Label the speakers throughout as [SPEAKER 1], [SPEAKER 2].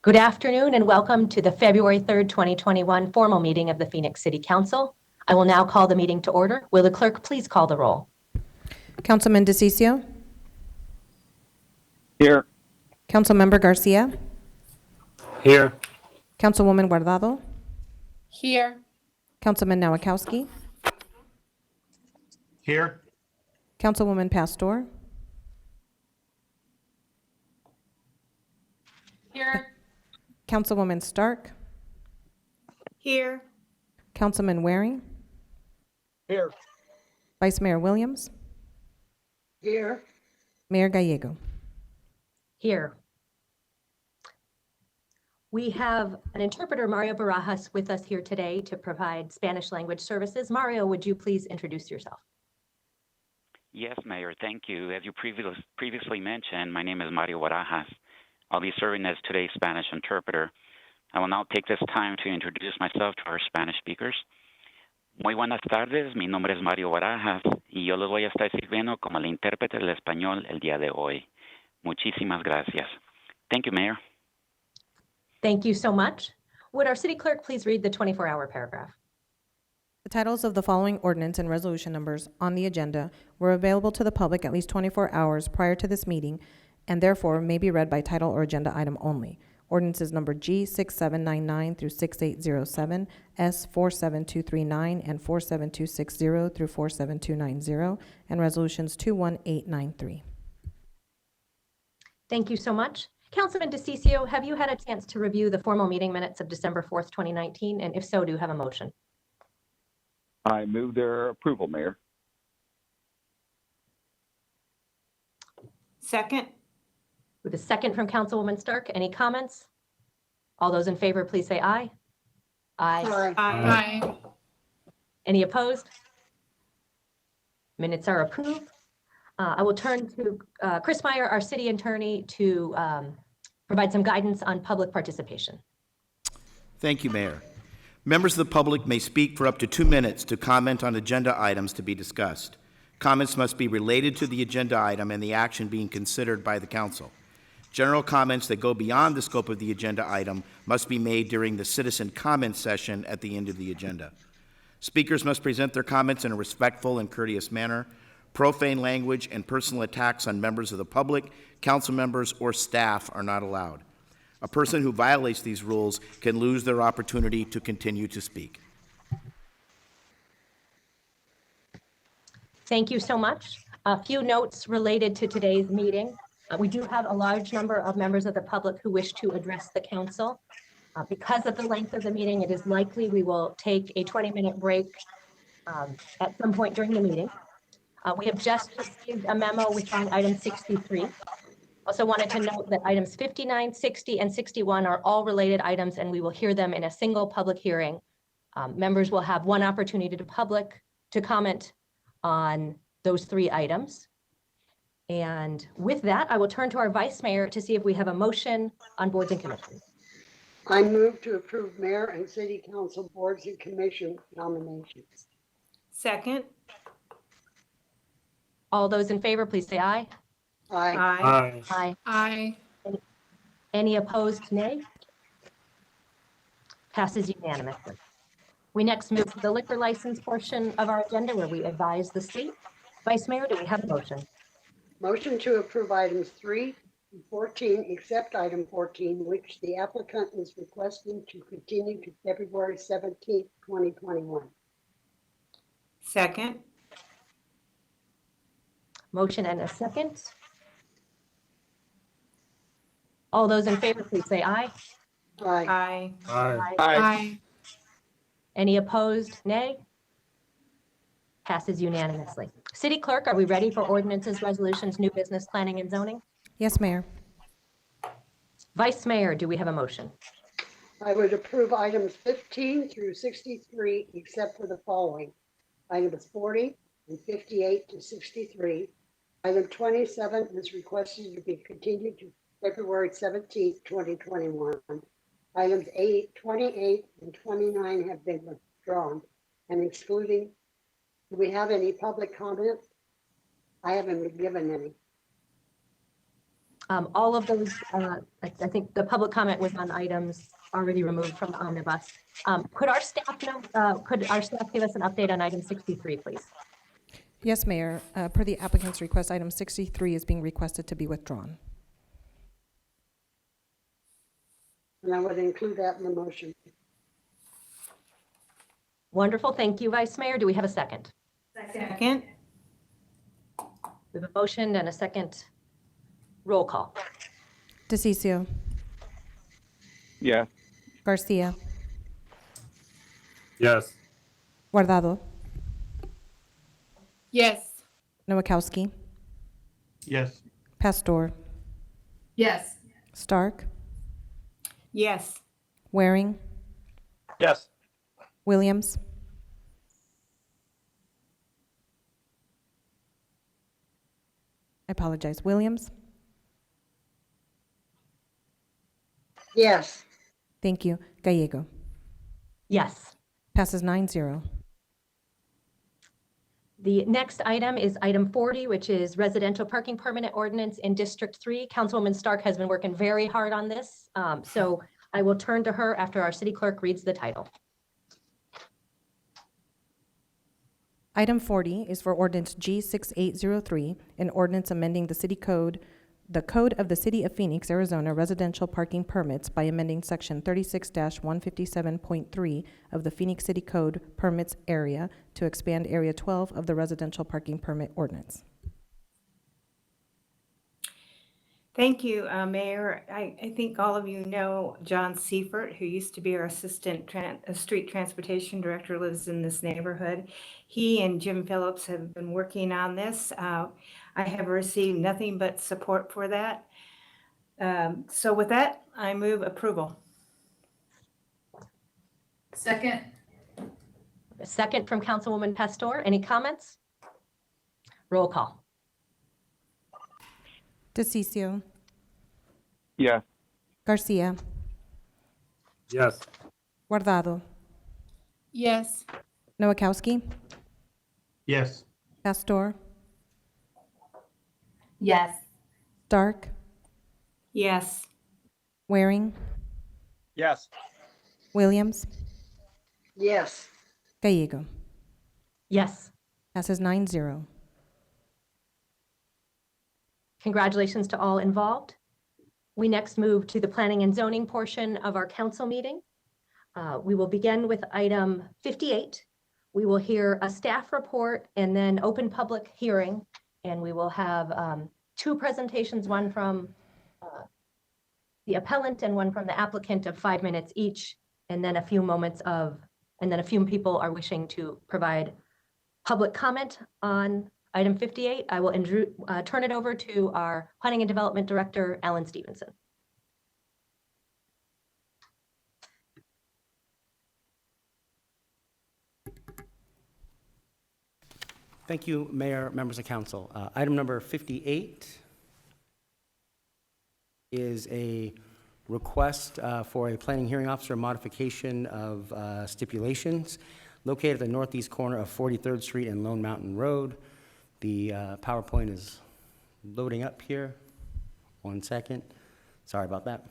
[SPEAKER 1] Good afternoon and welcome to the February 3rd, 2021 formal meeting of the Phoenix City Council. I will now call the meeting to order. Will the clerk please call the roll?
[SPEAKER 2] Councilman DeCiccio?
[SPEAKER 3] Here.
[SPEAKER 2] Councilmember Garcia?
[SPEAKER 3] Here.
[SPEAKER 2] Councilwoman Guardado?
[SPEAKER 4] Here.
[SPEAKER 2] Councilman Nowakowski?
[SPEAKER 3] Here.
[SPEAKER 2] Councilwoman Pastor?
[SPEAKER 4] Here.
[SPEAKER 2] Councilwoman Stark?
[SPEAKER 4] Here.
[SPEAKER 2] Councilman Waring?
[SPEAKER 3] Here.
[SPEAKER 2] Vice Mayor Williams?
[SPEAKER 4] Here.
[SPEAKER 2] Mayor Gallego?
[SPEAKER 1] Here. We have an interpreter, Mario Barajas, with us here today to provide Spanish language services. Mario, would you please introduce yourself?
[SPEAKER 5] Yes, Mayor, thank you. As you previously mentioned, my name is Mario Barajas. I'll be serving as today's Spanish interpreter. I will now take this time to introduce myself to our Spanish speakers. Muy buenas tardes, mi nombre es Mario Barajas y yo les voy a estar sirviendo como el intérprete del español el día de hoy. Muchísimas gracias. Thank you, Mayor.
[SPEAKER 1] Thank you so much. Would our city clerk please read the 24-hour paragraph?
[SPEAKER 2] The titles of the following ordinance and resolution numbers on the agenda were available to the public at least 24 hours prior to this meeting and therefore may be read by title or agenda item only. Ordinances number G6799 through 6807, S47239 and 47260 through 47290, and resolutions 21893.
[SPEAKER 1] Thank you so much. Councilman DeCiccio, have you had a chance to review the formal meeting minutes of December 4th, 2019? And if so, do you have a motion?
[SPEAKER 3] I move their approval, Mayor.
[SPEAKER 4] Second.
[SPEAKER 1] With a second from Councilwoman Stark, any comments? All those in favor, please say aye. Aye.
[SPEAKER 4] Aye.
[SPEAKER 1] Any opposed? Minutes are approved. I will turn to Chris Meyer, our city attorney, to provide some guidance on public participation.
[SPEAKER 6] Thank you, Mayor. Members of the public may speak for up to 2 minutes to comment on agenda items to be discussed. Comments must be related to the agenda item and the action being considered by the council. General comments that go beyond the scope of the agenda item must be made during the citizen comment session at the end of the agenda. Speakers must present their comments in a respectful and courteous manner. Profane language and personal attacks on members of the public, council members, or staff are not allowed. A person who violates these rules can lose their opportunity to continue to speak.
[SPEAKER 1] Thank you so much. A few notes related to today's meeting. We do have a large number of members of the public who wish to address the council. Because of the length of the meeting, it is likely we will take a 20-minute break at some point during the meeting. We have just received a memo which on item 63. Also wanted to note that items 59, 60, and 61 are all related items, and we will hear them in a single public hearing. Members will have one opportunity to comment on those 3 items. And with that, I will turn to our vice mayor to see if we have a motion on boards and commissions.
[SPEAKER 7] I move to approve mayor and city council boards and commission nominations.
[SPEAKER 4] Second.
[SPEAKER 1] All those in favor, please say aye.
[SPEAKER 7] Aye.
[SPEAKER 1] Aye.
[SPEAKER 4] Aye.
[SPEAKER 1] Any opposed, nay? Passes unanimously. We next move to the liquor license portion of our agenda where we advise the state. Vice Mayor, do we have a motion?
[SPEAKER 7] Motion to approve items 3 and 14, except item 14, which the applicant is requesting to continue to February 17th, 2021.
[SPEAKER 4] Second.
[SPEAKER 1] Motion and a second. All those in favor, please say aye.
[SPEAKER 7] Aye.
[SPEAKER 4] Aye.
[SPEAKER 3] Aye.
[SPEAKER 1] Any opposed, nay? Passes unanimously. City Clerk, are we ready for ordinances, resolutions, new business, planning, and zoning?
[SPEAKER 2] Yes, Mayor.
[SPEAKER 1] Vice Mayor, do we have a motion?
[SPEAKER 7] I would approve items 15 through 63, except for the following. Items 40 and 58 to 63. Item 27 is requested to be continued to February 17th, 2021. Items 28 and 29 have been withdrawn and excluding. Do we have any public comments? I haven't been given any.
[SPEAKER 1] All of those, I think the public comment was on items already removed from the omnibus. Could our staff give us an update on item 63, please?
[SPEAKER 2] Yes, Mayor. Per the applicant's request, item 63 is being requested to be withdrawn.
[SPEAKER 7] And I would include that in the motion.
[SPEAKER 1] Wonderful. Thank you, Vice Mayor. Do we have a second?
[SPEAKER 4] Second.
[SPEAKER 1] We have a motion and a second. Roll call.
[SPEAKER 2] DeCiccio,
[SPEAKER 3] Yes.
[SPEAKER 2] Garcia,
[SPEAKER 8] Yes.
[SPEAKER 2] Guardado,
[SPEAKER 4] Yes.
[SPEAKER 2] Nowakowski,
[SPEAKER 8] Yes.
[SPEAKER 2] Pastor,
[SPEAKER 4] Yes.
[SPEAKER 2] Stark,
[SPEAKER 4] Yes.
[SPEAKER 2] Waring,
[SPEAKER 8] Yes.
[SPEAKER 2] Williams, I apologize, Williams.
[SPEAKER 7] Yes.
[SPEAKER 2] Thank you. Gallego.
[SPEAKER 1] Yes.
[SPEAKER 2] Passes 9-0.
[SPEAKER 1] The next item is item 40, which is residential parking permanent ordinance in District 3. Councilwoman Stark has been working very hard on this. So I will turn to her after our city clerk reads the title.
[SPEAKER 2] Item 40 is for ordinance G6803, an ordinance amending the the code of the City of Phoenix, Arizona residential parking permits by amending section 36-157.3 of the Phoenix City Code permits area to expand area 12 of the residential parking permit ordinance.
[SPEAKER 4] Thank you, Mayor. I think all of you know John Seifert, who used to be our assistant street transportation director, lives in this neighborhood. He and Jim Phillips have been working on this. I have received nothing but support for that. So with that, I move approval.
[SPEAKER 9] Second.
[SPEAKER 1] A second from Councilwoman Pastor. Any comments? Roll call.
[SPEAKER 2] DeCiccio,
[SPEAKER 3] Yes.
[SPEAKER 2] Garcia,
[SPEAKER 8] Yes.
[SPEAKER 2] Guardado,
[SPEAKER 4] Yes.
[SPEAKER 2] Nowakowski,
[SPEAKER 8] Yes.
[SPEAKER 2] Pastor,
[SPEAKER 9] Yes.
[SPEAKER 2] Stark,
[SPEAKER 4] Yes.
[SPEAKER 2] Waring,
[SPEAKER 8] Yes.
[SPEAKER 2] Williams,
[SPEAKER 7] Yes.
[SPEAKER 2] Gallego.
[SPEAKER 1] Yes.
[SPEAKER 2] Passes 9-0.
[SPEAKER 1] Congratulations to all involved. We next move to the planning and zoning portion of our council meeting. We will begin with item 58. We will hear a staff report and then open public hearing. And we will have two presentations, one from the appellant and one from the applicant of 5 minutes each. And then a few people are wishing to provide public comment on item 58. I will turn it over to our Planning and Development Director, Alan Stevenson.
[SPEAKER 10] Thank you, Mayor, members of council. Item number 58 is a request for a planning hearing officer modification of stipulations located at the northeast corner of 43rd Street and Lone Mountain Road. The PowerPoint is loading up here. 1 second. Sorry about that.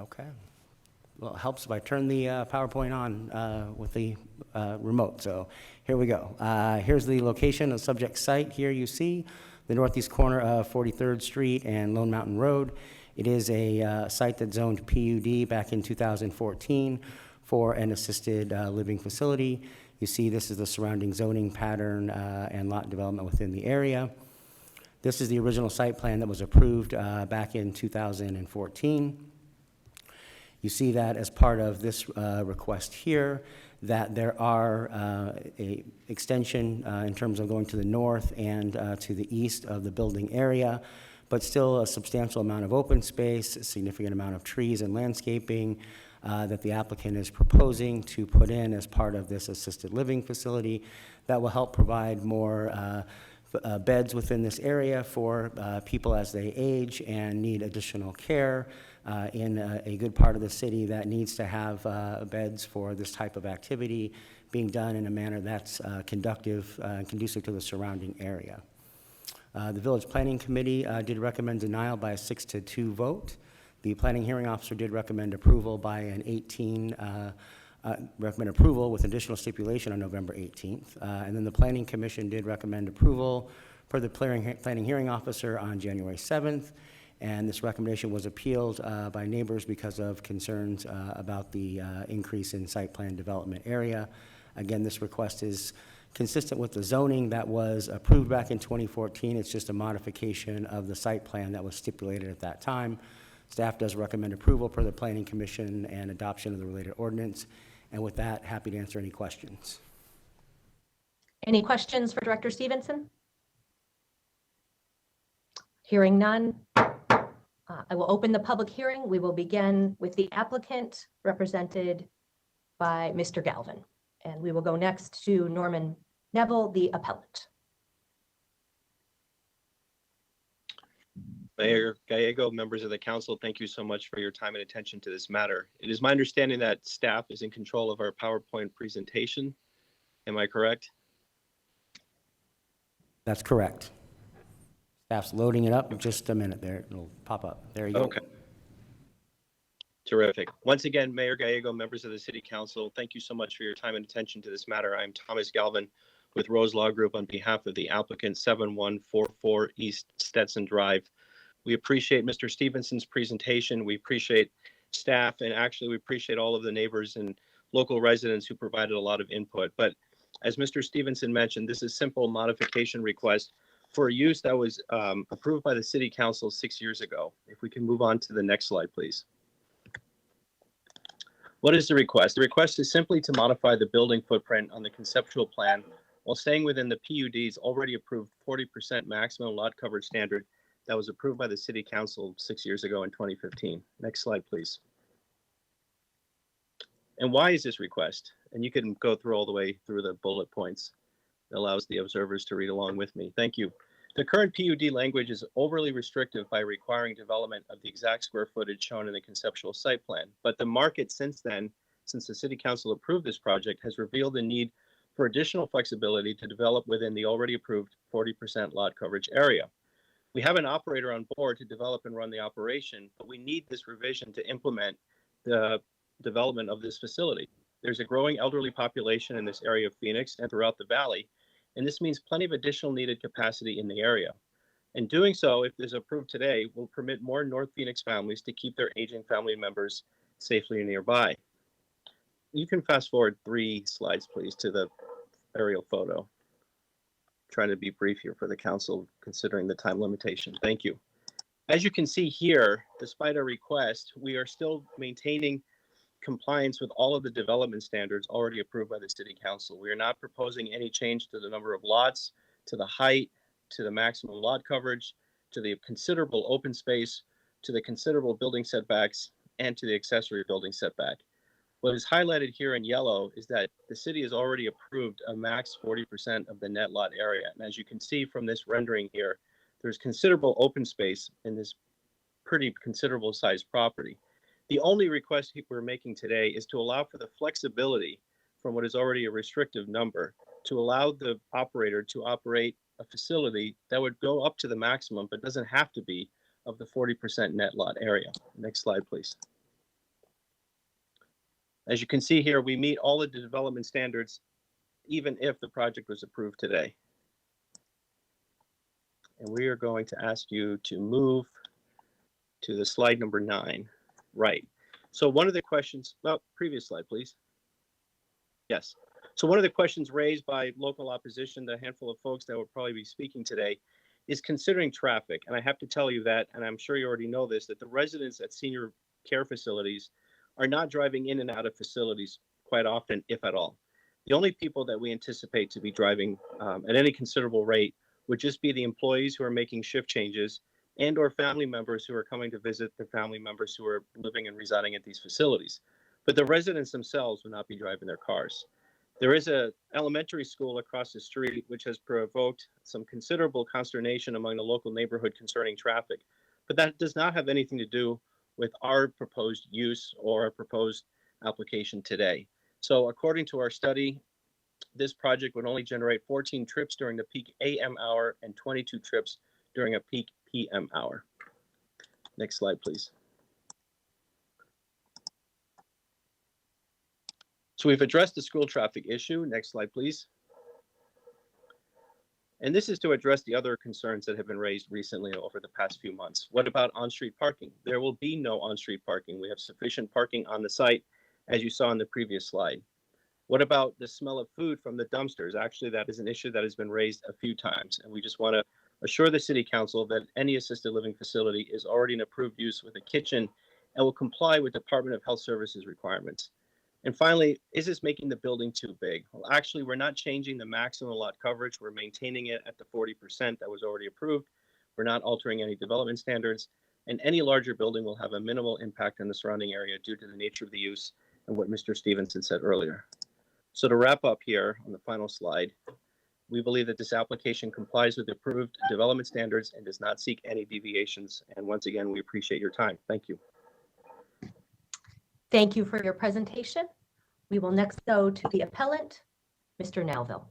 [SPEAKER 10] Okay. Well, it helps if I turn the PowerPoint on with the remote. So here we go. Here's the location of the subject site. Here you see the northeast corner of 43rd Street and Lone Mountain Road. It is a site that zoned PUD back in 2014 for an assisted living facility. You see this is the surrounding zoning pattern and lot development within the area. This is the original site plan that was approved back in 2014. You see that as part of this request here, that there are a extension in terms of going to the north and to the east of the building area, but still a substantial amount of open space, a significant amount of trees and landscaping that the applicant is proposing to put in as part of this assisted living facility that will help provide more beds within this area for people as they age and need additional care in a good part of the city that needs to have beds for this type of activity, being done in a manner that's conductive and conducive to the surrounding area. The Village Planning Committee did recommend denial by a 6-2 vote. The Planning Hearing Officer did recommend approval by an 18, recommend approval with additional stipulation on November 18th. And then the Planning Commission did recommend approval per the Planning Hearing Officer on January 7th. And this recommendation was appealed by neighbors because of concerns about the increase in site plan development area. Again, this request is consistent with the zoning that was approved back in 2014. It's just a modification of the site plan that was stipulated at that time. Staff does recommend approval per the Planning Commission and adoption of the related ordinance. And with that, happy to answer any questions.
[SPEAKER 1] Any questions for Director Stevenson? Hearing none, I will open the public hearing. We will begin with the applicant represented by Mr. Galvin. And we will go next to Norman Neville, the appellant.
[SPEAKER 9] Mayor Gallego, members of the council, thank you so much for your time and attention to this matter. It is my understanding that staff is in control of our PowerPoint presentation. Am I correct?
[SPEAKER 10] That's correct. Staff's loading it up in just a minute there. It'll pop up. There you go.
[SPEAKER 9] Okay. Terrific. Once again, Mayor Gallego, members of the City Council, thank you so much for your time and attention to this matter. I'm Thomas Galvin with Rose Law Group on behalf of the applicant 7144 East Stetson Drive. We appreciate Mr. Stevenson's presentation. We appreciate staff, and actually we appreciate all of the neighbors and local residents who provided a lot of input. But as Mr. Stevenson mentioned, this is a simple modification request for a use that was approved by the City Council 6 years ago. If we can move on to the next slide, please. What is the request? The request is simply to modify the building footprint on the conceptual plan while staying within the PUD's already approved 40% maximum lot coverage standard that was approved by the City Council 6 years ago in 2015. Next slide, please. And why is this request? And you can go through all the way through the bullet points. It allows the observers to read along with me. Thank you. The current PUD language is overly restrictive by requiring development of the exact square footage shown in the conceptual site plan. But the market since then, since the City Council approved this project, has revealed the need for additional flexibility to develop within the already approved 40% lot coverage area. We have an operator on board to develop and run the operation, but we need this revision to implement the development of this facility. There's a growing elderly population in this area of Phoenix and throughout the valley, and this means plenty of additional needed capacity in the area. And doing so, if this is approved today, will permit more North Phoenix families to keep their aging family members safely nearby. You can fast forward 3 slides, please, to the aerial photo. Trying to be brief here for the council, considering the time limitation. Thank you. As you can see here, despite our request, we are still maintaining compliance with all of the development standards already approved by the City Council. We are not proposing any change to the number of lots, to the height, to the maximum lot coverage, to the considerable open space, to the considerable building setbacks, and to the accessory building setback. What is highlighted here in yellow is that the city has already approved a max 40% of the net lot area. And as you can see from this rendering here, there's considerable open space in this pretty considerable sized property. The only request we're making today is to allow for the flexibility from what is already a restrictive number to allow the operator to operate a facility that would go up to the maximum, but doesn't have to be of the 40% net lot area. Next slide, please. As you can see here, we meet all of the development standards, even if the project was approved today. And we are going to ask you to move to the slide number 9. Right. So one of the questions, well, previous slide, please. Yes. So one of the questions raised by local opposition, the handful of folks that will probably be speaking today, is considering traffic. And I have to tell you that, and I'm sure you already know this, that the residents at senior care facilities are not driving in and out of facilities quite often, if at all. The only people that we anticipate to be driving at any considerable rate would just be the employees who are making shift changes and or family members who are coming to visit their family members who are living and residing at these facilities. But the residents themselves will not be driving their cars. There is an elementary school across the street which has provoked some considerable consternation among the local neighborhood concerning traffic, but that does not have anything to do with our proposed use or our proposed application today. So according to our study, This project would only generate 14 trips during the peak AM hour and 22 trips during a peak PM hour. Next slide, please. So we've addressed the school traffic issue. Next slide, please. And this is to address the other concerns that have been raised recently over the past few months. What about on-street parking? There will be no on-street parking. We have sufficient parking on the site, as you saw in the previous slide. What about the smell of food from the dumpsters? Actually, that is an issue that has been raised a few times, and we just want to assure the City Council that any assisted living facility is already an approved use with a kitchen and will comply with Department of Health Services requirements. And finally, is this making the building too big? Well, actually, we're not changing the maximum lot coverage. We're maintaining it at the 40% that was already approved. We're not altering any development standards. And any larger building will have a minimal impact on the surrounding area due to the nature of the use and what Mr. Stevenson said earlier. So to wrap up here on the final slide, we believe that this application complies with approved development standards and does not seek any deviations. And once again, we appreciate your time. Thank you.
[SPEAKER 1] Thank you for your presentation. We will next go to the appellant, Mr. Nalville.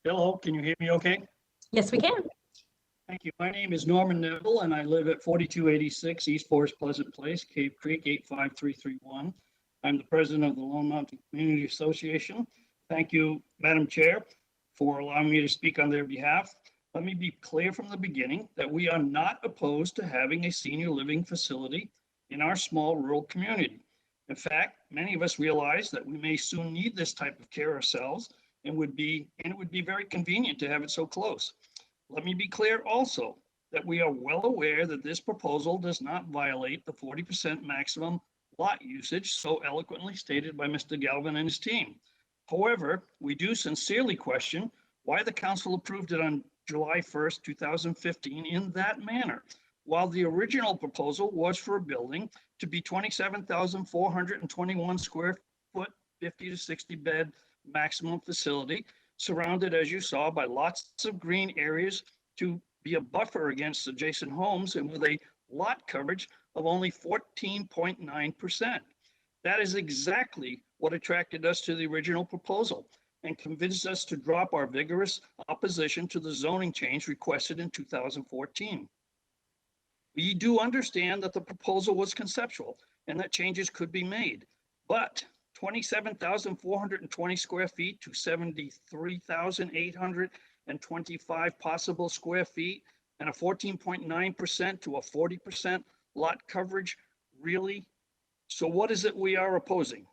[SPEAKER 11] Hello, can you hear me okay?
[SPEAKER 1] Yes, we can.
[SPEAKER 11] Thank you. My name is Norman Neville, and I live at 4286 East Forest Pleasant Place, Cave Creek 85331. I'm the president of the Lone Mountain Community Association. Thank you, Madam Chair, for allowing me to speak on their behalf. Let me be clear from the beginning that we are not opposed to having a senior living facility in our small rural community. In fact, many of us realize that we may soon need this type of care ourselves, and it would be very convenient to have it so close. Let me be clear also that we are well aware that this proposal does not violate the 40% maximum lot usage so eloquently stated by Mr. Galvin and his team. However, we do sincerely question why the council approved it on July 1st, 2015 in that manner, while the original proposal was for a building to be 27,421 square foot, 50 to 60 bed maximum facility, surrounded, as you saw, by lots of green areas to be a buffer against adjacent homes and with a lot coverage of only 14.9%. That is exactly what attracted us to the original proposal and convinced us to drop our vigorous opposition to the zoning change requested in 2014. We do understand that the proposal was conceptual and that changes could be made, but 27,420 square feet to 73,825 possible square feet and a 14.9% to a 40% lot coverage, really? So what is it we are opposing?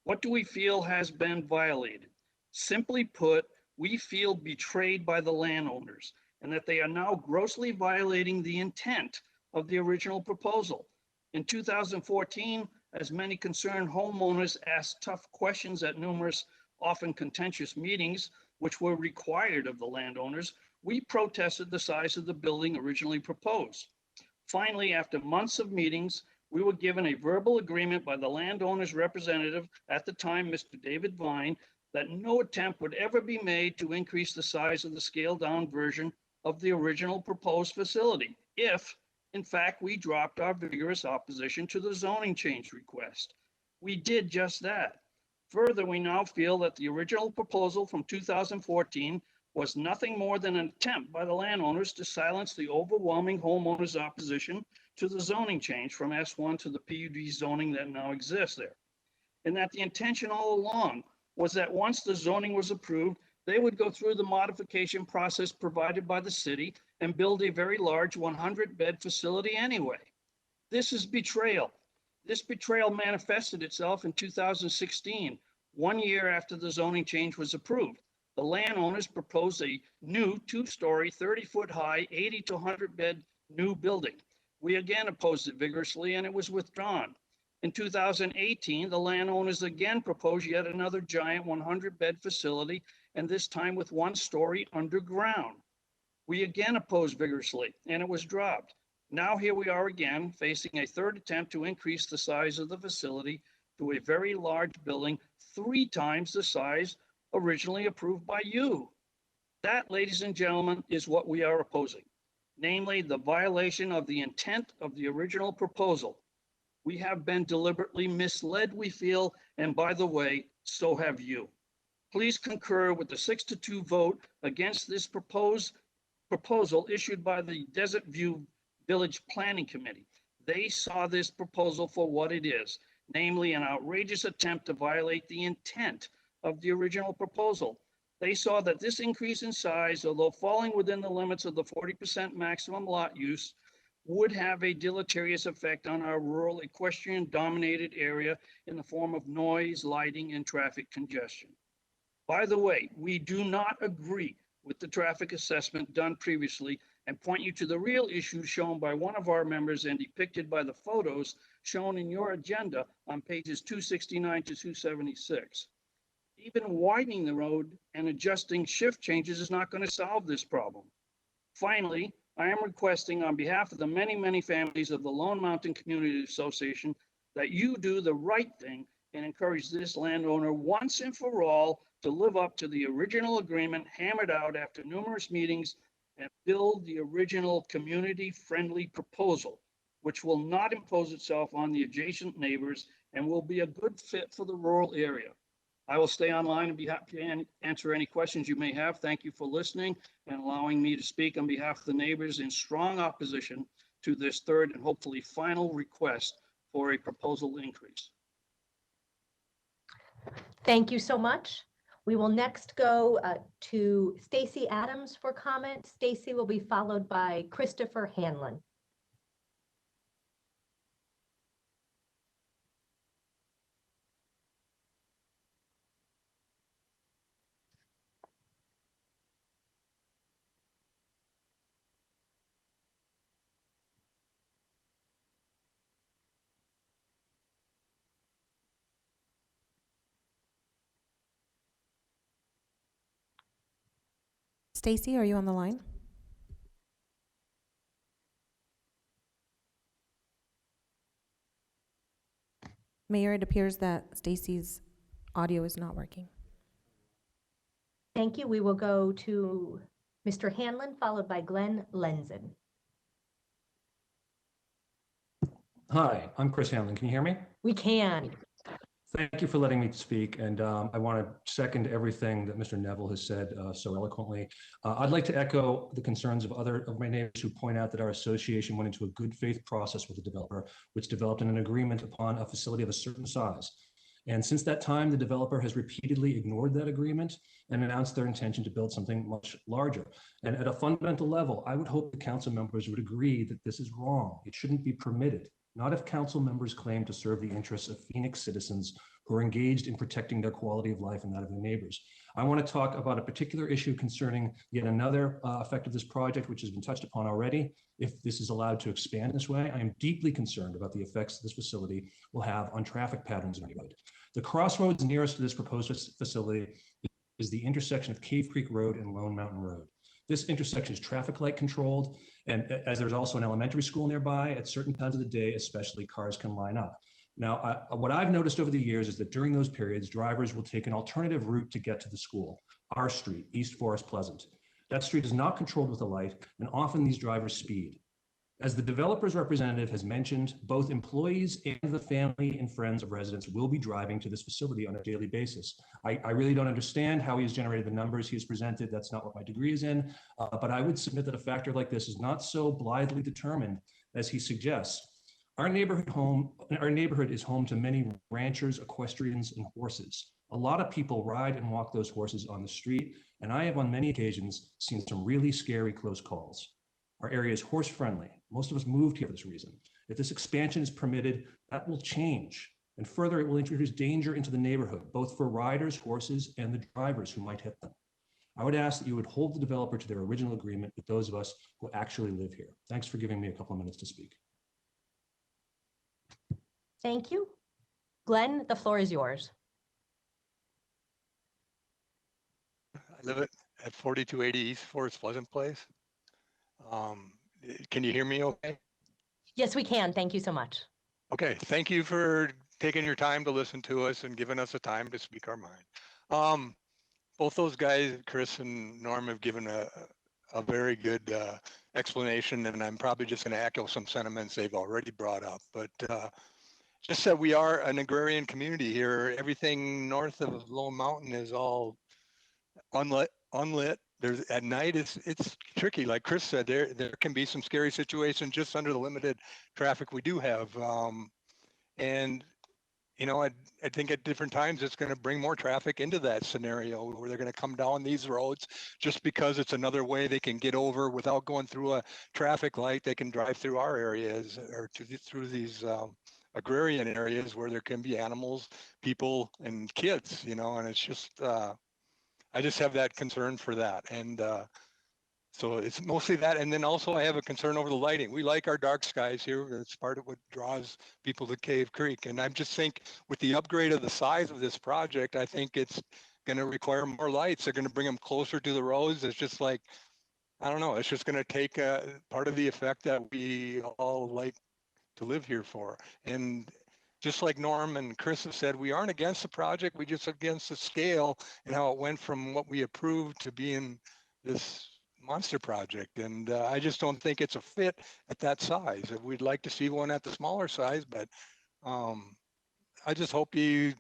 [SPEAKER 11] What do we feel has been violated? Simply put, we feel betrayed by the landowners and that they are now grossly violating the intent of the original proposal. In 2014, as many concerned homeowners asked tough questions at numerous, often contentious meetings, which were required of the landowners, we protested the size of the building originally proposed. Finally, after months of meetings, we were given a verbal agreement by the landowner's representative at the time, Mr. David Vine, that no attempt would ever be made to increase the size of the scaled down version of the original proposed facility, if, in fact, we dropped our vigorous opposition to the zoning change request. We did just that. Further, we now feel that the original proposal from 2014 was nothing more than an attempt by the landowners to silence the overwhelming homeowners' opposition to the zoning change from S1 to the PUD zoning that now exists there. And that the intention all along was that once the zoning was approved, they would go through the modification process provided by the city and build a very large 100-bed facility anyway. This is betrayal. This betrayal manifested itself in 2016, 1 year after the zoning change was approved. The landowners proposed a new 2-story, 30-foot high, 80 to 100-bed new building. We again opposed it vigorously and it was withdrawn. In 2018, the landowners again proposed yet another giant 100-bed facility, and this time with 1 story underground. We again opposed vigorously, and it was dropped. Now here we are again, facing a third attempt to increase the size of the facility to a very large building, 3 times the size originally approved by you. That, ladies and gentlemen, is what we are opposing. namely the violation of the intent of the original proposal. We have been deliberately misled, we feel, and by the way, so have you. Please concur with the 6-2 vote against this proposal issued by the Desert View Village Planning Committee. They saw this proposal for what it is, namely an outrageous attempt to violate the intent of the original proposal. They saw that this increase in size, although falling within the limits of the 40% maximum lot use, would have a deleterious effect on our rural equestrian-dominated area in the form of noise, lighting, and traffic congestion. By the way, we do not agree with the traffic assessment done previously and point you to the real issue shown by one of our members and depicted by the photos shown in your agenda on pages 269 to 276. Even widening the road and adjusting shift changes is not going to solve this problem. Finally, I am requesting on behalf of the many, many families of the Lone Mountain Community Association that you do the right thing and encourage this landowner once and for all to live up to the original agreement hammered out after numerous meetings and build the original community-friendly proposal, which will not impose itself on the adjacent neighbors and will be a good fit for the rural area. I will stay online and be happy to answer any questions you may have. Thank you for listening and allowing me to speak on behalf of the neighbors in strong opposition to this third and hopefully final request for a proposal increase.
[SPEAKER 1] Thank you so much. We will next go to Stacy Adams for comment. Stacy will be followed by Christopher Hanlon.
[SPEAKER 2] Stacy, are you on the line? Mayor, it appears that Stacy's audio is not working.
[SPEAKER 1] Thank you. We will go to Mr. Hanlon, followed by Glenn Lenzen.
[SPEAKER 12] Hi, I'm Chris Hanlon. Can you hear me?
[SPEAKER 1] We can.
[SPEAKER 12] Thank you for letting me speak. And I want to second everything that Mr. Neville has said so eloquently. I'd like to echo the concerns of other of my neighbors who point out that our association went into a good faith process with the developer, which developed an agreement upon a facility of a certain size. And since that time, the developer has repeatedly ignored that agreement and announced their intention to build something much larger. And at a fundamental level, I would hope the council members would agree that this is wrong. It shouldn't be permitted. Not if council members claim to serve the interests of Phoenix citizens who are engaged in protecting their quality of life and that of their neighbors. I want to talk about a particular issue concerning yet another effect of this project, which has been touched upon already. If this is allowed to expand this way, I am deeply concerned about the effects this facility will have on traffic patterns in the neighborhood. The crossroads nearest to this proposed facility is the intersection of Cave Creek Road and Lone Mountain Road. This intersection is traffic light controlled, and as there's also an elementary school nearby, at certain times of the day, especially, cars can line up. Now, what I've noticed over the years is that during those periods, drivers will take an alternative route to get to the school, our street, East Forest Pleasant. That street is not controlled with a light, and often these drivers speed. As the developer's representative has mentioned, both employees and the family and friends of residents will be driving to this facility on a daily basis. I really don't understand how he has generated the numbers he has presented. That's not what my degree is in, but I would submit that a factor like this is not so blithely determined as he suggests. Our neighborhood is home to many ranchers, equestrians, and horses. A lot of people ride and walk those horses on the street, and I have on many occasions seen some really scary close calls. Our area is horse friendly. Most of us moved here for this reason. If this expansion is permitted, that will change. And further, it will introduce danger into the neighborhood, both for riders, horses, and the drivers who might hit them. I would ask that you would hold the developer to their original agreement with those of us who actually live here. Thanks for giving me a couple of minutes to speak.
[SPEAKER 1] Thank you. Glenn, the floor is yours.
[SPEAKER 13] I live at 4280 East Forest Pleasant Place. Can you hear me okay?
[SPEAKER 1] Yes, we can. Thank you so much.
[SPEAKER 13] Okay, thank you for taking your time to listen to us and giving us a time to speak our mind. Both those guys, Chris and Norm, have given a very good explanation, and I'm probably just going to echo some sentiments they've already brought up. But just that we are an agrarian community here. Everything north of Lone Mountain is all unlit. There's at night it's tricky. Like Chris said, there can be some scary situations just under the limited traffic we do have. And you know, I think at different times it's going to bring more traffic into that scenario where they're going to come down these roads just because it's another way they can get over without going through a traffic light. They can drive through our areas or through these agrarian areas where there can be animals, people, and kids. You know, and it's just I just have that concern for that. And so it's mostly that. And then also I have a concern over the lighting. We like our dark skies here. It's part of what draws people to Cave Creek. And I just think with the upgrade of the size of this project, I think it's going to require more lights. They're going to bring them closer to the roads. It's just like, I don't know, it's just going to take part of the effect that we all like to live here for. And just like Norm and Chris have said, we aren't against the project. We just against the scale and how it went from what we approved to being this monster project. And I just don't think it's a fit at that size. We'd like to see one at the smaller size, but I just hope you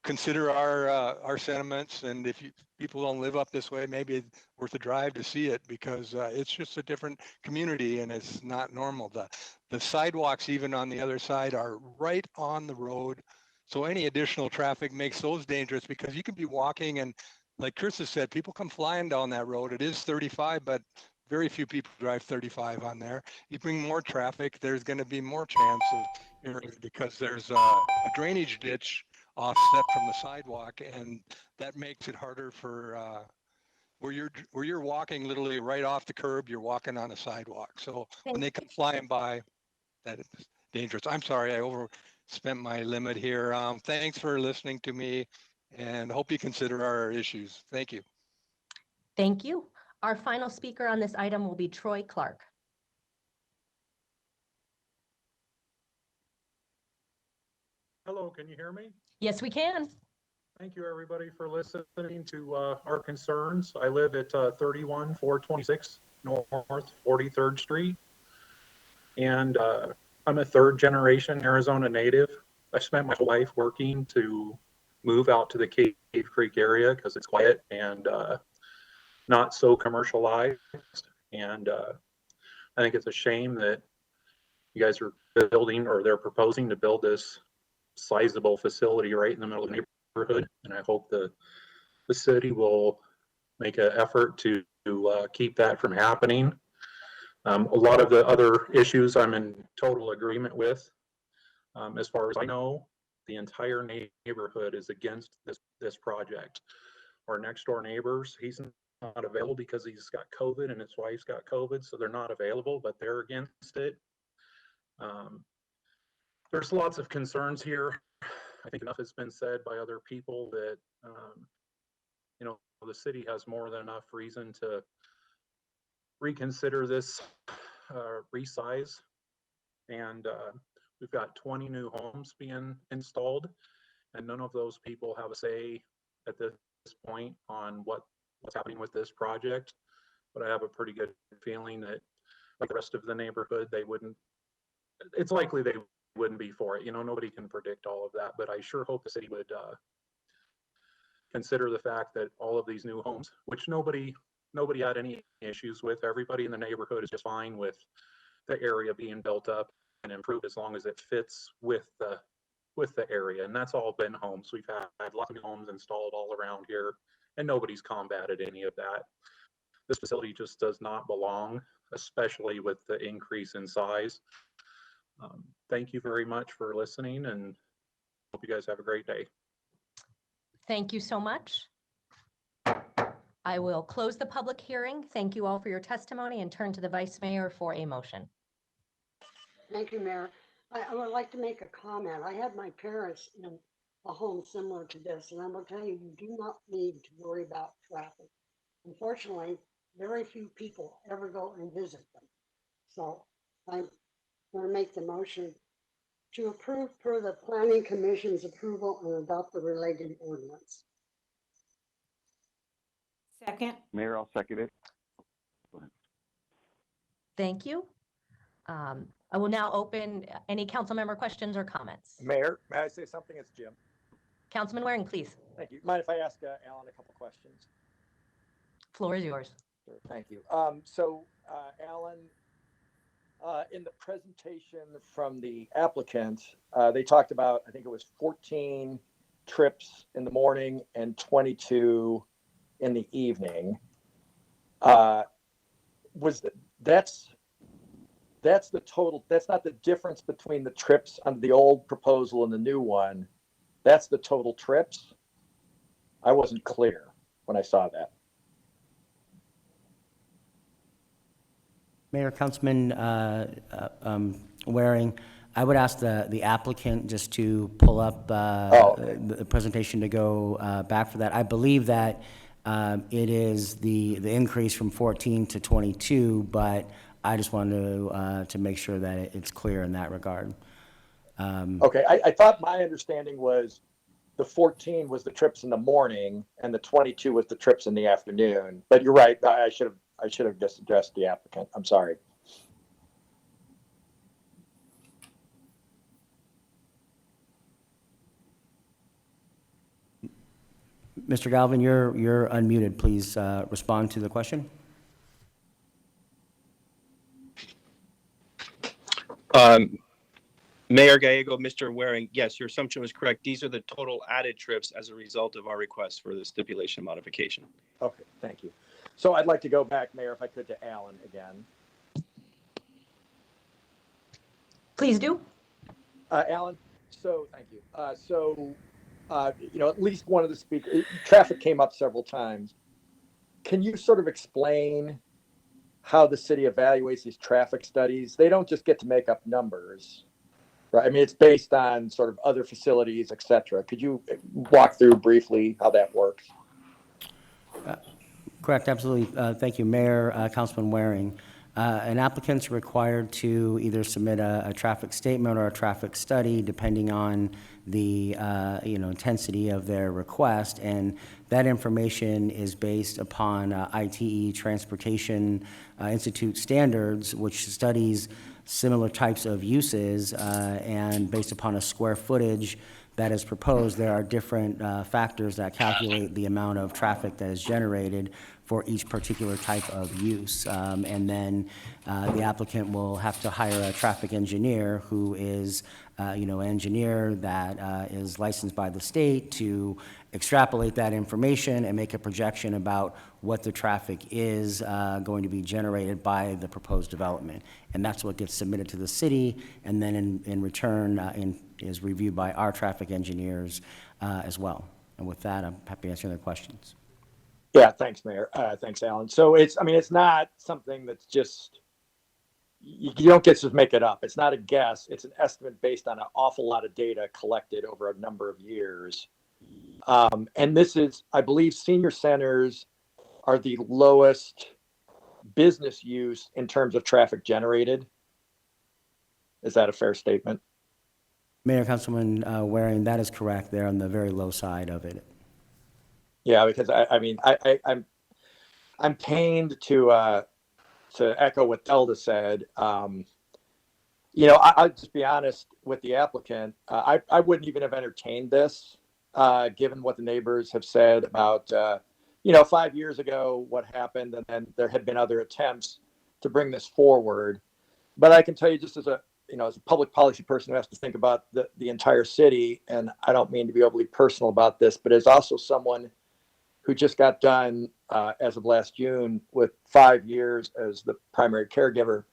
[SPEAKER 13] consider our sentiments, and if people don't live up this way, maybe it's worth a drive to see it, because it's just a different community and it's not normal. The sidewalks even on the other side are right on the road, so any additional traffic makes those dangerous, because you can be walking and, like Chris has said, people come flying down that road. It is 35, but very few people drive 35 on there. You bring more traffic, there's going to be more chance of, because there's a drainage ditch offset from the sidewalk, and that makes it harder for where you're walking literally right off the curb. You're walking on a sidewalk, so when they come flying by, that is dangerous. I'm sorry, I overspent my limit here. Thanks for listening to me, and hope you consider our issues. Thank you.
[SPEAKER 1] Thank you. Our final speaker on this item will be Troy Clark.
[SPEAKER 14] Hello, can you hear me?
[SPEAKER 1] Yes, we can.
[SPEAKER 14] Thank you, everybody, for listening to our concerns. I live at 31426 North 43rd Street, and I'm a third-generation Arizona native. I spent my whole life working to move out to the Cave Creek area because it's quiet and not so commercialized. And I think it's a shame that you guys are building, or they're proposing to build, this sizable facility right in the middle of the neighborhood. And I hope the city will make an effort to keep that from happening. A lot of the other issues I'm in total agreement with. As far as I know, the entire neighborhood is against this project. Our next door neighbors, he's not available because he's got COVID and his wife's got COVID, so they're not available, but they're against it. There's lots of concerns here. I think enough has been said by other people that, you know, the city has more than enough reason to reconsider this resize. And we've got 20 new homes being installed, and none of those people have a say at this point on what's happening with this project. But I have a pretty good feeling that, like the rest of the neighborhood, they wouldn't, it's likely they wouldn't be for it. You know, nobody can predict all of that, but I sure hope the city would consider the fact that all of these new homes, which nobody had any issues with, everybody in the neighborhood is just fine with the area being built up and improved as long as it fits with the area. And that's all been homes. We've had lots of homes installed all around here, and nobody's combated any of that. This facility just does not belong, especially with the increase in size. Thank you very much for listening, and hope you guys have a great day.
[SPEAKER 1] Thank you so much. I will close the public hearing. Thank you all for your testimony, and turn to the Vice Mayor for a motion.
[SPEAKER 7] Thank you, Mayor. I would like to make a comment. I had my parents in a home similar to this, and I will tell you, you do not need to worry about traffic. Unfortunately, very few people ever go and visit them. So I'm going to make the motion to approve per the Planning Commission's approval and adopt the related ordinance.
[SPEAKER 4] Second.
[SPEAKER 3] Mayor, I'll second it.
[SPEAKER 1] Thank you. I will now open any council member questions or comments.
[SPEAKER 8] Mayor, may I say something? It's Jim.
[SPEAKER 1] Councilman Waring, please.
[SPEAKER 8] Thank you. Mind if I ask Alan a couple questions?
[SPEAKER 1] Floor is yours.
[SPEAKER 8] Sure, thank you. Alan, in the presentation from the applicant, they talked about, I think it was 14 trips in the morning and 22 in the evening. That's the total. That's not the difference between the trips under the old proposal and the new one. That's the total trips. I wasn't clear when I saw that.
[SPEAKER 10] Mayor, Councilman Waring, I would ask the applicant just to pull up the presentation to go back for that. I believe that it is the increase from 14 to 22, but I just wanted to make sure that it's clear in that regard.
[SPEAKER 8] Okay, I thought my understanding was the 14 was the trips in the morning and the 22 was the trips in the afternoon. But you're right. I should have just addressed the applicant. I'm sorry.
[SPEAKER 10] Mr. Galvin, you're unmuted. Please respond to the question.
[SPEAKER 9] Mayor Gallego, Mr. Waring, yes, your assumption was correct. These are the total added trips as a result of our request for the stipulation modification.
[SPEAKER 8] Okay, thank you. So I'd like to go back, Mayor, if I could, to Alan again.
[SPEAKER 1] Please do.
[SPEAKER 8] Alan, so thank you. At least one of the speakers, traffic came up several times. Can you sort of explain how the city evaluates these traffic studies? They don't just get to make up numbers, right? I mean, it's based on sort of other facilities, et cetera. Could you walk through briefly how that works?
[SPEAKER 10] Correct, absolutely. Thank you, Mayor, Councilman Waring. An applicant's required to either submit a traffic statement or a traffic study, depending on the intensity of their request, and that information is based upon ITE Transportation Institute standards, which studies similar types of uses, and based upon a square footage that is proposed, there are different factors that calculate the amount of traffic that is generated for each particular type of use. And then the applicant will have to hire a traffic engineer who is, an engineer that is licensed by the state to extrapolate that information and make a projection about what the traffic is going to be generated by the proposed development. And that's what gets submitted to the city, and then in return is reviewed by our traffic engineers as well. And with that, I'm happy to answer their questions.
[SPEAKER 8] Yeah, thanks, Mayor. Thanks, Alan. So it's not something that's just, you don't get to just make it up. It's not a guess. It's an estimate based on an awful lot of data collected over a number of years. And this is, I believe, senior centers are the lowest business use in terms of traffic generated. Is that a fair statement?
[SPEAKER 10] Mayor, Councilman Waring, that is correct. They're on the very low side of it.
[SPEAKER 8] Yeah, because I'm pained to echo what Delta said. I'll just be honest with the applicant. I wouldn't even have entertained this, given what the neighbors have said about, 5 years ago, what happened, and then there had been other attempts to bring this forward. But I can tell you, just as a public policy person who has to think about the entire city, and I don't mean to be overly personal about this, but as also someone who just got done as of last June with 5 years as the primary caregiver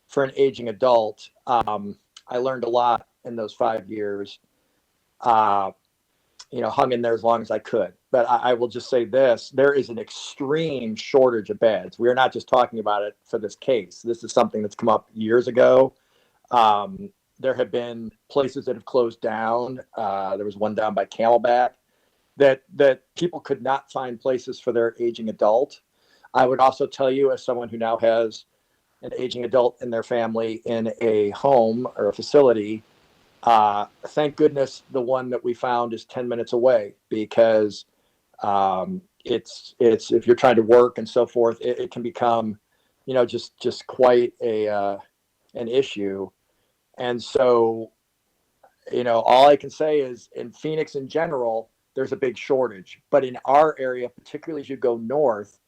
[SPEAKER 8] for an aging adult. I learned a lot in those 5 years, hung in there as long as I could. But I will just say this, there is an extreme shortage of beds. We are not just talking about it for this case. This is something that's come up years ago. There have been places that have closed down. There was one down by Camelback that people could not find places for their aging adult. I would also tell you, as someone who now has an aging adult in their family in a home or a facility, thank goodness the one that we found is 10 minutes away, because it's if you're trying to work and so forth, it can become just quite an issue. And so, all I can say is in Phoenix in general, there's a big shortage. But in our area, particularly as you go north,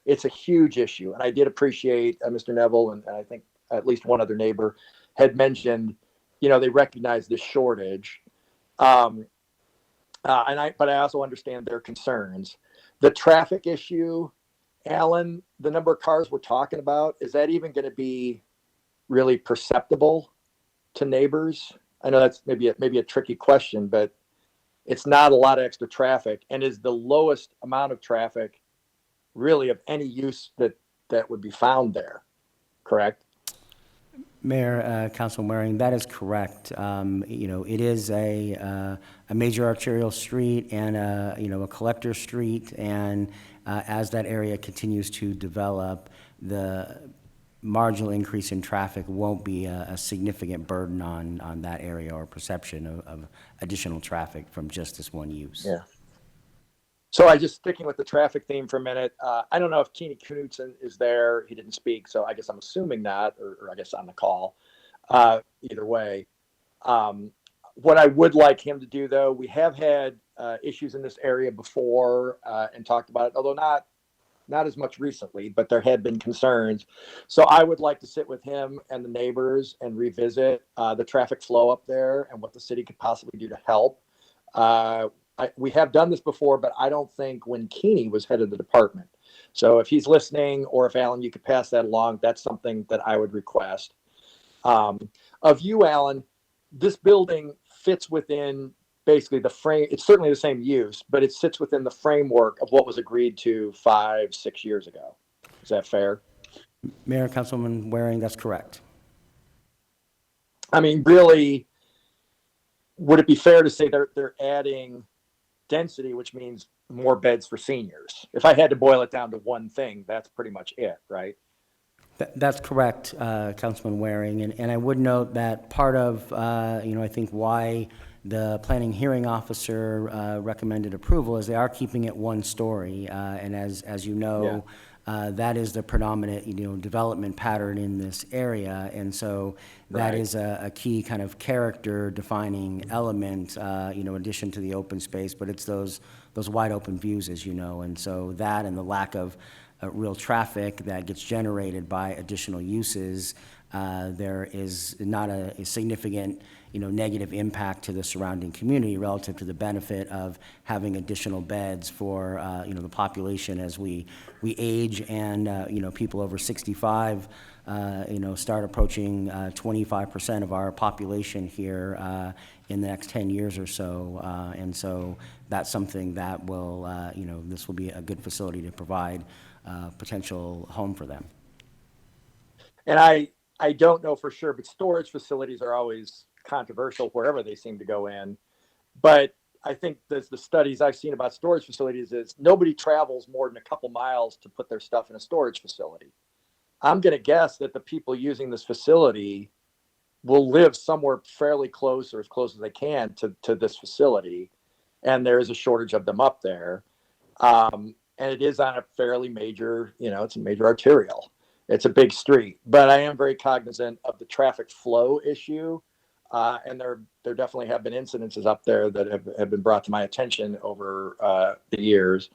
[SPEAKER 8] it's a huge issue. And I did appreciate Mr. Neville, and I think at least one other neighbor had mentioned, they recognize this shortage. But I also understand their concerns. The traffic issue, Alan, the number of cars we're talking about, is that even going to be really perceptible to neighbors? I know that's maybe a tricky question, but it's not a lot of extra traffic, and is the lowest amount of traffic really of any use that would be found there, correct?
[SPEAKER 10] Mayor, Councilman Waring, that is correct. It is a major arterial street and a collector street, and as that area continues to develop, the marginal increase in traffic won't be a significant burden on that area or perception of additional traffic from just this one use.
[SPEAKER 8] Yeah. So I just sticking with the traffic theme for a minute. I don't know if Keeney Knudsen is there. He didn't speak, so I guess I'm assuming not, or I guess on the call. Either way, what I would like him to do, though, we have had issues in this area before and talked about it, although not as much recently, but there had been concerns. So I would like to sit with him and the neighbors and revisit the traffic flow up there and what the city could possibly do to help. We have done this before, but I don't think when Keeney was head of the department. So if he's listening, or if Alan, you could pass that along, that's something that I would request. Of you, Alan, this building fits within basically the frame. It's certainly the same use, but it sits within the framework of what was agreed to 5-6 years ago. Is that fair?
[SPEAKER 10] Mayor, Councilman Waring, that's correct.
[SPEAKER 8] I mean, really, would it be fair to say they're adding density, which means more beds for seniors? If I had to boil it down to one thing, that's pretty much it, right?
[SPEAKER 10] That's correct, Councilman Waring. And I would note that part of, I think why the planning hearing officer recommended approval is they are keeping it one story. And as you know, that is the predominant, development pattern in this area. And so that is a key kind of character defining element, in addition to the open space, but it's those wide open views, as you know. And so that and the lack of real traffic that gets generated by additional uses, there is not a significant, negative impact to the surrounding community relative to the benefit of having additional beds for, the population as we age and, people over 65, start approaching 25% of our population here in the next 10 years or so. And so that's something that will, this will be a good facility to provide potential home for them.
[SPEAKER 8] And I don't know for sure, but storage facilities are always controversial wherever they seem to go in. But I think the studies I've seen about storage facilities is nobody travels more than a couple miles to put their stuff in a storage facility. I'm going to guess that the people using this facility will live somewhere fairly close, or as close as they can to this facility. And there is a shortage of them up there. And it is on a fairly major, it's a major arterial. It's a big street, but I am very cognizant of the traffic flow issue. And there definitely have been incidences up there that have been brought to my attention over the years.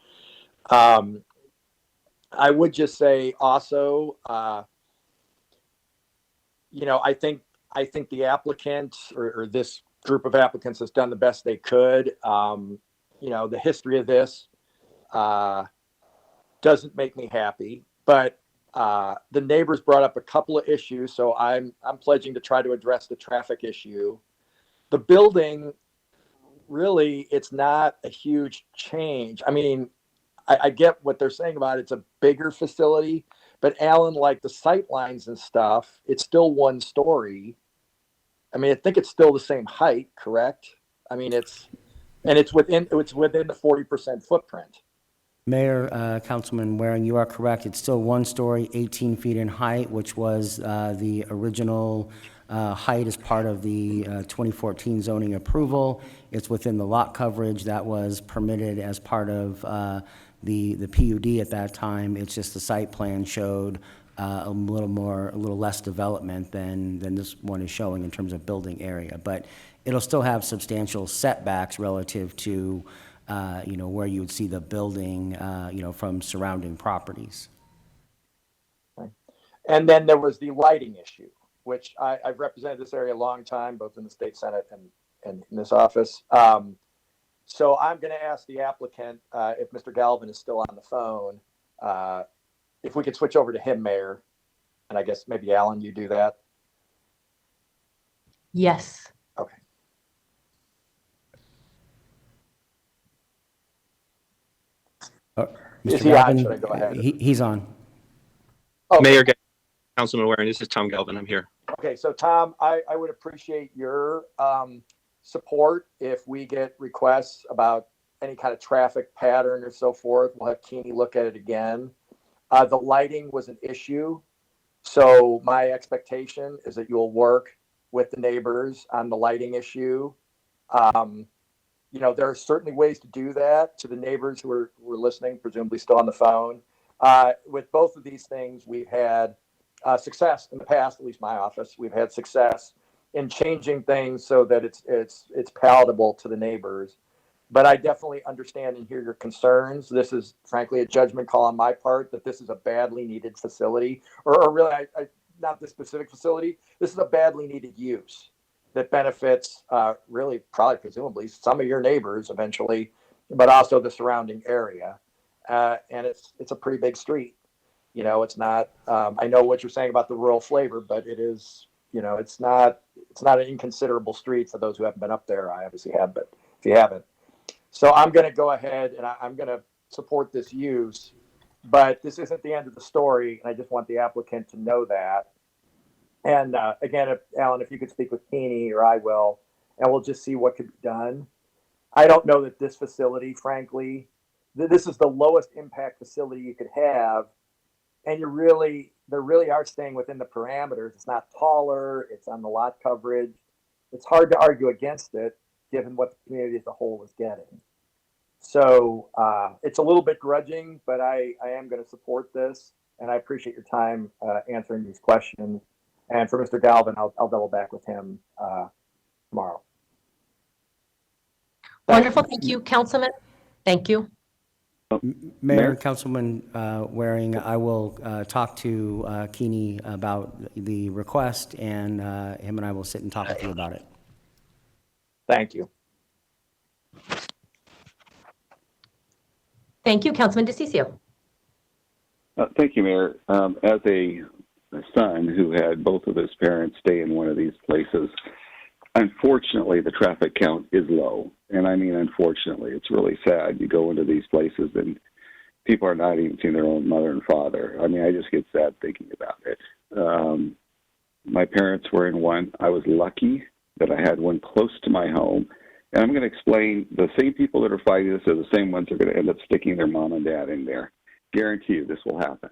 [SPEAKER 8] I would just say also, I think the applicant or this group of applicants has done the best they could. The history of this doesn't make me happy, but the neighbors brought up a couple of issues, so I'm pledging to try to address the traffic issue. The building, really, it's not a huge change. I mean, I get what they're saying about it's a bigger facility, but Alan, like the sight lines and stuff, it's still one story. I mean, I think it's still the same height, correct? I mean, it's within the 40% footprint.
[SPEAKER 10] Mayor, Councilman Waring, you are correct. It's still one story, 18 feet in height, which was the original height as part of the 2014 zoning approval. It's within the lot coverage that was permitted as part of the PUD at that time. It's just the site plan showed a little less development than this one is showing in terms of building area. But it'll still have substantial setbacks relative to, where you would see the building, from surrounding properties.
[SPEAKER 8] And then there was the lighting issue, which I've represented this area a long time, both in the state Senate and in this office. So I'm going to ask the applicant, if Mr. Galvin is still on the phone, if we could switch over to him, Mayor. And I guess maybe Alan, you do that.
[SPEAKER 1] Yes.
[SPEAKER 8] Okay.
[SPEAKER 10] Mr.
[SPEAKER 8] Is he
[SPEAKER 10] Galvin,
[SPEAKER 8] on? Should I go ahead?
[SPEAKER 10] He's on.
[SPEAKER 8] Oh,
[SPEAKER 9] Mayor, Councilman Waring, this is Tom Galvin. I'm here.
[SPEAKER 8] okay. So Tom, I would appreciate your support if we get requests about any kind of traffic pattern or so forth. We'll have Keeney look at it again. The lighting was an issue. So my expectation is that you'll work with the neighbors on the lighting issue. There are certainly ways to do that. To the neighbors who are listening, presumably still on the phone. With both of these things, we've had success in the past, at least my office. We've had success in changing things so that it's palatable to the neighbors. But I definitely understand and hear your concerns. This is frankly a judgment call on my part that this is a badly needed facility, or really, not this specific facility. This is a badly needed use that benefits really, probably, presumably, some of your neighbors eventually, but also the surrounding area. And it's a pretty big street. It's not. I know what you're saying about the rural flavor, but it is. It's not an inconsiderable street for those who haven't been up there. I obviously have, but if you haven't. So I'm going to go ahead and I'm going to support this use, but this isn't the end of the story. And I just want the applicant to know that. And again, Alan, if you could speak with Keeney, or I will, and we'll just see what could be done. I don't know that this facility, frankly, this is the lowest impact facility you could have. And they really are staying within the parameters. It's not taller. It's on the lot coverage. It's hard to argue against it, given what the community as a whole is getting. So it's a little bit grudging, but I am going to support this, and I appreciate your time answering these questions. And for Mr. Galvin, I'll double back with him tomorrow.
[SPEAKER 1] Wonderful. Thank you, Councilman. Thank you.
[SPEAKER 10] Mayor, Councilman Waring, I will talk to Keeney about the request, and him and I will sit and talk with you about it.
[SPEAKER 8] Thank you.
[SPEAKER 1] Thank you, Councilman DeCiccio.
[SPEAKER 3] Thank you, Mayor. As a son who had both of his parents stay in one of these places, unfortunately, the traffic count is low. And I mean, unfortunately, it's really sad. You go into these places and people are not even seeing their own mother and father. I mean, I just get sad thinking about it. My parents were in one. I was lucky that I had one close to my home. And I'm going to explain, the same people that are fighting this are the same ones that are going to end up sticking their mom and dad in there. Guarantee you this will happen.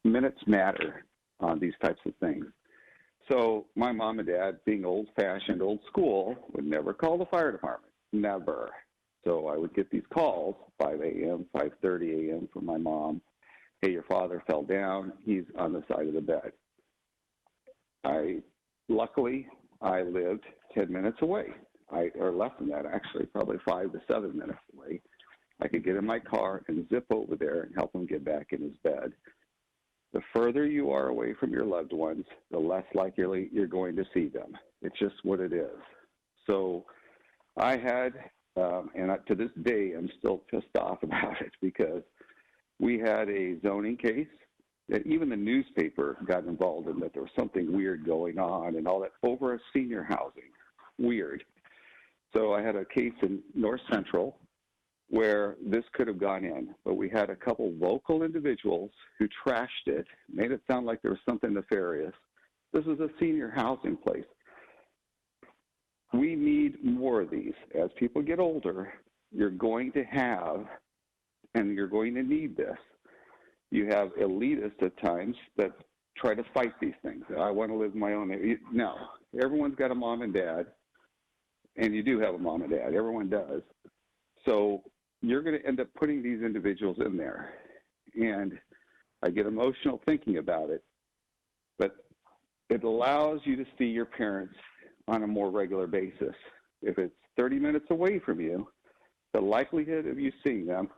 [SPEAKER 3] Minutes matter on these types of things. So my mom and dad, being old-fashioned, old school, would never call the fire department. Never. So I would get these calls, 5 a.m., 5:30 a.m. from my mom. Hey, your father fell down. He's on the side of the bed. Luckily, I lived 10 minutes away. Or less than that, actually, probably 5 to 7 minutes away. I could get in my car and zip over there and help him get back in his bed. The further you are away from your loved ones, the less likely you're going to see them. It's just what it is. So I had, to this day, I'm still pissed off about it, because we had a zoning case that even the newspaper got involved in, that there was something weird going on and all that over a senior housing. Weird. So I had a case in North Central where this could have gone in, but we had a couple local individuals who trashed it, made it sound like there was something nefarious. This is a senior housing place. We need more of these. As people get older, you're going to have, and you're going to need this. You have elitists at times that try to fight these things. I want to live my own. No, everyone's got a mom and dad, and you do have a mom and dad. Everyone does. So you're going to end up putting these individuals in there. And I get emotional thinking about it, but it allows you to see your parents on a more regular basis. If it's 30 minutes away from you, the likelihood of you seeing them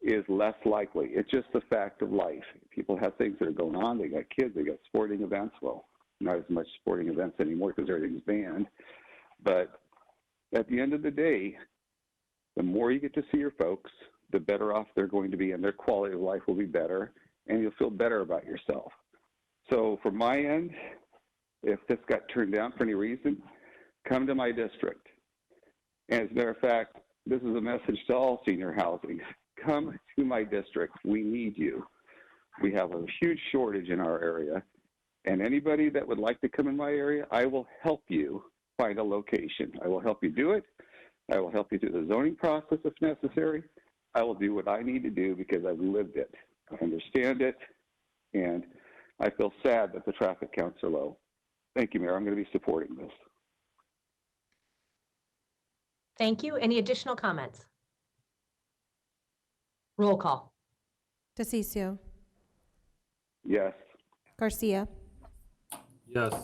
[SPEAKER 3] is less likely. It's just a fact of life. People have things that are going on. They got kids, they got sporting events. Well, not as much sporting events anymore because everything's banned. But at the end of the day, the more you get to see your folks, the better off they're going to be, and their quality of life will be better, and you'll feel better about yourself. So from my end, if this got turned down for any reason, come to my district. And as a matter of fact, this is a message to all senior housing. Come to my district. We need you. We have a huge shortage in our area. And anybody that would like to come in my area, I will help you find a location. I will help you do it. I will help you through the zoning process if necessary. I will do what I need to do because I've lived it. I understand it. And I feel sad that the traffic counts are low. Thank you, Mayor. I'm going to be supporting this.
[SPEAKER 1] Thank you. Any additional comments? Roll call.
[SPEAKER 2] DeCiccio.
[SPEAKER 3] Yes.
[SPEAKER 2] Garcia.
[SPEAKER 14] Yes.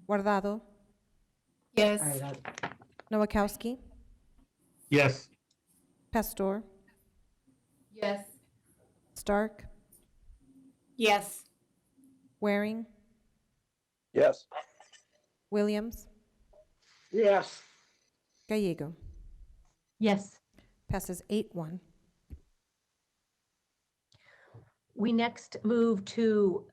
[SPEAKER 2] Guardado.
[SPEAKER 4] Yes.
[SPEAKER 2] Nowakowski.
[SPEAKER 14] Yes.
[SPEAKER 2] Pastor.
[SPEAKER 4] Yes.
[SPEAKER 2] Stark.
[SPEAKER 4] Yes.
[SPEAKER 2] Waring.
[SPEAKER 8] Yes.
[SPEAKER 2] Williams.
[SPEAKER 7] Yes.
[SPEAKER 2] Gallego.
[SPEAKER 1] Yes.
[SPEAKER 2] Passes 8-1.
[SPEAKER 1] We next move to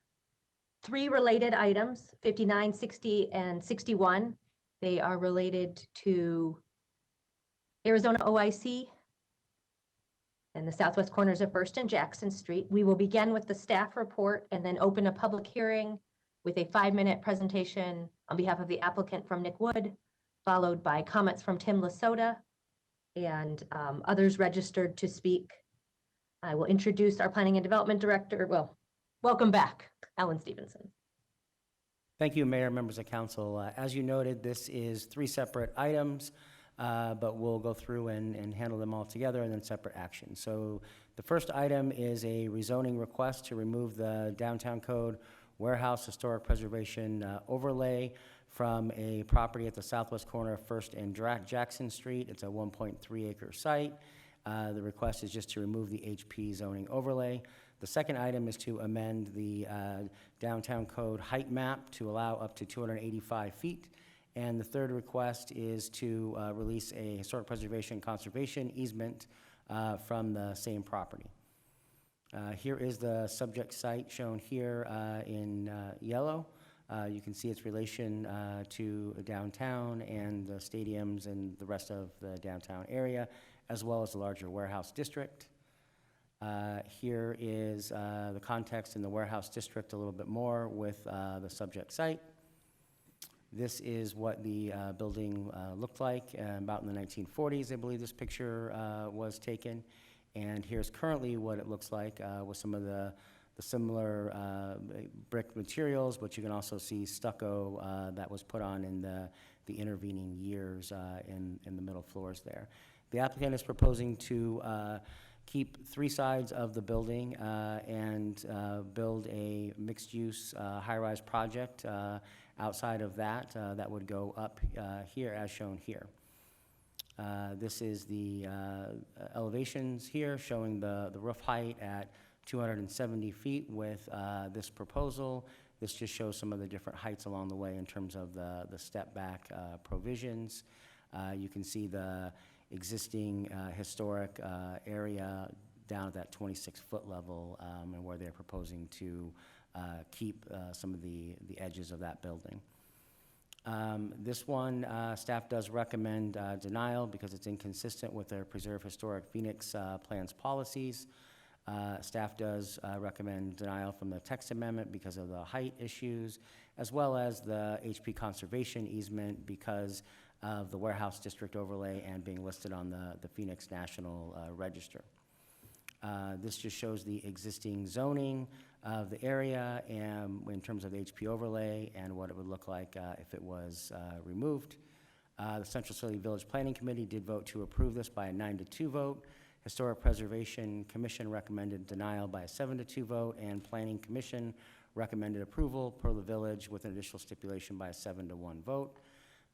[SPEAKER 1] 3 related items, 59, 60, and 61. They are related to Arizona OIC and the southwest corners of First and Jackson Street. We will begin with the staff report and then open a public hearing with a 5-minute presentation on behalf of the applicant from Nick Wood, followed by comments from Tim Lasota and others registered to speak. I will introduce our Planning and Development Director. Well, welcome back, Alan Stevenson.
[SPEAKER 10] Thank you, Mayor, members of council. As you noted, this is 3 separate items, but we'll go through and handle them all together and then separate actions. So the first item is a rezoning request to remove the downtown code warehouse historic preservation overlay from a property at the southwest corner of First and Jackson Street. It's a 1.3 acre site. The request is just to remove the HP zoning overlay. The second item is to amend the downtown code height map to allow up to 285 feet. And the third request is to release a historic preservation conservation easement from the same property. Here is the subject site shown here in yellow. You can see its relation to downtown and the stadiums and the rest of the downtown area, as well as the larger warehouse district. Here is the context in the warehouse district a little bit more with the subject site. This is what the building looked like about in the 1940s, I believe this picture was taken. And here's currently what it looks like with some of the similar brick materials, but you can also see stucco that was put on in the intervening years in the middle floors there. The applicant is proposing to keep 3 sides of the building and build a mixed-use high-rise project outside of that that would go up here as shown here. This is the elevations here showing the roof height at 270 feet with this proposal. This just shows some of the different heights along the way in terms of the step back provisions. You can see the existing historic area down at that 26-foot level and where they're proposing to keep some of the edges of that building. This one, staff does recommend denial because it's inconsistent with their Preserve Historic Phoenix plans policies. Staff does recommend denial from the text amendment because of the height issues, as well as the HP conservation easement because of the warehouse district overlay and being listed on the Phoenix National Register. This just shows the existing zoning of the area and in terms of the HP overlay and what it would look like if it was removed. The Central City Village Planning Committee did vote to approve this by a 9-2 vote. Historic Preservation Commission recommended denial by a 7-2 vote, and Planning Commission recommended approval per the village with an additional stipulation by a 7-1 vote.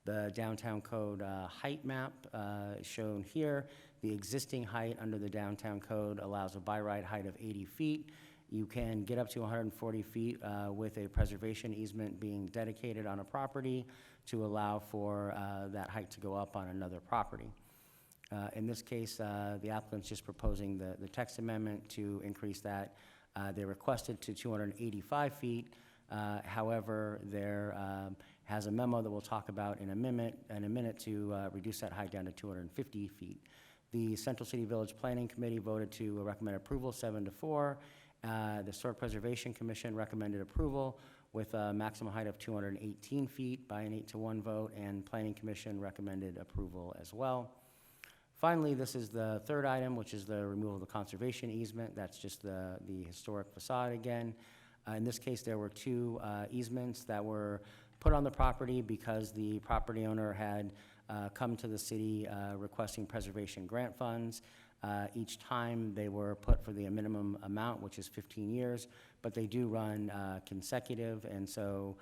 [SPEAKER 10] The downtown code height map shown here. The existing height under the downtown code allows a by right height of 80 feet. You can get up to 140 feet with a preservation easement being dedicated on a property to allow for that height to go up on another property. In this case, the applicant's just proposing the text amendment to increase that. They requested to 285 feet. However, there has a memo that we'll talk about in a minute to reduce that height down to 250 feet. The Central City Village Planning Committee voted to recommend approval 7-4. The Historic Preservation Commission recommended approval with a maximum height of 218 feet by an 8-1 vote, and Planning Commission recommended approval as well. Finally, this is the third item, which is the removal of the conservation easement. That's just the historic facade again. In this case, there were two easements that were put on the property because the property owner had come to the city requesting preservation grant funds. Each time they were put for the minimum amount, which is 15 years, but they do run consecutive, and so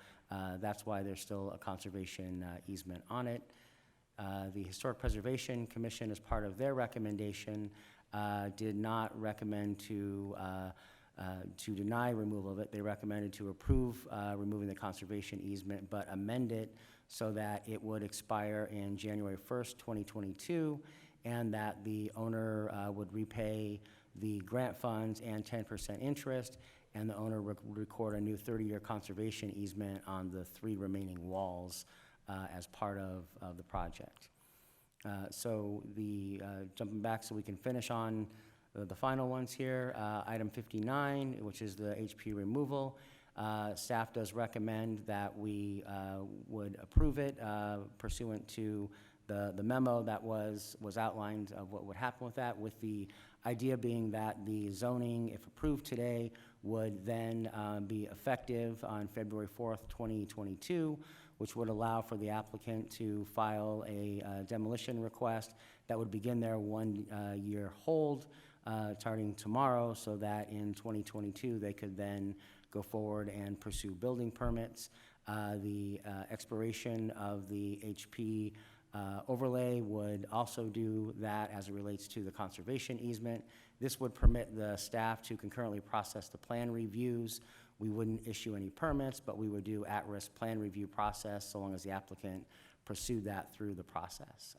[SPEAKER 10] that's why there's still a conservation easement on it. The Historic Preservation Commission, as part of their recommendation, did not recommend to deny removal of it. They recommended to approve removing the conservation easement, but amend it so that it would expire in January 1st, 2022, and that the owner would repay the grant funds and 10% interest, and the owner would record a new 30-year conservation easement on the 3 remaining walls as part of the project. So jumping back so we can finish on the final ones here, item 59, which is the HP removal. Staff does recommend that we would approve it pursuant to the memo that was outlined of what would happen with that, with the idea being that the zoning, if approved today, would then be effective on February 4th, 2022, which would allow for the applicant to file a demolition request that would begin their 1-year hold starting tomorrow, so that in 2022 they could then go forward and pursue building permits. The expiration of the HP overlay would also do that as it relates to the conservation easement. This would permit the staff to concurrently process the plan reviews. We wouldn't issue any permits, but we would do at-risk plan review process so long as the applicant pursued that through the process.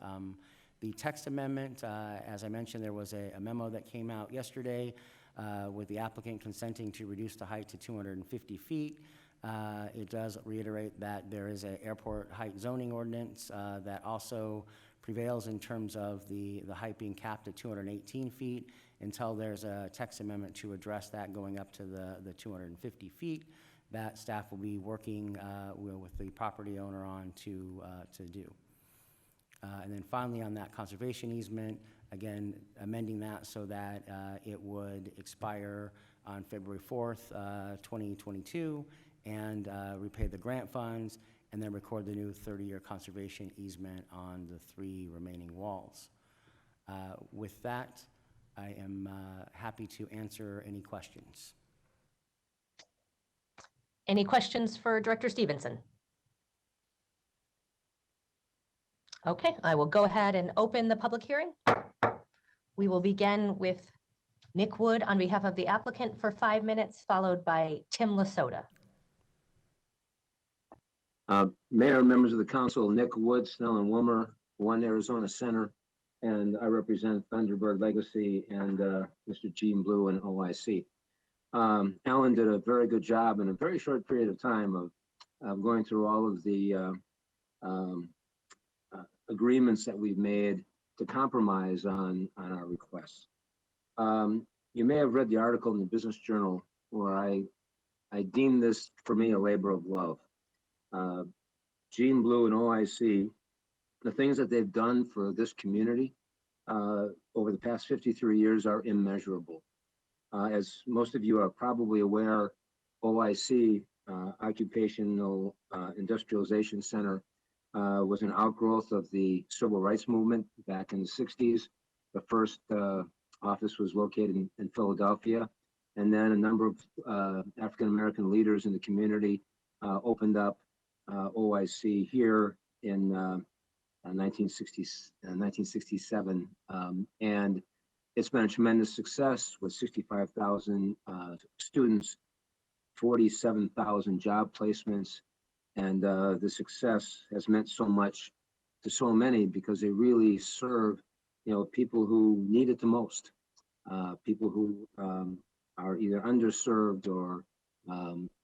[SPEAKER 10] The text amendment, as I mentioned, there was a memo that came out yesterday with the applicant consenting to reduce the height to 250 feet. It does reiterate that there is an airport height zoning ordinance that also prevails in terms of the height being capped at 218 feet until there's a text amendment to address that going up to the 250 feet that staff will be working with the property owner on to do. And then finally on that conservation easement, again, amending that so that it would expire on February 4th, 2022, and repay the grant funds, and then record the new 30-year conservation easement on the 3 remaining walls. With that, I am happy to answer any questions.
[SPEAKER 1] Any questions for Director Stevenson? Okay, I will go ahead and open the public hearing. We will begin with Nick Wood on behalf of the applicant for 5 minutes, followed by Tim Lasota.
[SPEAKER 15] Mayor, members of the council, Nick Wood, Snell and Wilmer, 1 Arizona Center, and I represent Thunderbird Legacy and Mr. Gene Blue and OIC. Alan did a very good job in a very short period of time of going through all of the agreements that we've made to compromise on our requests. You may have read the article in the Business Journal where I deem this, for me, a labor of love. Gene Blue and OIC, the things that they've done for this community over the past 53 years are immeasurable. As most of you are probably aware, OIC, Occupational Industrialization Center, was an outgrowth of the civil rights movement back in the 60s. The first office was located in Philadelphia. And then a number of African-American leaders in the community opened up OIC here in 1967. And it's been a tremendous success with 65,000 students, 47,000 job placements. And the success has meant so much to so many because they really serve, people who need it the most, people who are either underserved or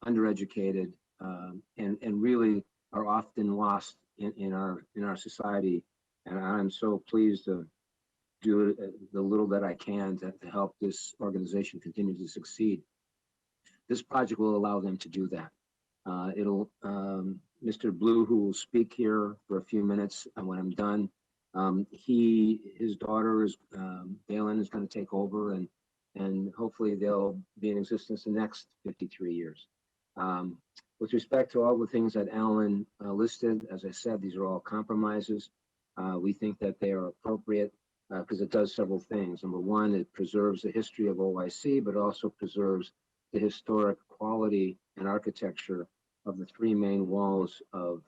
[SPEAKER 15] undereducated, and really are often lost in our society. And I'm so pleased to do the little that I can to help this organization continue to succeed. This project will allow them to do that. Mr. Blue, who will speak here for a few minutes when I'm done, his daughter is, Balin, is going to take over, and hopefully they'll be in existence the next 53 years. With respect to all the things that Alan listed, as I said, these are all compromises. We think that they are appropriate because it does several things. Number one, it preserves the history of OIC, but also preserves the historic quality and architecture of the three main walls of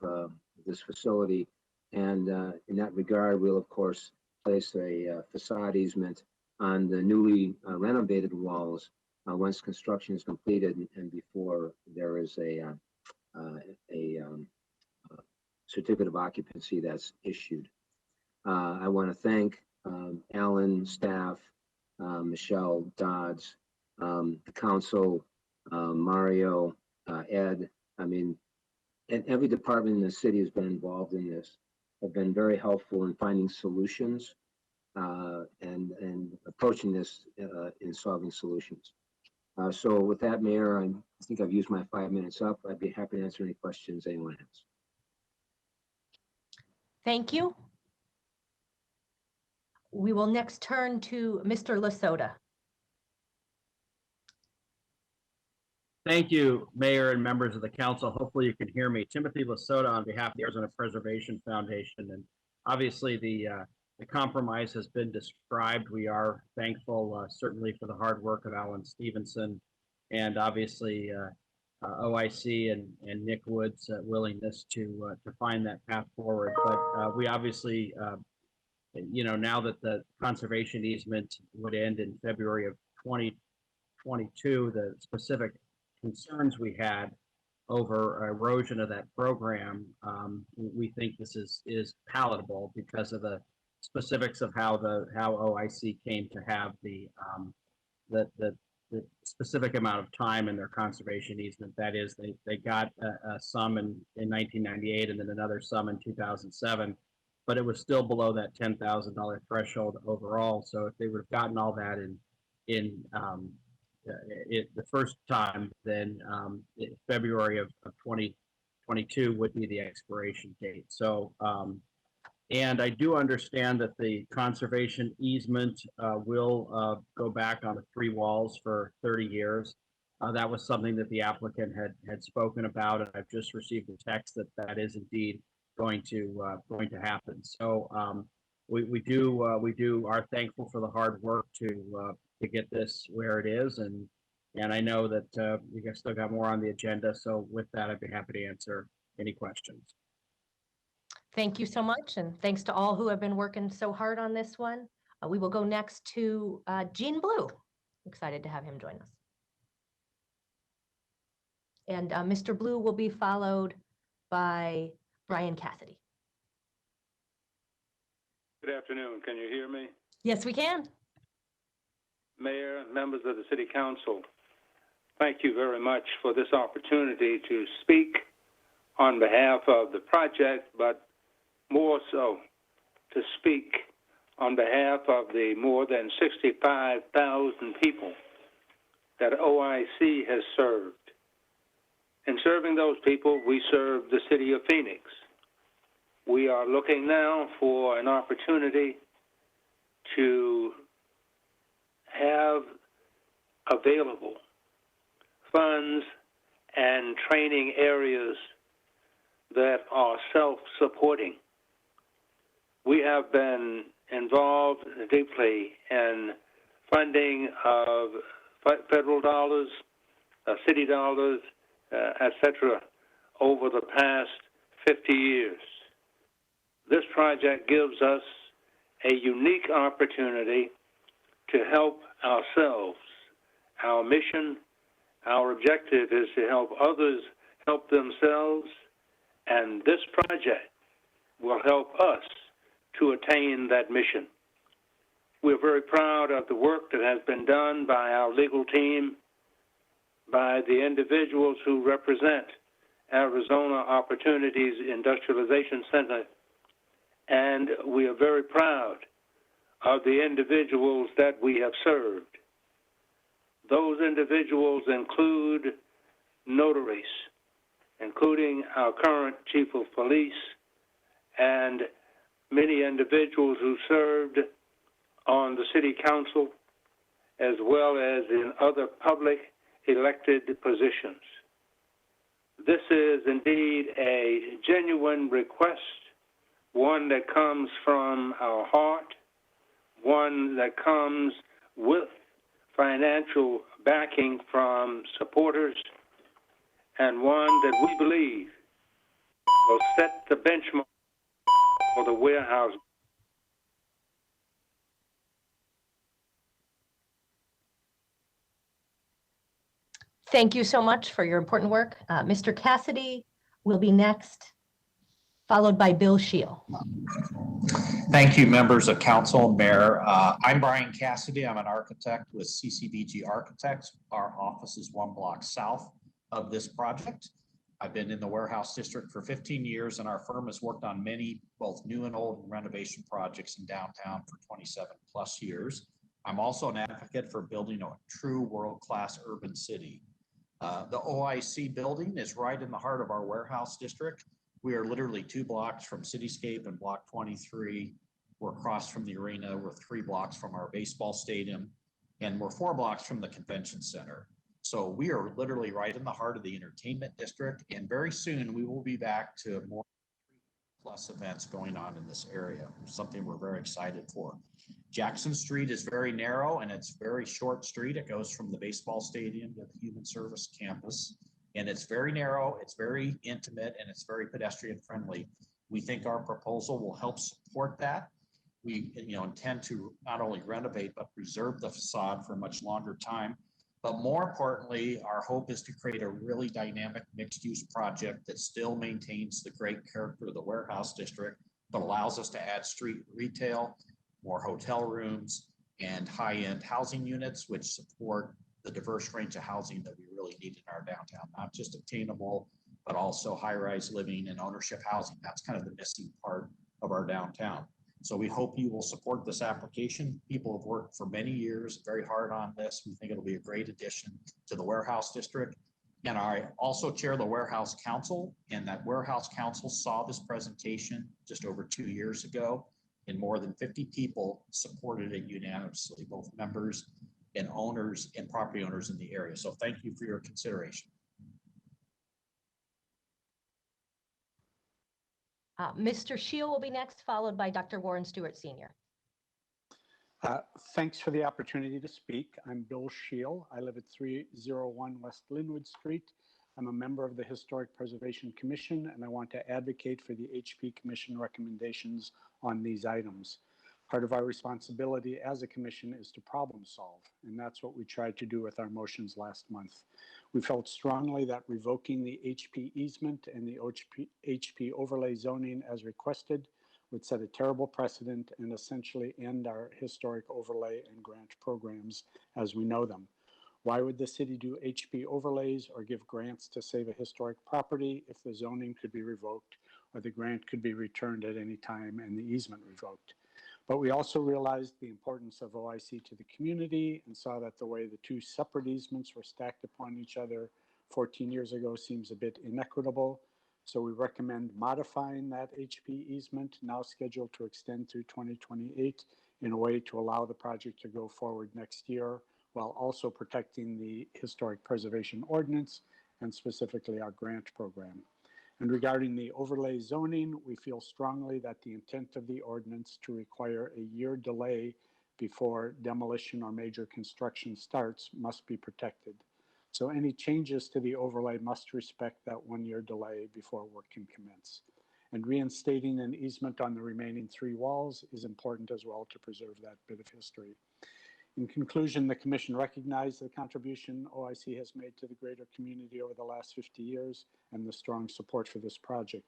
[SPEAKER 15] this facility. And in that regard, we'll of course place a facade easement on the newly renovated walls once construction is completed and before there is a certificate of occupancy that's issued. I want to thank Alan, staff, Michelle Dodds, the council, Mario, Ed. I mean, and every department in the city has been involved in this, have been very helpful in finding solutions and approaching this in solving solutions. So with that, Mayor, I think I've used my 5 minutes up. I'd be happy to answer any questions anyone has.
[SPEAKER 1] Thank you. We will next turn to Mr. Lasota.
[SPEAKER 16] Thank you, Mayor and members of the council. Hopefully you can hear me. Timothy Lasota on behalf of the Arizona Preservation Foundation. And obviously the compromise has been described. We are thankful certainly for the hard work of Alan Stevenson and obviously OIC and Nick Wood's willingness to find that path forward. But we obviously, now that the conservation easement would end in February of 2022, the specific concerns we had over erosion of that program, we think this is palatable because of the specifics of how OIC came to have the specific amount of time in their conservation easement. That is, they got a sum in 1998 and then another sum in 2007, but it was still below that $10,000 threshold overall. So if they would have gotten all that in the first time, then February of 2022 would be the expiration date. So, and I do understand that the conservation easement will go back on the three walls for 30 years. That was something that the applicant had spoken about, and I've just received a text that is indeed going to happen. So we are thankful for the hard work to get this where it is, and I know that we still got more on the agenda. So with that, I'd be happy to answer any questions.
[SPEAKER 1] Thank you so much, and thanks to all who have been working so hard on this one. We will go next to Gene Blue. Excited to have him join us. And Mr. Blue will be followed by Brian Cassidy.
[SPEAKER 17] Good afternoon. Can you hear me?
[SPEAKER 1] Yes, we can.
[SPEAKER 17] Mayor, members of the City Council, thank you very much for this opportunity to speak on behalf of the project, but more so to speak on behalf of the more than 65,000 people that OIC has served. In serving those people, we serve the city of Phoenix. We are looking now for an opportunity to have available funds and training areas that are self-supporting. We have been involved deeply in funding of federal dollars, city dollars, etc., over the past 50 years. This project gives us a unique opportunity to help ourselves. Our mission, our objective is to help others help themselves, and this project will help us to attain that mission. We're very proud of the work that has been done by our legal team, by the individuals who represent Arizona Opportunities Industrialization Center, and we are very proud of the individuals that we have served. Those individuals include notaries, including our current chief of police, and many individuals who served on the city council, as well as in other public elected positions. This is indeed a genuine request, one that comes from our heart, one that comes with financial backing from supporters, and one that we believe will set the benchmark for the warehouse.
[SPEAKER 1] Thank you so much for your important work. Mr. Cassidy will be next, followed by Bill Scheel.
[SPEAKER 18] Thank you, members of council, mayor. I'm Brian Cassidy. I'm an architect with CCVG Architects. Our office is 1 block south of this project. I've been in the warehouse district for 15 years, and our firm has worked on many, both new and old renovation projects in downtown for 27 plus years. I'm also an advocate for building a true world-class urban city. The OIC building is right in the heart of our warehouse district. We are literally 2 blocks from Cityscape and Block 23. We're across from the arena. We're 3 blocks from our baseball stadium, and we're 4 blocks from the convention center. So we are literally right in the heart of the entertainment district, and very soon we will be back to more plus events going on in this area, something we're very excited for. Jackson Street is very narrow, and it's a very short street. It goes from the baseball stadium to the Human Service campus, and it's very narrow, it's very intimate, and it's very pedestrian friendly. We think our proposal will help support that. We intend to not only renovate, but preserve the facade for a much longer time. But more importantly, our hope is to create a really dynamic mixed-use project that still maintains the great character of the warehouse district, but allows us to add street retail, more hotel rooms, and high-end housing units, which support the diverse range of housing that we really need in our downtown, not just obtainable, but also high-rise living and ownership housing. That's kind of the missing part of our downtown. So we hope you will support this application. People have worked for many years very hard on this. We think it'll be a great addition to the warehouse district. And I also chair the warehouse council, and that warehouse council saw this presentation just over 2 years ago, and more than 50 people supported it unanimously, both members and owners and property owners in the area. So thank you for your consideration.
[SPEAKER 1] Mr. Scheel will be next, followed by Dr. Warren Stewart Sr.
[SPEAKER 19] Thanks for the opportunity to speak. I'm Bill Scheel. I live at 301 West Linwood Street. I'm a member of the Historic Preservation Commission, and I want to advocate for the HP Commission recommendations on these items. Part of our responsibility as a commission is to problem solve, and that's what we tried to do with our motions last month. We felt strongly that revoking the HP easement and the HP overlay zoning as requested would set a terrible precedent and essentially end our historic overlay and grant programs as we know them. Why would the city do HP overlays or give grants to save a historic property if the zoning could be revoked or the grant could be returned at any time and the easement revoked? But we also realized the importance of OIC to the community and saw that the way the 2 separate easements were stacked upon each other 14 years ago seems a bit inequitable. So we recommend modifying that HP easement, now scheduled to extend through 2028, in a way to allow the project to go forward next year, while also protecting the historic preservation ordinance and specifically our grant program. And regarding the overlay zoning, we feel strongly that the intent of the ordinance to require a year delay before demolition or major construction starts must be protected. So any changes to the overlay must respect that 1-year delay before work can commence. And reinstating an easement on the remaining 3 walls is important as well to preserve that bit of history. In conclusion, the Commission recognized the contribution OIC has made to the greater community over the last 50 years and the strong support for this project.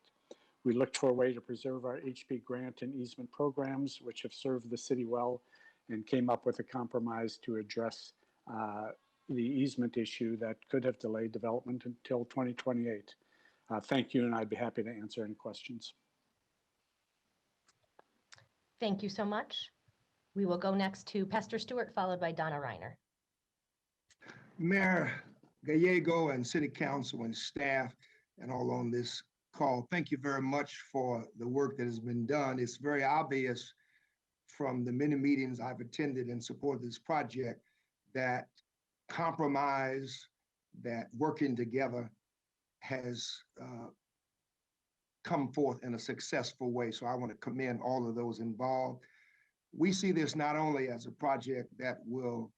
[SPEAKER 19] We looked for a way to preserve our HP grant and easement programs, which have served the city well, and came up with a compromise to address the easement issue that could have delayed development until 2028. Thank you, and I'd be happy to answer any questions.
[SPEAKER 1] Thank you so much. We will go next to Pastor Stewart, followed by Donna Reiner.
[SPEAKER 20] Mayor Gallego and City Council and staff and all on this call, thank you very much for the work that has been done. It's very obvious from the many meetings I've attended in support of this project that compromise, that working together has come forth in a successful way. So I want to commend all of those involved. We see this not only as a project that will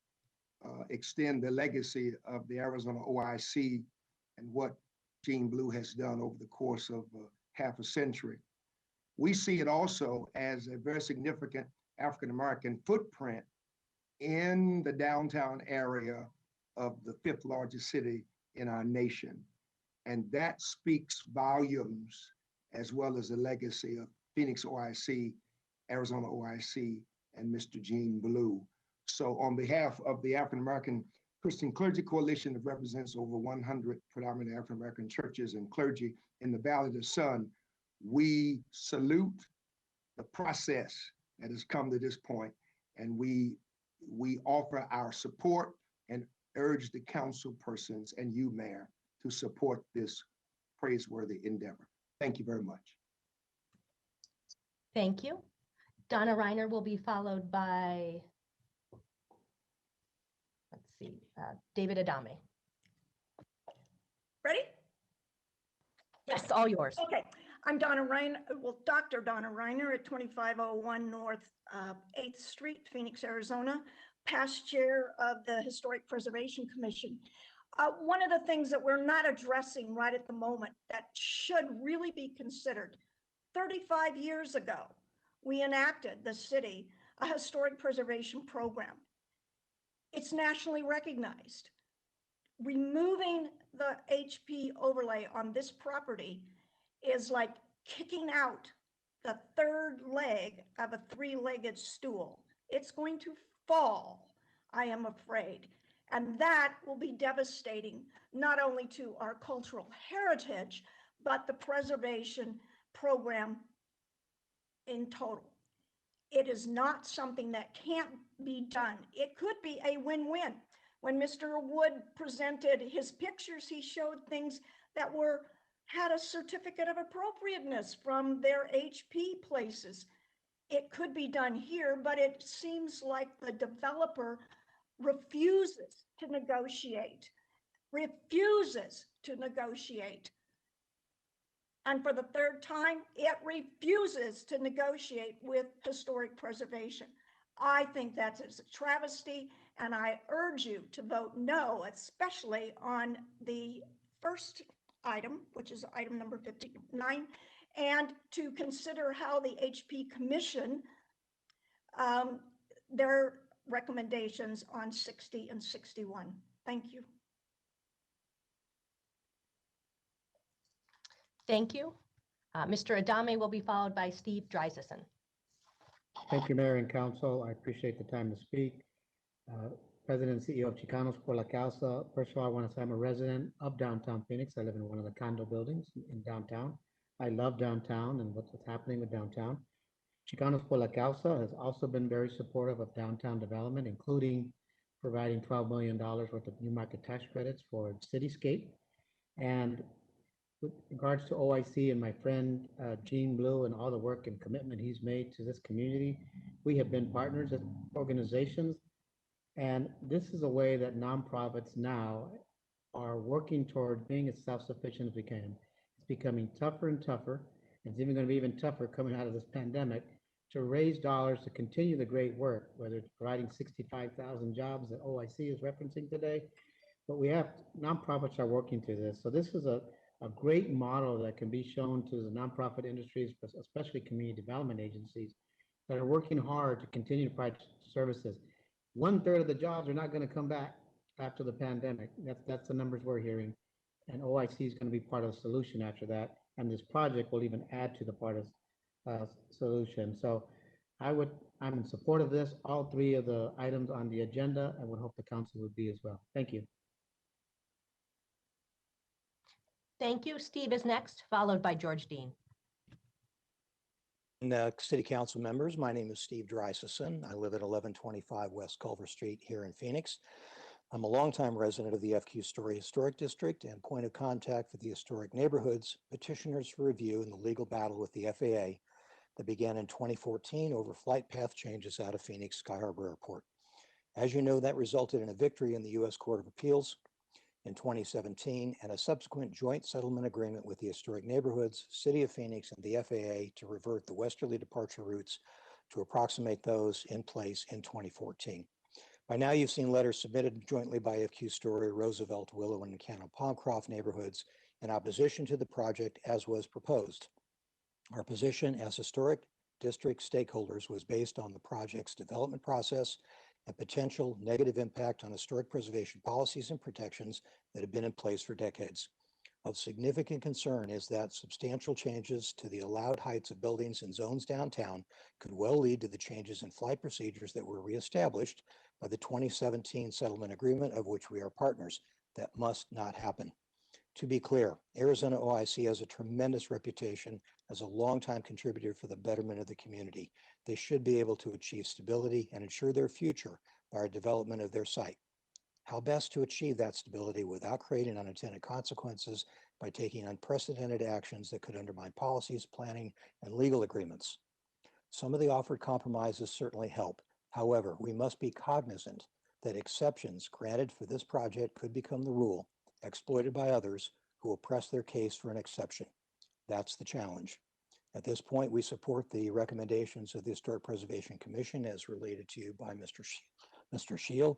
[SPEAKER 20] extend the legacy of the Arizona OIC and what Gene Blue has done over the course of half a century. We see it also as a very significant African-American footprint in the downtown area of the 5th largest city in our nation. And that speaks volumes, as well as the legacy of Phoenix OIC, Arizona OIC, and Mr. Gene Blue. So on behalf of the African American Christian Clergy Coalition that represents over 100 predominant African American churches and clergy in the Valley of the Sun, we salute the process that has come to this point, and we offer our support and urge the council persons and you, Mayor, to support this praiseworthy endeavor. Thank you very much.
[SPEAKER 1] Thank you. Donna Reiner will be followed by, let's see, David Adame.
[SPEAKER 21] Ready?
[SPEAKER 1] Yes, all yours.
[SPEAKER 21] Okay. I'm Donna Reiner, Dr. Donna Reiner at 2501 North 8th Street, Phoenix, Arizona, past chair of the Historic Preservation Commission. One of the things that we're not addressing right at the moment that should really be considered, 35 years ago, we enacted the city a historic preservation program. It's nationally recognized. Removing the HP overlay on this property is like kicking out the 3rd leg of a 3-legged stool. It's going to fall, I am afraid. And that will be devastating, not only to our cultural heritage, but the preservation program in total. It is not something that can't be done. It could be a win-win. When Mr. Wood presented his pictures, he showed things that had a certificate of appropriateness from their HP places. It could be done here, but it seems like the developer refuses to negotiate. And for the 3rd time, it refuses to negotiate with historic preservation. I think that is a travesty, and I urge you to vote no, especially on the first item, which is item number 59, and to consider how the HP Commission, their recommendations on 60 and 61. Thank you.
[SPEAKER 1] Thank you. Mr. Adame will be followed by Steve Dreisesen.
[SPEAKER 22] Thank you, Mayor and Council. I appreciate the time to speak. President and CEO of Chicanos por la Causa. First of all, I want to say I'm a resident of downtown Phoenix. I live in one of the condo buildings in downtown. I love downtown and what's happening with downtown. Chicanos por la Causa has also been very supportive of downtown development, including providing $12 million worth of new market tax credits for Cityscape. And with regards to OIC and my friend Gene Blue and all the work and commitment he's made to this community, we have been partners as organizations. And this is a way that nonprofits now are working toward being as self-sufficient as we can. It's becoming tougher and tougher. It's even going to be even tougher coming out of this pandemic to raise dollars to continue the great work, whether it's providing 65,000 jobs that OIC is referencing today. But we have nonprofits are working through this. So this is a great model that can be shown to the nonprofit industries, especially community development agencies that are working hard to continue to provide services. 1/3 of the jobs are not going to come back after the pandemic. That's the numbers we're hearing. And OIC is going to be part of the solution after that. And this project will even add to the part of solution. So I'm in support of this, all three of the items on the agenda, and would hope the council would be as well. Thank you.
[SPEAKER 1] Thank you. Steve is next, followed by George Dean.
[SPEAKER 5] City Council members, my name is Steve Dreisison. I live at 1125 West Culver Street here in Phoenix. I'm a longtime resident of the FQ Story Historic District and point of contact for the historic neighborhoods, petitioners for review in the legal battle with the FAA that began in 2014 over flight path changes out of Phoenix Sky Harbor Airport. As you know, that resulted in a victory in the U.S. Court of Appeals in 2017 and a subsequent joint settlement agreement with the historic neighborhoods, City of Phoenix, and the FAA to revert the westerly departure routes to approximate those in place in 2014. By now, you've seen letters submitted jointly by FQ Story, Roosevelt, Willow, and Cannon Palmcroft neighborhoods in opposition to the project as was proposed. Our position as historic district stakeholders was based on the project's development process and potential negative impact on historic preservation policies and protections that have been in place for decades. Of significant concern is that substantial changes to the allowed heights of buildings and zones downtown could well lead to the changes in flight procedures that were reestablished by the 2017 settlement agreement, of which we are partners. That must not happen. To be clear, Arizona OIC has a tremendous reputation as a longtime contributor for the betterment of the community. They should be able to achieve stability and ensure their future by our development of their site. How best to achieve that stability without creating unintended consequences by taking unprecedented actions that could undermine policies, planning, and legal agreements. Some of the offered compromises certainly help. However, we must be cognizant that exceptions granted for this project could become the rule, exploited by others who will press their case for an exception. That's the challenge. At this point, we support the recommendations of the Historic Preservation Commission as related to you by Mr. Shield,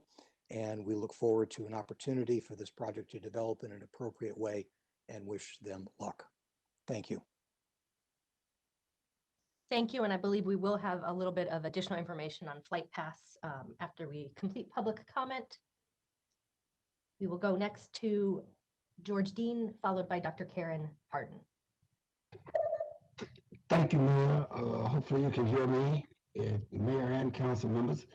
[SPEAKER 5] and we look forward to an opportunity for this project to develop in an appropriate way and wish them luck. Thank you.
[SPEAKER 1] Thank you, and I believe we will have a little bit of additional information on flight paths after we complete public comment. We will go next to George Dean, followed by Dr. Karen Harden.
[SPEAKER 6] Thank you, Mayor. Hopefully you can hear me, Mayor and council members.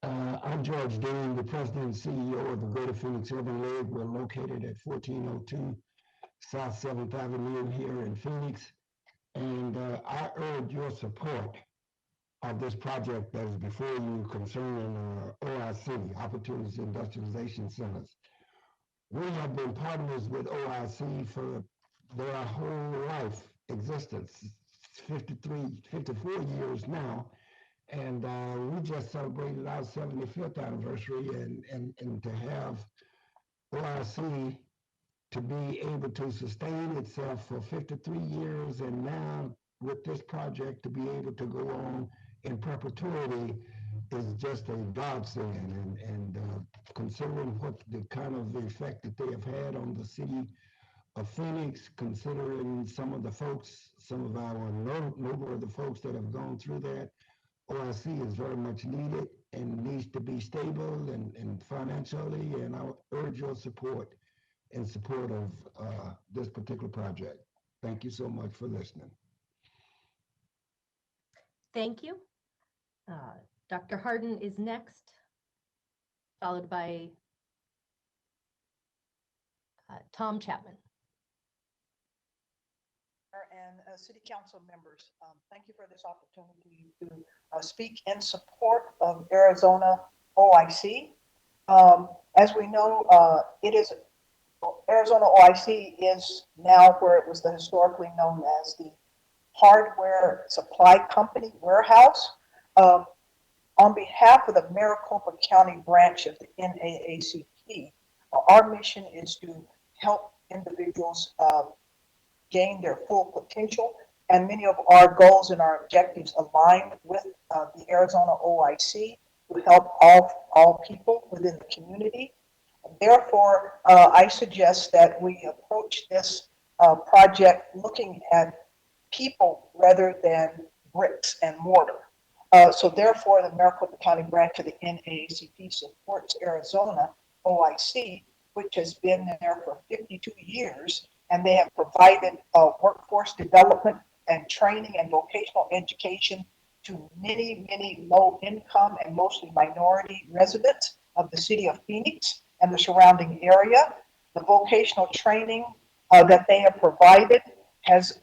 [SPEAKER 6] I'm George Dean, the President and CEO of the Greater Phoenix Urban League. We're located at 1402 South 7th Avenue here in Phoenix. And I urge your support of this project that is before you concerning OIC, Opportunities Industrialization Centers. We have been partners with OIC for their whole life existence, 54 years now. And we just celebrated our 75th anniversary, and to have OIC to be able to sustain itself for 53 years, and now with this project to be able to go on in perpetuity is just a godsend. And considering what the kind of effect that they have had on the city of Phoenix, considering some of the folks, some of our noble of the folks that have gone through that, OIC is very much needed and needs to be stable and financially, and I urge your support in support of this particular project. Thank you so much for listening.
[SPEAKER 1] Thank you. Dr. Harden is next, followed by Tom Chapman.
[SPEAKER 23] And City Council members, thank you for this opportunity to speak in support of Arizona OIC. As we know, Arizona OIC is now where it was historically known as the Hardware Supply Company Warehouse. On behalf of the Maricopa County branch of the NAACP, our mission is to help individuals gain their full potential and many of our goals and our objectives align with the Arizona OIC to help all people within the community. Therefore, I suggest that we approach this project looking at people rather than bricks and mortar. So therefore, the Maricopa County branch of the NAACP supports Arizona OIC, which has been there for 52 years, and they have provided workforce development and training and vocational education to many, many low income and mostly minority residents of the city of Phoenix and the surrounding area. The vocational training that they have provided has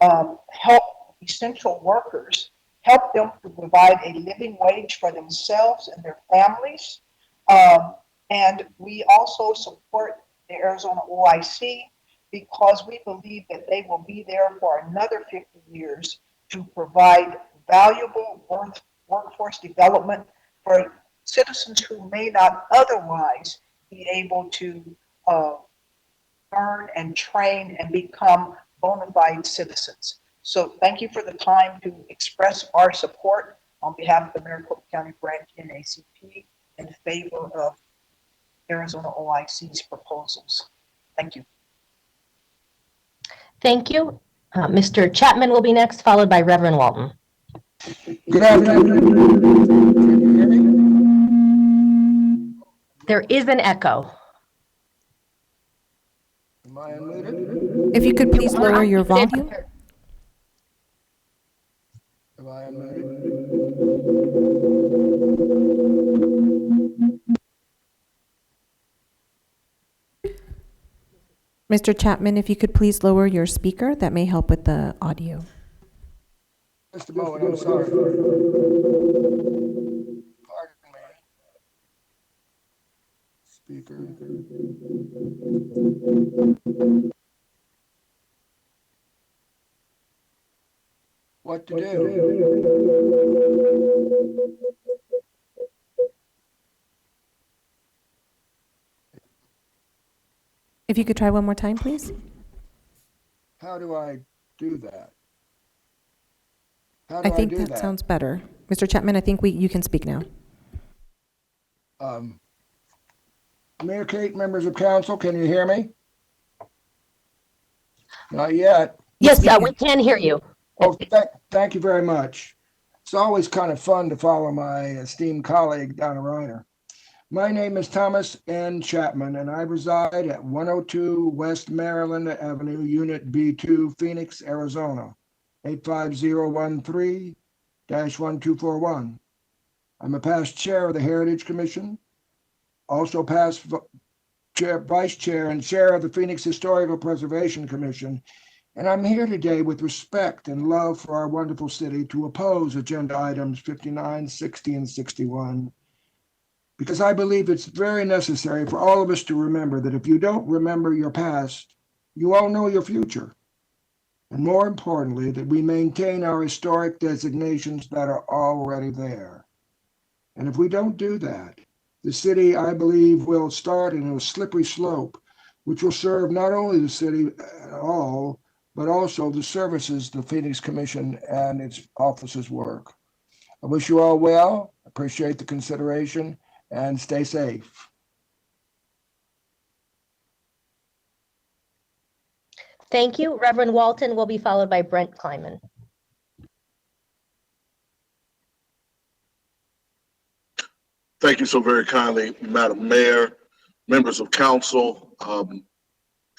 [SPEAKER 23] helped essential workers, helped them to provide a living wage for themselves and their families. And we also support the Arizona OIC because we believe that they will be there for another 50 years to provide valuable workforce development for citizens who may not otherwise be able to learn and train and become bona fide citizens. So thank you for the time to express our support on behalf of the Maricopa County branch NAACP in favor of Arizona OIC's proposals. Thank you.
[SPEAKER 1] Thank you. Mr. Chapman will be next, followed by Reverend Walton.
[SPEAKER 6] Good afternoon. Can you hear me?
[SPEAKER 1] There is an echo.
[SPEAKER 6] Am I unmuted?
[SPEAKER 2] If you could please lower your volume.
[SPEAKER 6] Am I unmuted?
[SPEAKER 2] Mr. Chapman, if you could please lower your speaker, that may help with the audio.
[SPEAKER 6] Just a moment, I'm sorry. Pardon me. Speaker. What to do?
[SPEAKER 2] If you could try one more time, please.
[SPEAKER 6] How do I do that? How
[SPEAKER 2] I
[SPEAKER 6] do
[SPEAKER 2] think
[SPEAKER 6] I do
[SPEAKER 2] that sounds better. Mr. Chapman, I think you can speak now.
[SPEAKER 6] Mayor Kate, members of council, can you hear me? Not yet.
[SPEAKER 1] Yes, we can hear you.
[SPEAKER 6] Oh, thank you very much. It's always kind of fun to follow my esteemed colleague, Donna Reiner. My name is Thomas N. Chapman, and I reside at 102 West Maryland Avenue, Unit B2, Phoenix, Arizona, 85013-1241. I'm a past chair of the Heritage Commission, also past vice chair and chair of the Phoenix Historical Preservation Commission, and I'm here today with respect and love for our wonderful city to oppose agenda items 59, 60, and 61. Because I believe it's very necessary for all of us to remember that if you don't remember your past, you won't know your future. And more importantly, that we maintain our historic designations that are already there. And if we don't do that, the city, I believe, will start in a slippery slope, which will serve not only the city at all, but also the services the Phoenix Commission and its offices work. I wish you all well, appreciate the consideration, and stay safe.
[SPEAKER 1] Thank you. Reverend Walton will be followed by Brent Kleiman.
[SPEAKER 11] Thank you so very kindly, Madam Mayor, members of council.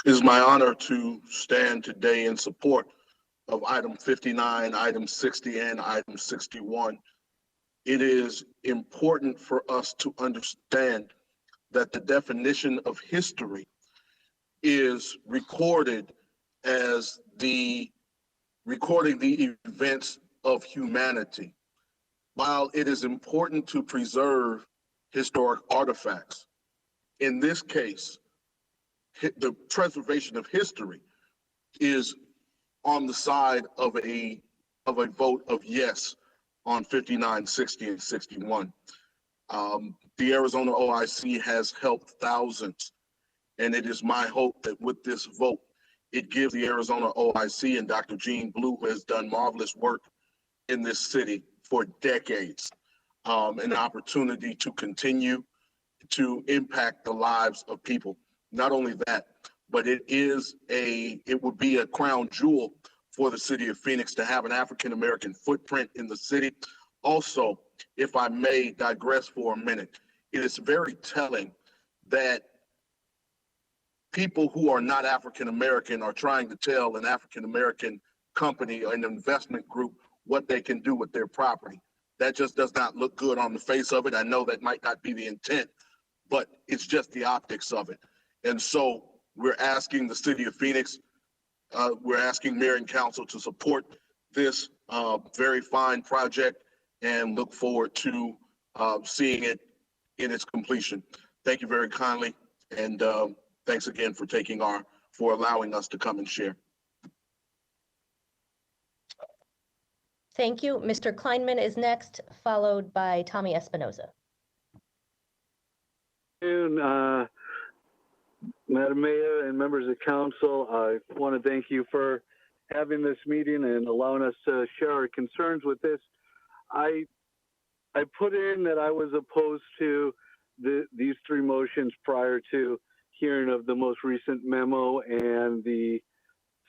[SPEAKER 11] It is my honor to stand today in support of item 59, item 60, and item 61. It is important for us to understand that the definition of history is recorded as recording the events of humanity. While it is important to preserve historic artifacts, in this case, the preservation of history is on the side of a vote of yes on 59, 60, and 61. The Arizona OIC has helped thousands, and it is my hope that with this vote, It gives the Arizona OIC and Dr. Gene Blue, who has done marvelous work in this city for decades, an opportunity to continue to impact the lives of people. Not only that, but it would be a crown jewel for the city of Phoenix to have an African-American footprint in the city. Also, if I may digress for a minute, it is very telling that people who are not African-American are trying to tell an African-American company or an investment group what they can do with their property. That just does not look good on the face of it. I know that might not be the intent, but it's just the optics of it. And so we're asking the city of Phoenix, we're asking mayor and council to support this very fine project and look forward to seeing it in its completion. Thank you very kindly. And thanks again for allowing us to come and share.
[SPEAKER 1] Thank you. Mr. Kleinman is next, followed by Tommy Espinoza.
[SPEAKER 9] Madam Mayor and members of council, I want to thank you for having this meeting and allowing us to share our concerns with this. I put in that I was opposed to these three motions prior to hearing of the most recent memo and the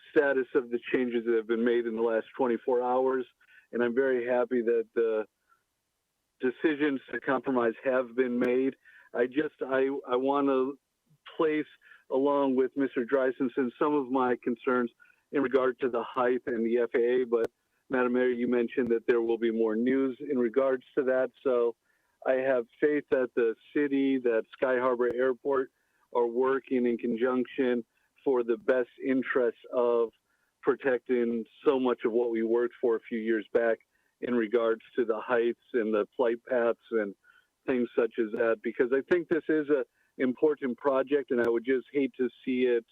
[SPEAKER 9] status of the changes that have been made in the last 24 hours. And I'm very happy that the decisions to compromise have been made. I want to place, along with Mr. Dreissensen, some of my concerns in regard to the height and the FAA, but Madam Mayor, you mentioned that there will be more news in regards to that. So I have faith that the city, that Sky Harbor Airport are working in conjunction for the best interests of protecting so much of what we worked for a few years back in regards to the heights and the flight paths and things such as that, because I think this is an important project and I would just hate to see it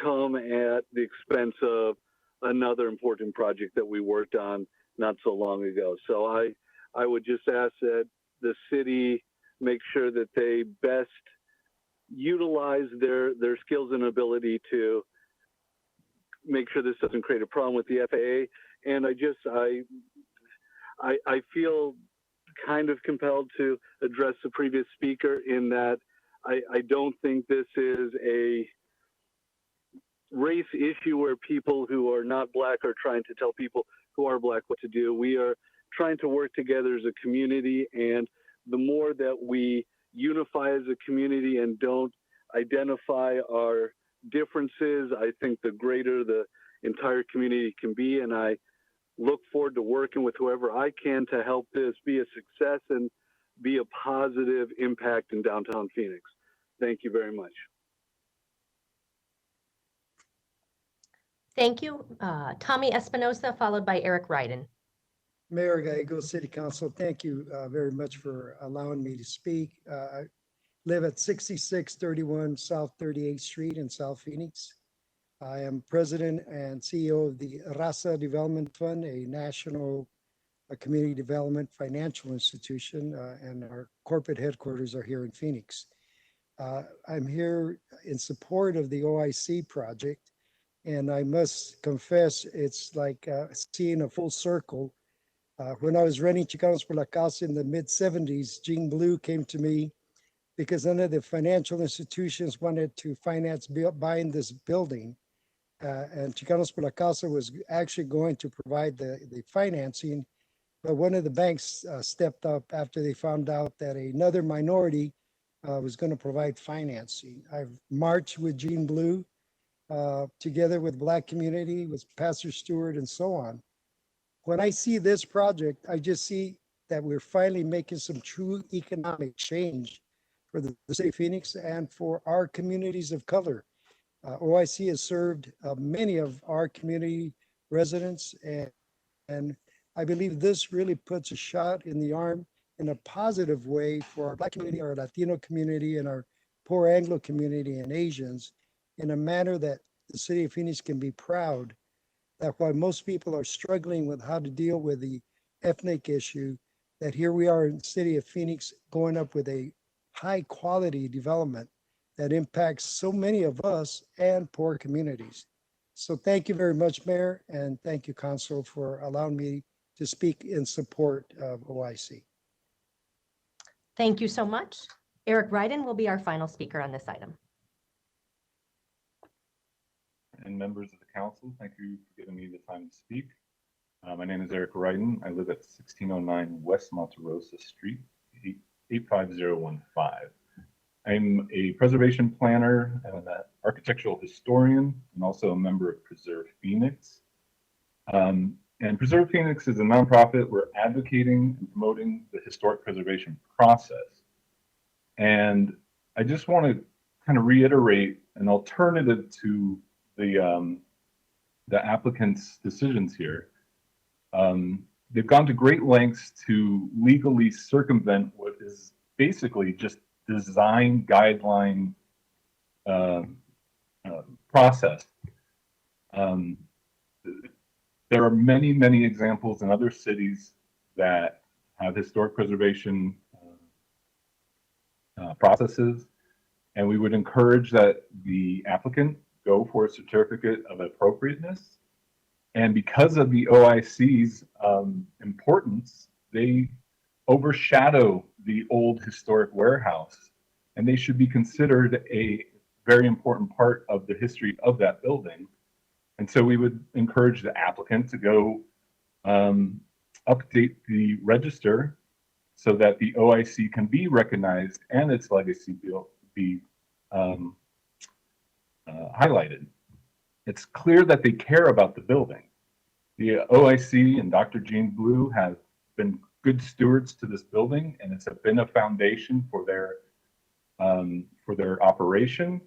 [SPEAKER 9] come at the expense of another important project that we worked on not so long ago. So I would just ask that the city make sure that they best utilize their skills and ability to make sure this doesn't create a problem with the FAA. And I feel kind of compelled to address the previous speaker in that I don't think this is a race issue where people who are not Black are trying to tell people who are Black what to do. We are trying to work together as a community, and the more that we unify as a community and don't identify our differences, I think the greater the entire community can be. And I look forward to working with whoever I can to help this be a success and be a positive impact in downtown Phoenix. Thank you very much.
[SPEAKER 1] Thank you. Tommy Espinoza, followed by Eric Ryden.
[SPEAKER 12] Mayor Gallego, City Council, thank you very much for allowing me to speak. I live at 6631 South 38th Street in South Phoenix. I am president and CEO of the Raza Development Fund, a national community development financial institution, and our corporate headquarters are here in Phoenix. I'm here in support of the OIC project, and I must confess it's like seeing a full circle. When I was running Chicanos por la Casa in the mid-70s, Gene Blue came to me because none of the financial institutions wanted to finance buying this building. And Chicanos por la Casa was actually going to provide the financing, but one of the banks stepped up after they found out that another minority was going to provide financing. I've marched with Gene Blue together with Black community, with Pastor Stewart and so on. When I see this project, I just see that we're finally making some true economic change for the city of Phoenix and for our communities of color. OIC has served many of our community residents, and I believe this really puts a shot in the arm in a positive way for our Black community, our Latino community, and our poor Anglo community and Asians in a manner that the city of Phoenix can be proud that while most people are struggling with how to deal with the ethnic issue, that here we are in the city of Phoenix going up with a high quality development that impacts so many of us and poor communities. So thank you very much, Mayor, and thank you, Council, for allowing me to speak in support of OIC.
[SPEAKER 1] Thank you so much. Eric Ryden will be our final speaker on this item.
[SPEAKER 3] And members of the council, thank you for giving me the time to speak. My name is Eric Ryden. I live at 1609 West Monte Rosa Street, 85015. I'm a preservation planner and an architectural historian, and also a member of Preserve Phoenix. And Preserve Phoenix is a nonprofit. We're advocating and promoting the historic preservation process. And I just want to kind of reiterate an alternative to the applicant's decisions here. They've gone to great lengths to legally circumvent what is basically just design guideline process. There are many, many examples in other cities that have historic preservation processes, and we would encourage that the applicant go for a certificate of appropriateness. And because of the OIC's importance, they overshadow the old historic warehouse, and they should be considered a very important part of the history of that building. And so we would encourage the applicant to go update the register so that the OIC can be recognized and its legacy be highlighted. It's clear that they care about the building. The OIC and Dr. Jean Blue have been good stewards to this building, and it's been a foundation for their operation.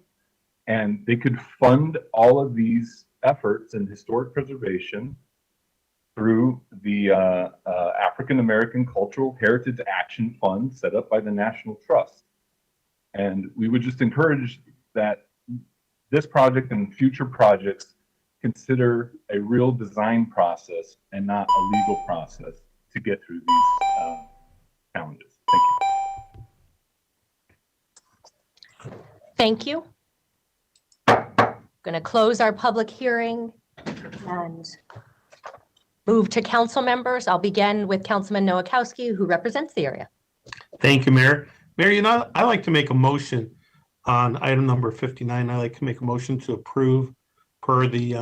[SPEAKER 3] And they could fund all of these efforts in historic preservation through the African American Cultural Heritage Action Fund set up by the National Trust. And we would just encourage that this project and future projects consider a real design process and not a legal process to get through these challenges. Thank you.
[SPEAKER 1] Thank you. Going to close our public hearing and move to council members. I'll begin with Councilman Nowakowski, who represents the area.
[SPEAKER 13] Thank you, Mayor. Mayor, you know, I like to make a motion on item number 59. I like to make a motion to approve per the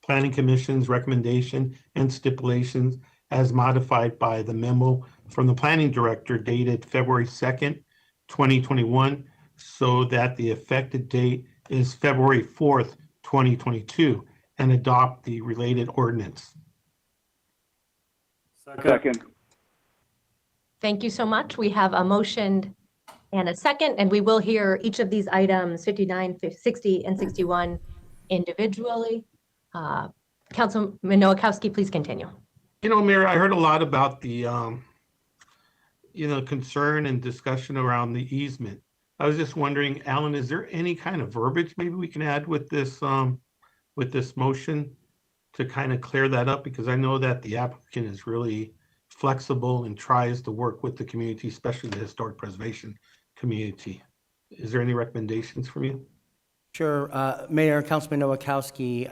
[SPEAKER 13] Planning Commission's recommendation and stipulations as modified by the memo from the Planning Director dated February 2nd, 2021, so that the effective date is February 4th, 2022, and adopt the related ordinance.
[SPEAKER 9] Second.
[SPEAKER 1] Thank you so much. We have a motion and a second, and we will hear each of these items, 59, 60, and 61 individually. Councilman Nowakowski, please continue.
[SPEAKER 13] You know, Mayor, I heard a lot about the, concern and discussion around the easement. I was just wondering, Alan, is there any kind of verbiage maybe we can add with this motion to kind of clear that up? Because I know that the applicant is really flexible and tries to work with the community, especially the historic preservation community. Is there any recommendations from you?
[SPEAKER 10] Sure, Mayor, Councilman Nowakowski,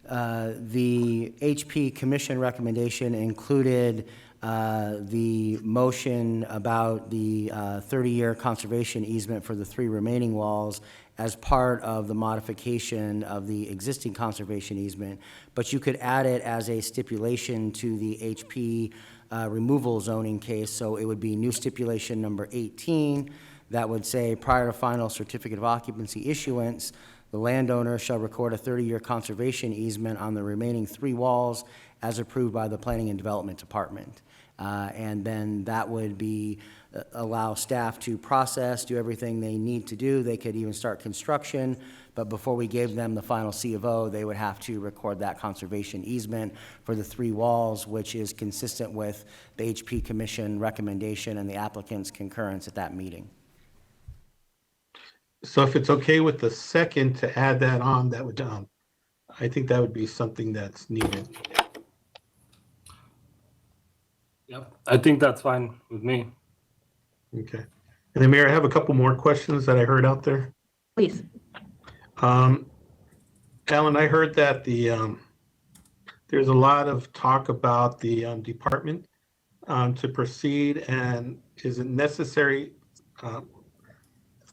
[SPEAKER 10] the HP Commission recommendation included the motion about the 30-year conservation easement for the 3 remaining walls as part of the modification of the existing conservation easement, but you could add it as a stipulation to the HP removal zoning case. So it would be new stipulation number 18 that would say, prior to final certificate of occupancy issuance, the landowner shall record a 30-year conservation easement on the remaining 3 walls as approved by the Planning and Development Department. And then that would be allow staff to process, do everything they need to do. They could even start construction, but before we gave them the final C of O, they would have to record that conservation easement for the 3 walls, which is consistent with the HP Commission recommendation and the applicant's concurrence at that meeting.
[SPEAKER 13] So if it's okay with the second to add that on, that would, I think that would be something that's needed.
[SPEAKER 14] Yep, I think that's fine with me.
[SPEAKER 13] Okay. And then, Mayor, I have a couple more questions that I heard out there.
[SPEAKER 1] Please.
[SPEAKER 13] Alan, I heard that there's a lot of talk about the department to proceed, and is it necessary?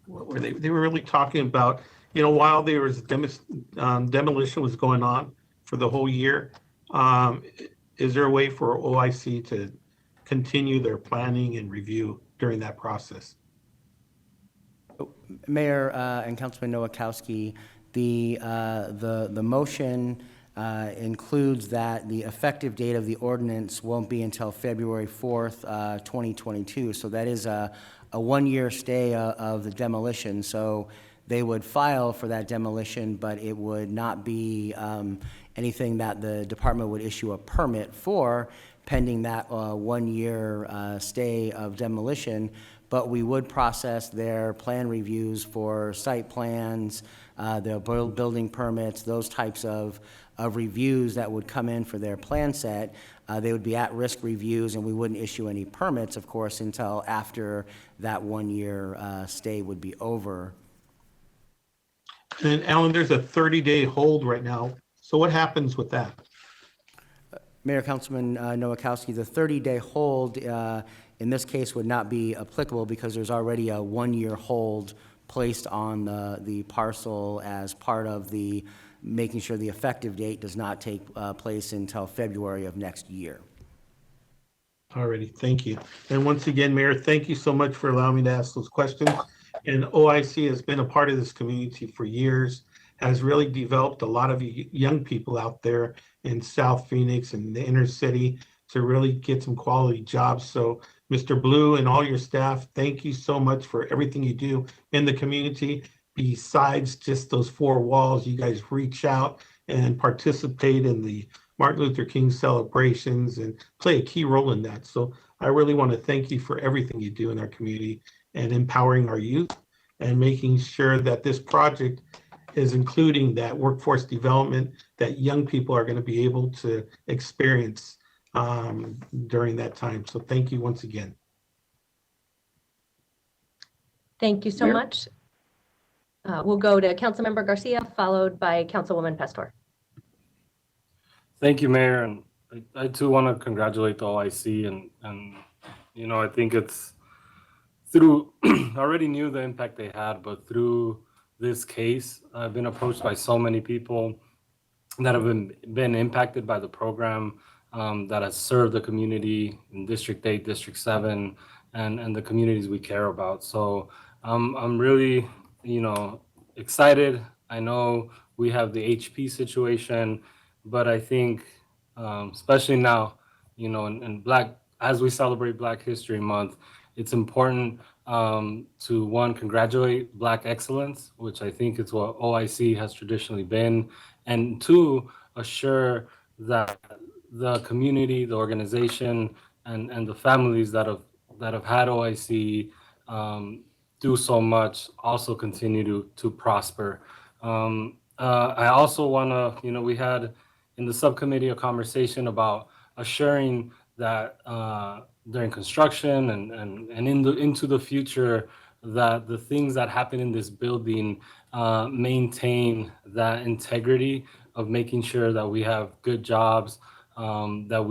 [SPEAKER 13] What were they? They were really talking about, while there was demolition was going on for the whole year. Is there a way for OIC to continue their planning and review during that process?
[SPEAKER 10] Mayor and Councilman Nowakowski, the motion includes that the effective date of the ordinance won't be until February 4th, 2022. So that is a one-year stay of the demolition. So they would file for that demolition, but it would not be anything that the department would issue a permit for pending that one-year stay of demolition. But we would process their plan reviews for site plans, their building permits, those types of reviews that would come in for their plan set. They would be at-risk reviews, and we wouldn't issue any permits, of course, until after that one-year stay would be over.
[SPEAKER 13] And Alan, there's a 30-day hold right now. So what happens with that?
[SPEAKER 10] Mayor, Councilman Nowakowski, the 30-day hold in this case would not be applicable because there's already a one-year hold placed on the parcel as part of the making sure the effective date does not take place until February of next year.
[SPEAKER 13] Alrighty, thank you. And once again, Mayor, thank you so much for allowing me to ask those questions. And OIC has been a part of this community for years, has really developed a lot of young people out there in South Phoenix and the inner city to really get some quality jobs. So Mr. Blue and all your staff, thank you so much for everything you do in the community. Besides just those four walls, you guys reach out and participate in the Martin Luther King celebrations and play a key role in that. So I really want to thank you for everything you do in our community and empowering our youth and making sure that this project is including that workforce development that young people are going to be able to experience during that time. So thank you once again.
[SPEAKER 1] Thank you so much. We'll go to Councilmember Garcia, followed by Councilwoman Pastor.
[SPEAKER 14] Thank you, Mayor. And I too want to congratulate the OIC. And I think it's through, I already knew the impact they had, but through this case, I've been approached by so many people that have been impacted by the program that has served the community in District 8, District 7, and the communities we care about. So I'm really, excited. I know we have the HP situation, but I think, especially now, in as we celebrate Black History Month, it's important to, one, congratulate Black excellence, which I think is what OIC has traditionally been, and two, assure that the community, the organization, and the families that have had OIC do so much also continue to prosper. I also want to, we had in the subcommittee a conversation about assuring that during construction and into the future, that the things that happen in this building maintain that integrity of making sure that we have good jobs, that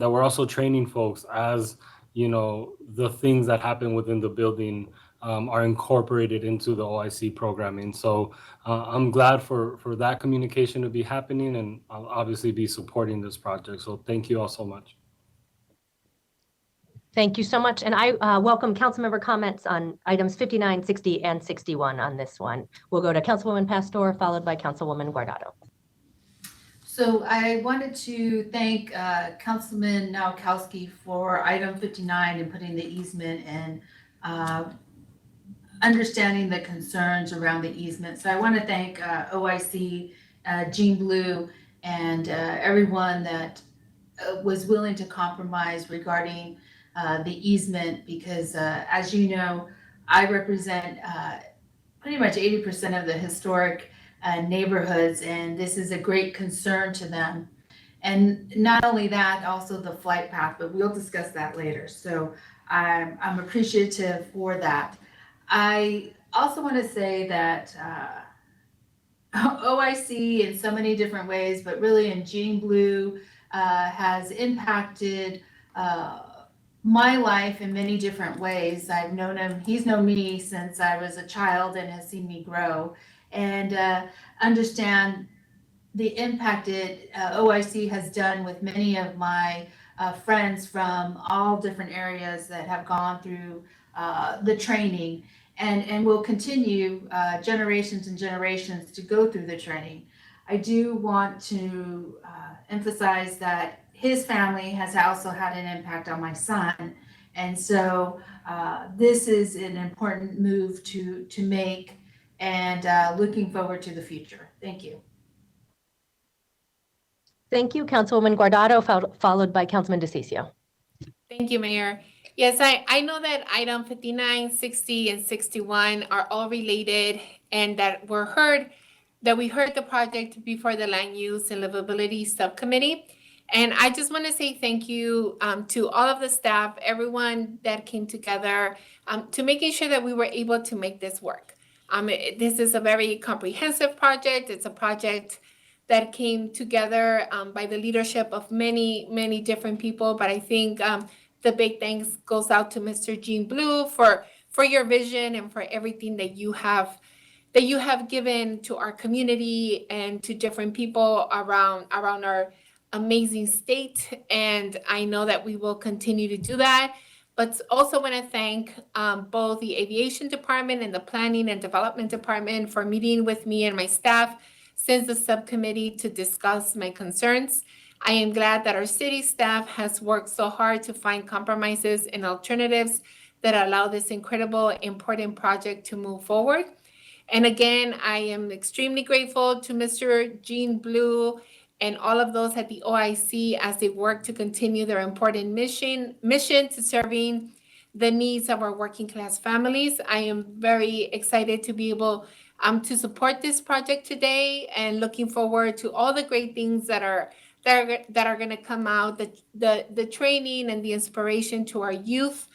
[SPEAKER 14] we're also training folks as the things that happen within the building are incorporated into the OIC programming. So I'm glad for that communication to be happening, and I'll obviously be supporting this project. So thank you all so much.
[SPEAKER 1] Thank you so much. And I welcome councilmember comments on items 59, 60, and 61 on this one. We'll go to Councilwoman Pastor, followed by Councilwoman Guardado.
[SPEAKER 4] So I wanted to thank Councilman Nowakowski for item 59 and putting the easement and understanding the concerns around the easement. So I want to thank OIC, Jean Blue, and everyone that was willing to compromise regarding the easement, because as you know, I represent pretty much 80% of the historic neighborhoods, and this is a great concern to them. And not only that, also the flight path, but we'll discuss that later. So I'm appreciative for that. I also want to say that OIC in so many different ways, but really in Gene Blue has impacted my life in many different ways. I've known him, he's known me since I was a child and has seen me grow, and understand the impact OIC has done with many of my friends from all different areas that have gone through the training and will continue generations and generations to go through the training. I do want to emphasize that his family has also had an impact on my son. And so this is an important move to make, and looking forward to the future. Thank you.
[SPEAKER 1] Thank you, Councilwoman Guardado, followed by Councilman DeCiccio.
[SPEAKER 7] Thank you, Mayor. Yes, I know that item 59, 60, and 61 are all related and that we heard the project before the Land Use and Livability Subcommittee. And I just want to say thank you to all of the staff, everyone that came together to making sure that we were able to make this work. This is a very comprehensive project. It's a project that came together by the leadership of many, many different people. But I think the big thanks goes out to Mr. Gene Blue for your vision and for everything that you have given to our community and to different people around our amazing state. And I know that we will continue to do that. But also want to thank both the Aviation Department and the Planning and Development Department for meeting with me and my staff since the subcommittee to discuss my concerns. I am glad that our city staff has worked so hard to find compromises and alternatives that allow this incredible, important project to move forward. And again, I am extremely grateful to Mr. Gene Blue and all of those at the OIC as they work to continue their important mission to serving the needs of our working class families. I am very excited to be able to support this project today and looking forward to all the great things that are going to come out, the training and the inspiration to our youth.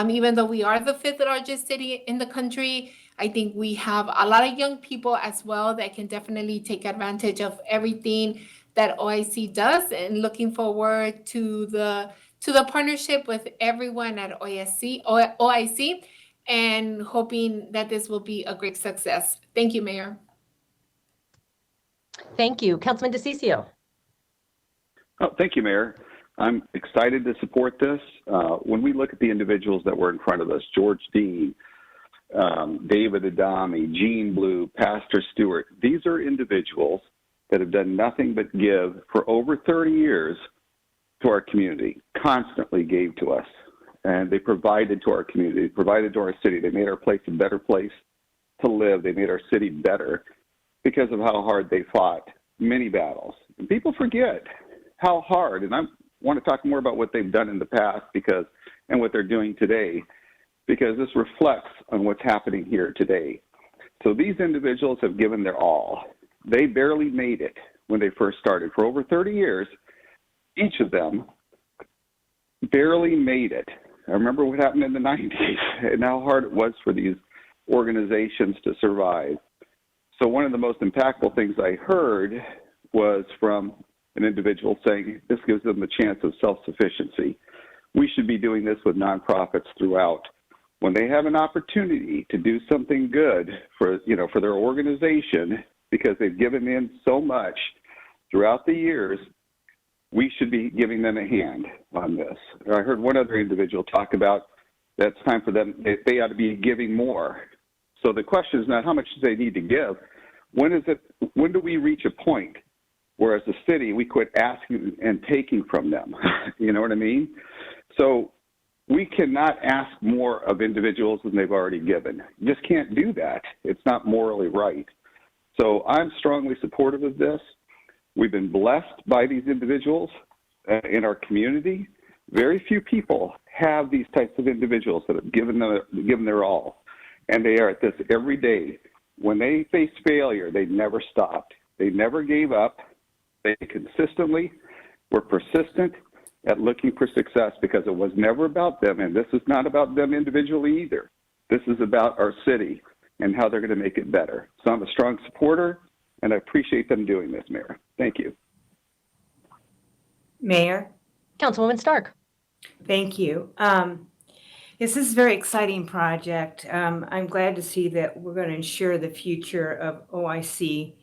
[SPEAKER 7] Even though we are the 5th largest city in the country, I think we have a lot of young people as well that can definitely take advantage of everything that OIC does, and looking forward to the partnership with everyone at OIC and hoping that this will be a great success. Thank you, Mayor.
[SPEAKER 1] Thank you. Councilman DeCiccio.
[SPEAKER 8] Oh, thank you, Mayor. I'm excited to support this. When we look at the individuals that were in front of us, George Dean, David Adami, Gene Blue, Pastor Stewart, these are individuals that have done nothing but give for over 30 years to our community, constantly gave to us. And they provided to our community, provided to our city. They made our place a better place to live. They made our city better because of how hard they fought many battles. And people forget how hard, and I want to talk more about what they've done in the past and what they're doing today, because this reflects on what's happening here today. So these individuals have given their all. They barely made it when they first started. For over 30 years, each of them barely made it. I remember what happened in the 90s and how hard it was for these organizations to survive. So one of the most impactful things I heard was from an individual saying this gives them the chance of self-sufficiency. We should be doing this with nonprofits throughout. When they have an opportunity to do something good for their organization, because they've given in so much throughout the years, we should be giving them a hand on this. I heard one other individual talk about that it's time for them, they ought to be giving more. So the question is not how much do they need to give. When do we reach a point where as a city we quit asking and taking from them? You know what I mean? So we cannot ask more of individuals than they've already given. You just can't do that. It's not morally right. So I'm strongly supportive of this. We've been blessed by these individuals in our community. Very few people have these types of individuals that have given their all. And they are at this every day. When they face failure, they never stopped. They never gave up. They consistently were persistent at looking for success, because it was never about them. And this is not about them individually either. This is about our city and how they're going to make it better. So I'm a strong supporter. and I appreciate them doing this, Mayor. Thank you.
[SPEAKER 15] Mayor,
[SPEAKER 1] Councilwoman Stark.
[SPEAKER 15] thank you. Yes, this is a very exciting project. I'm glad to see that we're going to ensure the future of OIC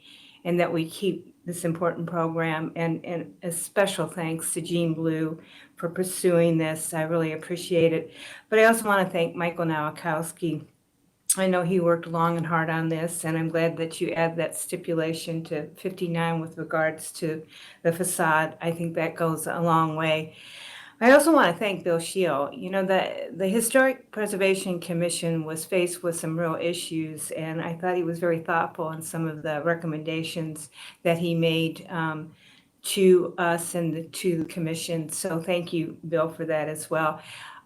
[SPEAKER 15] and that we keep this important program. And a special thanks to Jean Blue for pursuing this. I really appreciate it. But I also want to thank Michael Nowakowski. I know he worked long and hard on this, and I'm glad that you add that stipulation to 59 with regards to the facade. I think that goes a long way. I also want to thank Bill Scheel. You know, the Historic Preservation Commission was faced with some real issues, and I thought he was very thoughtful in some of the recommendations that he made to us and to the commission. So thank you, Bill, for that as well.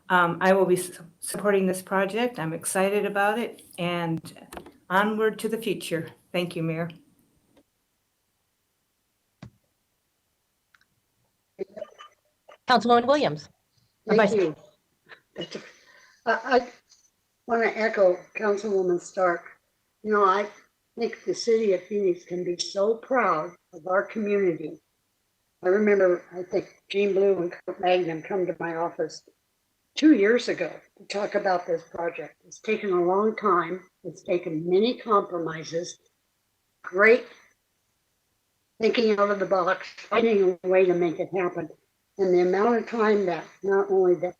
[SPEAKER 15] I will be supporting this project. I'm excited about it, and onward to the future. Thank you, Mayor.
[SPEAKER 1] Councilwoman Williams.
[SPEAKER 16] Thank you. I want to echo Councilwoman Stark. You know, I think the city of Phoenix can be so proud of our community. I remember, I think Jean Blue and Kurt Magnum come to my office 2 years ago to talk about this project. It's taken a long time. It's taken many compromises, great thinking out of the box, finding a way to make it happen. And the amount of time that not only the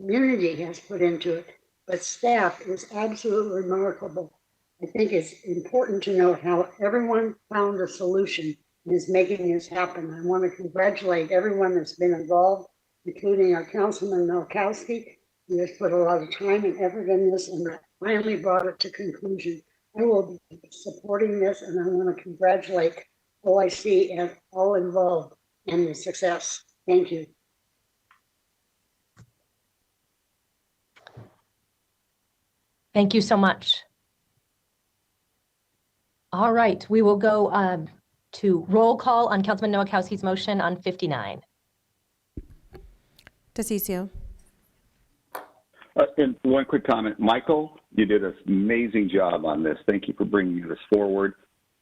[SPEAKER 16] community has put into it, but staff is absolutely remarkable. I think it's important to note how everyone found a solution and is making this happen. I want to congratulate everyone that's been involved, including our Councilman Nowakowski, who has put a lot of time and effort in this and finally brought it to conclusion. I will be supporting this, and I want to congratulate OIC and all involved in the success. Thank you.
[SPEAKER 1] Thank you so much. All right, we will go to roll call on Councilman Nowakowski's motion on 59.
[SPEAKER 2] DeCiccio.
[SPEAKER 8] And one quick comment. Michael, you did an amazing job on this. Thank you for bringing this forward.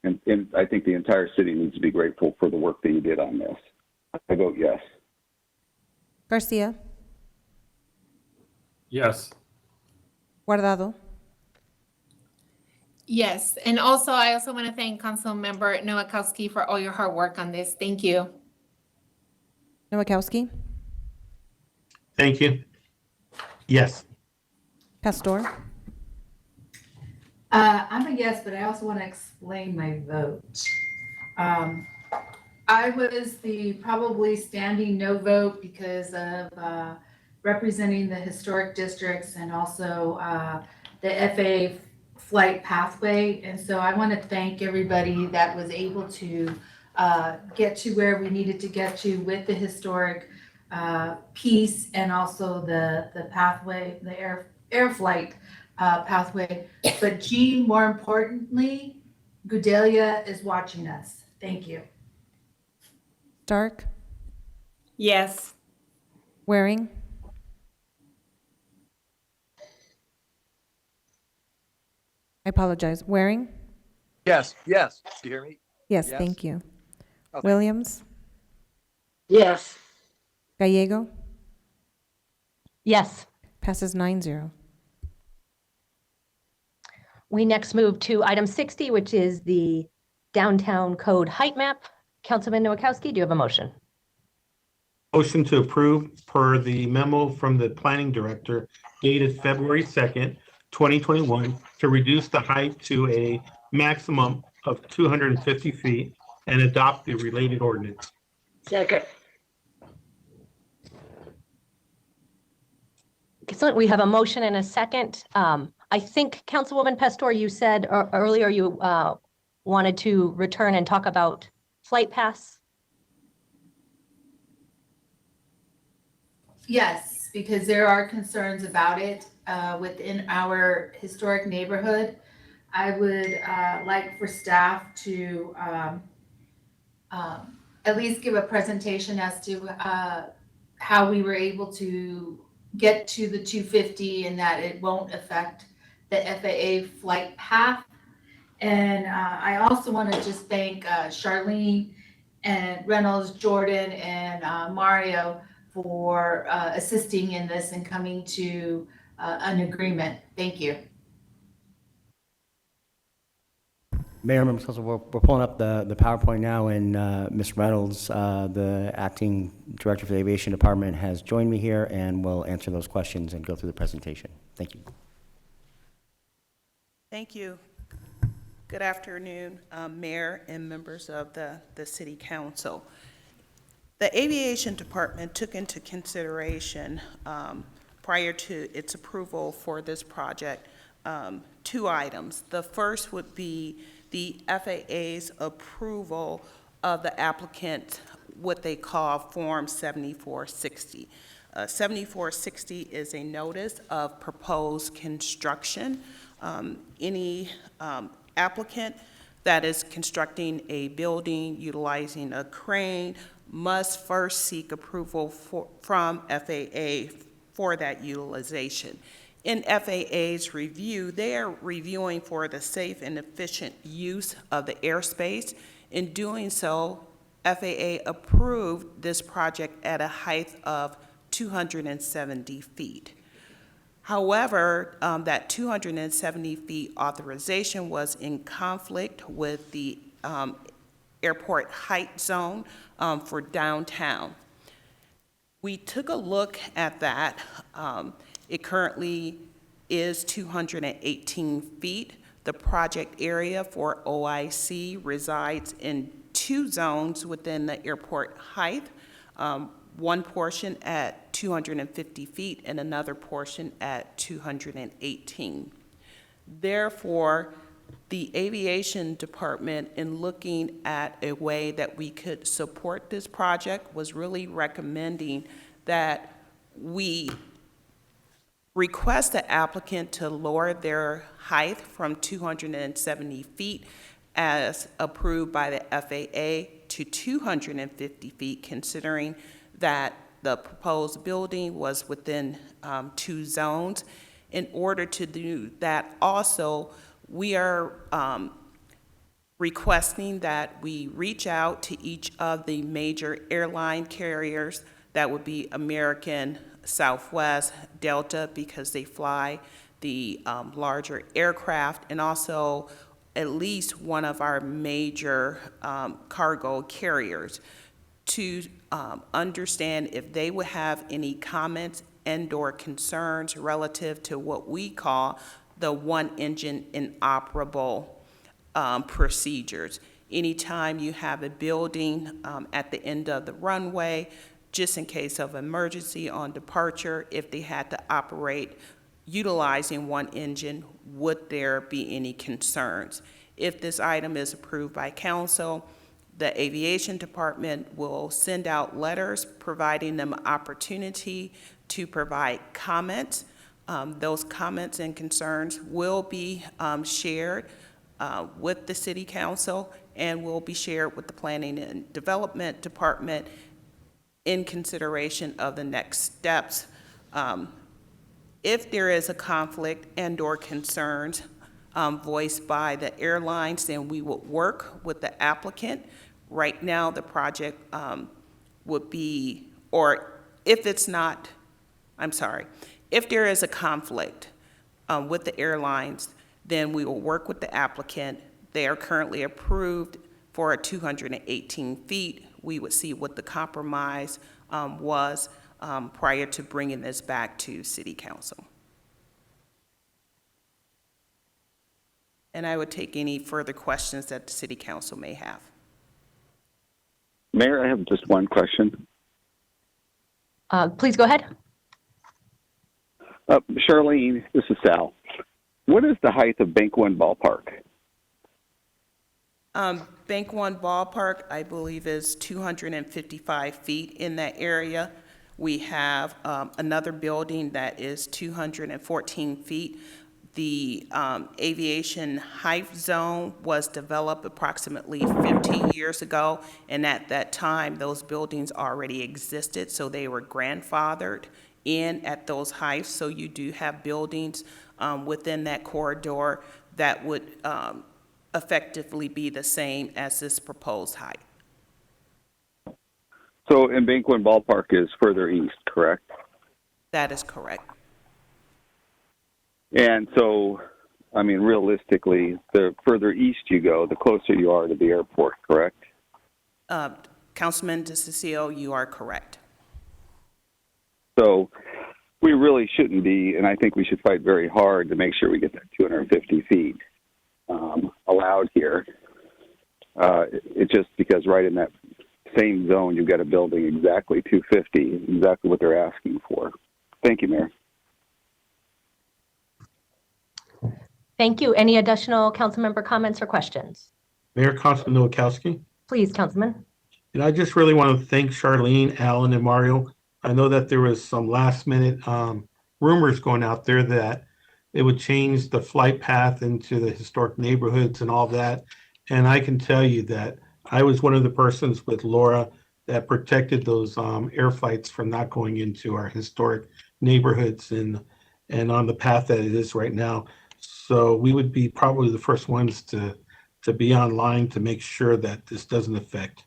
[SPEAKER 8] And I think the entire city needs to be grateful for the work that you did on this. I vote yes.
[SPEAKER 2] Garcia.
[SPEAKER 14] Yes.
[SPEAKER 2] Guardado.
[SPEAKER 7] Yes, and also I also want to thank Councilmember Nowakowski for all your hard work on this. Thank you.
[SPEAKER 2] Nowakowski.
[SPEAKER 13] Thank you. Yes.
[SPEAKER 2] Pastor.
[SPEAKER 4] I'm a yes, but I also want to explain my vote. I was the probably standing no vote because of representing the historic districts and also the FAA flight pathway. And so I want to thank everybody that was able to get to where we needed to get to with the historic piece and also the pathway, the air flight pathway. But Jean, more importantly, Gudelia is watching us. Thank you.
[SPEAKER 2] Stark.
[SPEAKER 15] Yes.
[SPEAKER 2] Waring. I apologize. Waring.
[SPEAKER 17] Yes. Yes. Do you hear me?
[SPEAKER 2] Yes, thank you.
[SPEAKER 17] Okay.
[SPEAKER 2] Williams.
[SPEAKER 16] Yes.
[SPEAKER 2] Gallego.
[SPEAKER 1] Yes.
[SPEAKER 2] Passes 9-0.
[SPEAKER 1] We next move to item 60, which is the downtown code height map. Councilman Nowakowski, do you have a motion?
[SPEAKER 13] Motion to approve per the memo from the planning director dated February 2nd, 2021, to reduce the height to a maximum of 250 feet and adopt the related ordinance.
[SPEAKER 16] Second.
[SPEAKER 1] Excellent. We have a motion and a second. I think Councilwoman Pastor, you said earlier you wanted to return and talk about flight paths.
[SPEAKER 4] Yes, because there are concerns about it within our historic neighborhood. I would like for staff to at least give a presentation as to how we were able to get to the 250 and that it won't affect the FAA flight path. And I also want to just thank Charlene and Reynolds, Jordan, and Mario for assisting in this and coming to an agreement. Thank you.
[SPEAKER 10] Mayor, members of council, we're pulling up the PowerPoint now, and Ms. Reynolds, the acting director for the aviation department, has joined me here and will answer those questions and go through the presentation. Thank you.
[SPEAKER 18] Thank you. Good afternoon, Mayor and members of the City Council. The Aviation Department took into consideration, prior to its approval for this project, 2 items. The first would be the FAA's approval of the applicant, what they call Form 7460. 7460 is a notice of proposed construction. Any applicant that is constructing a building utilizing a crane must first seek approval from FAA for that utilization. In FAA's review, they are reviewing for the safe and efficient use of the airspace. In doing so, FAA approved this project at a height of 270 feet. However, that 270 feet authorization was in conflict with the airport height zone for downtown. We took a look at that. It currently is 218 feet. The project area for OIC resides in 2 zones within the airport height. One portion at 250 feet and another portion at 218. Therefore, the aviation department, in looking at a way that we could support this project, was really recommending that we request the applicant to lower their height from 270 feet as approved by the FAA to 250 feet, considering that the proposed building was within 2 zones. In order to do that also, we are requesting that we reach out to each of the major airline carriers. That would be American, Southwest, Delta, because they fly the larger aircraft, and also at least one of our major cargo carriers, to understand if they would have any comments and/or concerns relative to what we call the one engine inoperable procedures. Anytime you have a building at the end of the runway, just in case of emergency on departure, if they had to operate utilizing one engine, would there be any concerns? If this item is approved by council, the aviation department will send out letters providing them opportunity to provide comments. Those comments and concerns will be shared with the city council and will be shared with the planning and development department in consideration of the next steps. If there is a conflict and/or concerns voiced by the airlines, then we would work with the applicant. Right now, the project would be, or if it's not, I'm sorry, if there is a conflict with the airlines, then we will work with the applicant. They are currently approved for 218 feet. We would see what the compromise was prior to bringing this back to City Council. And I would take any further questions that the City Council may have.
[SPEAKER 8] Mayor, I have just one question.
[SPEAKER 1] Please go ahead.
[SPEAKER 8] Charlene, this is Sal. What is the height of Bank One Ballpark?
[SPEAKER 18] Bank One Ballpark, I believe, is 255 feet in that area. We have another building that is 214 feet. The aviation height zone was developed approximately 15 years ago, and at that time, those buildings already existed, so they were grandfathered in at those heights. So you do have buildings within that corridor that would effectively be the same as this proposed height.
[SPEAKER 8] So Embankment Ballpark is further east, correct?
[SPEAKER 18] That is correct.
[SPEAKER 8] And so, I mean, realistically, the further east you go, the closer you are to the airport, correct?
[SPEAKER 18] Councilman DeCiccio, you are correct.
[SPEAKER 8] So we really shouldn't be, and I think we should fight very hard to make sure we get that 250 feet allowed here. It's just because right in that same zone, you've got a building exactly 250, exactly what they're asking for. Thank you, Mayor.
[SPEAKER 1] Thank you. Any additional council member comments or questions?
[SPEAKER 13] Mayor, Councilman Nowakowski.
[SPEAKER 1] Please, Councilman.
[SPEAKER 13] And I just really want to thank Charlene, Alan, and Mario. I know that there was some last minute rumors going out there that it would change the flight path into the historic neighborhoods and all that. And I can tell you that I was one of the persons with Laura that protected those air flights from not going into our historic neighborhoods and on the path that it is right now. So we would be probably the first ones to be online to make sure that this doesn't affect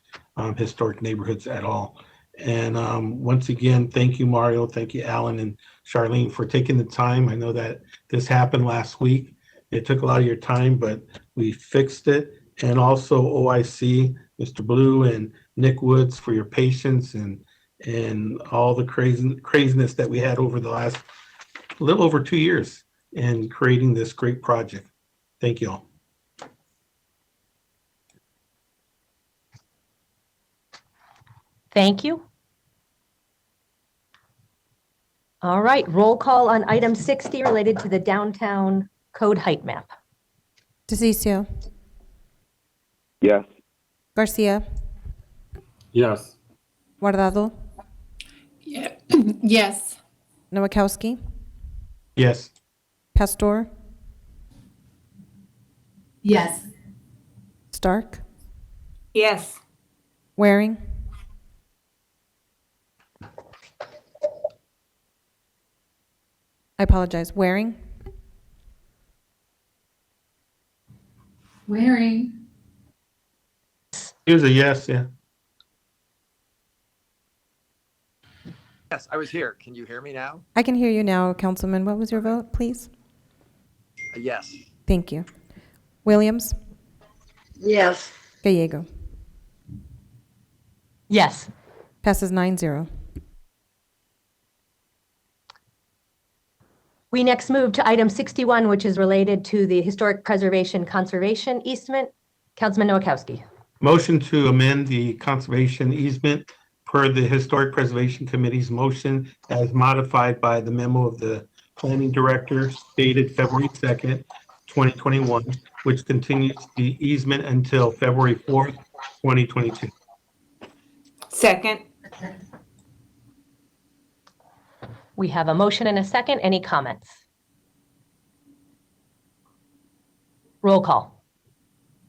[SPEAKER 13] historic neighborhoods at all. And once again, thank you, Mario. Thank you, Alan and Charlene, for taking the time. I know that this happened last week. It took a lot of your time, but we fixed it. And also OIC, Mr. Blue and Nick Woods, for your patience and all the craziness that we had over the last little over 2 years in creating this great project. Thank you all.
[SPEAKER 1] Thank you. All right, roll call on item 60 related to the downtown code height map.
[SPEAKER 2] DeCiccio.
[SPEAKER 8] Yes.
[SPEAKER 2] Garcia.
[SPEAKER 14] Yes.
[SPEAKER 2] Guardado.
[SPEAKER 7] Yeah. Yes.
[SPEAKER 2] Nowakowski.
[SPEAKER 13] Yes.
[SPEAKER 2] Pastor.
[SPEAKER 4] Yes.
[SPEAKER 2] Stark.
[SPEAKER 15] Yes.
[SPEAKER 2] Waring. I apologize. Waring.
[SPEAKER 4] Waring.
[SPEAKER 13] He was a yes, yeah.
[SPEAKER 17] Yes, I was here. Can you hear me now?
[SPEAKER 2] I can hear you now, Councilman. What was your vote, please?
[SPEAKER 17] Yes.
[SPEAKER 2] Thank you. Williams.
[SPEAKER 16] Yes.
[SPEAKER 2] Gallego.
[SPEAKER 1] Yes.
[SPEAKER 2] Passes 9-0.
[SPEAKER 1] We next move to item 61, which is related to the historic preservation conservation easement. Councilman Nowakowski.
[SPEAKER 13] Motion to amend the conservation easement per the Historic Preservation Committee's motion as modified by the memo of the planning director dated February 2nd, 2021, which continues the easement until February 4th, 2022.
[SPEAKER 15] Second.
[SPEAKER 1] We have a motion and a second. Any comments? Roll call.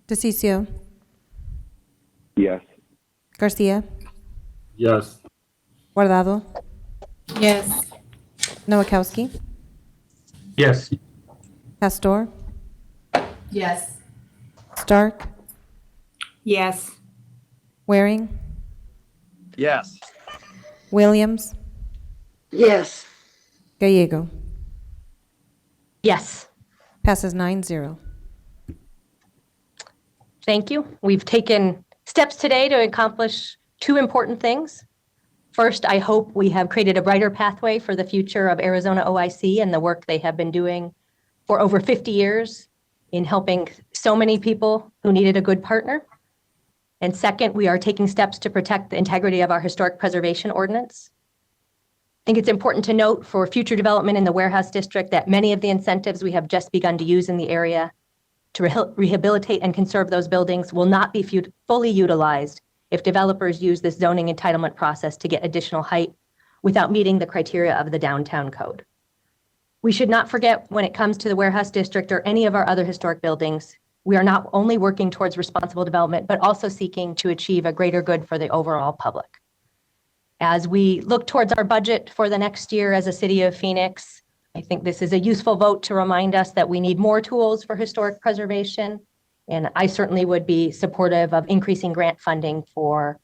[SPEAKER 2] DeCiccio.
[SPEAKER 8] Yes.
[SPEAKER 2] Garcia.
[SPEAKER 14] Yes.
[SPEAKER 2] Guardado.
[SPEAKER 7] Yes.
[SPEAKER 2] Nowakowski.
[SPEAKER 13] Yes.
[SPEAKER 2] Pastor.
[SPEAKER 4] Yes.
[SPEAKER 2] Stark.
[SPEAKER 15] Yes.
[SPEAKER 2] Waring.
[SPEAKER 17] Yes.
[SPEAKER 2] Williams.
[SPEAKER 16] Yes.
[SPEAKER 2] Gallego.
[SPEAKER 1] Yes.
[SPEAKER 2] Passes 9-0.
[SPEAKER 1] Thank you. We've taken steps today to accomplish two important things. First, I hope we have created a brighter pathway for the future of Arizona OIC and the work they have been doing for over 50 years in helping so many people who needed a good partner. And second, we are taking steps to protect the integrity of our historic preservation ordinance. I think it's important to note for future development in the warehouse district that many of the incentives we have just begun to use in the area to rehabilitate and conserve those buildings will not be fully utilized if developers use this zoning entitlement process to get additional height without meeting the criteria of the downtown code. We should not forget when it comes to the warehouse district or any of our other historic buildings, we are not only working towards responsible development, but also seeking to achieve a greater good for the overall public. As we look towards our budget for the next year as a city of Phoenix, I think this is a useful vote to remind us that we need more tools for historic preservation And I certainly would be supportive of increasing grant funding for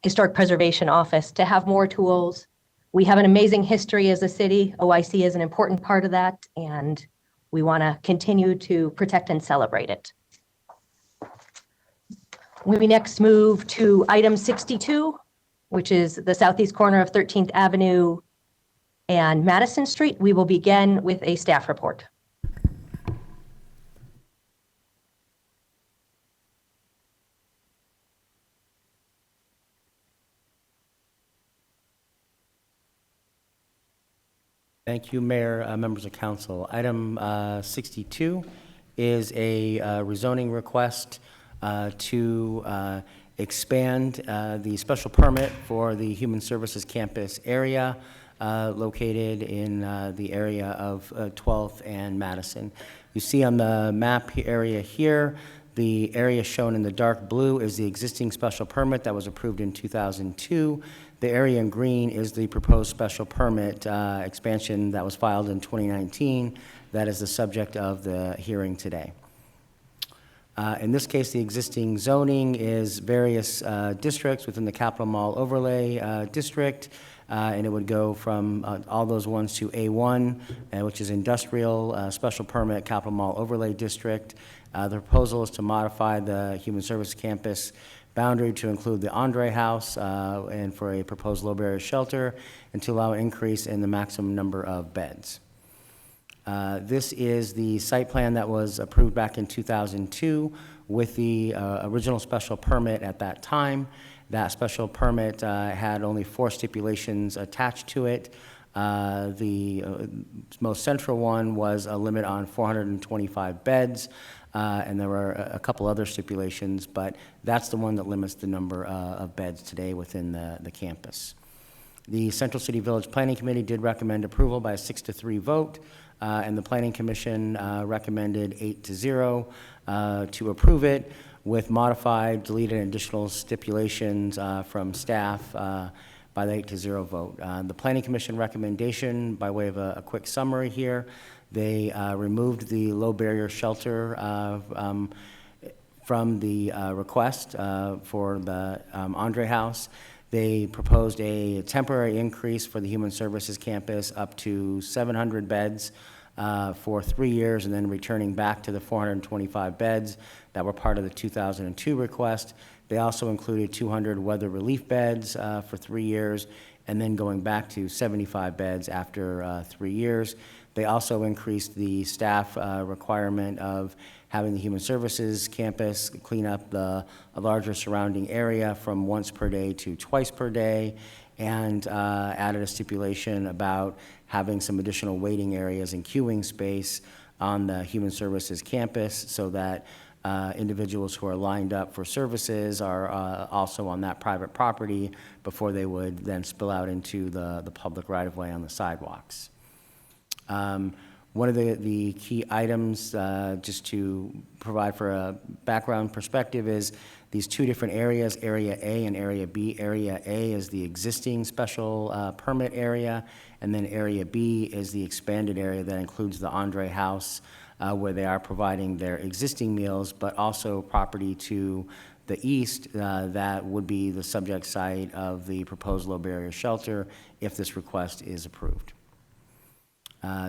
[SPEAKER 1] Historic Preservation Office to have more tools. We have an amazing history as a city. OIC is an important part of that, and we want to continue to protect and celebrate it. We next move to item 62, which is the southeast corner of 13th Avenue and Madison Street. We will begin with a staff report.
[SPEAKER 10] Thank you, Mayor, members of council. Item 62 is a rezoning request to expand the special permit for the Human Services Campus area located in the area of 12th and Madison. You see on the map area here, the area shown in the dark blue is the existing special permit that was approved in 2002. The area in green is the proposed special permit expansion that was filed in 2019. That is the subject of the hearing today. In this case, the existing zoning is various districts within the Capital Mall Overlay District, and it would go from all those ones to A1, which is Industrial Special Permit Capital Mall Overlay District. The proposal is to modify the Human Service Campus boundary to include the Andre House and for a proposed low barrier shelter, and to allow an increase in the maximum number of beds. This is the site plan that was approved back in 2002 with the original special permit at that time. That special permit had only 4 stipulations attached to it. The most central one was a limit on 425 beds. And there were a couple other stipulations, but that's the one that limits the number of beds today within the campus. The Central City Village Planning Committee did recommend approval by a 6-3 vote, and the Planning Commission recommended 8-0 to approve it with modified, deleted, and additional stipulations from staff by the 8-0 vote. The Planning Commission recommendation, by way of a quick summary here, they removed the low barrier shelter from the request for the Andre House. They proposed a temporary increase for the Human Services Campus up to 700 beds for 3 years, and then returning back to the 425 beds that were part of the 2002 request. They also included 200 weather relief beds for 3 years, and then going back to 75 beds after 3 years. They also increased the staff requirement of having the Human Services Campus clean up a larger surrounding area from once per day to twice per day, and added a stipulation about having some additional waiting areas and queuing space on the Human Services Campus so that individuals who are lined up for services are also on that private property before they would then spill out into the public right-of-way on the sidewalks. One of the key items, just to provide for a background perspective, is these 2 different areas, Area A and Area B. Area A is the existing special permit area, and then Area B is the expanded area that includes the Andre House, where they are providing their existing meals, but also property to the east that would be the subject site of the proposed low barrier shelter if this request is approved.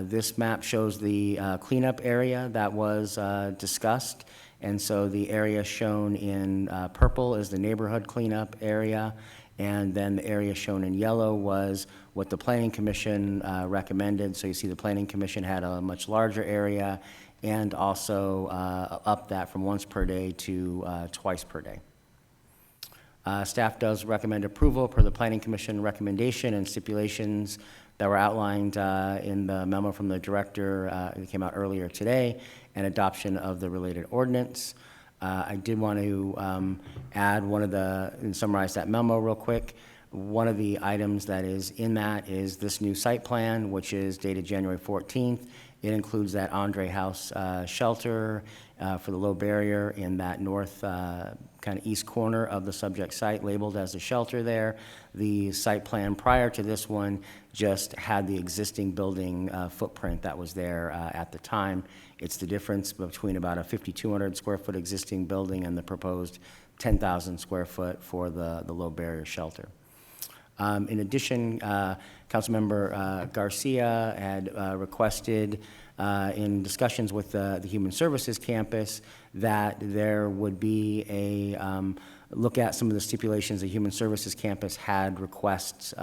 [SPEAKER 10] This map shows the cleanup area that was discussed, and so the area shown in purple is the neighborhood cleanup area, and then the area shown in yellow was what the Planning Commission recommended. So you see the Planning Commission had a much larger area and also upped that from once per day to twice per day. Staff does recommend approval per the Planning Commission recommendation and stipulations that were outlined in the memo from the director that came out earlier today, and adoption of the related ordinance. I did want to add and summarize that memo real quick. One of the items that is in that is this new site plan, which is dated January 14th. It includes that Andre House shelter for the low barrier in that north kind kind of east corner of the subject site, labeled as a shelter there. The site plan prior to this one just had the existing building footprint that was there at the time. It's the difference between about a 5,200 square foot existing building and the proposed 10,000 square foot for the low barrier shelter. In addition, Councilmember Garcia had requested in discussions with the Human Services Campus that there would be a look at some of the stipulations the Human Services Campus had requests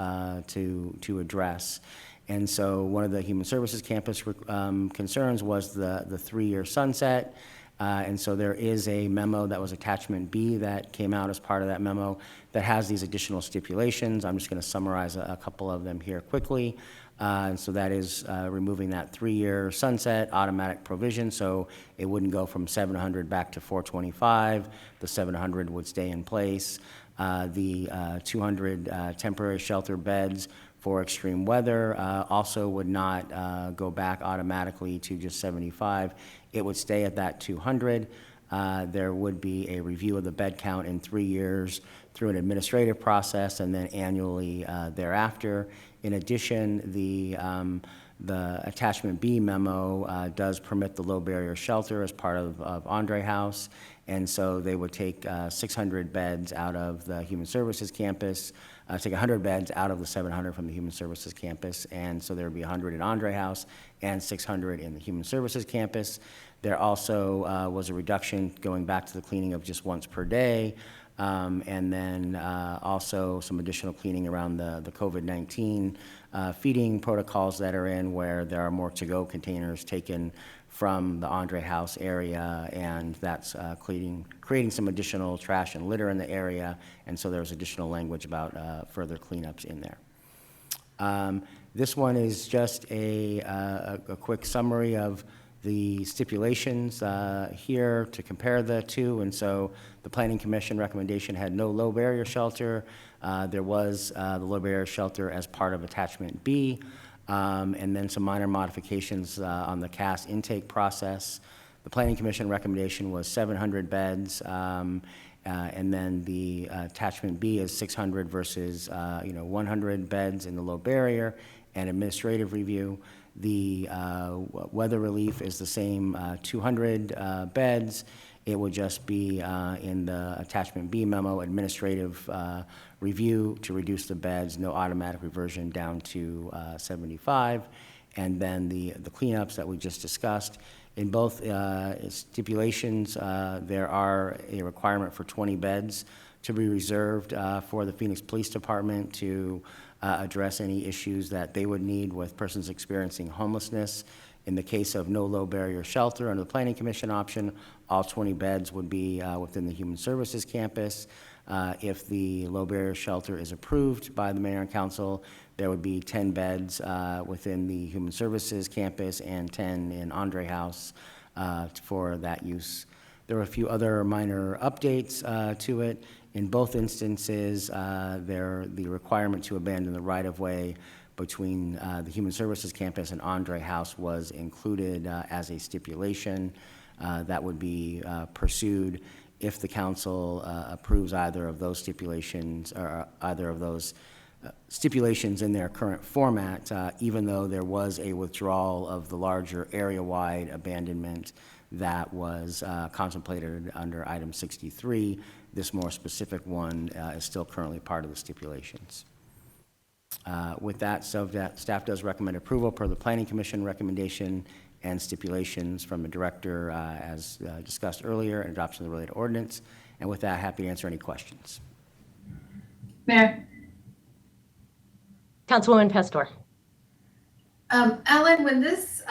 [SPEAKER 10] to address. And so one of the Human Services Campus concerns was the 3-year sunset. And so there is a memo that was attachment B that came out as part of that memo that has these additional stipulations. I'm just going to summarize a couple of them here quickly. And so that is removing that 3-year sunset automatic provision, so it wouldn't go from 700 back to 425. The 700 would stay in place. The 200 temporary shelter beds for extreme weather also would not go back automatically to just 75. It would stay at that 200. There would be a review of the bed count in 3 years through an administrative process and then annually thereafter. In addition, the attachment B memo does permit the low barrier shelter as part of Andre House. And so they would take 600 beds out of the Human Services Campus, take 100 beds out of the 700 from the Human Services Campus. And so there would be 100 in Andre House and 600 in the Human Services Campus. There also was a reduction going back to the cleaning of just once per day. And then also some additional cleaning around the COVID-19 feeding protocols that are in, where there are more to-go containers taken from the Andre House area, and that's creating some additional trash and litter in the area, and so there's additional language about further cleanups in there. This one is just a quick summary of the stipulations here to compare the two. And so the Planning Commission recommendation had no low barrier shelter. There was the low barrier shelter as part of attachment B, and then some minor modifications on the CAS intake process. The Planning Commission recommendation was 700 beds, and then the attachment B is 600 versus 100 beds in the low barrier and administrative review. The weather relief is the same 200 beds. It would just be in the attachment B memo, administrative review to reduce the beds, no automatic reversion down to 75. And then the cleanups that we just discussed. In both stipulations, there are a requirement for 20 beds to be reserved for the Phoenix Police Department to address any issues that they would need with persons experiencing homelessness. In the case of no low barrier shelter under the Planning Commission option, all 20 beds would be within the Human Services Campus. If the low barrier shelter is approved by the Mayor and Council, there would be 10 beds within the Human Services Campus and 10 in Andre House for that use. There were a few other minor updates to it. In both instances, the requirement to abandon the right-of-way between the Human Services Campus and Andre House was included as a stipulation that would be pursued if the council approves either of those stipulations or either of those stipulations in their current format, even though there was a withdrawal of the larger area-wide abandonment that was contemplated under item 63. This more specific one is still currently part of the stipulations. With that, so that staff does recommend approval per the Planning Commission recommendation and stipulations from the director as discussed earlier, and adoption of the related ordinance. And with that, happy to answer any questions.
[SPEAKER 4] Mayor.
[SPEAKER 1] Councilwoman Pastor.
[SPEAKER 4] Alan, when this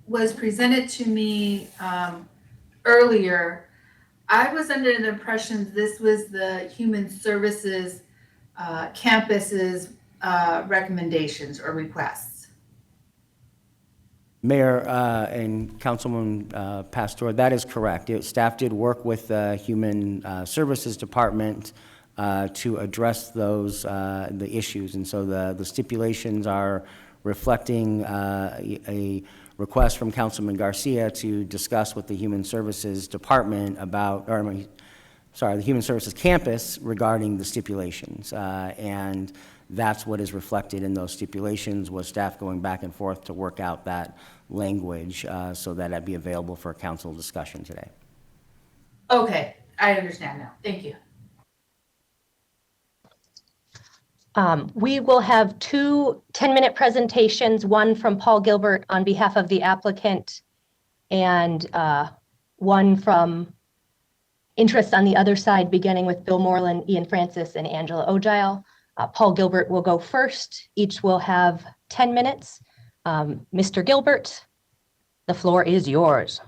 [SPEAKER 4] was presented to me earlier, I was under the impression this was the Human Services Campus's recommendations or requests.
[SPEAKER 10] Mayor and Councilman Pastor, that is correct. Staff did work with the Human Services Department to address those the issues, and so the stipulations are reflecting a request from Councilman Garcia to discuss with the Human Services Department about, or the Human Services campus regarding the stipulations. And that's what is reflected in those stipulations, was staff going back and forth to work out that language so that it'd be available for council discussion today.
[SPEAKER 4] Okay, I understand now. Thank you.
[SPEAKER 1] We will have two 10-minute presentations, one from Paul Gilbert on behalf of the applicant and one from interest on the other side, beginning with Bill Moreland, Ian Francis, and Angela Ogile. Paul Gilbert will go first. Each will have 10 minutes. Mr. Gilbert, the floor is yours.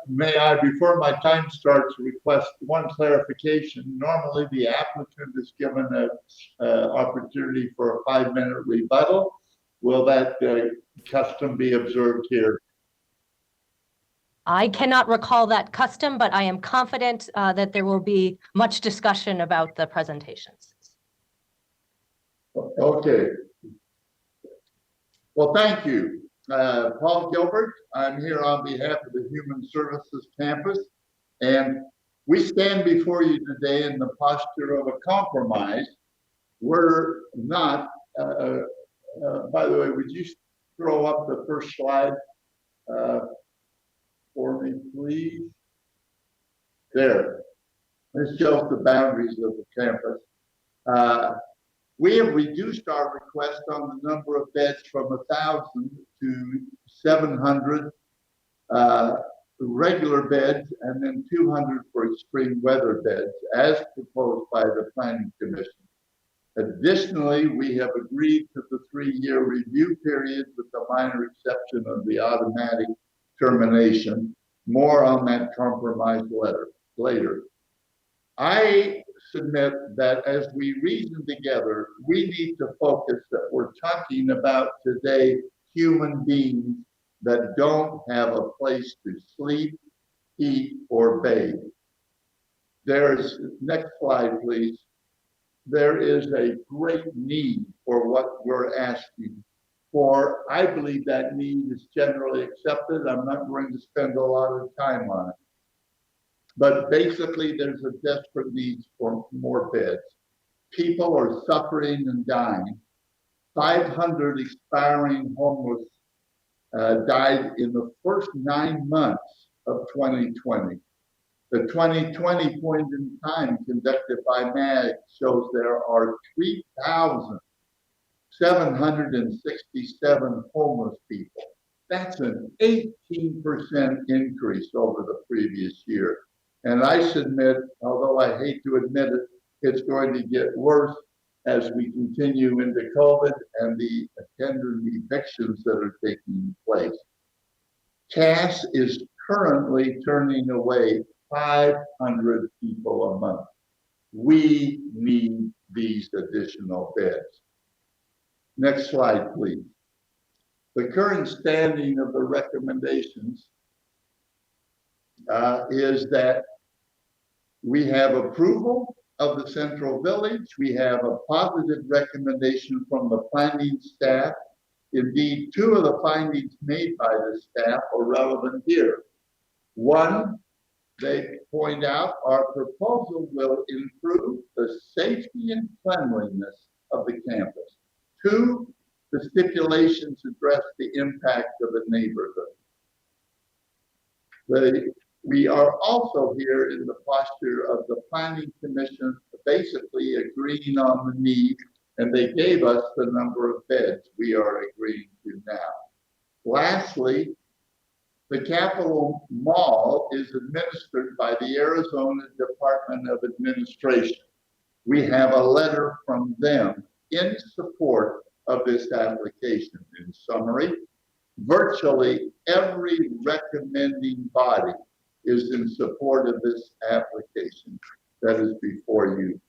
[SPEAKER 19] May I, before my time starts, request one clarification? Normally, the applicant is given an opportunity for a 5-minute rebuttal. Will that custom be observed here?
[SPEAKER 1] I cannot recall that custom, but I am confident that there will be much discussion about the presentations.
[SPEAKER 19] Okay. Well, thank you. Paul Gilbert, I'm here on behalf of the Human Services Campus, and we stand before you today in the posture of a compromise. We're not, by the way, would you throw up the first slide for me, please? There. This shows the boundaries of the campus. We have reduced our request on the number of beds from 1,000 to 700 regular beds, and then 200 for extreme weather beds, as proposed by the Planning Commission. Additionally, we have agreed to the 3-year review period with the minor exception of the automatic termination. More on that compromise later. I submit that as we reason together, we need to focus that we're talking about today human beings that don't have a place to sleep, eat, or bathe. Next slide, please. There is a great need for what we're asking for. I believe that need is generally accepted. I'm not going to spend a lot of time on it. But basically, there's a desperate need for more beds. People are suffering and dying. 500 expiring homeless died in the first 9 months of 2020. The 2020 point in time conducted by MAG shows there are 3,767 homeless people. That's an 18% increase over the previous year. And I submit, although I hate to admit it, it's going to get worse as we continue into COVID and the attendant evictions that are taking place. CAS is currently turning away 500 people a month. We need these additional beds. Next slide, please. The current standing of the recommendations is that we have approval of the Central Village. We have a positive recommendation from the planning staff. Indeed, 2 of the findings made by the staff are relevant here. 1, they point out our proposal will improve the safety and cleanliness of the campus. 2, the stipulations address the impact of the neighborhood. We are also here in the posture of the Planning Commission basically agreeing on the need, and they gave us the number of beds we are agreeing to now. Lastly, the Capitol Mall is administered by the Arizona Department of Administration. We have a letter from them in support of this application. In summary, virtually every recommending body is in support of this application that is before you.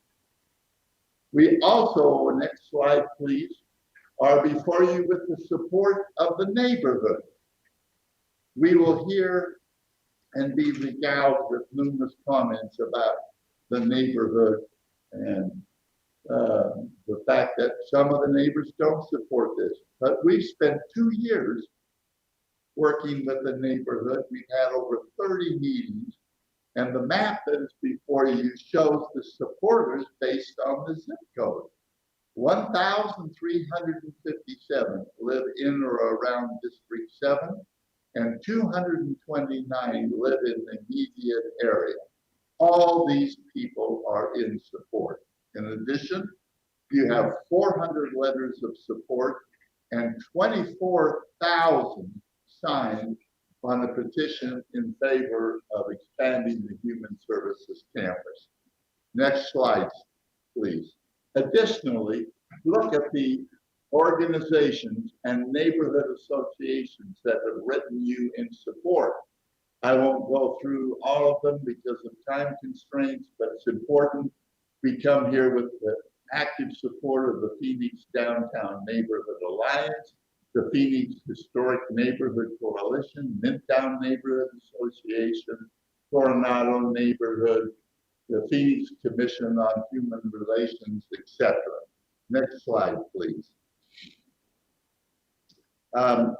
[SPEAKER 19] We also, next slide please, are before you with the support of the neighborhood. We will hear and be regaled with numerous comments about the neighborhood and the fact that some of the neighbors don't support this. But we've spent 2 years working with the neighborhood. We've had over 30 meetings, And the map that is before you shows the supporters based on the zip code. 1,357 live in or around District 7, and 229 live in the immediate area. All these people are in support. In addition, you have 400 letters of support and 24,000 signed on a petition in favor of expanding the Human Services Campus. Next slide, please. Additionally, look at the organizations and neighborhood associations that have written you in support. I won't go through all of them because of time constraints, but it's important we come here with the active support of the Phoenix Downtown Neighborhood Alliance, the Phoenix Historic Neighborhood Coalition, Midtown Neighborhood Association, Coronado Neighborhood, the Phoenix Commission on Human Relations, etc. Next slide, please. A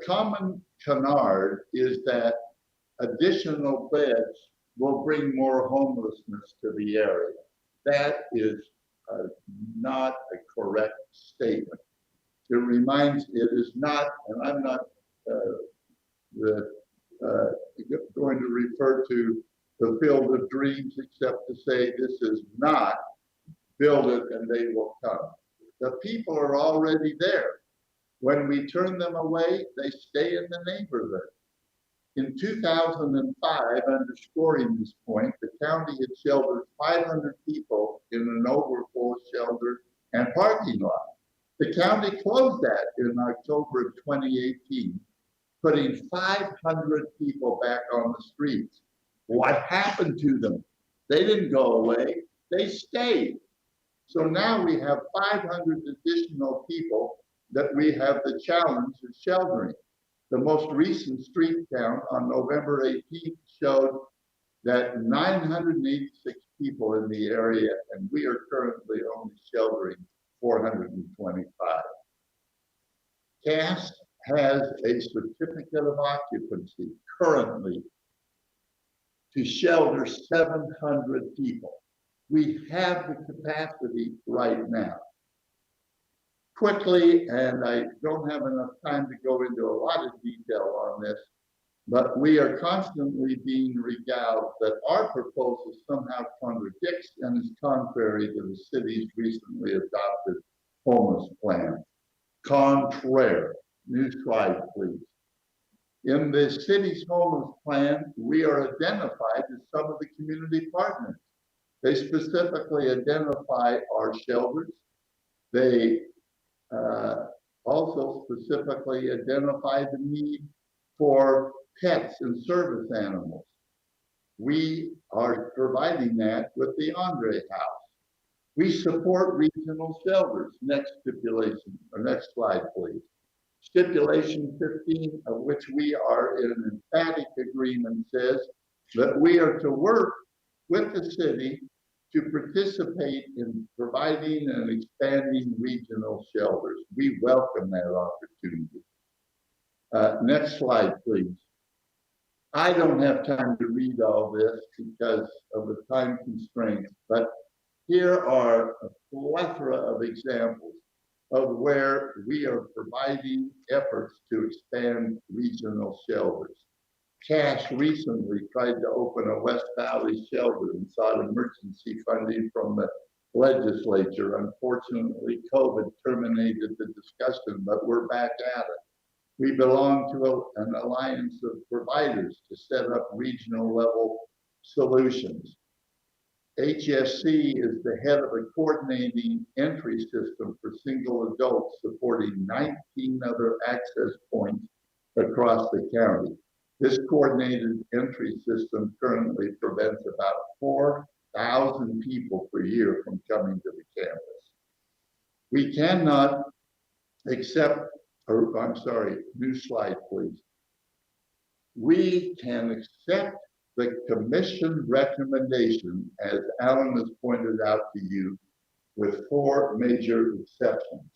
[SPEAKER 19] common canard is that additional beds will bring more homelessness to the area. That is not a correct statement. It is not, and I'm not going to refer to the Field of Dreams except to say this is not build it and they will come. The people are already there. When we turn them away, they stay in the neighborhood. In 2005, underscoring this point, the county had sheltered 500 people in an overfull shelter and parking lot. The county closed that in October of 2018, putting 500 people back on the streets. What happened to them? They didn't go away, they stayed. So now we have 500 additional people that we have the challenge of sheltering. The most recent street count on November 18th showed that 986 people in the area, and we are currently only sheltering 425. CAST has a certificate of occupancy currently to shelter 700 people. We have the capacity right now. Quickly, and I don't have enough time to go into a lot of detail on this, but we are constantly being regaled that our proposal somehow contradicts and is contrary to the city's recently adopted homeless plan. Contrary. New slide, please. In the city's homeless plan, we are identified as some of the community partners. They specifically identify our shelters. They also specifically identify the need for pets and service animals. We are providing that with the Andre House. We support regional shelters. Next stipulation, or next slide, please. Stipulation 15, of which we are in an emphatic agreement, says that we are to work with the city to participate in providing and expanding regional shelters. We welcome that opportunity. Next slide, please. I don't have time to read all this because of the time constraints, but here are a plethora of examples of where we are providing efforts to expand regional shelters. Cash recently tried to open a West Valley shelter and sought emergency funding from the legislature. Unfortunately, COVID terminated the discussion, but we're back at it. We belong to an alliance of providers to set up regional level solutions. HSC is the head of a coordinating entry system for single adults supporting 19 other access points across the county. This coordinated entry system currently prevents about 4,000 people per year from coming to the campus. We cannot accept, or I'm sorry, new slide, please. We can accept the commission recommendation, as Alan has pointed out to you, with 4 major exceptions.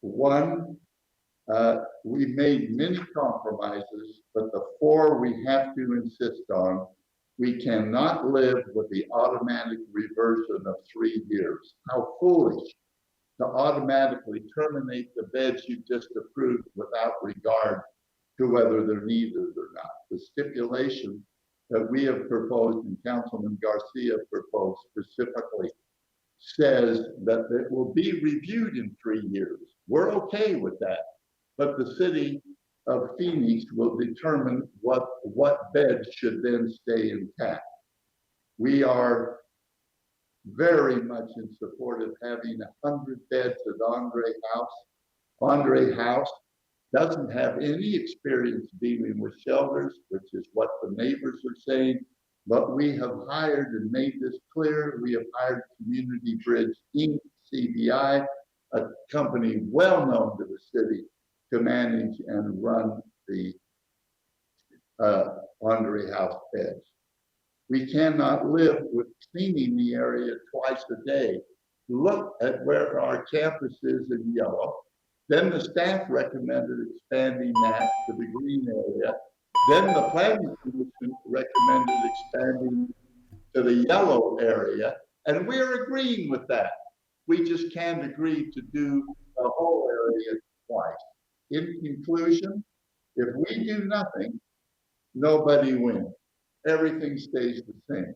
[SPEAKER 19] One, We made many compromises, but the four we have to insist on. We cannot live with the automatic reversion of 3 years. How foolish to automatically terminate the beds you just approved without regard to whether they're needed or not. The stipulation that we have proposed and Councilman Garcia proposed specifically says that it will be reviewed in 3 years. We're okay with that, but the city of Phoenix will determine what beds should then stay intact. We are very much in support of having 100 beds at Andre House. Andre House doesn't have any experience dealing with shelters, which is what the neighbors are saying, but we have hired and made this clear. We have hired Community Bridge Inc., CBI, a company well known to the city, to manage and run the Andre House beds. We cannot live with cleaning the area twice a day. Look at where our campus is in yellow. Then the staff recommended expanding that to the green area. Then the planning commission recommended expanding to the yellow area, and we're agreeing with that. We just can't agree to do the whole area twice. In conclusion, if we do nothing, nobody wins. Everything stays the same.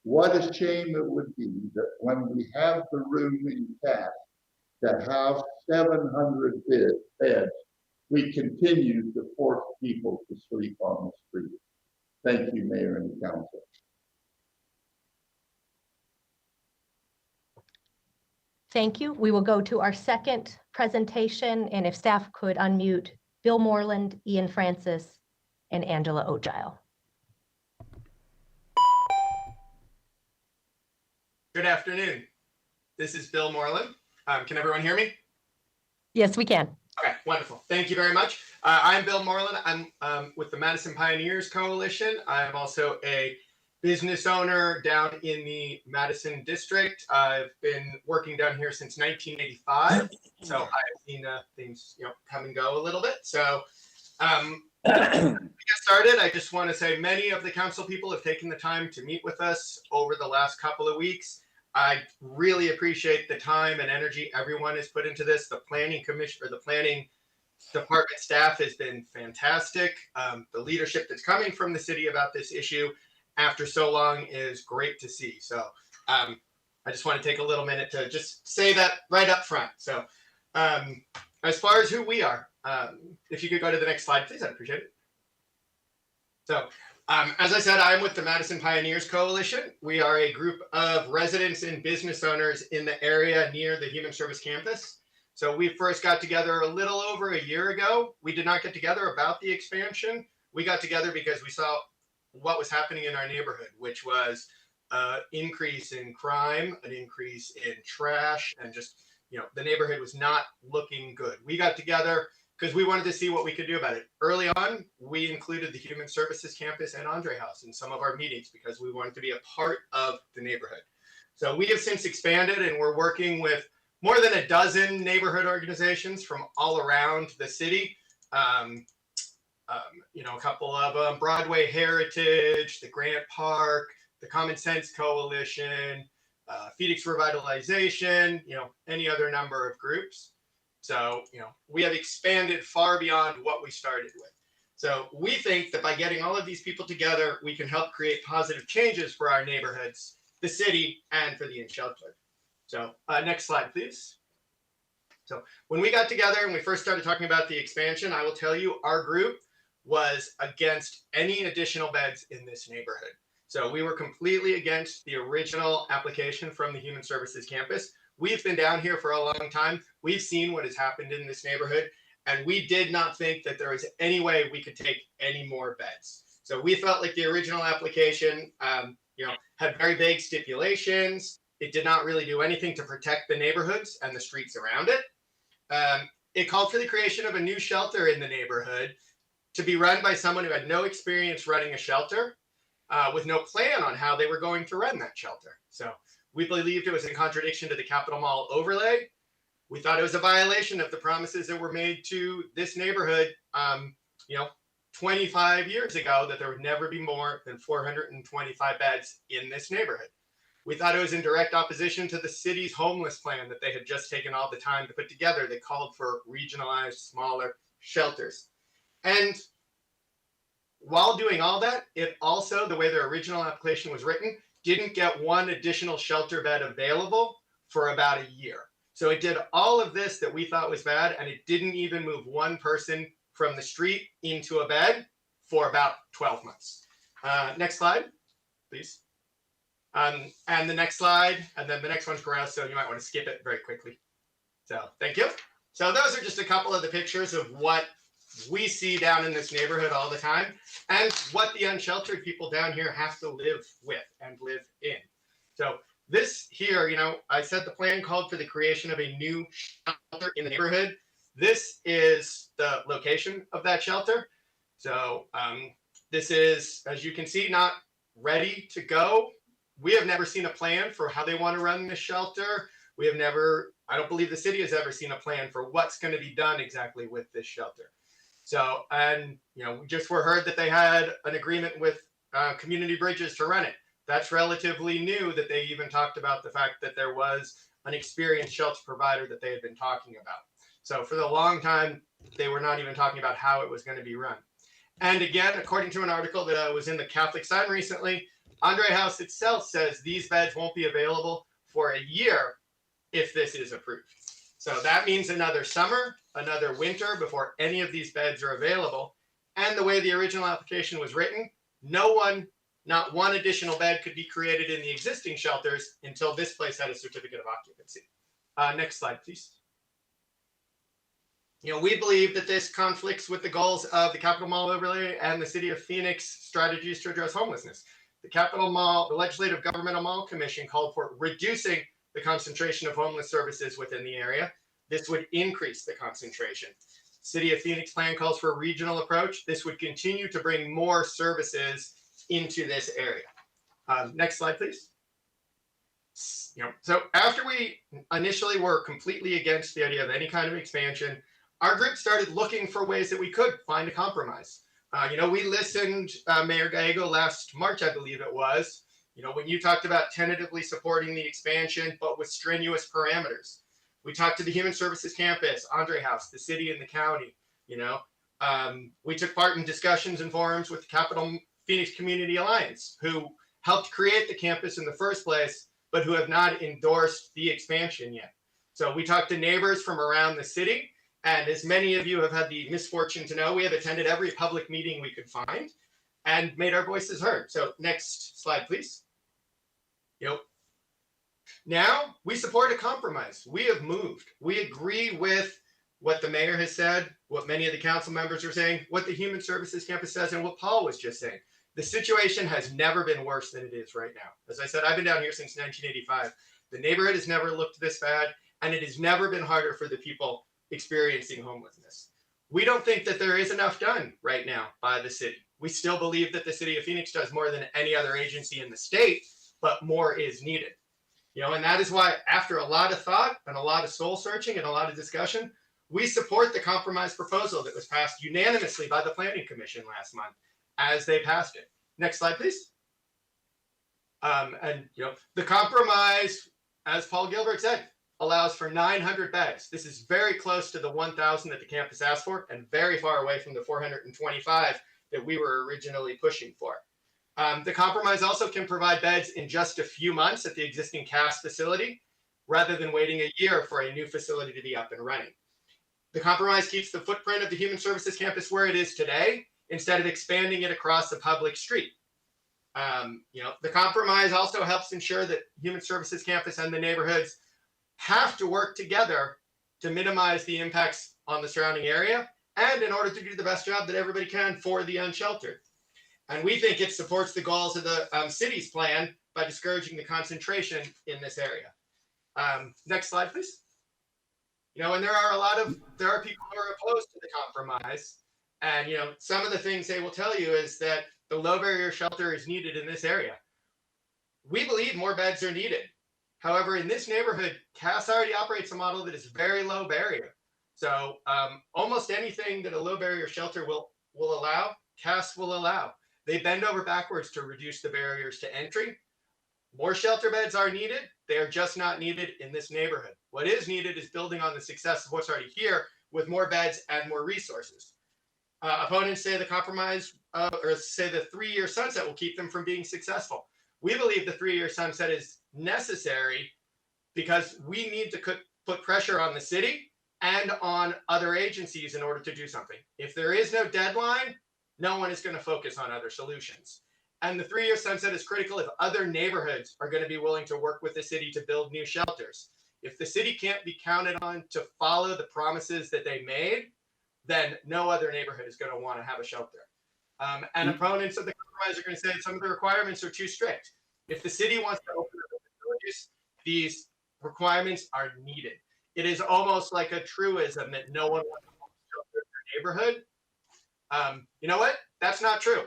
[SPEAKER 19] What a shame it would be that when we have the room intact to have 700 beds, we continue to force people to sleep on the street. Thank you, Mayor and Council.
[SPEAKER 1] Thank you. We will go to our second presentation, and if staff could unmute Bill Moreland, Ian Francis, and Angela Ogile.
[SPEAKER 20] Good afternoon. This is Bill Moreland. Can everyone hear me?
[SPEAKER 1] Yes, we can.
[SPEAKER 20] Okay, wonderful. Thank you very much. I'm Bill Moreland. I'm with the Madison Pioneers Coalition. I'm also a business owner down in the Madison district. I've been working down here since 1985, so I've seen things come and go a little bit. So to get started, I just want to say many of the council people have taken the time to meet with us over the last couple of weeks. I really appreciate the time and energy everyone has put into this. The planning commission or the planning department staff has been fantastic. The leadership that's coming from the city about this issue after so long is great to see. So I just want to take a little minute to just say that right up front. So as far as who we are, if you could go to the next slide, please, I'd appreciate it. So as I said, I'm with the Madison Pioneers Coalition. We are a group of residents and business owners in the area near the Human Service Campus. So we first got together a little over a year ago. We did not get together about the expansion. We got together because we saw what was happening in our neighborhood, which was an increase in crime, an increase in trash, and just, the neighborhood was not looking good. We got together because we wanted to see what we could do about it. Early on, we included the Human Services Campus and Andre House in some of our meetings because we wanted to be a part of the neighborhood. So we have since expanded, and we're working with more than a dozen neighborhood organizations from all around the city. A couple of Broadway Heritage, the Grant Park, the Common Sense Coalition, Phoenix Revitalization, any other number of groups. So, we have expanded far beyond what we started with. So we think that by getting all of these people together, we can help create positive changes for our neighborhoods, the city, and for the unsheltered. So next slide, please. So when we got together and we first started talking about the expansion, I will tell you our group was against any additional beds in this neighborhood. So we were completely against the original application from the Human Services Campus. We've been down here for a long time. We've seen what has happened in this neighborhood, and we did not think that there was any way we could take any more beds. So we felt like the original application, had very vague stipulations. It did not really do anything to protect the neighborhoods and the streets around it. It called for the creation of a new shelter in the neighborhood to be run by someone who had no experience running a shelter, with no plan on how they were going to run that shelter. So we believed it was in contradiction to the Capitol Mall overlay. We thought it was a violation of the promises that were made to this neighborhood, 25 years ago, that there would never be more than 425 beds in this neighborhood. We thought it was in direct opposition to the city's homeless plan that they had just taken all the time to put together. They called for regionalized, smaller shelters. And while doing all that, it also, the way their original application was written, didn't get one additional shelter bed available for about a year. So it did all of this that we thought was bad, and it didn't even move one person from the street into a bed for about 12 months. Next slide, please. And the next slide, and then the next one's gross, so you might want to skip it very quickly. So thank you. So those are just a couple of the pictures of what we see down in this neighborhood all the time, and what the unsheltered people down here have to live with and live in. So this here, I said the plan called for the creation of a new shelter in the neighborhood. This is the location of that shelter. So this is, as you can see, not ready to go. We have never seen a plan for how they want to run this shelter. I don't believe the city has ever seen a plan for what's going to be done exactly with this shelter. So, and, we just were heard that they had an agreement with Community Bridges to run it. That's relatively new, that they even talked about the fact that there was an experienced shelter provider that they had been talking about. So for the long time, they were not even talking about how it was going to be run. And again, according to an article that was in the Catholic Sun recently, Andre House itself says these beds won't be available for a year if this is approved. So that means another summer, another winter before any of these beds are available. And the way the original application was written, not one additional bed could be created in the existing shelters until this place had a certificate of occupancy. Next slide, please. We believe that this conflicts with the goals of the Capital Mall Overlay and the City of Phoenix strategies to address homelessness. The Legislative Governmental Mall Commission called for reducing the concentration of homeless services within the area. This would increase the concentration. City of Phoenix plan calls for a regional approach. This would continue to bring more services into this area. Next slide, please. So after we initially were completely against the idea of any kind of expansion, our group started looking for ways that we could find a compromise. We listened, Mayor Gallego, last March, I believe it was, when you talked about tentatively supporting the expansion, but with strenuous parameters. We talked to the Human Services Campus, Andre House, the city and the county. We took part in discussions and forums with the Capital Phoenix Community Alliance, who helped create the campus in the first place, but who have not endorsed the expansion yet. So we talked to neighbors from around the city. And as many of you have had the misfortune to know, we have attended every public meeting we could find and made our voices heard. So next slide, please. Now we support a compromise. We have moved. We agree with what the mayor has said, what many of the council members are saying, what the Human Services Campus says, and what Paul was just saying. The situation has never been worse than it is right now. As I said, I've been down here since 1985. The neighborhood has never looked this bad, and it has never been harder for the people experiencing homelessness. We don't think that there is enough done right now by the city. We still believe that the city of Phoenix does more than any other agency in the state, but more is needed. And that is why, after a lot of thought and a lot of soul searching and a lot of discussion, we support the compromise proposal that was passed unanimously by the Planning Commission last month as they passed it. Next slide, please. The compromise, as Paul Gilbert said, allows for 900 beds. This is very close to the 1,000 that the campus asked for and very far away from the 425 that we were originally pushing for. The compromise also can provide beds in just a few months at the existing CAS facility, rather than waiting a year for a new facility to be up and running. The compromise keeps the footprint of the Human Services Campus where it is today, instead of expanding it across the public street. The compromise also helps ensure that Human Services Campus and the neighborhoods have to work together to minimize the impacts on the surrounding area, and in order to do the best job that everybody can for the unsheltered. And we think it supports the goals of the city's plan by discouraging the concentration in this area. Next slide, please. And there are people who are opposed to the compromise. And, some of the things they will tell you is that the low barrier shelter is needed in this area. We believe more beds are needed. However, in this neighborhood, CAS already operates a model that is very low barrier. So almost anything that a low barrier shelter will allow, CAS will allow. They bend over backwards to reduce the barriers to entry. More shelter beds are needed. They are just not needed in this neighborhood. What is needed is building on the success of what's already here with more beds and more resources. Opponents say the compromise or say the 3-year sunset will keep them from being successful. We believe the 3-year sunset is necessary because we need to put pressure on the city and on other agencies in order to do something. If there is no deadline, no one is going to focus on other solutions. And the 3-year sunset is critical if other neighborhoods are going to be willing to work with the city to build new shelters. If the city can't be counted on to follow the promises that they made, then no other neighborhood is going to want to have a shelter. And opponents of the compromise are going to say some of the requirements are too strict. If the city wants to open up facilities, these requirements are needed. It is almost like a truism that no one wants to shelter in their neighborhood. You know what? That's not true.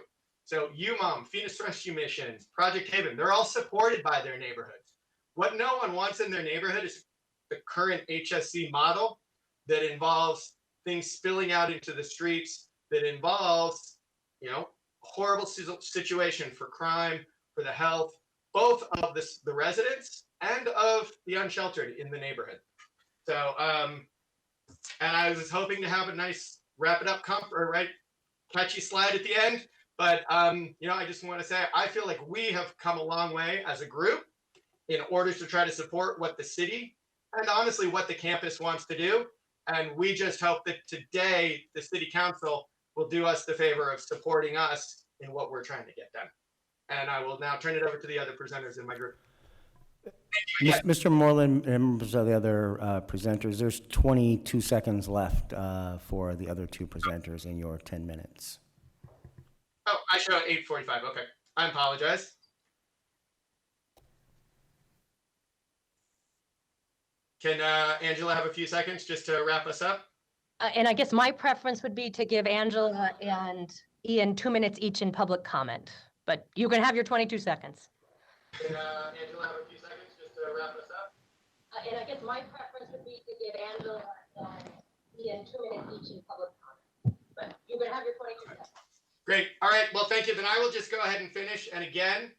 [SPEAKER 20] So UMOM, Phoenix Rescue Missions, Project Haven, they're all supported by their neighborhoods. What no one wants in their neighborhood is the current HSC model that involves things spilling out into the streets, that involves, horrible situation for crime, for the health, both of the residents and of the unsheltered in the neighborhood. So, and I was hoping to have a nice wrap it up catchy slide at the end. But, I just want to say, I feel like we have come a long way as a group in order to try to support what the city and honestly what the campus wants to do. And we just hope that today the city council will do us the favor of supporting us in what we're trying to get done. And I will now turn it over to the other presenters in my group.
[SPEAKER 10] Mr. Moreland, members of the other presenters, there's 22 seconds left for the other two presenters in your 10 minutes.
[SPEAKER 20] Oh, I show 8:45. Okay. I apologize. Can Angela have a few seconds just to wrap us up?
[SPEAKER 1] And I guess my preference would be to give Angela and Ian 2 minutes each in public comment, but you can have your 22 seconds.
[SPEAKER 20] Can Angela have a few seconds just to wrap us up?
[SPEAKER 1] And I guess my preference would be to give Angela and Ian 2 minutes each in public comment, but you can have your 22 seconds.
[SPEAKER 20] Great. All right. Well, thank you. Then I will just go ahead and finish. And again,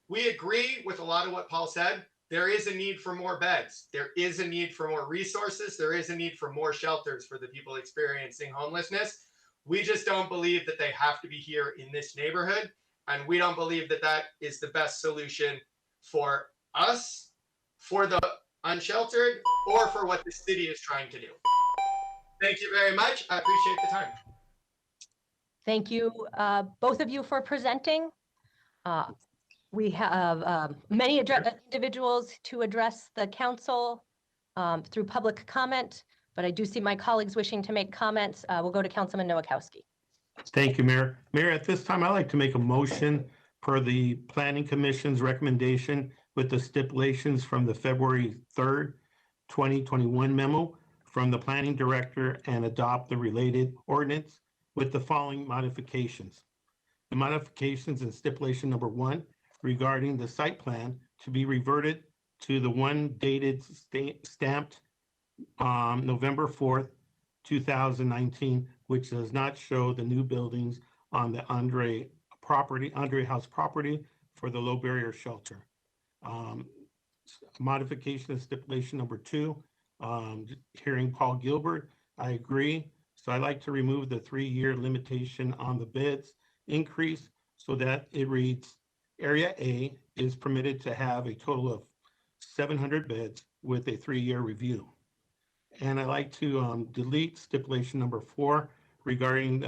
[SPEAKER 20] we agree with a lot of what Paul said. There is a need for more beds. There is a need for more resources. There is a need for more shelters for the people experiencing homelessness. We just don't believe that they have to be here in this neighborhood. And we don't believe that that is the best solution for us, for the unsheltered, or for what the city is trying to do. Thank you very much. I appreciate the time.
[SPEAKER 1] Thank you, both of you, for presenting. We have many individuals to address the council through public comment, but I do see my colleagues wishing to make comments. We'll go to Councilman Nowakowski.
[SPEAKER 13] Thank you, Mayor. Mayor, at this time, I'd like to make a motion per the Planning Commission's recommendation with the stipulations from the February 3rd, 2021 memo from the Planning Director and adopt the related ordinance with the following modifications. The modifications in stipulation number 1 regarding the site plan to be reverted to the one dated stamped November 4th, 2019, which does not show the new buildings on the Andre House property for the low barrier shelter. Modification of stipulation number 2, hearing Paul Gilbert, I agree. So I'd like to remove the 3-year limitation on the beds increase so that it reads, Area A is permitted to have a total of 700 beds with a 3-year review. And I'd like to delete stipulation number 4 regarding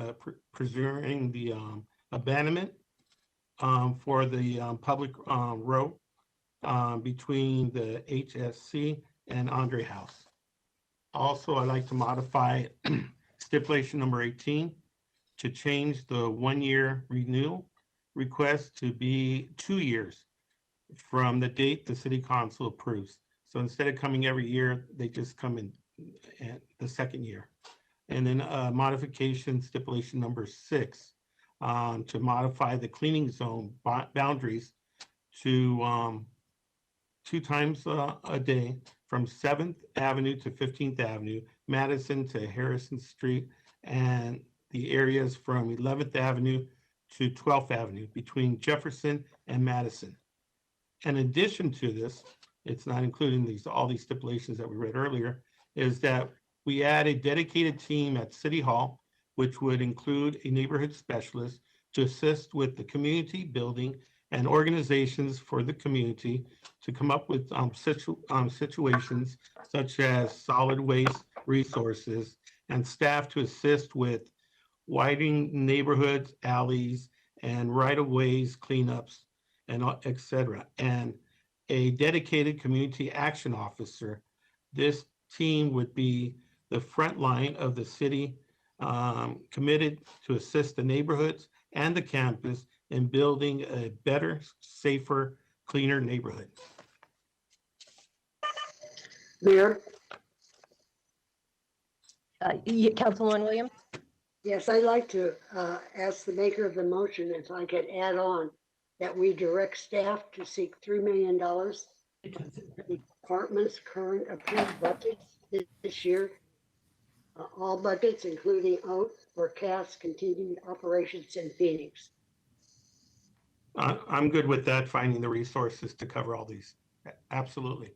[SPEAKER 13] preserving the abandonment for the public road between the HSC and Andre House. Also, I'd like to modify stipulation number 18 to change the 1-year renewal request to be 2 years from the date the city council approves. So instead of coming every year, they just come in the second year. And then modification stipulation number 6 to modify the cleaning zone boundaries to 2 times a day from 7th Avenue to 15th Avenue, Madison to Harrison Street, and the areas from 11th Avenue to 12th Avenue between Jefferson and Madison. In addition to this, it's not including all these stipulations that we read earlier, is that we add a dedicated team at City Hall, which would include a neighborhood specialist to assist with the community building and organizations for the community to come up with situations such as solid waste resources, and staff to assist with widening neighborhoods, alleys, and right-of-ways cleanups, and et cetera, and a dedicated community action officer. This team would be the front line of the city, committed to assist the neighborhoods and the campus in building a better, safer, cleaner neighborhood.
[SPEAKER 16] Mayor?
[SPEAKER 1] Councilwoman Williams?
[SPEAKER 16] Yes, I'd like to ask the maker of the motion if I could add on that we direct staff to seek $3 million. The department's current approved budgets this year, all budgets, including OAT or CAS, continued operations in Phoenix.
[SPEAKER 13] I'm good with that, finding the resources to cover all these. Absolutely.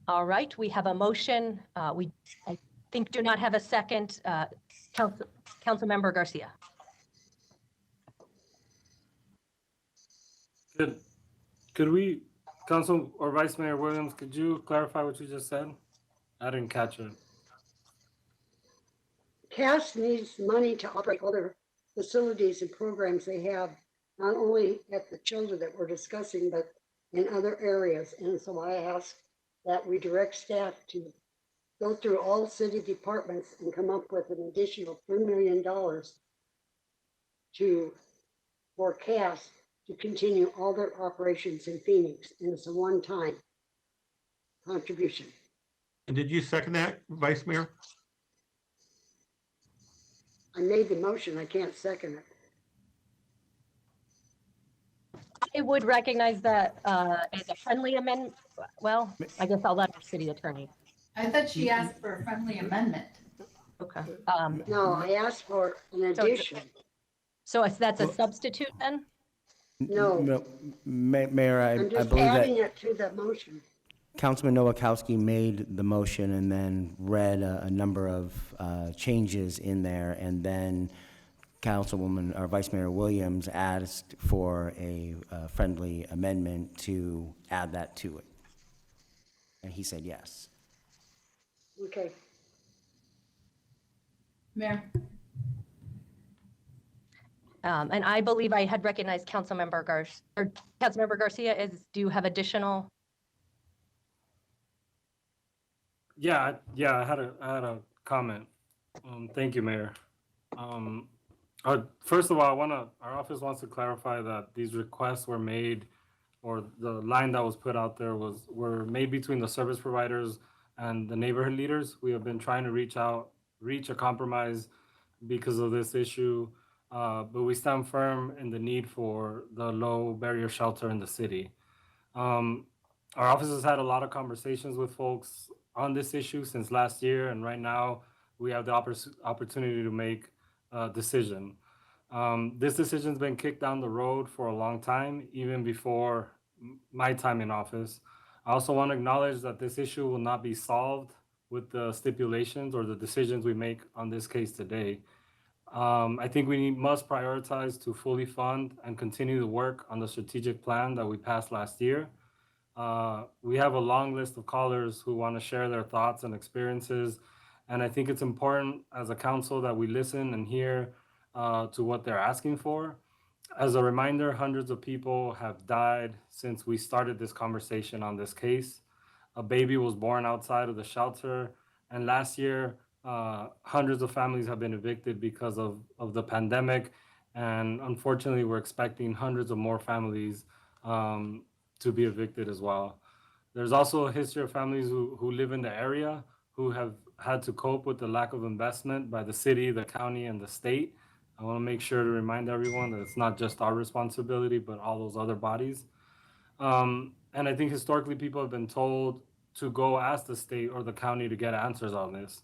[SPEAKER 1] All right, we have a motion. I think do not have a second. Councilmember Garcia.
[SPEAKER 14] Could we, Council or Vice Mayor Williams, could you clarify what you just said? I didn't catch it.
[SPEAKER 16] CAS needs money to operate other facilities and programs they have, not only at the children that we're discussing, but in other areas. And so I ask that we direct staff to go through all city departments and come up with an additional $3 million for CAS to continue all their operations in Phoenix. And it's a one-time contribution.
[SPEAKER 13] And did you second that, Vice Mayor?
[SPEAKER 16] I made the motion, I can't second it.
[SPEAKER 1] I would recognize that as a friendly amendment. Well, I guess I'll let our city attorney.
[SPEAKER 4] I thought she asked for a friendly amendment.
[SPEAKER 1] Okay.
[SPEAKER 16] No, I asked for an addition.
[SPEAKER 1] So that's a substitute then?
[SPEAKER 16] No.
[SPEAKER 10] Mayor, I
[SPEAKER 16] I'm just
[SPEAKER 10] believe
[SPEAKER 16] adding
[SPEAKER 10] that
[SPEAKER 16] it to the motion.
[SPEAKER 10] Councilman Nowakowski made the motion and then read a number of changes in there, and then Councilwoman or Vice Mayor Williams asked for a friendly amendment to add that to it. And he said yes.
[SPEAKER 16] Okay.
[SPEAKER 4] Mayor?
[SPEAKER 1] And I believe I had recognized Councilmember Garcia. Do you have additional?
[SPEAKER 14] Yeah, I had a comment. Thank you, Mayor. First of all, our office wants to clarify that these requests were made, or the line that was put out there were made between the service providers and the neighborhood leaders. We have been trying to reach a compromise because of this issue, but we stand firm in the need for the low barrier shelter in the city. Our office has had a lot of conversations with folks on this issue since last year, and right now we have the opportunity to make a decision. This decision's been kicked down the road for a long time, even before my time in office. I also want to acknowledge that this issue will not be solved with the stipulations or the decisions we make on this case today. I think we must prioritize to fully fund and continue to work on the strategic plan that we passed last year. We have a long list of callers who want to share their thoughts and experiences, and I think it's important as a council that we listen and hear to what they're asking for. As a reminder, hundreds of people have died since we started this conversation on this case. A baby was born outside of the shelter, and last year, hundreds of families have been evicted because of the pandemic, and unfortunately, we're expecting hundreds of more families to be evicted as well. There's also a history of families who live in the area who have had to cope with the lack of investment by the city, the county, and the state I want to make sure to remind everyone that it's not just our responsibility, but all those other bodies. And I think historically people have been told to go ask the state or the county to get answers on this.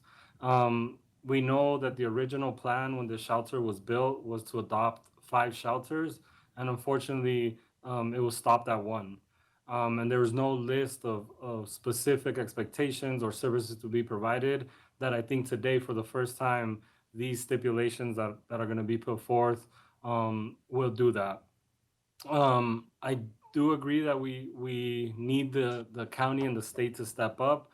[SPEAKER 14] We know that the original plan when the shelter was built was to adopt 5 shelters, and unfortunately, it was stopped at 1. And there was no list of specific expectations or services to be provided that I think today, for the first time, these stipulations that are going to be put forth will do that. I do agree that we need the county and the state to step up,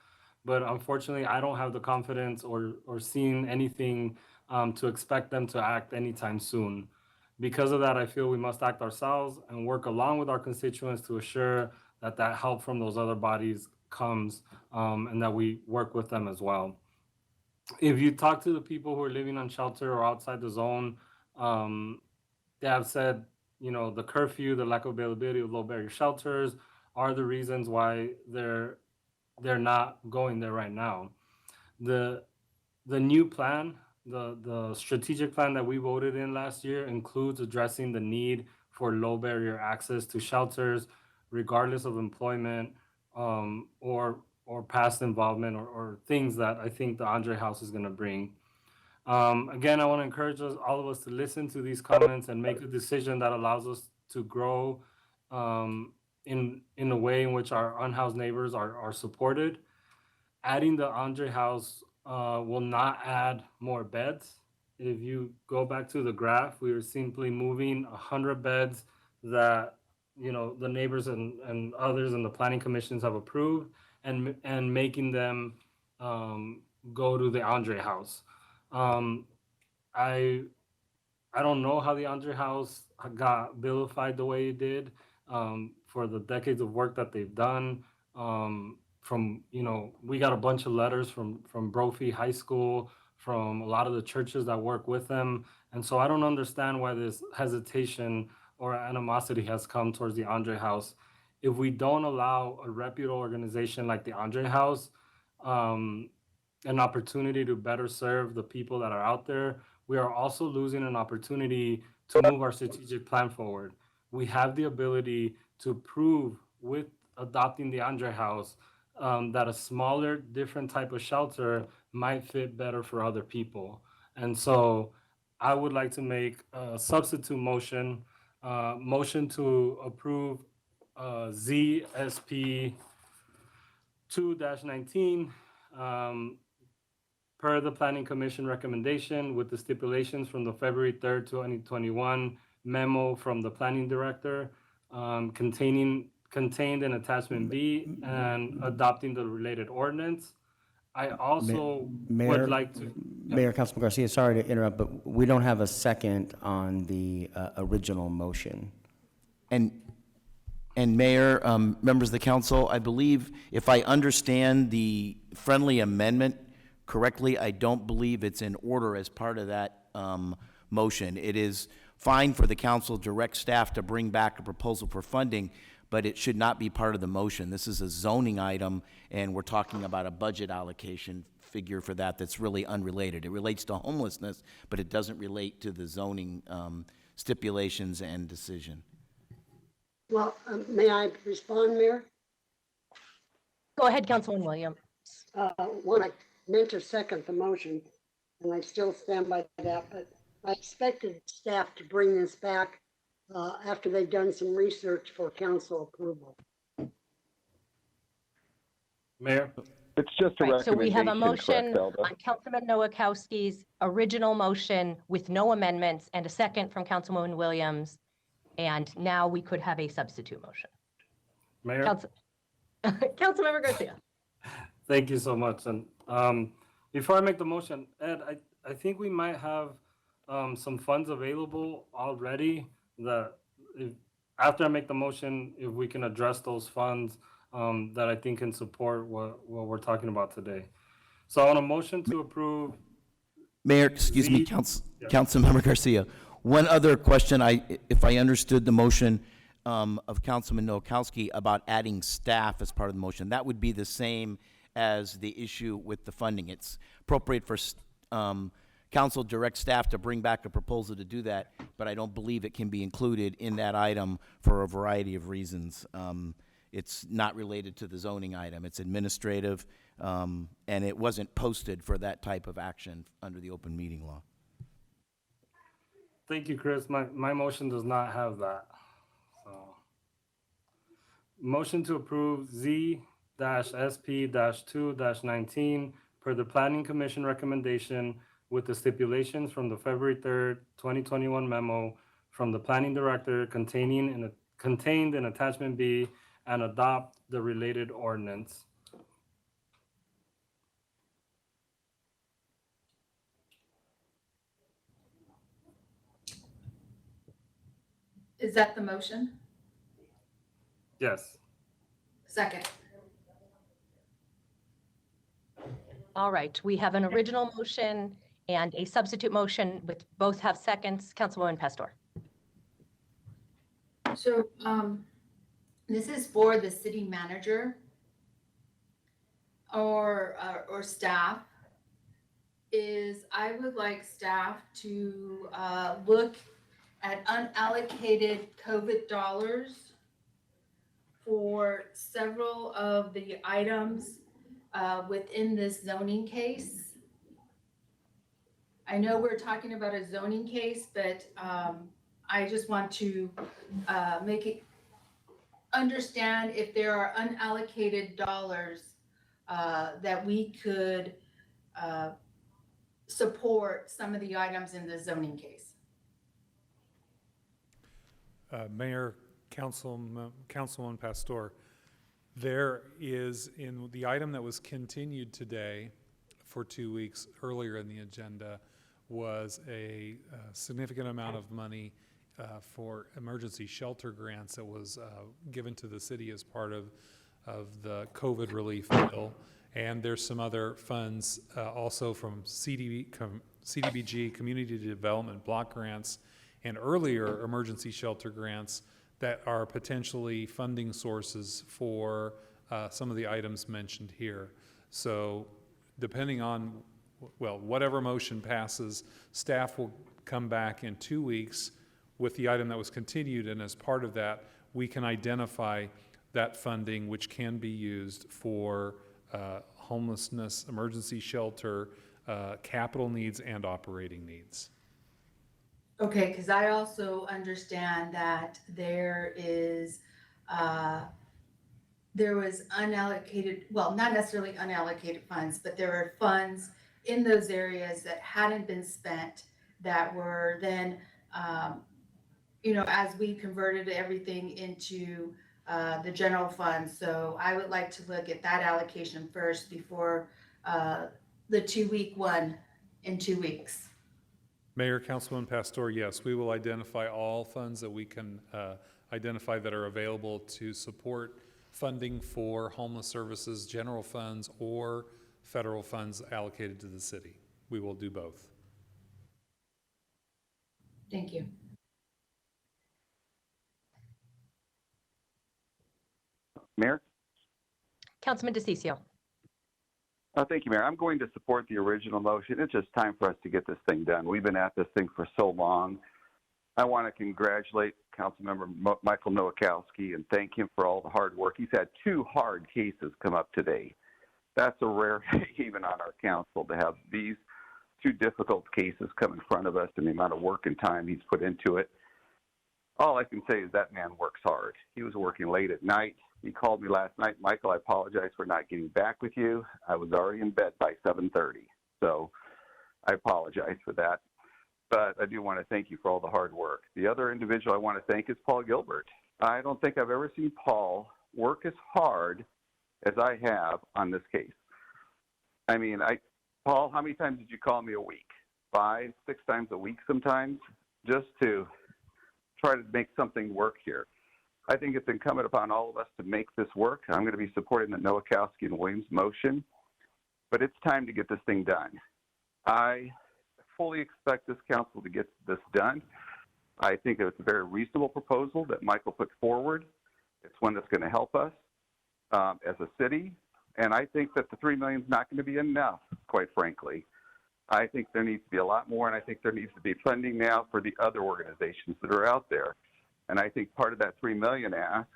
[SPEAKER 14] but unfortunately, I don't have the confidence or seen anything to expect them to act anytime soon. Because of that, I feel we must act ourselves and work along with our constituents to assure that help from those other bodies comes, and that we work with them as well. If you talk to the people who are living on shelter or outside the zone, they have said, the curfew, the lack of availability of low barrier shelters are the reasons why they're not going there right now. The new plan, the strategic plan that we voted in last year, includes addressing the need for low barrier access to shelters, regardless of employment, or past involvement, or things that I think the Andre House is going to bring. Again, I want to encourage all of us to listen to these comments and make a decision that allows us to grow in a way in which our unhoused neighbors are supported. Adding the Andre House will not add more beds. If you go back to the graph, we are simply moving 100 beds that the neighbors and others in the planning commissions have approved, and making them go to the Andre House. I don't know how the Andre House got vilified the way it did, for the decades of work that they've done. We got a bunch of letters from Brophy High School, from a lot of the churches that work with them. And so I don't understand why this hesitation or animosity has come towards the Andre House. If we don't allow a reputable organization like the Andre House an opportunity to better serve the people that are out there, we are also losing an opportunity to move our strategic plan forward. We have the ability to prove with adopting the Andre House that a smaller, different type of shelter might fit better for other people. And so I would like to make a substitute motion to approve ZSP 2-19 per the Planning Commission recommendation, with the stipulations from the February 3rd, 2021 memo from the Planning Director, contained in attachment B, and adopting the related ordinance. I also would like to...
[SPEAKER 10] Mayor, Councilman Garcia, sorry to interrupt, but we don't have a second on the original motion.
[SPEAKER 5] And Mayor, members of the council, I believe, if I understand the friendly amendment correctly, I don't believe it's in order as part of that motion. It is fine for the council to direct staff to bring back a proposal for funding, but it should not be part of the motion. This is a zoning item, and we're talking about a budget allocation figure for that's really unrelated. It relates to homelessness, but it doesn't relate to the zoning stipulations and decision.
[SPEAKER 16] Well, may I respond, Mayor?
[SPEAKER 1] Go ahead, Councilman Williams.
[SPEAKER 16] I meant to second the motion, and I still stand by that, but I expected staff to bring this back after they've done some research for council approval.
[SPEAKER 14] Mayor?
[SPEAKER 8] It's just a
[SPEAKER 1] Right, so we have a
[SPEAKER 8] recommendation,
[SPEAKER 1] motion
[SPEAKER 8] correct,
[SPEAKER 1] on
[SPEAKER 8] Elda?
[SPEAKER 1] Councilman Nowakowski's original motion with no amendments, and a second from Councilwoman Williams. And now we could have a substitute motion.
[SPEAKER 14] Mayor?
[SPEAKER 1] Councilmember Garcia.
[SPEAKER 14] Thank you so much. And before I make the motion, Ed, I think we might have some funds available already that after I make the motion, if we can address those funds that I think can support what we're talking about today. So I want a motion to approve.
[SPEAKER 5] Mayor, excuse me, Councilmember Garcia. One other question, if I understood the motion of Councilman Nowakowski about adding staff as part of the motion, that would be the same as the issue with the funding. It's appropriate for council direct staff to bring back a proposal to do that, but I don't believe it can be included in that item for a variety of reasons. It's not related to the zoning item. It's administrative, and it wasn't posted for that type of action under the open meeting law.
[SPEAKER 14] Thank you, Chris. My motion does not have that. So, motion to approve Z-SP-2-19 per the Planning Commission recommendation with the stipulations from the February 3rd, 2021 memo from the Planning Director contained in Attachment B, and adopt the related ordinance.
[SPEAKER 4] Is that the motion?
[SPEAKER 14] Yes.
[SPEAKER 4] Second.
[SPEAKER 1] All right, we have an original motion and a substitute motion with both have seconds. Councilwoman Pastor.
[SPEAKER 4] So this is for the city manager or staff. I would like staff to look at unallocated COVID dollars for several of the items within this zoning case. I know we're talking about a zoning case, but I just want to make it understand if there are unallocated dollars that we could support some of the items in the zoning case.
[SPEAKER 21] Mayor, Councilwoman Pastor, there is in the item that was continued today for 2 weeks earlier in the agenda was a significant amount of money for emergency shelter grants that was given to the city as part of the COVID relief bill. And there's some other funds also from CDBG, Community Development Block Grants, and earlier emergency shelter grants that are potentially funding sources for some of the items mentioned here. So depending on, well, whatever motion passes, staff will come back in 2 weeks with the item that was continued, and as part of that, we can identify that funding which can be used for homelessness, emergency shelter, capital needs, and operating needs.
[SPEAKER 4] Okay, because I also understand that there was unallocated, well, not necessarily unallocated funds, but there were funds in those areas that hadn't been spent that were then, as we converted everything into the general fund. So I would like to look at that allocation first before the 2-week one in 2 weeks.
[SPEAKER 21] Mayor, Councilman Pastor, yes, we will identify all funds that we can identify that are available to support funding for homeless services, general funds, or federal funds allocated to the city. We will do both.
[SPEAKER 4] Thank you.
[SPEAKER 8] Mayor?
[SPEAKER 1] Councilman DeCiccio.
[SPEAKER 8] Thank you, Mayor. I'm going to support the original motion. It's just time for us to get this thing done. We've been at this thing for so long. I want to congratulate Councilmember Michael Nowakowski and thank him for all the hard work. He's had 2 hard cases come up today. That's a rare day even on our council to have these 2 difficult cases come in front of us and the amount of work and time he's put into it. All I can say is that man works hard. He was working late at night. He called me last night. Michael, I apologize for not getting back with you. I was already in bed by 7:30, so I apologize for that. But I do want to thank you for all the hard work. The other individual I want to thank is Paul Gilbert. I don't think I've ever seen Paul work as hard as I have on this case. I mean, Paul, how many times did you call me a week? 5, 6 times a week sometimes, just to try to make something work here. I think it's incumbent upon all of us to make this work. I'm going to be supporting the Nowakowski and Williams motion, but it's time to get this thing done. I fully expect this council to get this done. I think it's a very reasonable proposal that Michael put forward. It's one that's going to help us as a city, and I think that the $3 million is not going to be enough, quite frankly. I think there needs to be a lot more, and I think there needs to be funding now for the other organizations that are out there. And I think part of that $3 million ask,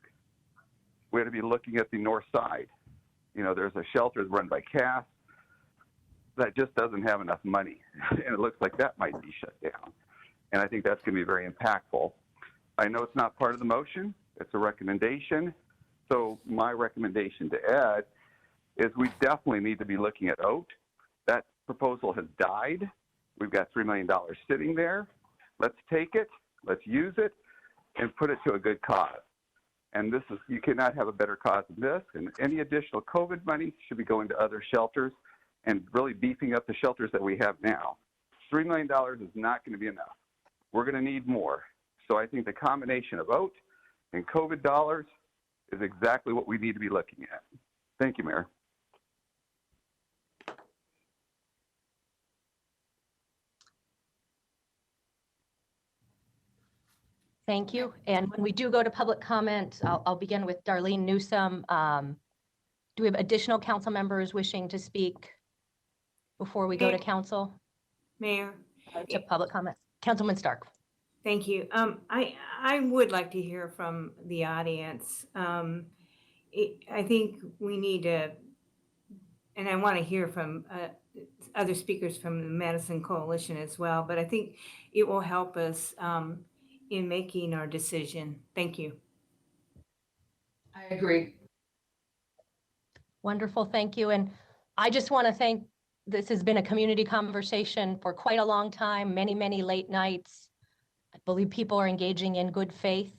[SPEAKER 8] we ought to be looking at the north side. You know, there's a shelter run by CAS that just doesn't have enough money, and it looks like that might be shut down. And I think that's going to be very impactful. I know it's not part of the motion. It's a recommendation. So my recommendation to Ed is we definitely need to be looking at OAT. That proposal has died. We've got $3 million sitting there. Let's take it, let's use it, and put it to a good cause. And this is, you cannot have a better cause than this. And any additional COVID money should be going to other shelters and really beefing up the shelters that we have now. $3 million is not going to be enough. We're going to need more. So I think the combination of OAT and COVID dollars is exactly what we need to be looking at. Thank you, Mayor.
[SPEAKER 1] Thank you. And when we do go to public comment, I'll begin with Darlene Newsome. Do we have additional council members wishing to speak before we go to council?
[SPEAKER 15] Mayor?
[SPEAKER 1] To public comment. Councilman Stark.
[SPEAKER 15] Thank you. I would like to hear from the audience. I think we need to, and I want to hear from other speakers from the Madison Coalition as well, but I think it will help us in making our decision. Thank you.
[SPEAKER 4] I agree.
[SPEAKER 1] Wonderful, thank you. And I just want to thank, this has been a community conversation for quite a long time, many, many late nights. I believe people are engaging in good faith.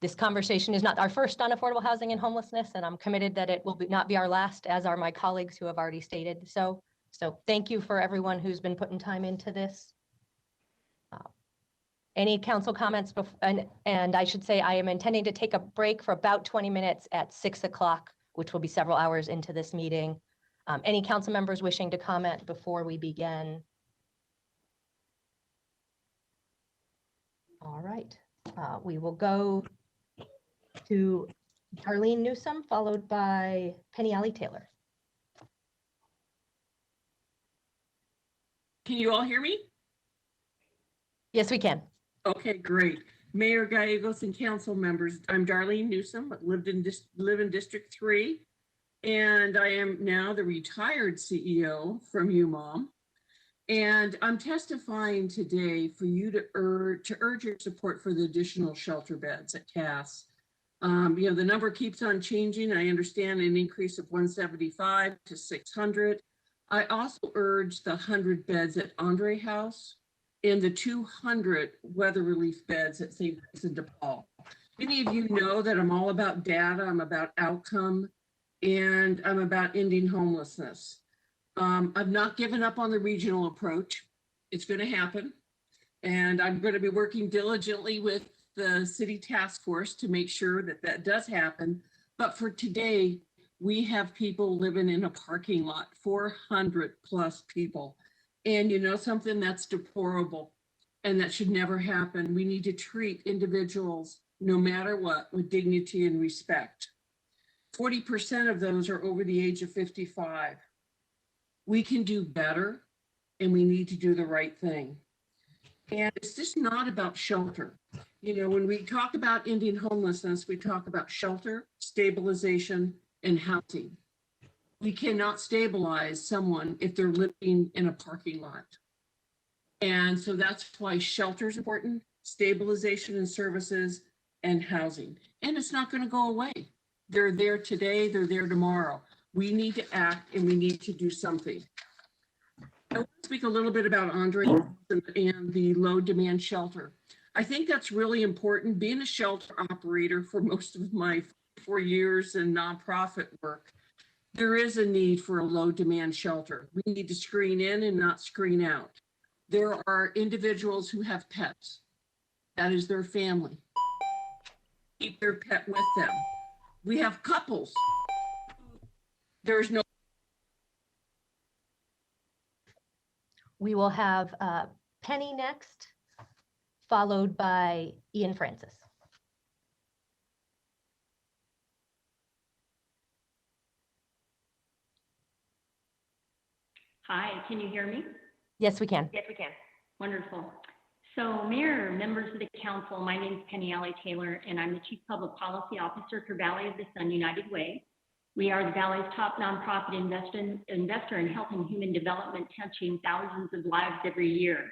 [SPEAKER 1] This conversation is not our first on affordable housing and homelessness, and I'm committed that it will not be our last, as are my colleagues who have already stated so. So thank you for everyone who's been putting time into this. Any council comments? And I should say I am intending to take a break for about 20 minutes at 6 o'clock, which will be several hours into this meeting. Any council members wishing to comment before we begin? All right, we will go to Darlene Newsome, followed by Penny Alley Taylor.
[SPEAKER 6] Can you all hear me?
[SPEAKER 1] Yes, we can.
[SPEAKER 6] Okay, great. Mayor Gallegos and council members, I'm Darlene Newsome, live in District 3, and I am now the retired CEO from UMOM. And I'm testifying today for you to urge your support for the additional shelter beds at CAS. You know, the number keeps on changing. I understand an increase of 175 to 600. I also urge the 100 beds at Andre House and the 200 weather relief beds at St. Vincent de Paul. Many of you know that I'm all about data, I'm about outcome, and I'm about ending homelessness. I've not given up on the regional approach. It's going to happen. And I'm going to be working diligently with the city task force to make sure that that does happen. But for today, we have people living in a parking lot, 400 plus people. And you know something, that's deplorable and that should never happen. We need to treat individuals, no matter what, with dignity and respect. 40% of those are over the age of 55. We can do better, and we need to do the right thing. And it's just not about shelter. You know, when we talk about ending homelessness, we talk about shelter, stabilization, and housing. We cannot stabilize someone if they're living in a parking lot. And so that's why shelter is important, stabilization and services, and housing. And it's not going to go away. They're there today, they're there tomorrow. We need to act and we need to do something. I want to speak a little bit about Andre and the low demand shelter. I think that's really important. Being a shelter operator for most of my 4 years in nonprofit work, there is a need for a low demand shelter. We need to screen in and not screen out. There are individuals who have pets. That is their family. Keep their pet with them. We have couples. There's no.
[SPEAKER 1] We will have Penny next, followed by Ian Francis.
[SPEAKER 11] Hi, can you hear me?
[SPEAKER 1] Yes, we can.
[SPEAKER 11] Yes, we can. Wonderful. So Mayor, members of the council, my name is Penny Alley Taylor, and I'm the Chief Public Policy Officer for Valley of the Sun United Way. We are the Valley's top nonprofit investor in health and human development, touching thousands of lives every year.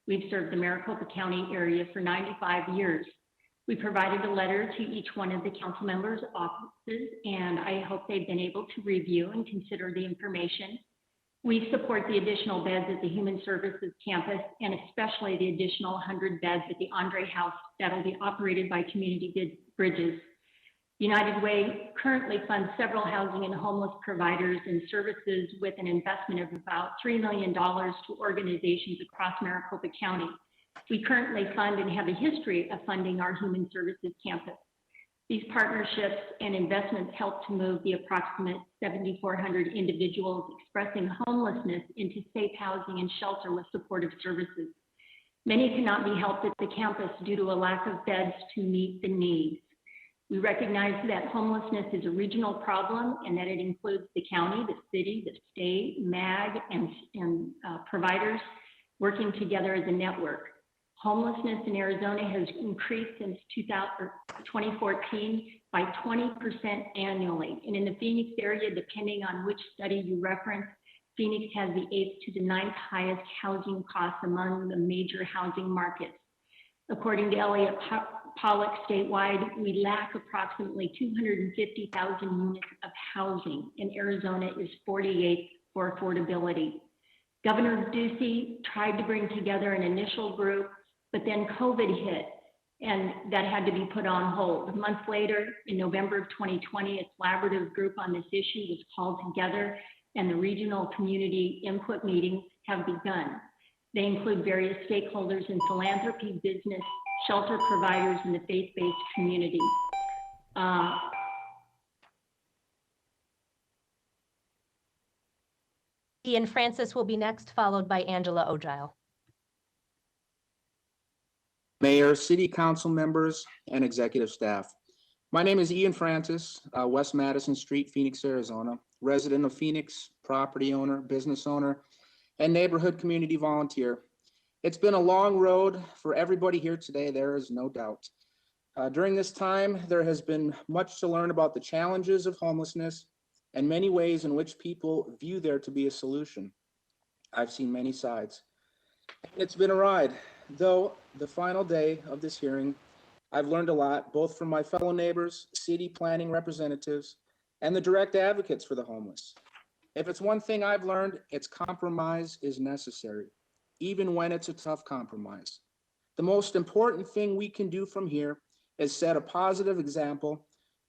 [SPEAKER 11] We've served the Maricopa County area for 95 years. We provided a letter to each one of the council members' offices, and I hope they've been able to review and consider the information. We support the additional beds at the Human Services campus, and especially the additional 100 beds at the Andre House that will be operated by Community Bridges. United Way currently funds several housing and homeless providers and services with an investment of about $3 million to organizations across Maricopa County. We currently fund and have a history of funding our Human Services campus. These partnerships and investments help to move the approximate 7,400 individuals expressing homelessness into safe housing and shelter with supportive services. Many cannot be helped at the campus due to a lack of beds to meet the needs. We recognize that homelessness is a regional problem and that it includes the county, the city, the state, MAG, and providers working together as a network. Homelessness in Arizona has increased since 2014 by 20% annually. And in the Phoenix area, depending on which study you reference, Phoenix has the 8th to the 9th highest housing costs among the major housing markets. According to Elliott Pollock statewide, we lack approximately 250,000 units of housing, and Arizona is 48th for affordability. Governor Ducey tried to bring together an initial group, but then COVID hit, and that had to be put on hold. A month later, in November of 2020, a collaborative group on this issue was called together, and the regional community input meetings have begun. They include various stakeholders in philanthropy, business, shelter providers, and the faith-based community.
[SPEAKER 1] Ian Francis will be next, followed by Angela Ogile.
[SPEAKER 22] Mayor, city council members, and executive staff. My name is Ian Francis, West Madison Street, Phoenix, Arizona, resident of Phoenix, property owner, business owner, and neighborhood community volunteer. It's been a long road for everybody here today, there is no doubt. During this time, there has been much to learn about the challenges of homelessness and many ways in which people view there to be a solution. I've seen many sides. It's been a ride, though the final day of this hearing, I've learned a lot, both from my fellow neighbors, city planning representatives, and the direct advocates for the homeless. If it's one thing I've learned, it's compromise is necessary, even when it's a tough compromise. The most important thing we can do from here is set a positive example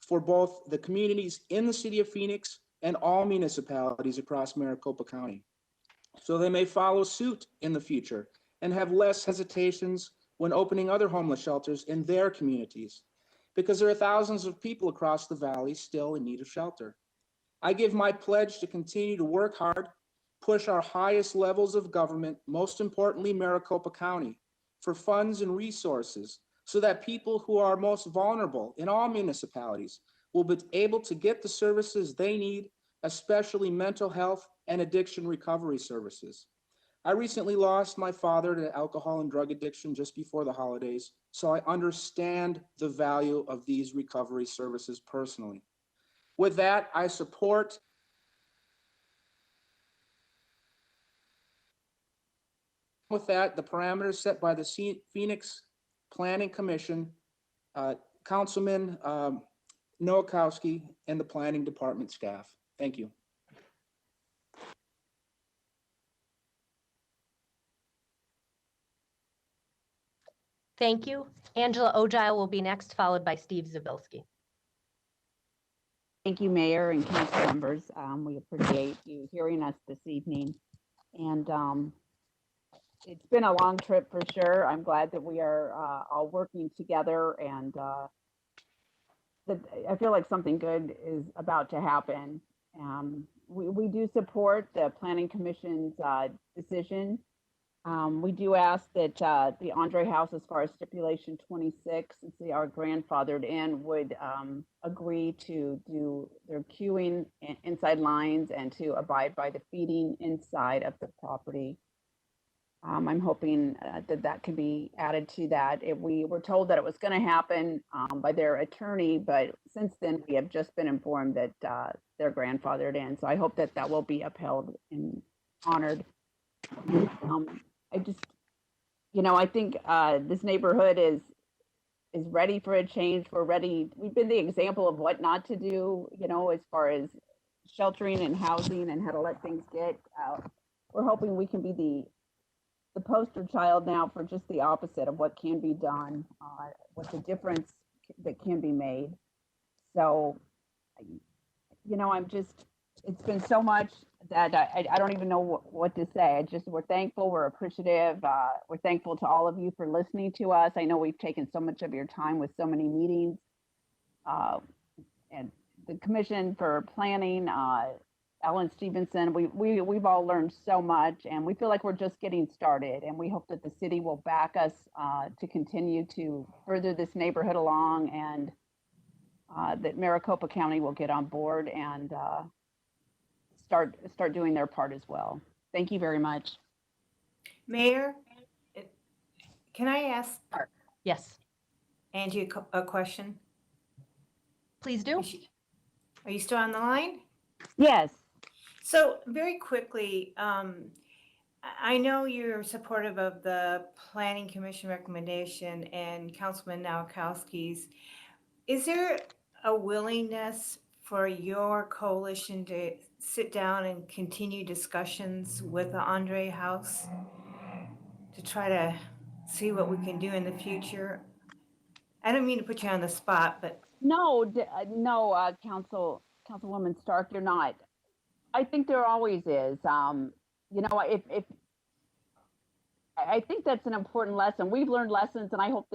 [SPEAKER 22] for both the communities in the city of Phoenix and all municipalities across Maricopa County, so they may follow suit in the future and have less hesitations when opening other homeless shelters in their communities, because there are thousands of people across the valley still in need of shelter. I give my pledge to continue to work hard, push our highest levels of government, most importantly Maricopa County, for funds and resources so that people who are most vulnerable in all municipalities will be able to get the services they need, especially mental health and addiction recovery services. I recently lost my father to alcohol and drug addiction just before the holidays, so I understand the value of these recovery services personally. With that, I support the parameters set by the Phoenix Planning Commission, Councilman Nowakowski, and the Planning Department staff. Thank you.
[SPEAKER 1] Thank you. Angela Ogile will be next, followed by Steve Zabilski.
[SPEAKER 23] Thank you, Mayor and council members. We appreciate you hearing us this evening. And it's been a long trip for sure. I'm glad that we are all working together, and I feel like something good is about to happen. We do support the Planning Commission's decision We do ask that the Andre House, as far as stipulation 26, since they are grandfathered in, would agree to do their queuing inside lines and to abide by the feeding inside of the property. I'm hoping that that can be added to that. We were told that it was going to happen by their attorney, but since then we have just been informed that they're grandfathered in. So I hope that that will be upheld and honored. I just, I think this neighborhood is ready for a change. We're ready. We've been the example of what not to do, as far as sheltering and housing and how to let things get. We're hoping we can be the poster child now for just the opposite of what can be done, what the difference that can be made. So, it's been so much that I don't even know what to say. We're thankful, we're appreciative. We're thankful to all of you for listening to us. I know we've taken so much of your time with so many meetings. And the Commission for Planning, Ellen Stevenson, we've all learned so much, and we feel like we're just getting started, and we hope that the city will back us to continue to further this neighborhood along, and that Maricopa County will get on board and start doing their part as well. Thank you very much.
[SPEAKER 15] Mayor, can I ask
[SPEAKER 1] Yes,
[SPEAKER 15] Angie a question?
[SPEAKER 1] please do.
[SPEAKER 15] Are you still on the line?
[SPEAKER 23] Yes.
[SPEAKER 15] So very quickly, I know you're supportive of the Planning Commission recommendation and Councilman Nowakowski's. Is there a willingness for your coalition to sit down and continue discussions with the Andre House to try to see what we can do in the future? I don't mean to put you on the spot, but
[SPEAKER 23] No, Councilwoman Stark, you're not. I think there always is. If I think that's an important lesson. We've learned lessons, and I hope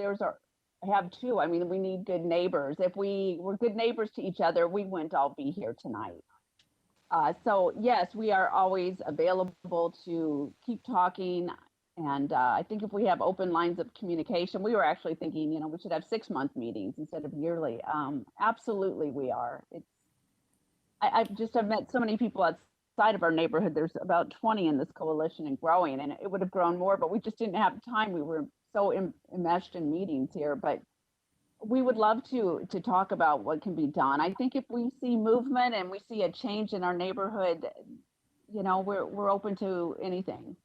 [SPEAKER 23] have too. I mean, we need good neighbors. If we were good neighbors to each other, we wouldn't all be here tonight. So yes, we are always available to keep talking. And I think if we have open lines of communication, we were actually thinking, we should have 6-month meetings instead of yearly. Absolutely, we are. I've met so many people outside of our neighborhood. There's about 20 in this coalition and growing, and it would have grown more, but we just didn't have time. We were so enmeshed in meetings here, but we would love to talk about what can be done. I think if we see movement and we see a change in our neighborhood, we're open to anything.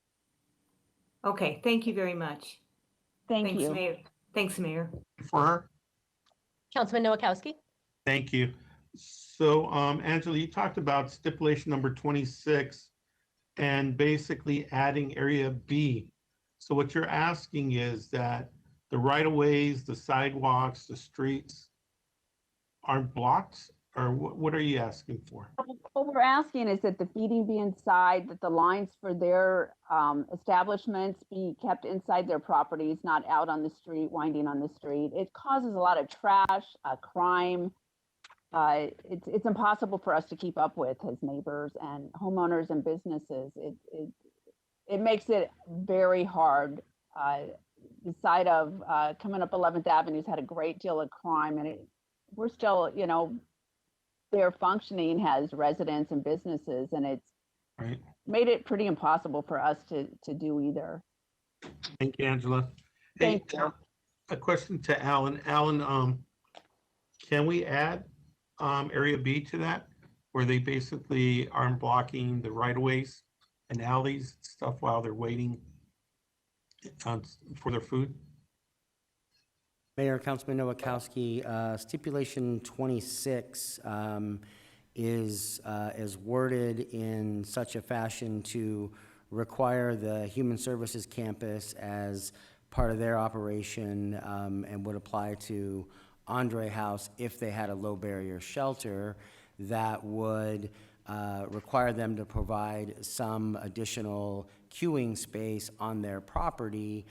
[SPEAKER 15] okay, thank you very much.
[SPEAKER 23] Thanks,
[SPEAKER 15] Thanks,
[SPEAKER 23] you.
[SPEAKER 15] Mayor. Thanks, Mayor.
[SPEAKER 13] For her?
[SPEAKER 1] Councilman Nowakowski?
[SPEAKER 13] Thank you. So, Angela, you talked about stipulation number 26 and basically adding area B. So what you're asking is that the right-of-ways, the sidewalks, the streets aren't blocked, or what are you asking for?
[SPEAKER 23] What we're asking is that the feeding be inside, that the lines for their establishments be kept inside their properties, not out on the street, winding on the street. It causes a lot of trash, crime. It's impossible for us to keep up with as neighbors and homeowners and businesses. It makes it very hard. The side of coming up 11th Avenue's had a great deal of crime, and we're still, they're functioning as residents and businesses, and it's made it pretty impossible for us to do either.
[SPEAKER 13] Thank you, Angela.
[SPEAKER 23] Thank
[SPEAKER 13] you. A question to Alan. Alan, can we add area B to that, where they basically aren't blocking the right-of-ways and alleys and stuff while they're waiting for their food?
[SPEAKER 10] Mayor, Councilman Nowakowski, stipulation 26 is worded in such a fashion to require the Human Services Campus as part of their operation and would apply to Andre House if they had a low barrier shelter that would require them to provide some additional queuing space on their property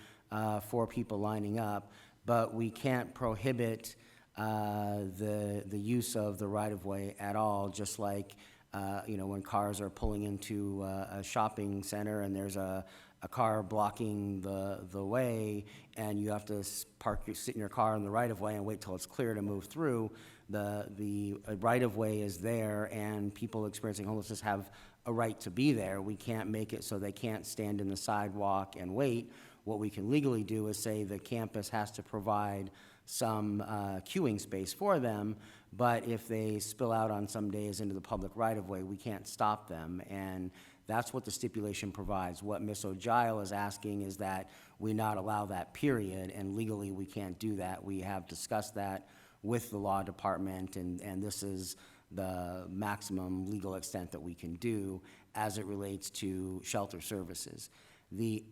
[SPEAKER 10] for people lining up. But we can't prohibit the use of the right-of-way at all, just like when cars are pulling into a shopping center and there's a a car blocking the way, and you have to sit in your car in the right-of-way and wait till it's clear to move through. The right-of-way is there, and people experiencing homelessness have a right to be there. We can't make it so they can't stand in the sidewalk and wait. What we can legally do is say the campus has to provide some queuing space for them, but if they spill out on some days into the public right-of-way, we can't stop them, and that's what the stipulation provides. What Ms. O'Giles is asking is that we not allow that period, and legally we can't do that. We have discussed that with the law department, and this is the maximum legal extent that we can do as it relates to shelter services. The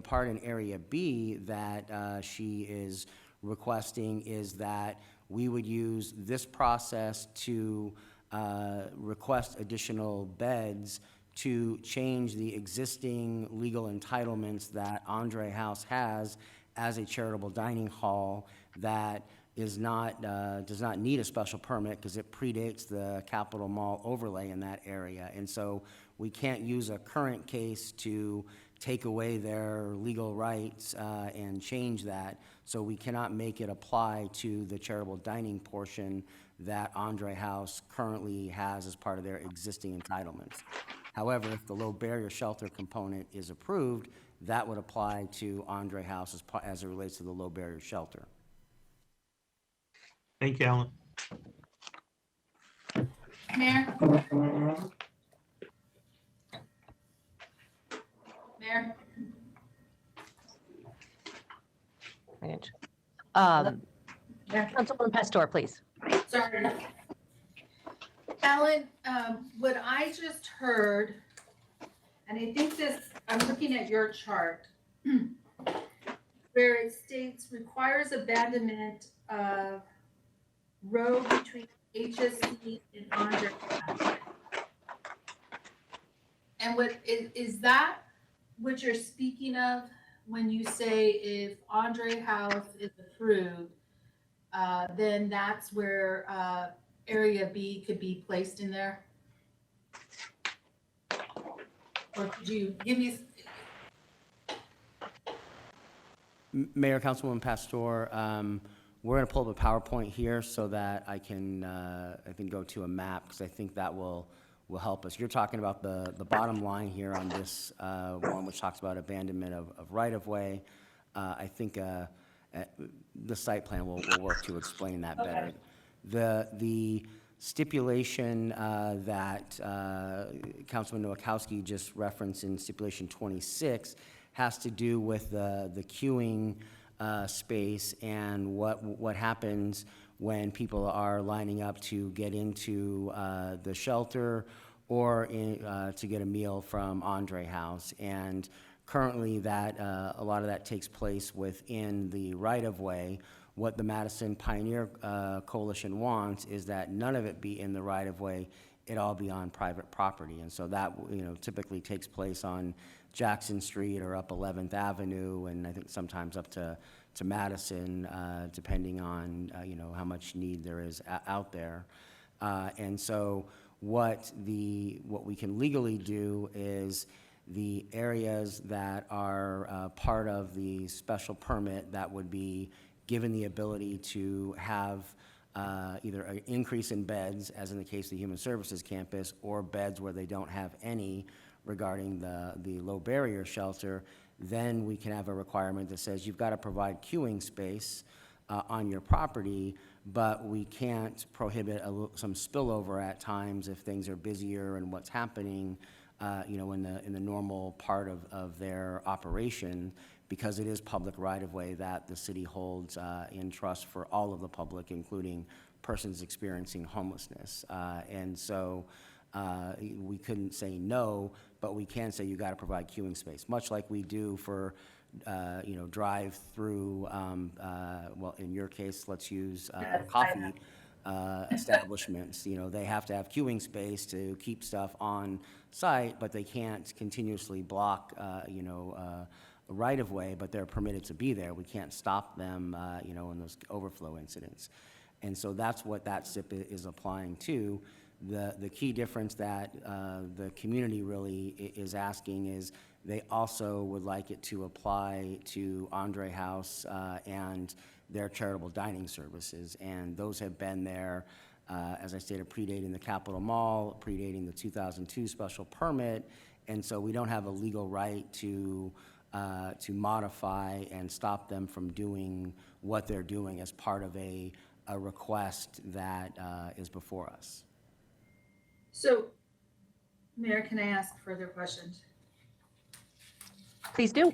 [SPEAKER 10] part in Area B that she is requesting is that we would use this process to request additional beds to change the existing legal entitlements that Andre House has as a charitable dining hall that does not need a special permit because it predates the Capitol Mall overlay in that area. And so we can't use a current case to take away their legal rights and change that. So we cannot make it apply to the charitable dining portion that Andre House currently has as part of their existing entitlements. However, if the low barrier shelter component is approved, that would apply to Andre House as it relates to the low barrier shelter.
[SPEAKER 13] Thank you, Alan.
[SPEAKER 4] Mayor? Mayor?
[SPEAKER 1] Councilwoman Pastor, please.
[SPEAKER 4] Sorry. Alan, what I just heard, and I think this, I'm looking at your chart, where it states requires abandonment of road between HSC and Andre House. And what is that what you're speaking of when you say if Andre House is approved, then that's where Area B could be placed in there? Or could you give me?
[SPEAKER 10] Mayor, Councilwoman Pastor, we're going to pull up a PowerPoint here so that I can go to a map because I think that will help us. You're talking about the bottom line here on this one, which talks about abandonment of right-of-way. I think the site plan will work to explain that better. The stipulation that Councilman Nowakowski just referenced in stipulation 26 has to do with the queuing space and what happens when people are lining up to get into the shelter or to get a meal from Andre House. And currently a lot of that takes place within the right-of-way. What the Madison Pioneer Coalition wants is that none of it be in the right-of-way, it all be on private property. And so that typically takes place on Jackson Street or up 11th Avenue, and I think sometimes up to Madison, depending on how much need there is out there. And so what we can legally do is the areas that are part of the special permit that would be given the ability to have either an increase in beds, as in the case of the Human Services Campus, or beds where they don't have any regarding the low barrier shelter, then we can have a requirement that says you've got to provide queuing space on your property, but we can't prohibit some spillover at times if things are busier and what's happening in the normal part of their operation, because it is public right-of-way that the city holds in trust for all of the public, including persons experiencing homelessness. And so we couldn't say no, but we can say you got to provide queuing space, much like we do for drive-through. Well, in your case, let's use coffee establishments. They have to have queuing space to keep stuff on site, but they can't continuously block right-of-way, but they're permitted to be there. We can't stop them, in those overflow incidents. And so that's what that SIP is applying to. The key difference that the community really is asking is they also would like it to apply to Andre House and their charitable dining services. And those have been there, as I stated, predating the Capitol Mall, predating the 2002 special permit. And so we don't have a legal right to modify and stop them from doing what they're doing as part of a request that is before us.
[SPEAKER 4] So, Mayor, can I ask further questions?
[SPEAKER 1] Please do.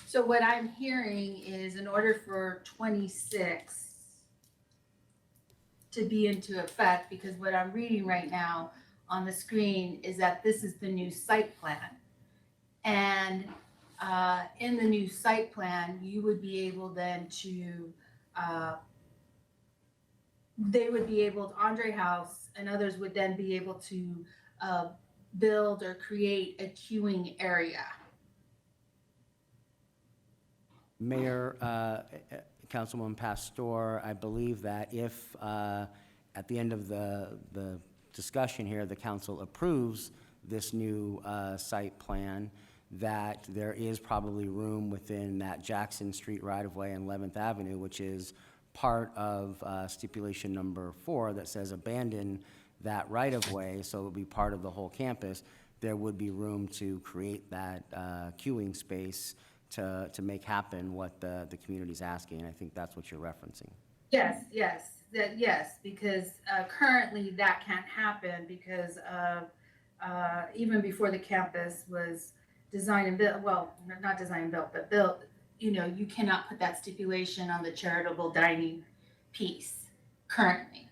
[SPEAKER 4] So what I'm hearing is in order for 26 to be into effect, because what I'm reading right now on the screen is that this is the new site plan. And in the new site plan, you would be able then to, they would be able, Andre House and others would then be able to build or create a queuing area.
[SPEAKER 10] Mayor, Councilwoman Pastor, I believe that if at the end of the discussion here, the council approves this new site plan, that there is probably room within that Jackson Street right-of-way and 11th Avenue, which is part of stipulation number 4 that says abandon that right-of-way, so it would be part of the whole campus. There would be room to create that queuing space to make happen what the community's asking. And I think that's what you're referencing.
[SPEAKER 4] Yes, because currently that can't happen because of, even before the campus was designed and built, well, not designed and built, but built, you know, you cannot put that stipulation on the charitable dining piece currently,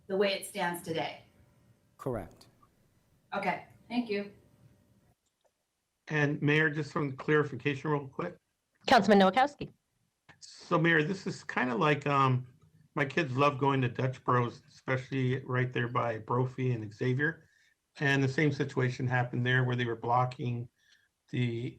[SPEAKER 4] the way it stands today.
[SPEAKER 10] Correct.
[SPEAKER 4] Okay, thank you.
[SPEAKER 13] And Mayor, just some clarification real quick.
[SPEAKER 1] Councilman Nowakowski.
[SPEAKER 13] So Mayor, this is kind of like, my kids love going to Dutch Bros, especially right there by Brophy and Xavier. And the same situation happened there where they were blocking the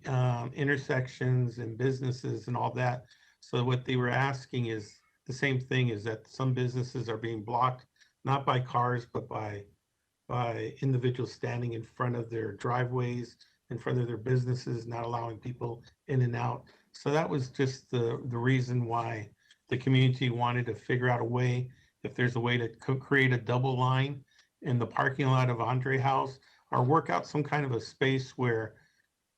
[SPEAKER 13] intersections and businesses and all that. So what they were asking is the same thing, is that some businesses are being blocked, not by cars, but by individuals standing in front of their driveways, in front of their businesses, not allowing people in and out. So that was just the reason why the community wanted to figure out a way, if there's a way to create a double line in the parking lot of Andre House, or work out some kind of a space where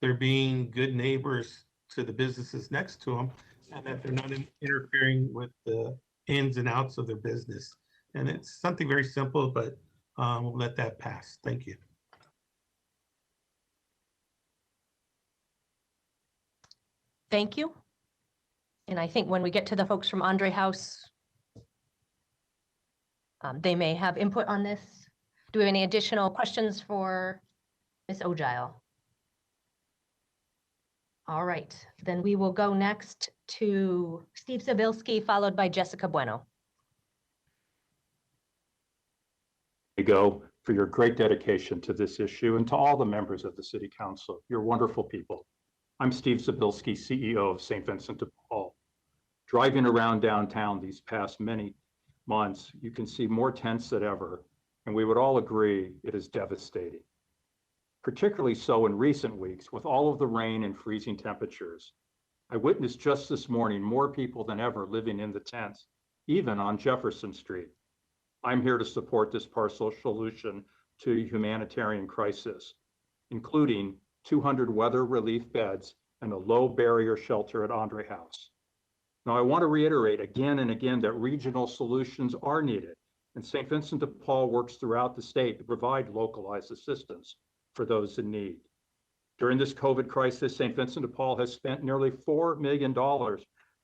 [SPEAKER 13] they're being good neighbors to the businesses next to them, and that they're not interfering with the ins and outs of their business. And it's something very simple, but we'll let that pass. Thank you.
[SPEAKER 1] Thank you. And I think when we get to the folks from Andre House, they may have input on this. Do we have any additional questions for Ms. Ogile? All right, then we will go next to Steve Zabilski, followed by Jessica Bueno.
[SPEAKER 3] Go for your great dedication to this issue, and to all the members of the City Council. You're wonderful people. I'm Steve Zabilski, CEO of St. Vincent de Paul. Driving around downtown these past many months, you can see more tents than ever, and we would all agree it is devastating. Particularly so in recent weeks with all of the rain and freezing temperatures. I witnessed just this morning more people than ever living in the tents, even on Jefferson Street. I'm here to support this partial solution to a humanitarian crisis, including 200 weather relief beds and a low barrier shelter at Andre House. Now, I want to reiterate again and again that regional solutions are needed, and St. Vincent de Paul works throughout the state to provide localized assistance for those in need. During this COVID crisis, St. Vincent de Paul has spent nearly $4 million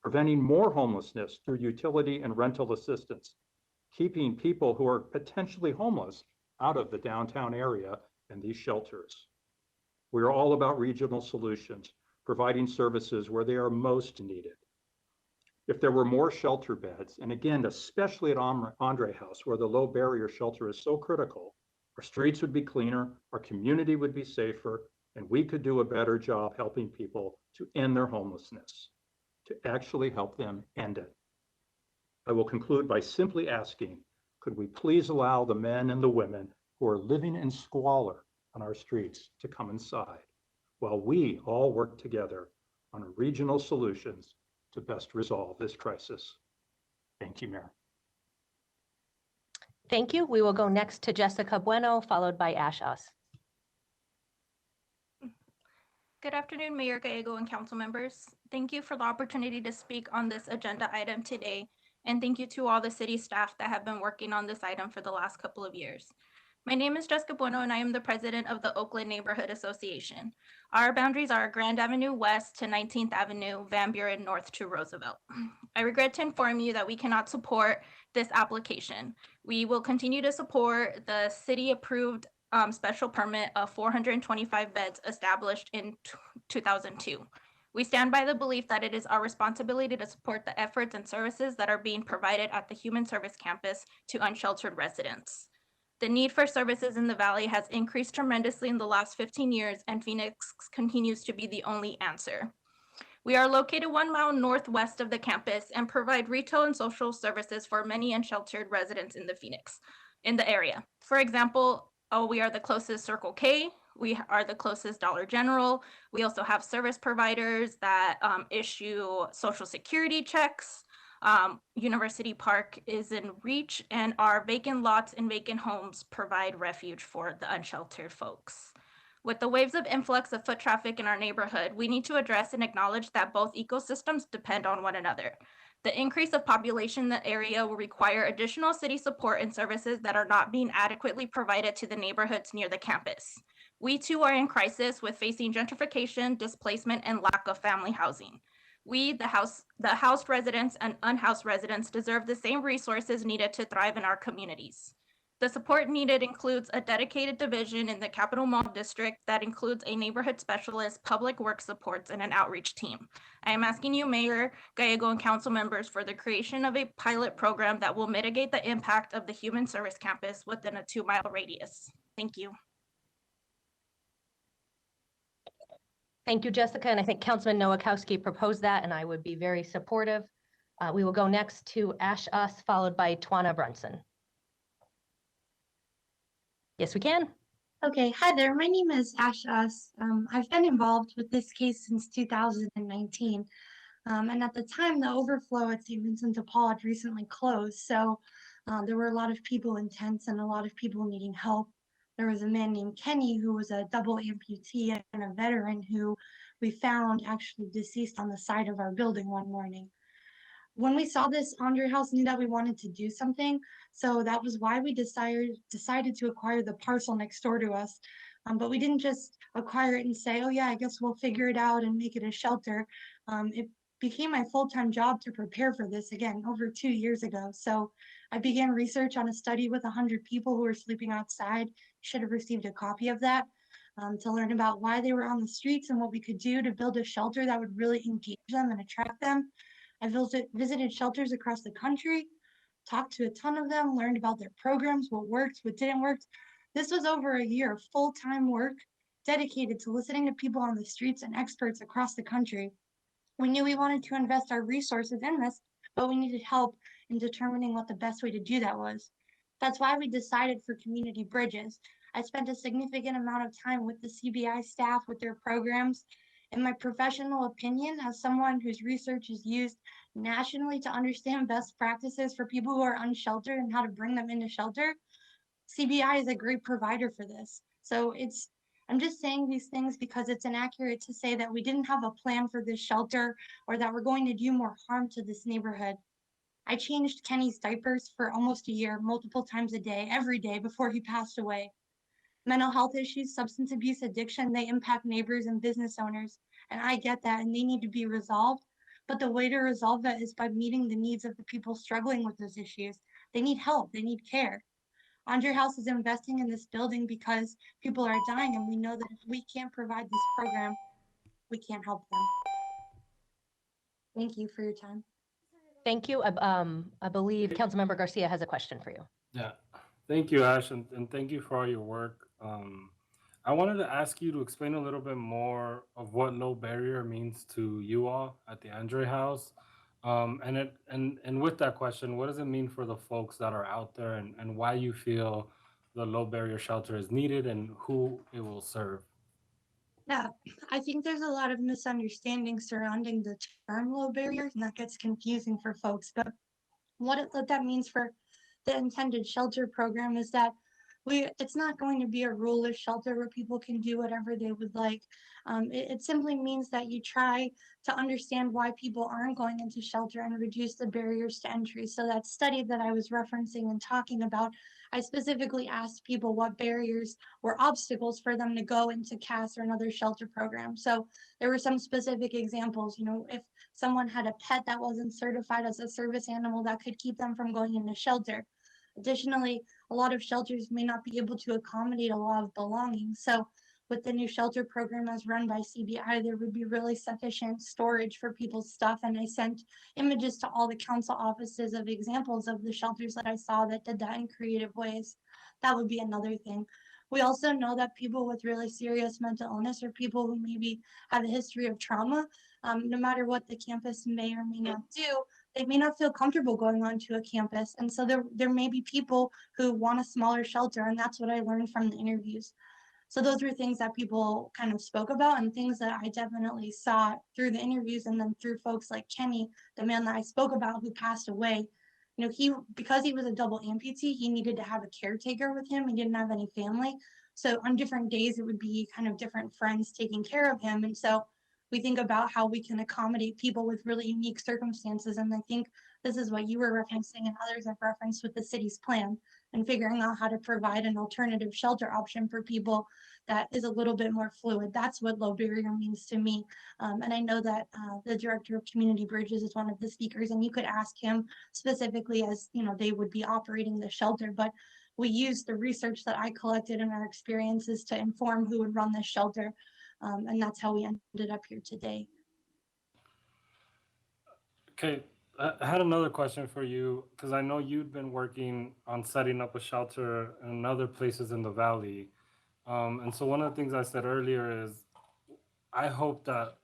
[SPEAKER 3] preventing more homelessness through utility and rental assistance, keeping people who are potentially homeless out of the downtown area and these shelters. We are all about regional solutions, providing services where they are most needed. If there were more shelter beds, and again, especially at Andre House, where the low barrier shelter is so critical, our streets would be cleaner, our community would be safer, and we could do a better job helping people to end their homelessness, to actually help them end it. I will conclude by simply asking Could we please allow the men and the women who are living in squalor on our streets to come inside while we all work together on regional solutions to best resolve this crisis? Thank you, Mayor.
[SPEAKER 1] Thank you. We will go next to Jessica Bueno, followed by Ash Us.
[SPEAKER 9] Good afternoon, Mayor Gallego and council members. Thank you for the opportunity to speak on this agenda item today. And thank you to all the city staff that have been working on this item for the last couple of years. My name is Jessica Bueno and I am the president of the Oakland Neighborhood Association. Our boundaries are Grand Avenue West to 19th Avenue, Van Buren North to Roosevelt. I regret to inform you that we cannot support this application. We will continue to support the city approved special permit of 425 beds established in 2002. We stand by the belief that it is our responsibility to support the efforts and services that are being provided at the Human Service Campus to unsheltered residents. The need for services in the Valley has increased tremendously in the last 15 years, and Phoenix continues to be the only answer. We are located 1 mile northwest of the campus and provide retail and social services for many unsheltered residents in the area. For example, we are the closest Circle K. We are the closest Dollar General. We also have service providers that issue Social Security checks. University Park is in reach, and our vacant lots and vacant homes provide refuge for the unsheltered folks. With the waves of influx of foot traffic in our neighborhood, we need to address and acknowledge that both ecosystems depend on one another. The increase of population in the area will require additional city support and services that are not being adequately provided to the neighborhoods near the campus. We too are in crisis with facing gentrification, displacement, and lack of family housing. We, the housed residents and unhoused residents, deserve the same resources needed to thrive in our communities. The support needed includes a dedicated division in the Capitol Mall District that includes a neighborhood specialist, public works supports, and an outreach team. I am asking you, Mayor Gallego and council members, for the creation of a pilot program that will mitigate the impact of the Human Service Campus within a 2-mile radius. Thank you.
[SPEAKER 1] Thank you, Jessica. And I think Councilman Nowakowski proposed that, and I would be very supportive. We will go next to Ash Us, followed by Twana Brunson. Yes, we can.
[SPEAKER 12] Okay, hi there. My name is Ash Us. I've been involved with this case since 2019. And at the time, the overflow at St. Vincent de Paul had recently closed. So there were a lot of people in tents and a lot of people needing help. There was a man named Kenny who was a double amputee and a veteran who we found actually deceased on the side of our building one morning. When we saw this, Andre House knew that we wanted to do something. So that was why we decided to acquire the parcel next door to us. But we didn't just acquire it and say, oh yeah, I guess we'll figure it out and make it a shelter. It became my full-time job to prepare for this again over 2 years ago. So I began research on a study with 100 people who were sleeping outside. Should have received a copy of that to learn about why they were on the streets and what we could do to build a shelter that would really engage them and attract them. I visited shelters across the country, talked to a ton of them, learned about their programs, what worked, what didn't work. This was over a year of full-time work dedicated to listening to people on the streets and experts across the country. We knew we wanted to invest our resources in this, but we needed help in determining what the best way to do that was. That's why we decided for community bridges. I spent a significant amount of time with the CBI staff with their programs. In my professional opinion, as someone whose research is used nationally to understand best practices for people who are unsheltered and how to bring them into shelter, CBI is a great provider for this. So I'm just saying these things because it's inaccurate to say that we didn't have a plan for this shelter or that we're going to do more harm to this neighborhood. I changed Kenny's diapers for almost a year, multiple times a day, every day before he passed away. Mental health issues, substance abuse, addiction, they impact neighbors and business owners. And I get that, and they need to be resolved. But the way to resolve that is by meeting the needs of the people struggling with those issues. They need help, they need care. Andre House is investing in this building because people are dying, and we know that if we can't provide this program, we can't help them. Thank you for your time.
[SPEAKER 1] Thank you. I believe Councilmember Garcia has a question for you.
[SPEAKER 14] Yeah, thank you, Ash, and thank you for all your work. I wanted to ask you to explain a little bit more of what low barrier means to you all at the Andre House. And with that question, what does it mean for the folks that are out there, and why you feel the low barrier shelter is needed and who it will serve?
[SPEAKER 12] Yeah, I think there's a lot of misunderstanding surrounding the term low barrier, and that gets confusing for folks. But what that means for the intended shelter program is that it's not going to be a ruleless shelter where people can do whatever they would like. It simply means that you try to understand why people aren't going into shelter and reduce the barriers to entry. So that study that I was referencing and talking about, I specifically asked people what barriers were obstacles for them to go into CAS or another shelter program. So there were some specific examples. If someone had a pet that wasn't certified as a service animal, that could keep them from going into shelter. Additionally, a lot of shelters may not be able to accommodate a lot of belongings. So with the new shelter program as run by CBI, there would be really sufficient storage for people's stuff. And I sent images to all the council offices of examples of the shelters that I saw that did that in creative ways. That would be another thing. We also know that people with really serious mental illness or people who maybe have a history of trauma, no matter what the campus may or may not do, they may not feel comfortable going onto a campus. And so there may be people who want a smaller shelter, and that's what I learned from the interviews. So those were things that people kind of spoke about and things that I definitely saw through the interviews and then through folks like Kenny, the man that I spoke about who passed away. Because he was a double amputee, he needed to have a caretaker with him. He didn't have any family. So on different days, it would be kind of different friends taking care of him. And so we think about how we can accommodate people with really unique circumstances. And I think this is what you were referencing and others have referenced with the city's plan and figuring out how to provide an alternative shelter option for people that is a little bit more fluid. That's what low barrier means to me. And I know that the director of community bridges is one of the speakers, and you could ask him specifically as they would be operating the shelter. But we used the research that I collected and our experiences to inform who would run this shelter. And that's how we ended up here today.
[SPEAKER 14] Okay, I had another question for you, because I know you'd been working on setting up a shelter in other places in the valley. And so one of the things I said earlier is, I hope that,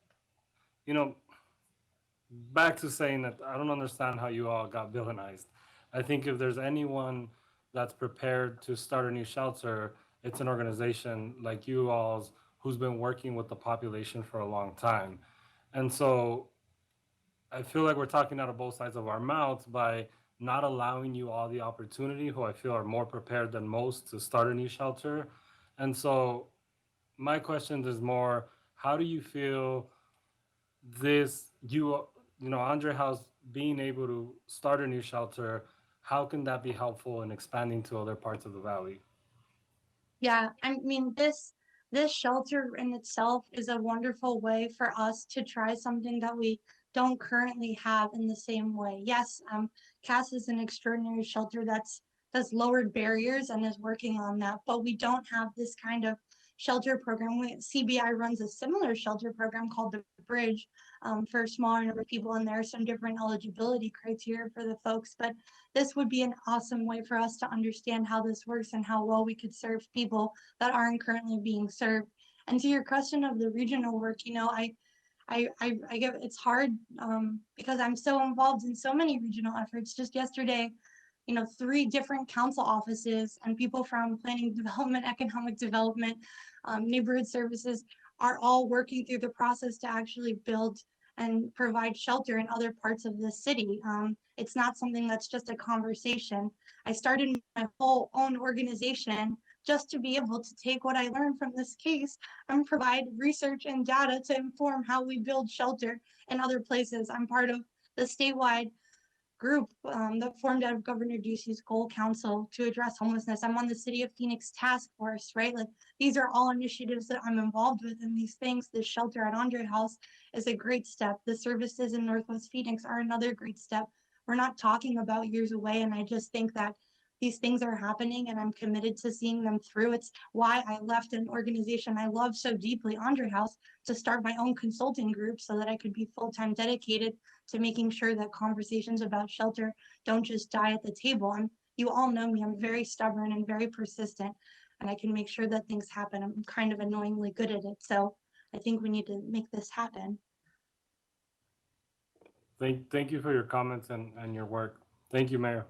[SPEAKER 14] back to saying that I don't understand how you all got villainized. I think if there's anyone that's prepared to start a new shelter, it's an organization like you all's who's been working with the population for a long time. And so I feel like we're talking out of both sides of our mouths by not allowing you all the opportunity, who I feel are more prepared than most to start a new shelter. And so my question is more, how do you feel Andre House being able to start a new shelter, how can that be helpful in expanding to other parts of the valley?
[SPEAKER 12] Yeah, I mean, this shelter in itself is a wonderful way for us to try something that we don't currently have in the same way. Yes, CAS is an extraordinary shelter that's lowered barriers and is working on that, but we don't have this kind of shelter program. CBI runs a similar shelter program called the Bridge for a smaller number of people, and there are some different eligibility criteria for the folks, but this would be an awesome way for us to understand how this works and how well we could serve people that aren't currently being served. And to your question of the regional work, I get it's hard because I'm so involved in so many regional efforts. Just yesterday, 3 different council offices and people from planning development, economic development, neighborhood services are all working through the process to actually build and provide shelter in other parts of the city. It's not something that's just a conversation. I started my whole own organization just to be able to take what I learned from this case and provide research and data to inform how we build shelter in other places. I'm part of the statewide group that formed out of Governor Ducey's goal council to address homelessness. I'm on the City of Phoenix task force, right? Like, these are all initiatives that I'm involved with, and these things, the shelter at Andre House is a great step. The services in Northwest Phoenix are another great step. We're not talking about years away, and I just think that these things are happening and I'm committed to seeing them through. It's why I left an organization I love so deeply, Andre House, to start my own consulting group so that I could be full-time dedicated to making sure that conversations about shelter don't just die at the table. And you all know me, I'm very stubborn and very persistent, and I can make sure that things happen. I'm kind of annoyingly good at it. So I think we need to make this happen.
[SPEAKER 14] Thank you for your comments and your work. Thank you, Mayor.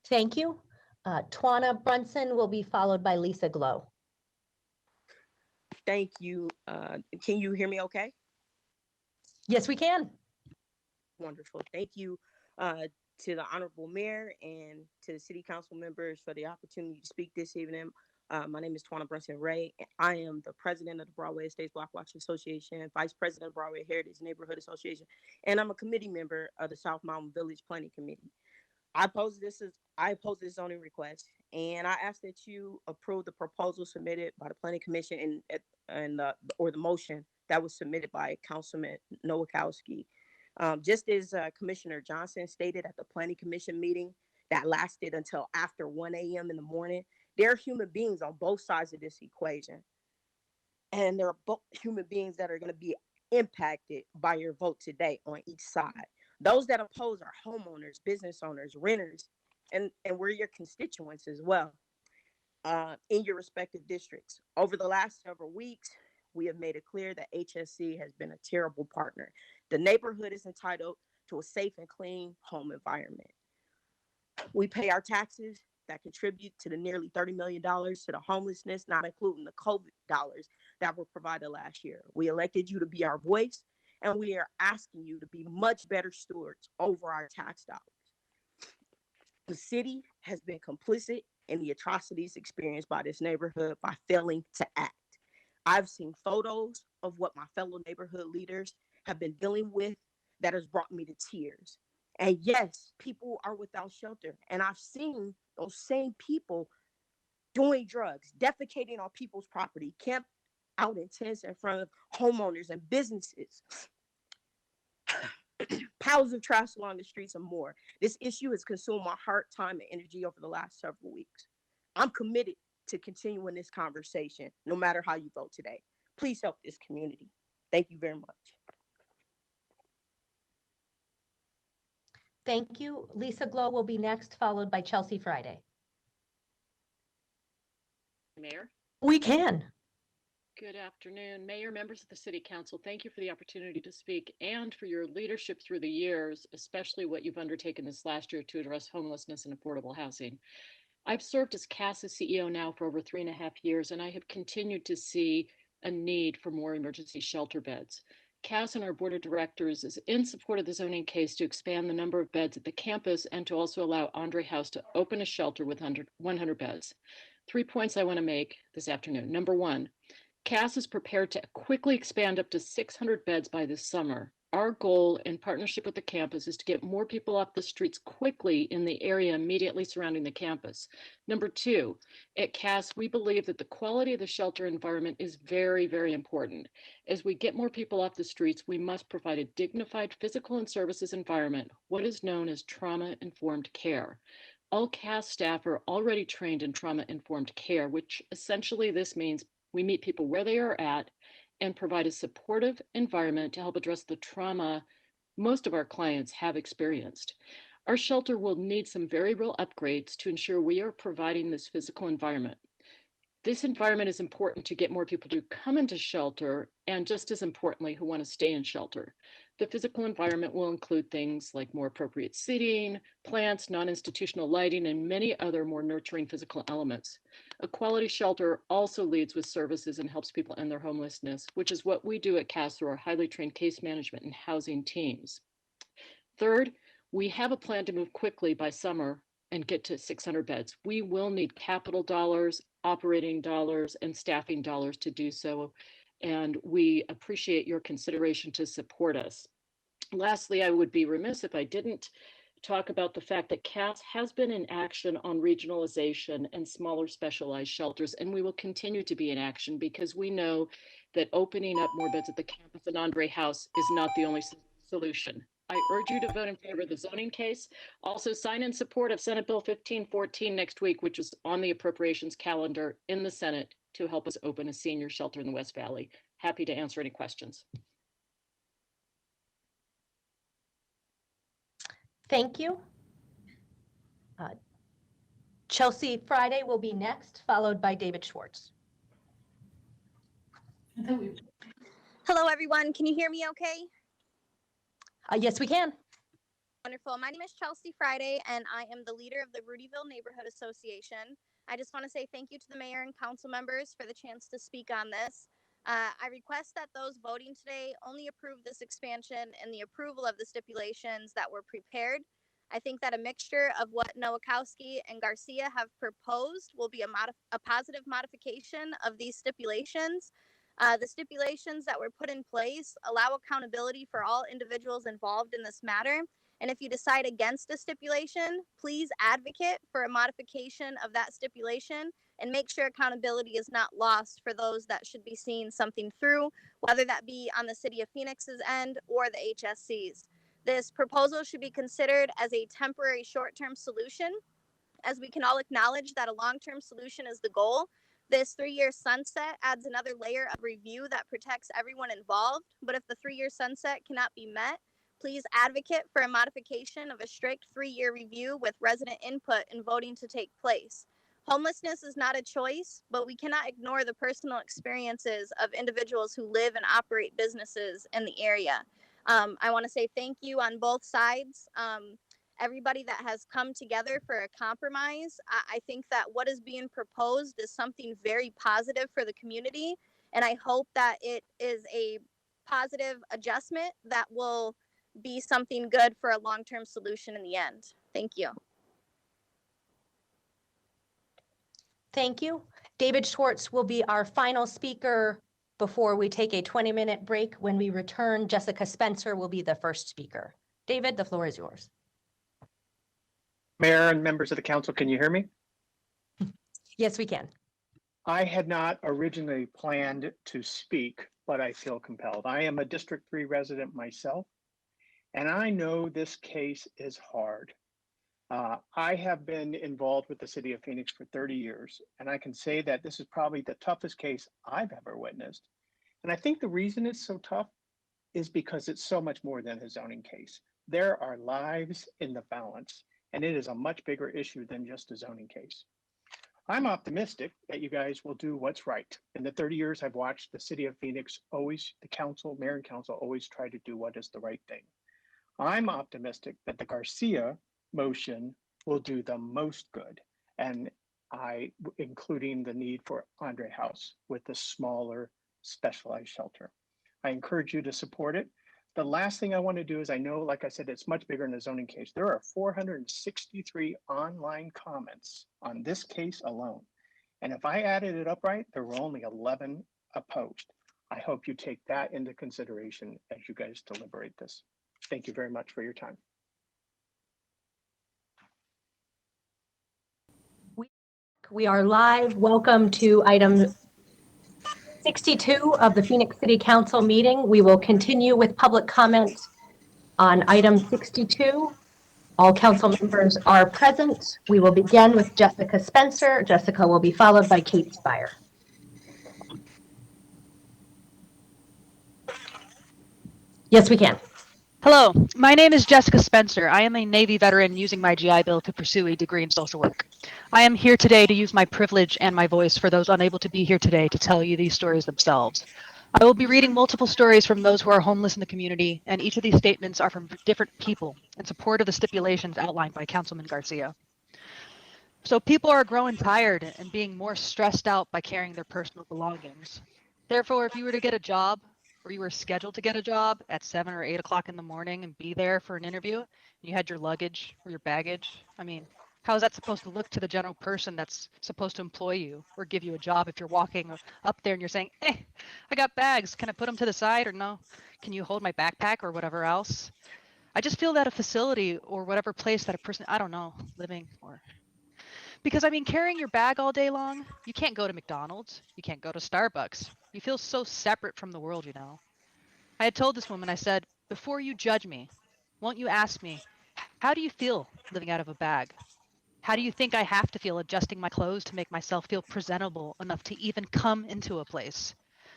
[SPEAKER 1] Thank you. Twana Brunson will be followed by Lisa Glow.
[SPEAKER 7] Thank you. Can you hear me okay?
[SPEAKER 1] Yes, we can.
[SPEAKER 7] Wonderful. Thank you to the Honorable Mayor and to the City Council members for the opportunity to speak this evening. My name is Twana Brunson Ray. I am the president of the Broadway Estates Block Watch Association, vice president of Broadway Heritage Neighborhood Association, and I'm a committee member of the South Mountain Village Planning Committee. I oppose this zoning request, and I ask that you approve the proposal submitted by the Planning Commission or the motion that was submitted by Councilman Nowakowski. Just as Commissioner Johnson stated at the Planning Commission meeting that lasted until after 1 a.m. in the morning, there are human beings on both sides of this equation. And there are both human beings that are going to be impacted by your vote today on each side. Those that oppose are homeowners, business owners, renters, and we're your constituents as well in your respective districts. Over the last several weeks, we have made it clear that HSC has been a terrible partner. The neighborhood is entitled to a safe and clean home environment. We pay our taxes that contribute to the nearly $30 million to the homelessness, not including the COVID dollars that were provided last year. We elected you to be our voice, and we are asking you to be much better stewards over our tax dollars. The city has been complicit in the atrocities experienced by this neighborhood by failing to act. I've seen photos of what my fellow neighborhood leaders have been dealing with that has brought me to tears. And yes, people are without shelter. And I've seen those same people doing drugs, defecating on people's property, camped out in tents in front of homeowners and businesses, piles of trash along the streets and more. This issue has consumed my heart, time, and energy over the last several weeks. I'm committed to continuing this conversation, no matter how you vote today. Please help this community. Thank you very much.
[SPEAKER 1] Thank you. Lisa Glow will be next, followed by Chelsea Friday.
[SPEAKER 17] Mayor.
[SPEAKER 1] We can.
[SPEAKER 17] Good afternoon, Mayor, members of the City Council. Thank you for the opportunity to speak and for your leadership through the years, especially what you've undertaken this last year to address homelessness and affordable housing. I've served as CASA's CEO now for over 3.5 years, and I have continued to see a need for more emergency shelter beds. CAS and our board of directors is in support of the zoning case to expand the number of beds at the campus and to also allow Andre House to open a shelter with 100 beds. 3 points I want to make this afternoon. Number one, CAS is prepared to quickly expand up to 600 beds by this summer. Our goal in partnership with the campus is to get more people off the streets quickly in the area immediately surrounding the campus. Number two, at CAS, we believe that the quality of the shelter environment is very, very important. As we get more people off the streets, we must provide a dignified physical and services environment, what is known as trauma-informed care. All CAS staff are already trained in trauma-informed care, which essentially this means we meet people where they are at and provide a supportive environment to help address the trauma most of our clients have experienced. Our shelter will need some very real upgrades to ensure we are providing this physical environment. This environment is important to get more people to come into shelter and, just as importantly, who want to stay in shelter. The physical environment will include things like more appropriate seating, plants, non-institutional lighting, and many other more nurturing physical elements. A quality shelter also leads with services and helps people end their homelessness, which is what we do at CAS through our highly trained case management and housing teams. Third, we have a plan to move quickly by summer and get to 600 beds. We will need capital dollars, operating dollars, and staffing dollars to do so, and we appreciate your consideration to support us. Lastly, I would be remiss if I didn't talk about the fact that CAS has been in action on regionalization and smaller specialized shelters, and we will continue to be in action because we know that opening up more beds at the campus and Andre House is not the only solution. I urge you to vote in favor of the zoning case. Also sign in support of Senate Bill 1514 next week, which is on the appropriations calendar in the Senate to help us open a senior shelter in the West Valley. Happy to answer any questions.
[SPEAKER 1] Thank you. Chelsea Friday will be next, followed by David Schwartz.
[SPEAKER 2] Hello, everyone. Can you hear me okay?
[SPEAKER 1] Yes, we can.
[SPEAKER 2] Wonderful. My name is Chelsea Friday, and I am the leader of the Rudyville Neighborhood Association. I just want to say thank you to the mayor and council members for the chance to speak on this. I request that those voting today only approve this expansion and the approval of the stipulations that were prepared. I think that a mixture of what Nowakowski and Garcia have proposed will be a positive modification of these stipulations. The stipulations that were put in place allow accountability for all individuals involved in this matter. And if you decide against a stipulation, please advocate for a modification of that stipulation and make sure accountability is not lost for those that should be seeing something through, whether that be on the City of Phoenix's end or the HSC's. This proposal should be considered as a temporary short-term solution, as we can all acknowledge that a long-term solution is the goal. This 3-year sunset adds another layer of review that protects everyone involved. But if the 3-year sunset cannot be met, please advocate for a modification of a strict 3-year review with resident input and voting to take place. Homelessness is not a choice, but we cannot ignore the personal experiences of individuals who live and operate businesses in the area. I want to say thank you on both sides. Everybody that has come together for a compromise. I think that what is being proposed is something very positive for the community, and I hope that it is a positive adjustment that will be something good for a long-term solution in the end. Thank you.
[SPEAKER 1] Thank you. David Schwartz will be our final speaker before we take a 20-minute break. When we return, Jessica Spencer will be the first speaker. David, the floor is yours.
[SPEAKER 18] Mayor and members of the council, can you hear me?
[SPEAKER 1] Yes, we can.
[SPEAKER 18] I had not originally planned to speak, but I feel compelled. I am a District 3 resident myself, and I know this case is hard. I have been involved with the City of Phoenix for 30 years, and I can say that this is probably the toughest case I've ever witnessed. And I think the reason it's so tough is because it's so much more than a zoning case. There are lives in the balance, and it is a much bigger issue than just a zoning case. I'm optimistic that you guys will do what's right. In the 30 years I've watched the City of Phoenix, always, the council, mayor and council always try to do what is the right thing. I'm optimistic that the Garcia motion will do the most good, and including the need for Andre House with the smaller specialized shelter. I encourage you to support it. The last thing I want to do is, I know, like I said, it's much bigger than a zoning case. There are 463 online comments on this case alone. And if I added it up right, there were only 11 opposed. I hope you take that into consideration as you guys deliberate this. Thank you very much for your time.
[SPEAKER 1] We are live. Welcome to item 62 of the Phoenix City Council meeting. We will continue with public comment on item 62. All council members are present. We will begin with Jessica Spencer. Jessica will be followed by Kate Spire. Yes, we can.
[SPEAKER 19] Hello, my name is Jessica Spencer. I am a Navy veteran using my GI Bill to pursue a degree in social work. I am here today to use my privilege and my voice for those unable to be here today to tell you these stories themselves. I will be reading multiple stories from those who are homeless in the community, and each of these statements are from different people in support of the stipulations outlined by Councilman Garcia. So people are growing tired and being more stressed out by carrying their personal belongings. Therefore, if you were to get a job, or you were scheduled to get a job at 7 or 8 o'clock in the morning and be there for an interview, and you had your luggage or your baggage, I mean, how is that supposed to look to the general person that's supposed to employ you or give you a job if you're walking up there and you're saying, hey, I got bags, can I put them to the side, or no, can you hold my backpack or whatever else? I just feel that a facility or whatever place that a person, I don't know, living or... Because I mean, carrying your bag all day long, you can't go to McDonald's, you can't go to Starbucks. You feel so separate from the world, you know. I had told this woman, I said, before you judge me, won't you ask me, how do you feel living out of a bag? How do you think I have to feel adjusting my clothes to make myself feel presentable enough to even come into a place?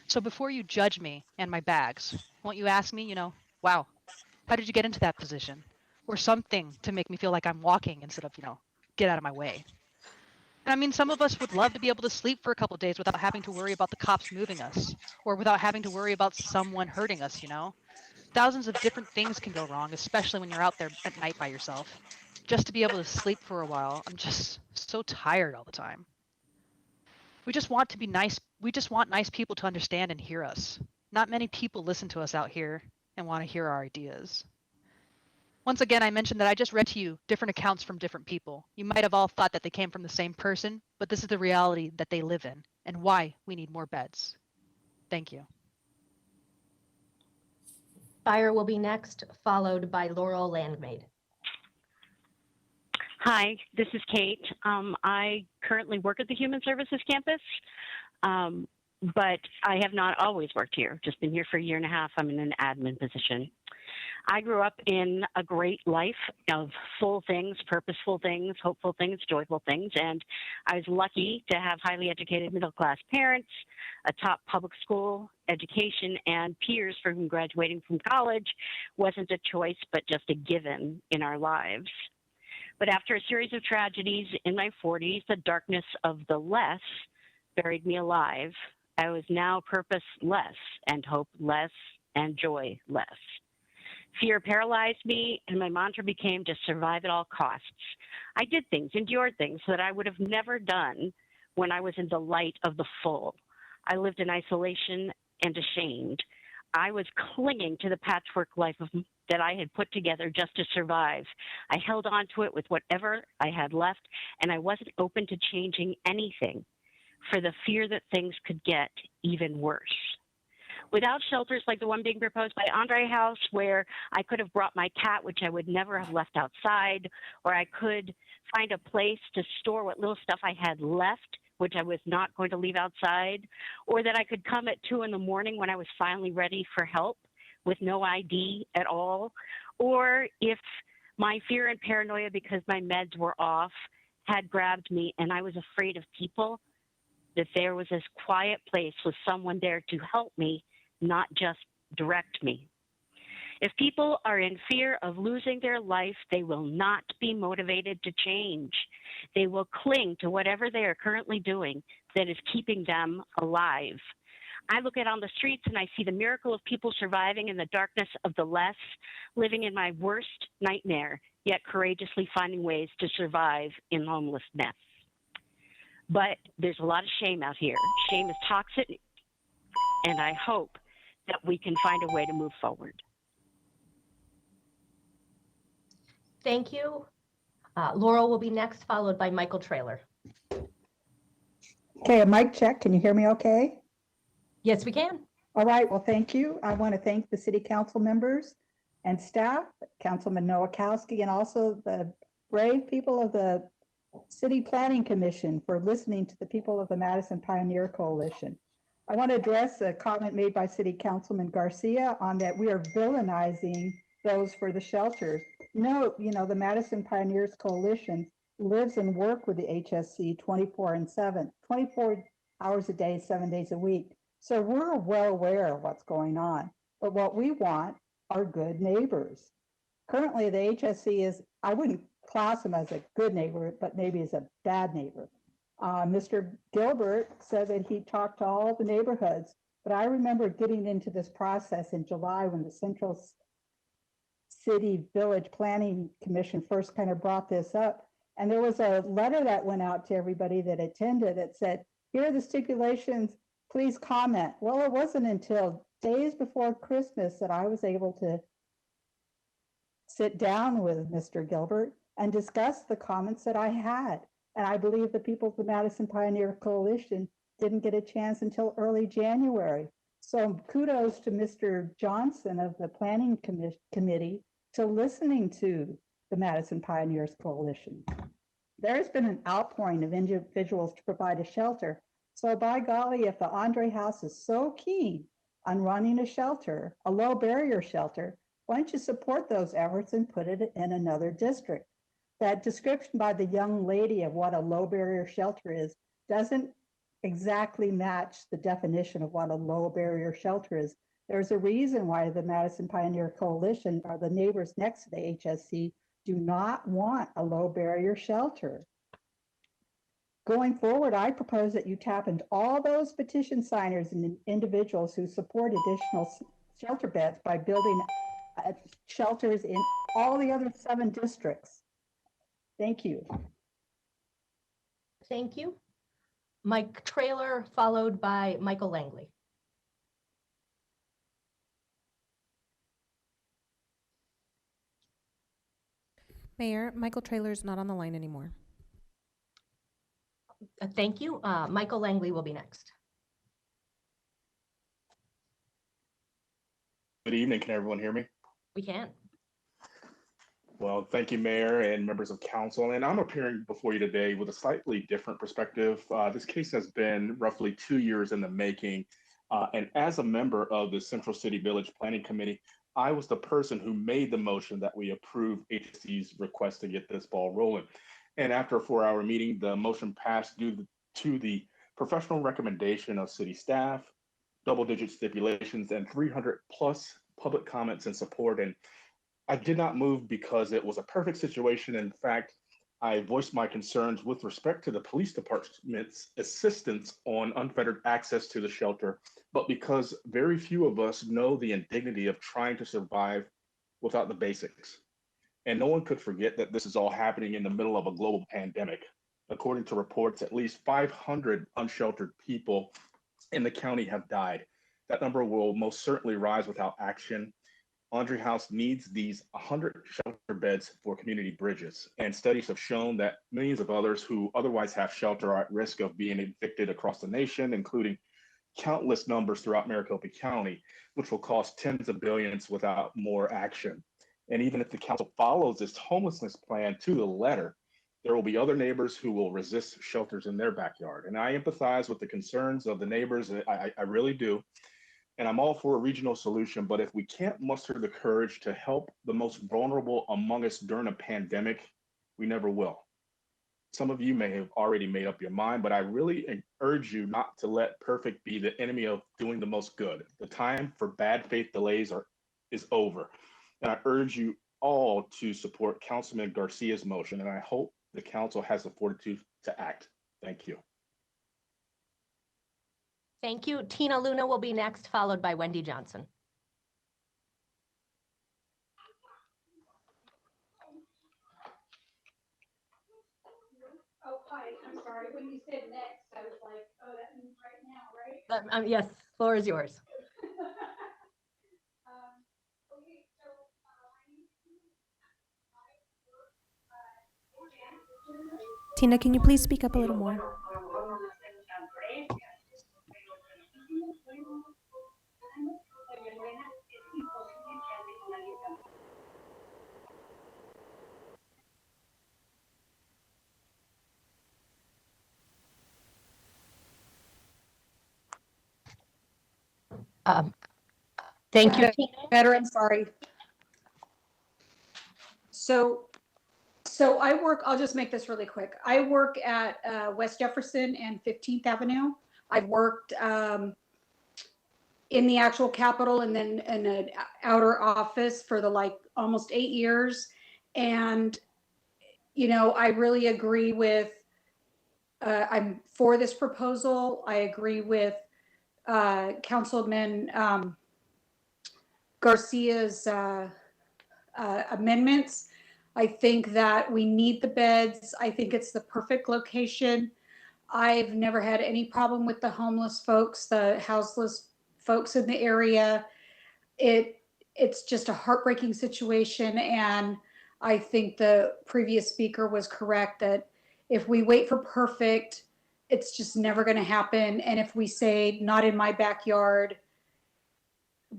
[SPEAKER 19] So before you judge me and my bags, won't you ask me, you know, wow, how did you get into that position? Or something to make me feel like I'm walking instead of, you know, get out of my way. And I mean, some of us would love to be able to sleep for a couple of days without having to worry about the cops moving us or without having to worry about someone hurting us, you know? Thousands of different things can go wrong, especially when you're out there at night by yourself. Just to be able to sleep for a while, I'm just so tired all the time. We just want to be nice. We just want nice people to understand and hear us. Not many people listen to us out here and want to hear our ideas. Once again, I mentioned that I just read to you different accounts from different people. You might have all thought that they came from the same person, but this is the reality that they live in and why we need more beds. Thank you.
[SPEAKER 1] Fire will be next, followed by Laurel Landmaid.
[SPEAKER 5] Hi, this is Kate. I currently work at the Human Services campus, but I have not always worked here. Just been here for a year and a half. I'm in an admin position. I grew up in a great life of full things, purposeful things, hopeful things, joyful things, and I was lucky to have highly educated middle-class parents, a top public school education, and peers for whom graduating from college wasn't a choice, but just a given in our lives. But after a series of tragedies in my 40s, the darkness of the less buried me alive. I was now purposeless and hopeless and joyless. Fear paralyzed me, and my mantra became to survive at all costs. I did things, endured things that I would have never done when I was in the light of the full. I lived in isolation and ashamed. I was clinging to the patchwork life that I had put together just to survive. I held on to it with whatever I had left, and I wasn't open to changing anything for the fear that things could get even worse. Without shelters like the one being proposed by Andre House, where I could have brought my cat, which I would never have left outside, or I could find a place to store what little stuff I had left, which I was not going to leave outside, or that I could come at 2 a.m. when I was finally ready for help with no ID at all, or if my fear and paranoia because my meds were off had grabbed me and I was afraid of people, that there was this quiet place with someone there to help me, not just direct me. If people are in fear of losing their life, they will not be motivated to change. They will cling to whatever they are currently doing that is keeping them alive. I look out on the streets and I see the miracle of people surviving in the darkness of the less, living in my worst nightmare, yet courageously finding ways to survive in homelessness. But there's a lot of shame out here. Shame is toxic, and I hope that we can find a way to move forward.
[SPEAKER 1] Thank you. Laurel will be next, followed by Michael Traylor.
[SPEAKER 16] Okay, a mic check. Can you hear me okay?
[SPEAKER 1] Yes, we can.
[SPEAKER 16] All right, well, thank you. I want to thank the city council members and staff, Councilman Nowakowski, and also the brave people of the City Planning Commission for listening to the people of the Madison Pioneer Coalition. I want to address a comment made by City Councilman Garcia on that we are villainizing those for the shelters. No, you know, the Madison Pioneers Coalition lives and works with the HSC 24 hours a day, 7 days a week. So we're well aware of what's going on. But what we want are good neighbors. Currently, the HSC is, I wouldn't class him as a good neighbor, but maybe as a bad neighbor. Mr. Gilbert said that he talked to all the neighborhoods, but I remember getting into this process in July when the Central City Village Planning Commission first kind of brought this up. And there was a letter that went out to everybody that attended that said, here are the stipulations, please comment. Well, it wasn't until days before Christmas that I was able to sit down with Mr. Gilbert and discuss the comments that I had. And I believe the people of the Madison Pioneer Coalition didn't get a chance until early January. So kudos to Mr. Johnson of the Planning Committee to listening to the Madison Pioneers Coalition. There's been an outpouring of individuals to provide a shelter. So by golly, if the Andre House is so keen on running a shelter, a low barrier shelter, why don't you support those efforts and put it in another district? That description by the young lady of what a low barrier shelter is doesn't exactly match the definition of what a low barrier shelter is. There's a reason why the Madison Pioneer Coalition or the neighbors next to the HSC do not want a low barrier shelter. Going forward, I propose that you tap into all those petition signers and individuals who support additional shelter beds by building shelters in all the other 7 districts. Thank you.
[SPEAKER 1] Thank you. Mike Trailer, followed by Michael Langley.
[SPEAKER 8] Mayor, Michael Trailer is not on the line anymore.
[SPEAKER 1] Thank you. Michael Langley will be next.
[SPEAKER 20] Good evening. Can everyone hear me?
[SPEAKER 1] We can.
[SPEAKER 20] Well, thank you, Mayor and members of council. And I'm appearing before you today with a slightly different perspective. This case has been roughly 2 years in the making. And as a member of the Central City Village Planning Committee, I was the person who made the motion that we approve HC's request to get this ball rolling. And after a 4-hour meeting, the motion passed due to the professional recommendation of city staff, double-digit stipulations, and 300+ public comments in support. And I did not move because it was a perfect situation. In fact, I voiced my concerns with respect to the police department's assistance on unfettered access to the shelter, but because very few of us know the indignity of trying to survive without the basics. And no one could forget that this is all happening in the middle of a global pandemic. According to reports, at least 500 unsheltered people in the county have died. That number will most certainly rise without action. Andre House needs these 100 shelter beds for community bridges. And studies have shown that millions of others who otherwise have shelter are at risk of being evicted across the nation, including countless numbers throughout Maricopa County, which will cost tens of billions without more action. And even if the council follows this homelessness plan to the letter, there will be other neighbors who will resist shelters in their backyard. And I empathize with the concerns of the neighbors. I really do. And I'm all for a regional solution, but if we can't muster the courage to help the most vulnerable among us during a pandemic, we never will. Some of you may have already made up your mind, but I really urge you not to let perfect be the enemy of doing the most good. The time for bad faith delays is over. And I urge you all to support Councilman Garcia's motion, and I hope the council has the fortitude to act. Thank you.
[SPEAKER 1] Thank you. Tina Luna will be next, followed by Wendy Johnson.
[SPEAKER 21] Oh, hi, I'm sorry. When you said next, I was like, oh, that means right now, right?
[SPEAKER 1] Yes, floor is yours.
[SPEAKER 21] Okay, so
[SPEAKER 8] Tina, can you please speak up a little more?
[SPEAKER 1] Thank you.
[SPEAKER 21] Better, I'm sorry. So I work, I'll just make this really quick. I work at West Jefferson and 15th Avenue. I've worked in the actual Capitol and then in an outer office for almost 8 years. And, you know, I really agree with, I'm for this proposal. I agree with Councilman Garcia's amendments. I think that we need the beds. I think it's the perfect location. I've never had any problem with the homeless folks, the houseless folks in the area. It's just a heartbreaking situation. And I think the previous speaker was correct that if we wait for perfect, it's just never going to happen. And if we say not in my backyard,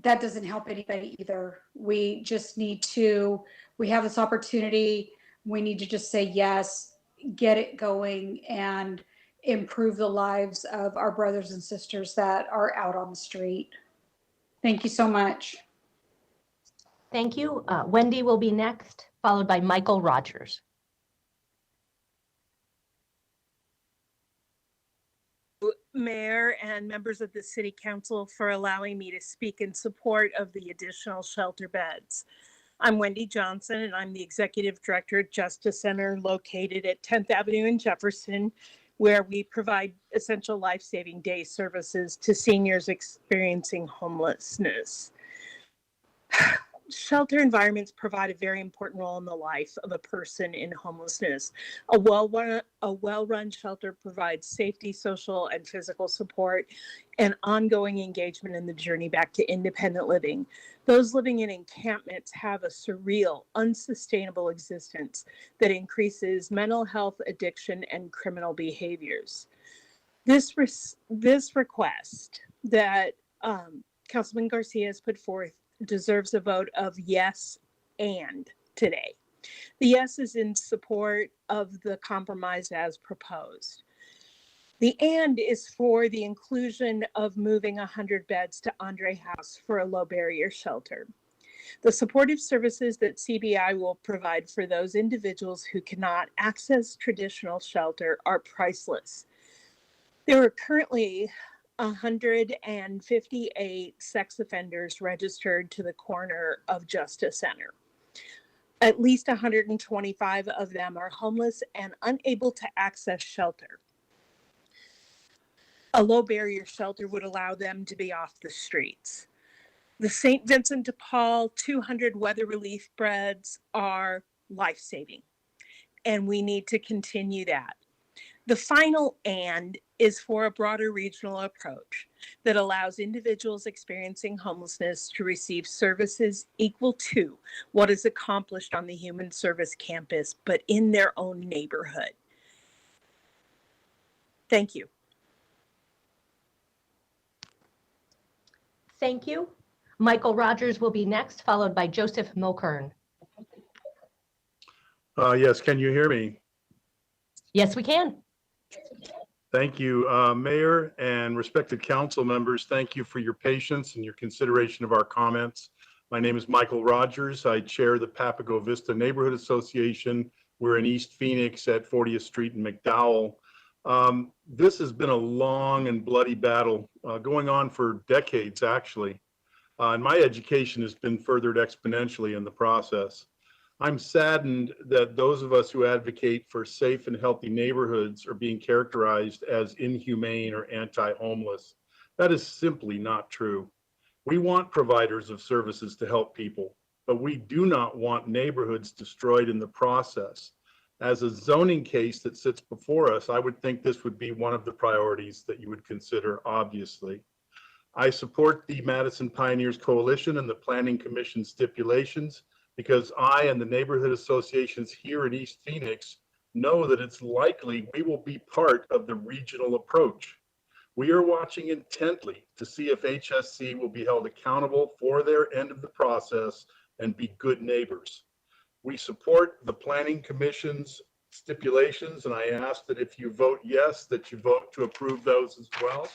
[SPEAKER 21] that doesn't help anybody either. We just need to, we have this opportunity. We need to just say yes, get it going, and improve the lives of our brothers and sisters that are out on the street. Thank you so much.
[SPEAKER 1] Thank you. Wendy will be next, followed by Michael Rogers.
[SPEAKER 24] Mayor and members of the City Council for allowing me to speak in support of the additional shelter beds. I'm Wendy Johnson, and I'm the Executive Director at Justice Center located at 10th Avenue in Jefferson, where we provide essential life-saving day services to seniors experiencing homelessness. Shelter environments provide a very important role in the life of a person in homelessness. A well-run shelter provides safety, social, and physical support, and ongoing engagement in the journey back to independent living. Those living in encampments have a surreal, unsustainable existence that increases mental health, addiction, and criminal behaviors. This request that Councilman Garcia has put forth deserves a vote of yes and today. The yes is in support of the compromise as proposed. The and is for the inclusion of moving 100 beds to Andre House for a low barrier shelter. The supportive services that CBI will provide for those individuals who cannot access traditional shelter are priceless. There are currently 158 sex offenders registered to the Corner of Justice Center. At least 125 of them are homeless and unable to access shelter. A low barrier shelter would allow them to be off the streets. The St. Vincent de Paul 200 weather relief beds are life-saving, and we need to continue that. The final and is for a broader regional approach that allows individuals experiencing homelessness to receive services equal to what is accomplished on the Human Service Campus, but in their own neighborhood. Thank you.
[SPEAKER 1] Thank you. Michael Rogers will be next, followed by Joseph Mulkern.
[SPEAKER 6] Yes, can you hear me?
[SPEAKER 1] Yes, we can.
[SPEAKER 6] Thank you, Mayor and respected council members. Thank you for your patience and your consideration of our comments. My name is Michael Rogers. I chair the Papago Vista Neighborhood Association. We're in East Phoenix at 40th Street in McDowell. This has been a long and bloody battle going on for decades, actually. And my education has been furthered exponentially in the process. I'm saddened that those of us who advocate for safe and healthy neighborhoods are being characterized as inhumane or anti-homeless. That is simply not true. We want providers of services to help people, but we do not want neighborhoods destroyed in the process. As a zoning case that sits before us, I would think this would be one of the priorities that you would consider, obviously. I support the Madison Pioneers Coalition and the Planning Commission stipulations, because I and the neighborhood associations here in East Phoenix know that it's likely we will be part of the regional approach. We are watching intently to see if HSC will be held accountable for their end of the process and be good neighbors. We support the Planning Commission's stipulations, and I ask that if you vote yes, that you vote to approve those as well.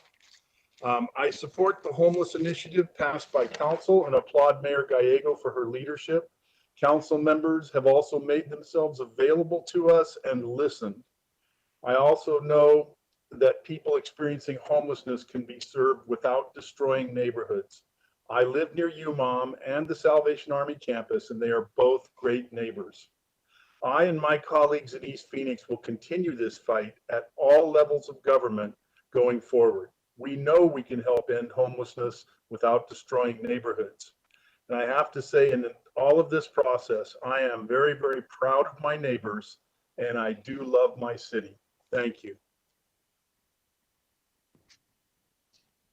[SPEAKER 6] I support the homeless initiative passed by council and applaud Mayor Gallego for her leadership. Council members have also made themselves available to us and listened. I also know that people experiencing homelessness can be served without destroying neighborhoods. I live near UMOM and the Salvation Army campus, and they are both great neighbors. I and my colleagues in East Phoenix will continue this fight at all levels of government going forward. We know we can help end homelessness without destroying neighborhoods. And I have to say, in all of this process, I am very, very proud of my neighbors, and I do love my city. Thank you.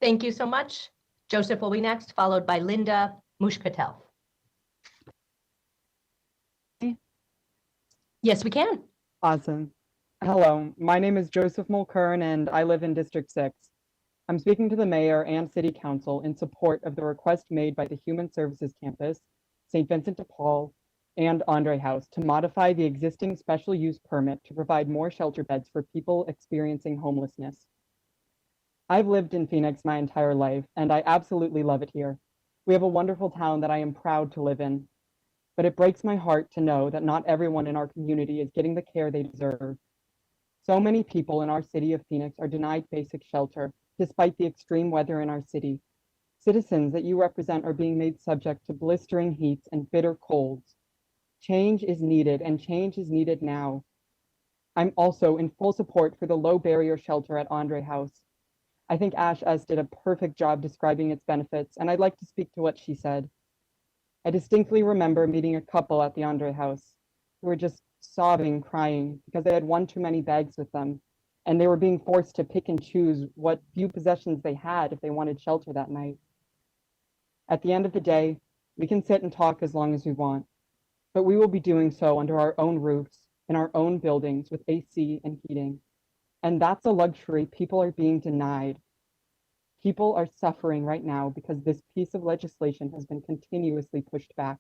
[SPEAKER 1] Thank you so much. Joseph will be next, followed by Linda Mushkatel. Yes, we can.
[SPEAKER 11] Awesome. Hello, my name is Joseph Mulkern, and I live in District 6. I'm speaking to the mayor and city council in support of the request made by the Human Services Campus, St. Vincent de Paul, and Andre House to modify the existing special use permit to provide more shelter beds for people experiencing homelessness. I've lived in Phoenix my entire life, and I absolutely love it here. We have a wonderful town that I am proud to live in, but it breaks my heart to know that not everyone in our community is getting the care they deserve. So many people in our city of Phoenix are denied basic shelter, despite the extreme weather in our city. Citizens that you represent are being made subject to blistering heats and bitter colds. Change is needed, and change is needed now. I'm also in full support for the low barrier shelter at Andre House. I think Ash S. did a perfect job describing its benefits, and I'd like to speak to what she said. I distinctly remember meeting a couple at the Andre House who were just sobbing, crying because they had one too many bags with them, and they were being forced to pick and choose what few possessions they had if they wanted shelter that night. At the end of the day, we can sit and talk as long as we want, but we will be doing so under our own roofs, in our own buildings with AC and heating. And that's a luxury people are being denied. People are suffering right now because this piece of legislation has been continuously pushed back.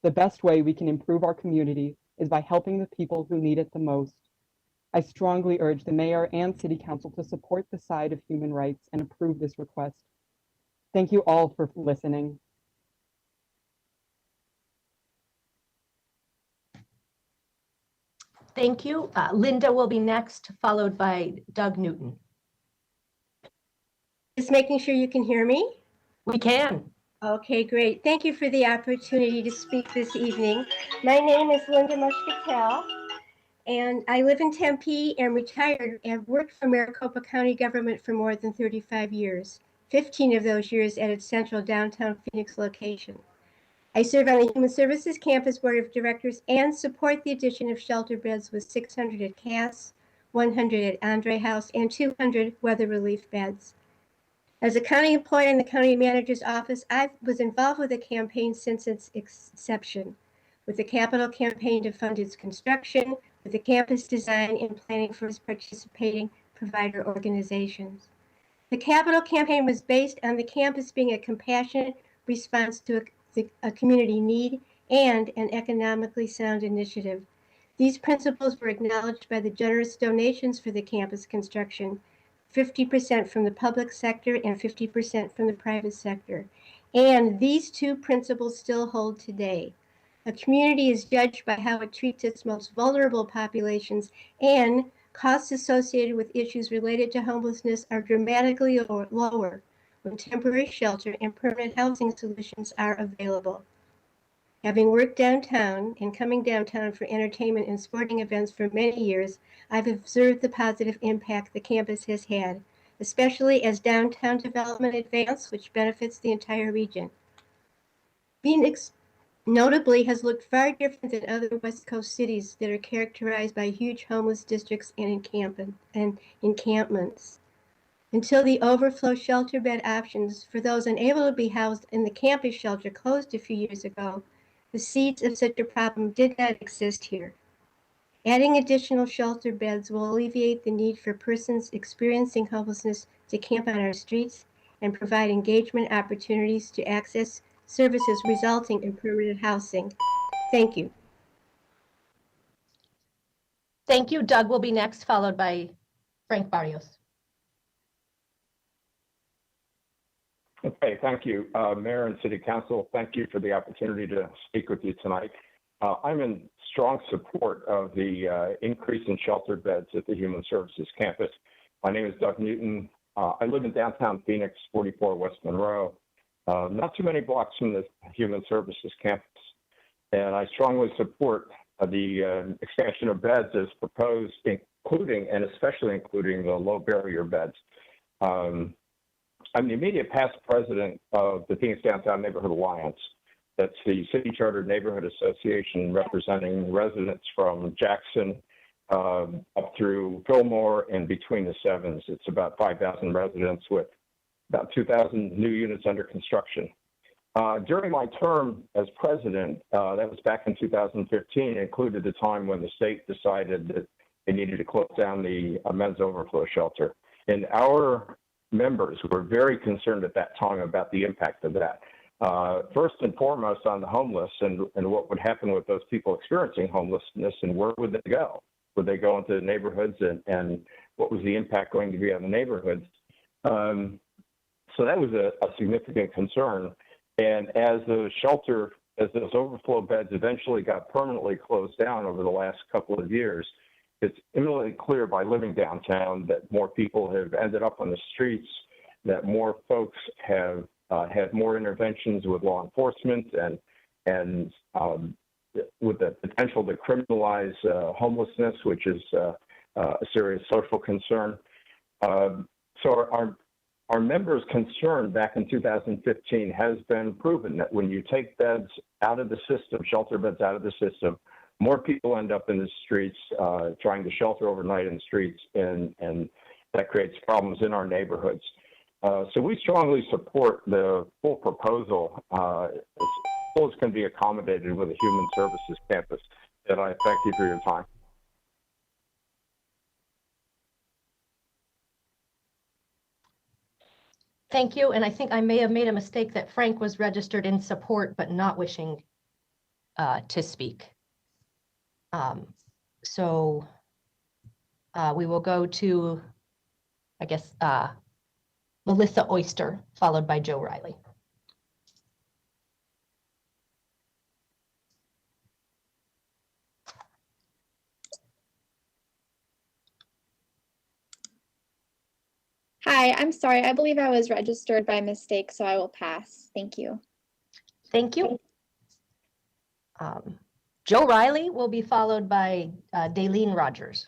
[SPEAKER 11] The best way we can improve our community is by helping the people who need it the most. I strongly urge the mayor and city council to support the side of human rights and approve this request. Thank you all for listening.
[SPEAKER 1] Thank you. Linda will be next, followed by Doug Newton.
[SPEAKER 10] Just making sure you can hear me.
[SPEAKER 1] We can.
[SPEAKER 10] Okay, great. Thank you for the opportunity to speak this evening. My name is Linda Mushkatel, and I live in Tempe and retired and worked for Maricopa County government for more than 35 years, 15 of those years at its central downtown Phoenix location. I serve on the Human Services Campus Board of Directors and support the addition of shelter beds with 600 at Cass, 100 at Andre House, and 200 weather relief beds. As a county employee in the county manager's office, I was involved with the campaign since its inception, with the capital campaign to fund its construction, with the campus design and planning for its participating provider organizations. The capital campaign was based on the campus being a compassionate response to a community need and an economically sound initiative. These principles were acknowledged by the generous donations for the campus construction, 50% from the public sector and 50% from the private sector. And these two principles still hold today. A community is judged by how it treats its most vulnerable populations, and costs associated with issues related to homelessness are dramatically lower when temporary shelter and permanent housing solutions are available. Having worked downtown and coming downtown for entertainment and sporting events for many years, I've observed the positive impact the campus has had, especially as downtown development advances, which benefits the entire region. Phoenix notably has looked far different than other West Coast cities that are characterized by huge homeless districts and encampments. Until the overflow shelter bed options for those unable to be housed in the campus shelter closed a few years ago, the seeds of such a problem did not exist here. Adding additional shelter beds will alleviate the need for persons experiencing homelessness to camp on our streets and provide engagement opportunities to access services resulting in permanent housing. Thank you.
[SPEAKER 1] Thank you. Doug will be next, followed by Frank Barrios.
[SPEAKER 15] Okay, thank you. Mayor and City Council, thank you for the opportunity to speak with you tonight. I'm in strong support of the increase in shelter beds at the Human Services Campus. My name is Doug Newton. I live in downtown Phoenix, 44 West Monroe, not too many blocks from the Human Services Campus. And I strongly support the expansion of beds as proposed, including and especially including the low barrier beds. I'm the immediate past president of the Phoenix Downtown Neighborhood Alliance. That's the city chartered neighborhood association representing residents from Jackson up through Fillmore and between the sevens. It's about 5,000 residents with about 2,000 new units under construction. During my term as president, that was back in 2015, included the time when the state decided that they needed to close down the men's overflow shelter. And our members were very concerned at that time about the impact of that. First and foremost on the homeless and what would happen with those people experiencing homelessness and where would they go? Would they go into the neighborhoods and what was the impact going to be on the neighborhoods? So that was a significant concern. And as those overflow beds eventually got permanently closed down over the last couple of years, it's immediately clear by living downtown that more people have ended up on the streets, that more folks have had more interventions with law enforcement and with the potential to criminalize homelessness, which is a serious social concern. So our members' concern back in 2015 has been proven that when you take beds out of the system, shelter beds out of the system, more people end up in the streets trying to shelter overnight in the streets, and that creates problems in our neighborhoods. So we strongly support the full proposal as full as can be accommodated with a human services campus. And I thank you for your time.
[SPEAKER 1] Thank you. And I think I may have made a mistake that Frank was registered in support, but not wishing to speak. So we will go to, I guess, Melissa Oyster, followed by Joe Riley.
[SPEAKER 4] Hi, I'm sorry. I believe I was registered by mistake, so I will pass. Thank you.
[SPEAKER 1] Thank you. Joe Riley will be followed by Daleen Rogers.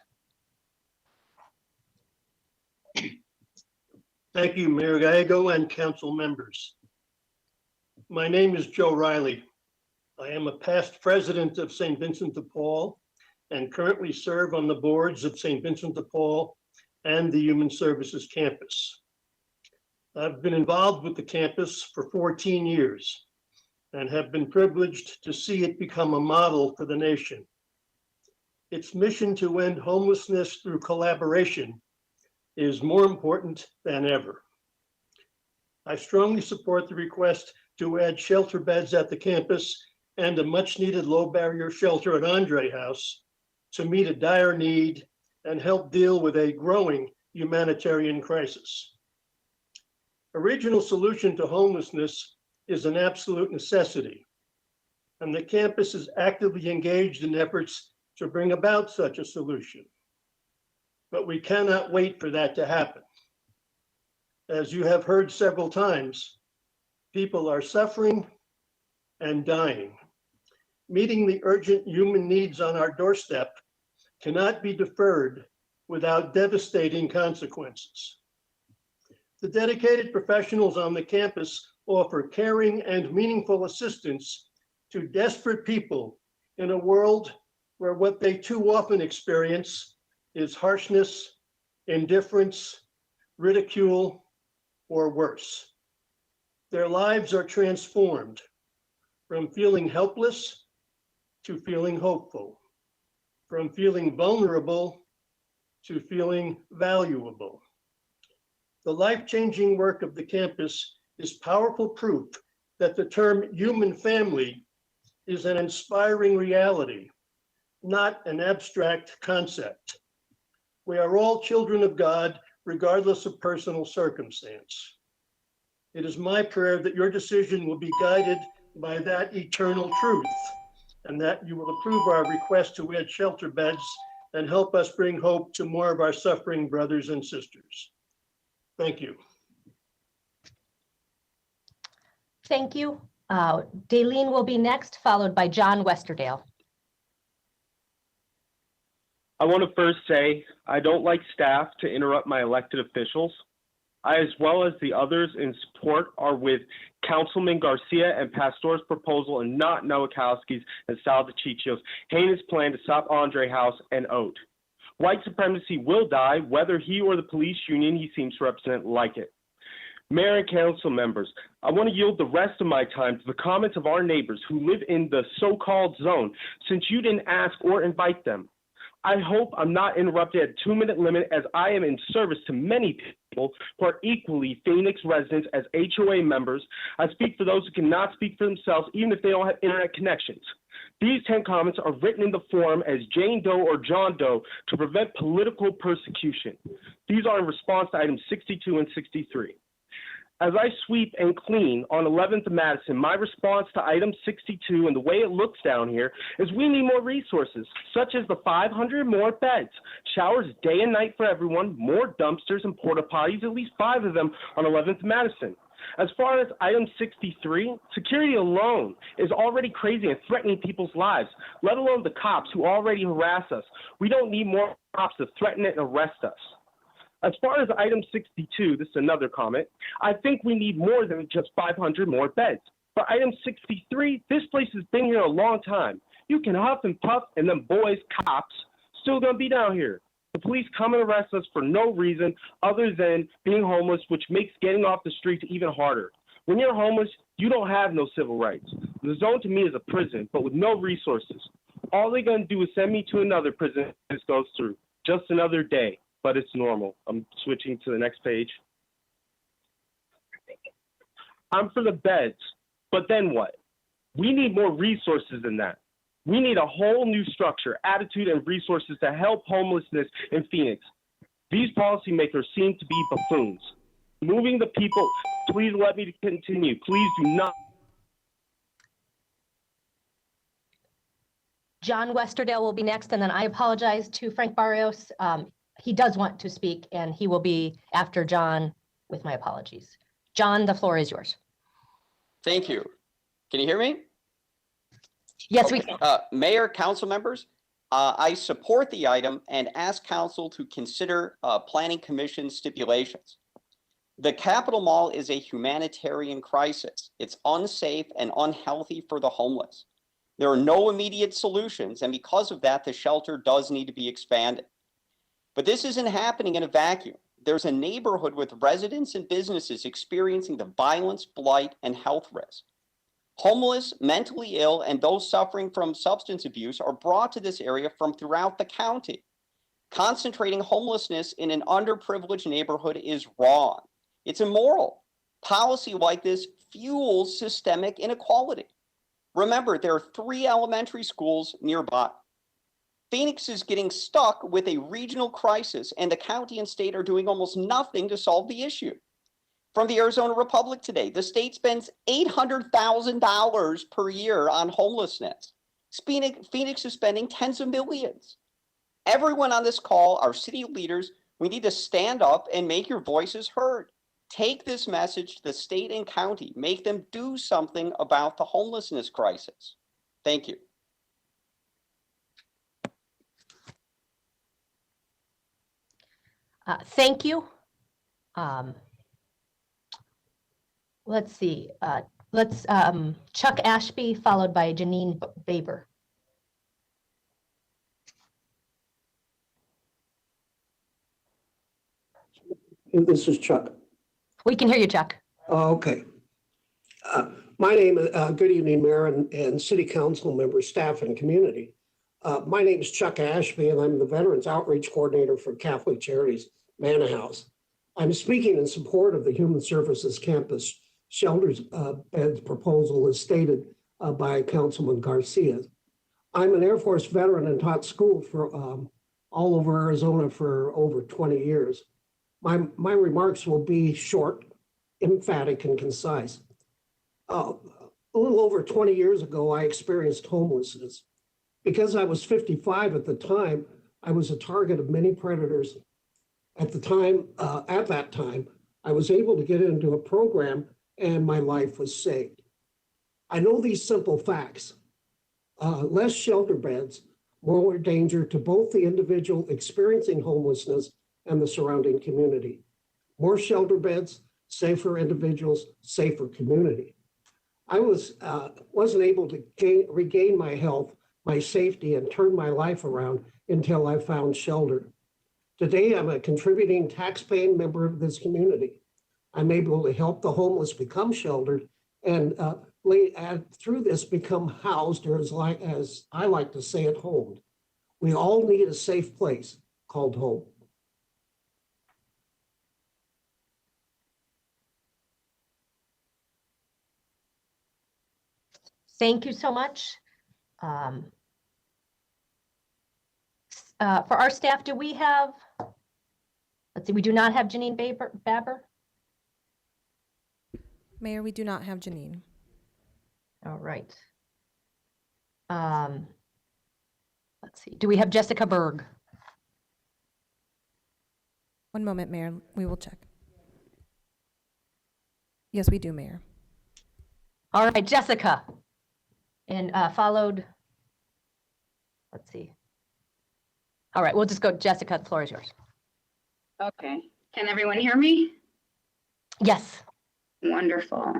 [SPEAKER 13] Thank you, Mayor Gallego and council members. My name is Joe Riley. I am a past president of St. Vincent de Paul and currently serve on the boards of St. Vincent de Paul and the Human Services Campus. I've been involved with the campus for 14 years and have been privileged to see it become a model for the nation. Its mission to end homelessness through collaboration is more important than ever. I strongly support the request to add shelter beds at the campus and a much needed low barrier shelter at Andre House to meet a dire need and help deal with a growing humanitarian crisis. A regional solution to homelessness is an absolute necessity, and the campus is actively engaged in efforts to bring about such a solution. But we cannot wait for that to happen. As you have heard several times, people are suffering and dying. Meeting the urgent human needs on our doorstep cannot be deferred without devastating consequences. The dedicated professionals on the campus offer caring and meaningful assistance to desperate people in a world where what they too often experience is harshness, indifference, ridicule, or worse. Their lives are transformed from feeling helpless to feeling hopeful, from feeling vulnerable to feeling valuable. The life-changing work of the campus is powerful proof that the term human family is an inspiring reality, not an abstract concept. We are all children of God, regardless of personal circumstance. It is my prayer that your decision will be guided by that eternal truth, and that you will approve our request to add shelter beds and help us bring hope to more of our suffering brothers and sisters. Thank you.
[SPEAKER 1] Thank you. Daleen will be next, followed by John Westerdale.
[SPEAKER 22] I want to first say I don't like staff to interrupt my elected officials. I, as well as the others in support, are with Councilman Garcia and Pastor's proposal and not Nowakowski's and Salvaticios' heinous plan to stop Andre House and Oat. White supremacy will die, whether he or the police union he seems to represent like it. Mayor and council members, I want to yield the rest of my time to the comments of our neighbors who live in the so-called zone, since you didn't ask or invite them. I hope I'm not interrupted at a 2-minute limit, as I am in service to many people who are equally Phoenix residents as HOA members. I speak for those who cannot speak for themselves, even if they don't have internet connections. These 10 comments are written in the form as Jane Doe or John Doe to prevent political persecution. These are in response to items 62 and 63. As I sweep and clean on 11th and Madison, my response to item 62 and the way it looks down here is we need more resources, such as the 500 more beds, showers day and night for everyone, more dumpsters and porta potties, at least 5 of them on 11th and Madison. As far as item 63, security alone is already crazy and threatening people's lives, let alone the cops who already harass us. We don't need more cops to threaten and arrest us. As far as item 62, this is another comment, I think we need more than just 500 more beds. For item 63, this place has been here a long time. You can huff and puff, and them boys, cops, still gonna be down here. The police come and arrest us for no reason other than being homeless, which makes getting off the streets even harder. When you're homeless, you don't have no civil rights. The zone to me is a prison, but with no resources. All they're gonna do is send me to another prison if this goes through. Just another day. But it's normal. I'm switching to the next page. I'm for the beds, but then what? We need more resources than that. We need a whole new structure, attitude, and resources to help homelessness in Phoenix. These policymakers seem to be buffoons. Moving the people, please let me continue. Please do not.
[SPEAKER 1] John Westerdale will be next, and then I apologize to Frank Barrios. He does want to speak, and he will be after John with my apologies. John, the floor is yours.
[SPEAKER 3] Thank you. Can you hear me?
[SPEAKER 1] Yes, we can.
[SPEAKER 3] Mayor, council members, I support the item and ask council to consider planning commission stipulations. The Capitol Mall is a humanitarian crisis. It's unsafe and unhealthy for the homeless. There are no immediate solutions, and because of that, the shelter does need to be expanded. But this isn't happening in a vacuum. There's a neighborhood with residents and businesses experiencing the violence, blight, and health risk. Homeless, mentally ill, and those suffering from substance abuse are brought to this area from throughout the county. Concentrating homelessness in an underprivileged neighborhood is wrong. It's immoral. Policy like this fuels systemic inequality. Remember, there are 3 elementary schools nearby. Phoenix is getting stuck with a regional crisis, and the county and state are doing almost nothing to solve the issue. From the Arizona Republic today, the state spends $800,000 per year on homelessness. Phoenix is spending tens of millions. Everyone on this call, our city leaders, we need to stand up and make your voices heard. Take this message to the state and county. Make them do something about the homelessness crisis. Thank you.
[SPEAKER 1] Thank you. Let's see. Chuck Ashby, followed by Janine Baber.
[SPEAKER 9] This is Chuck.
[SPEAKER 1] We can hear you, Chuck.
[SPEAKER 9] Oh, okay. My name is, good evening, Mayor and City Council members, staff, and community. My name is Chuck Ashby, and I'm the Veterans Outreach Coordinator for Catholic Charities Manor House. I'm speaking in support of the Human Services Campus Shelters Beds proposal as stated by Councilman Garcia. I'm an Air Force veteran and taught school for all over Arizona for over 20 years. My remarks will be short, emphatic, and concise. A little over 20 years ago, I experienced homelessness. Because I was 55 at the time, I was a target of many predators. At that time, I was able to get into a program and my life was saved. I know these simple facts. Less shelter beds, more danger to both the individual experiencing homelessness and the surrounding community. More shelter beds, safer individuals, safer community. I wasn't able to regain my health, my safety, and turn my life around until I found shelter. Today, I'm a contributing tax-paying member of this community. I'm able to help the homeless become sheltered and through this become housed, or as I like to say, at home. We all need a safe place called home.
[SPEAKER 1] Thank you so much. For our staff, do we have, let's see, we do not have Janine Baber?
[SPEAKER 8] Mayor, we do not have Janine.
[SPEAKER 1] All right. Let's see, do we have Jessica Berg?
[SPEAKER 8] One moment, Mayor, we will check. Yes, we do, Mayor.
[SPEAKER 1] All right, Jessica. And followed, let's see. All right, we'll just go, Jessica, the floor is yours.
[SPEAKER 7] Okay. Can everyone hear me?
[SPEAKER 1] Yes.
[SPEAKER 7] Wonderful.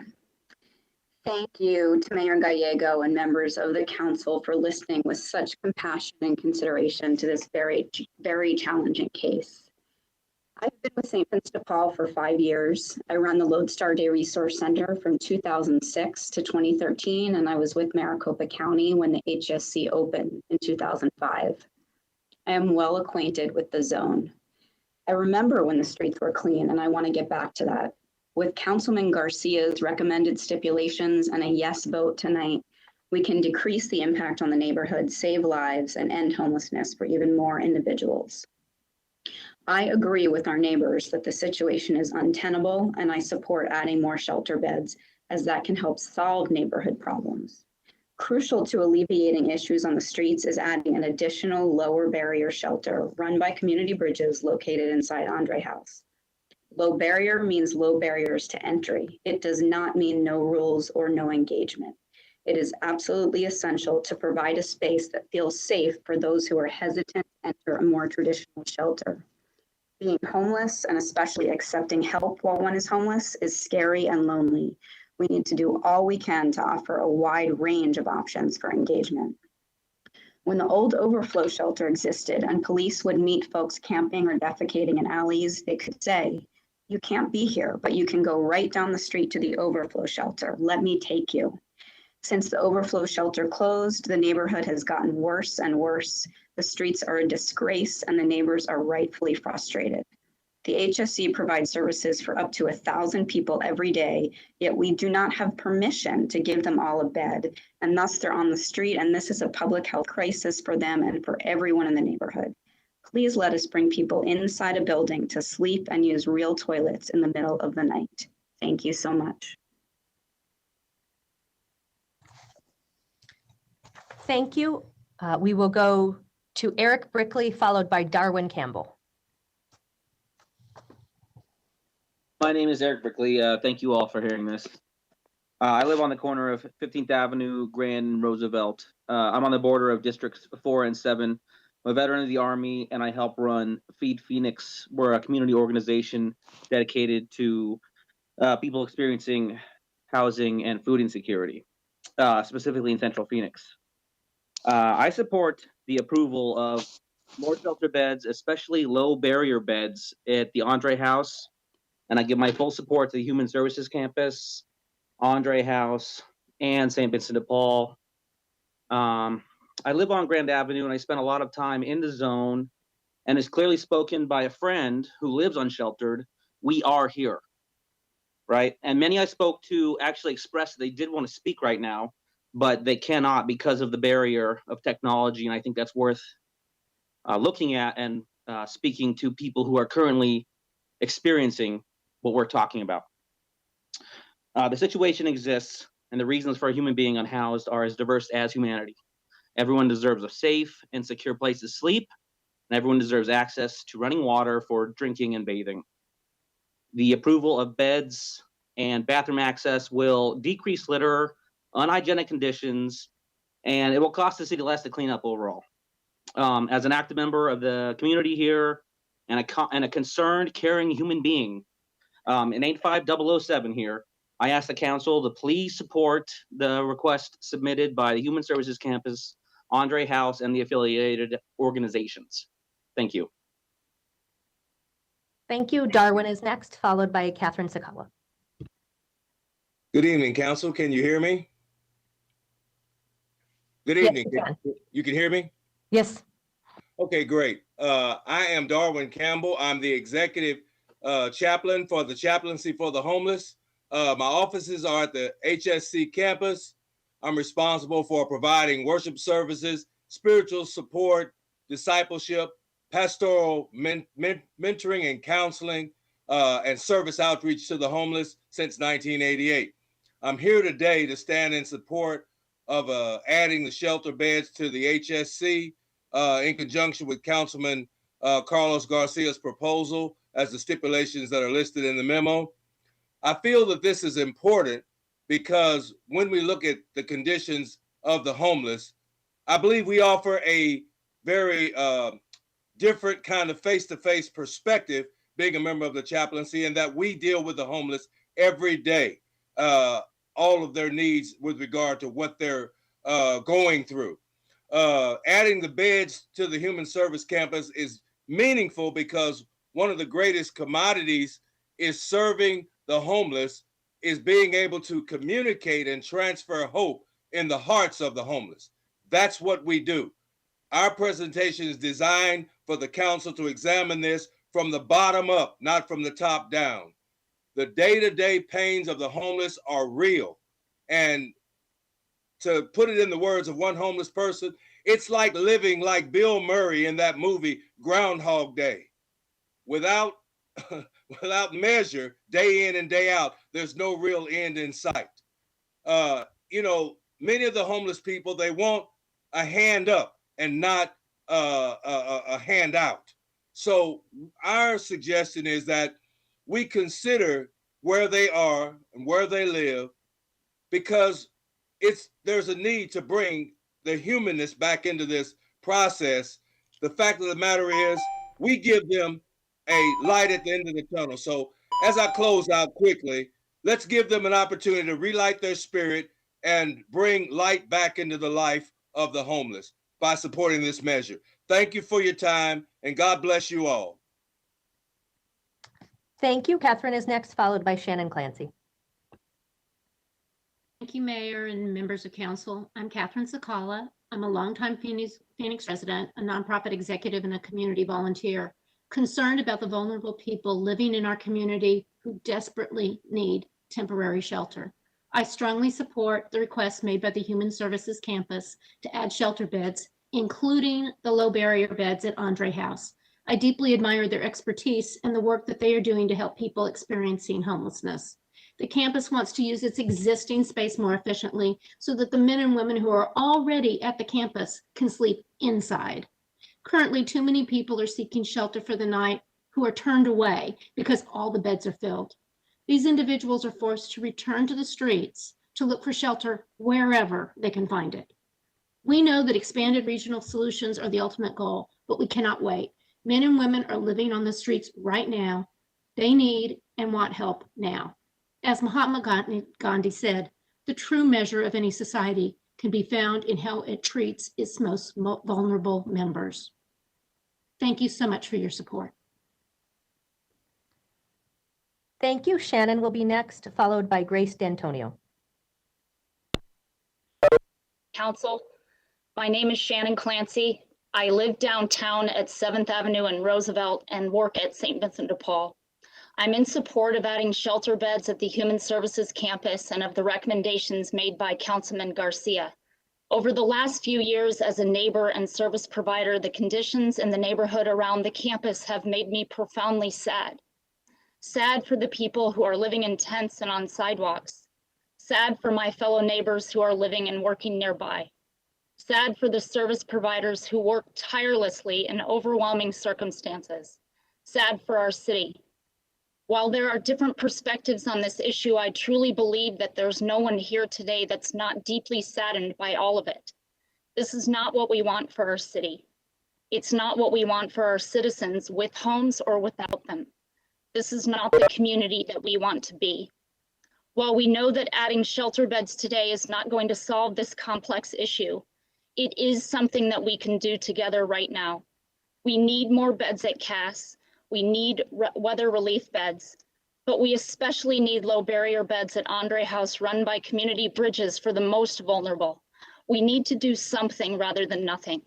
[SPEAKER 7] Thank you to Mayor Gallego and members of the council for listening with such compassion and consideration to this very, very challenging case. I've been with St. Vincent de Paul for 5 years. I run the Lodestar Day Resource Center from 2006 to 2013, and I was with Maricopa County when the HSC opened in 2005. I am well acquainted with the zone. I remember when the streets were clean, and I want to get back to that. With Councilman Garcia's recommended stipulations and a yes vote tonight, we can decrease the impact on the neighborhood, save lives, and end homelessness for even more individuals. I agree with our neighbors that the situation is untenable, and I support adding more shelter beds as that can help solve neighborhood problems. Crucial to alleviating issues on the streets is adding an additional lower barrier shelter run by Community Bridges located inside Andre House. Low barrier means low barriers to entry. It does not mean no rules or no engagement. It is absolutely essential to provide a space that feels safe for those who are hesitant to enter a more traditional shelter. Being homeless, and especially accepting help while one is homeless, is scary and lonely. We need to do all we can to offer a wide range of options for engagement. When the old overflow shelter existed and police would meet folks camping or defecating in alleys, they could say, "You can't be here, but you can go right down the street to the overflow shelter. Let me take you." Since the overflow shelter closed, the neighborhood has gotten worse and worse. The streets are a disgrace and the neighbors are rightfully frustrated. The HSC provides services for up to 1,000 people every day, yet we do not have permission to give them all a bed, and thus they're on the street, and this is a public health crisis for them and for everyone in the neighborhood. Please let us bring people inside a building to sleep and use real toilets in the middle of the night. Thank you so much.
[SPEAKER 1] Thank you. We will go to Eric Brickley, followed by Darwin Campbell.
[SPEAKER 12] My name is Eric Brickley. Thank you all for hearing this. I live on the corner of 15th Avenue, Grand, and Roosevelt. I'm on the border of Districts 4 and 7. I'm a veteran of the Army, and I help run Feed Phoenix. We're a community organization dedicated to people experiencing housing and food insecurity, specifically in Central Phoenix. I support the approval of more shelter beds, especially low barrier beds at the Andre House. And I give my full support to the Human Services Campus, Andre House, and St. Vincent de Paul. I live on Grand Avenue, and I spend a lot of time in the zone, and is clearly spoken by a friend who lives unsheltered. We are here, right? And many I spoke to actually expressed that they did want to speak right now, but they cannot because of the barrier of technology. And I think that's worth looking at and speaking to people who are currently experiencing what we're talking about. The situation exists, and the reasons for a human being unhoused are as diverse as humanity. Everyone deserves a safe and secure place to sleep, and everyone deserves access to running water for drinking and bathing. The approval of beds and bathroom access will decrease litter, unhygienic conditions, and it will cost the city less to clean up overall. As an active member of the community here and a concerned, caring human being, in 85007 here, I ask the council to please support the request submitted by the Human Services Campus, Andre House, and the affiliated organizations. Thank you.
[SPEAKER 1] Thank you. Darwin is next, followed by Catherine Sakala.
[SPEAKER 14] Good evening, council. Can you hear me? Good
[SPEAKER 1] Yes,
[SPEAKER 14] evening.
[SPEAKER 1] we can.
[SPEAKER 14] You can hear me?
[SPEAKER 1] Yes.
[SPEAKER 14] Okay, great. I am Darwin Campbell. I'm the executive chaplain for the Chaplaincy for the Homeless. My offices are at the HSC campus. I'm responsible for providing worship services, spiritual support, discipleship, pastoral mentoring and counseling, and service outreach to the homeless since 1988. I'm here today to stand in support of adding the shelter beds to the HSC in conjunction with Councilman Carlos Garcia's proposal as the stipulations that are listed in the memo. I feel that this is important because when we look at the conditions of the homeless, I believe we offer a very different kind of face-to-face perspective, being a member of the chaplaincy, and that we deal with the homeless every day, all of their needs with regard to what they're going through. Adding the beds to the Human Service Campus is meaningful because one of the greatest commodities is serving the homeless, is being able to communicate and transfer hope in the hearts of the homeless. That's what we do. Our presentation is designed for the council to examine this from the bottom up, not from the top down. The day-to-day pains of the homeless are real. And to put it in the words of one homeless person, it's like living like Bill Murray in that movie, Groundhog Day. Without measure, day in and day out, there's no real end in sight. Many of the homeless people, they want a hand up and not a handout. So our suggestion is that we consider where they are and where they live, because there's a need to bring the humanness back into this process. The fact of the matter is, we give them a light at the end of the tunnel. So as I close out quickly, let's give them an opportunity to relight their spirit and bring light back into the life of the homeless by supporting this measure. Thank you for your time, and God bless you all.
[SPEAKER 1] Thank you. Catherine is next, followed by Shannon Clancy.
[SPEAKER 2] Thank you, Mayor and members of council. I'm Catherine Sakala. I'm a longtime Phoenix resident, a nonprofit executive, and a community volunteer, concerned about the vulnerable people living in our community who desperately need temporary shelter. I strongly support the request made by the Human Services Campus to add shelter beds, including the low barrier beds at Andre House. I deeply admire their expertise and the work that they are doing to help people experiencing homelessness. The campus wants to use its existing space more efficiently so that the men and women who are already at the campus can sleep inside. Currently, too many people are seeking shelter for the night who are turned away because all the beds are filled. These individuals are forced to return to the streets to look for shelter wherever they can find it. We know that expanded regional solutions are the ultimate goal, but we cannot wait. Men and women are living on the streets right now. They need and want help now. As Mahatma Gandhi said, the true measure of any society can be found in how it treats its most vulnerable members. Thank you so much for your support.
[SPEAKER 1] Thank you. Shannon will be next, followed by Grace D'Antonio.
[SPEAKER 17] Council, my name is Shannon Clancy. I live downtown at 7th Avenue and Roosevelt and work at St. Vincent de Paul. I'm in support of adding shelter beds at the Human Services Campus and of the recommendations made by Councilman Garcia. Over the last few years as a neighbor and service provider, the conditions in the neighborhood around the campus have made me profoundly sad. Sad for the people who are living in tents and on sidewalks. Sad for my fellow neighbors who are living and working nearby. Sad for the service providers who work tirelessly in overwhelming circumstances. Sad for our city. While there are different perspectives on this issue, I truly believe that there's no one here today that's not deeply saddened by all of it. This is not what we want for our city. It's not what we want for our citizens, with homes or without them. This is not the community that we want to be. While we know that adding shelter beds today is not going to solve this complex issue, it is something that we can do together right now. We need more beds at Cass. We need weather relief beds, but we especially need low barrier beds at Andre House run by Community Bridges for the most vulnerable. We need to do something rather than nothing.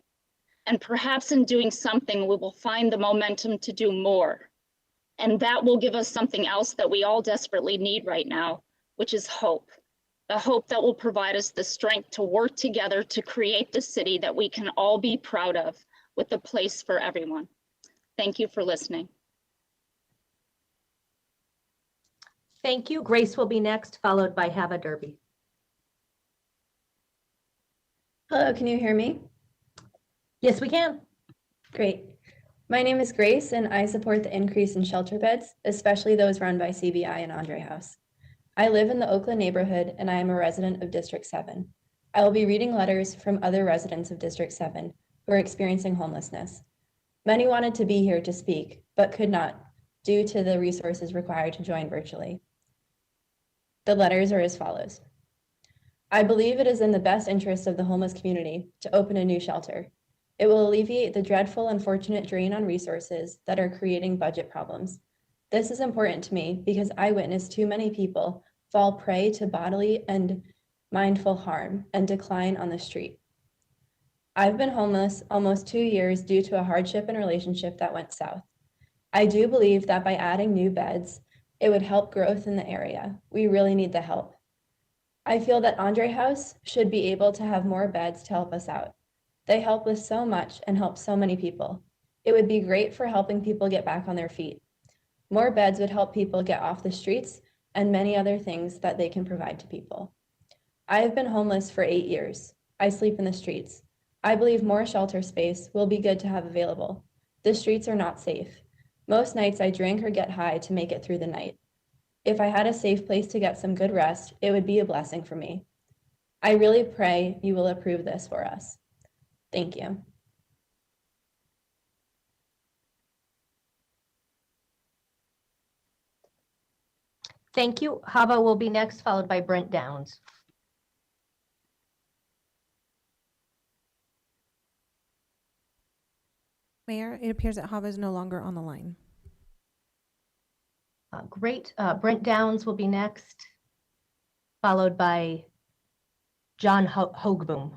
[SPEAKER 17] And perhaps in doing something, we will find the momentum to do more. And that will give us something else that we all desperately need right now, which is hope. The hope that will provide us the strength to work together to create the city that we can all be proud of, with a place for everyone. Thank you for listening.
[SPEAKER 1] Thank you. Grace will be next, followed by Hava Derby.
[SPEAKER 18] Hello, can you hear me?
[SPEAKER 1] Yes, we can.
[SPEAKER 18] Great. My name is Grace, and I support the increase in shelter beds, especially those run by CBI and Andre House. I live in the Oakland neighborhood and I am a resident of District 7. I will be reading letters from other residents of District 7 who are experiencing homelessness. Many wanted to be here to speak, but could not due to the resources required to join virtually. The letters are as follows. I believe it is in the best interest of the homeless community to open a new shelter. It will alleviate the dreadful and unfortunate drain on resources that are creating budget problems. This is important to me because I witnessed too many people fall prey to bodily and mindful harm and decline on the street. I've been homeless almost 2 years due to a hardship in relationship that went south. I do believe that by adding new beds, it would help growth in the area. We really need the help. I feel that Andre House should be able to have more beds to help us out. They help with so much and help so many people. It would be great for helping people get back on their feet. More beds would help people get off the streets and many other things that they can provide to people. I have been homeless for 8 years. I sleep in the streets. I believe more shelter space will be good to have available. The streets are not safe. Most nights I drink or get high to make it through the night. If I had a safe place to get some good rest, it would be a blessing for me. I really pray you will approve this for us. Thank you.
[SPEAKER 1] Thank you. Hava will be next, followed by Brent Downs.
[SPEAKER 8] Mayor, it appears that Hava is no longer on the line.
[SPEAKER 1] Great. Brent Downs will be next, followed by John Hoogboom.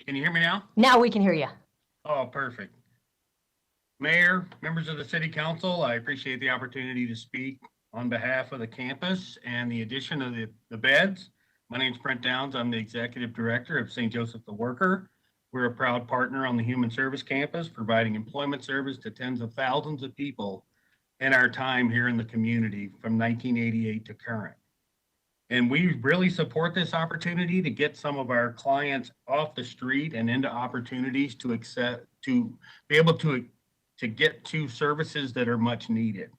[SPEAKER 5] Can you hear me now?
[SPEAKER 1] Now we can hear you.
[SPEAKER 5] Oh, perfect. Mayor, members of the City Council, I appreciate the opportunity to speak on behalf of the campus and the addition of the beds. My name is Brent Downs. I'm the Executive Director of St. Joseph the Worker. We're a proud partner on the Human Service Campus, providing employment service to tens of thousands of people in our time here in the community from 1988 to current. And we really support this opportunity to get some of our clients off the street and into opportunities to be able to get to services that are much needed.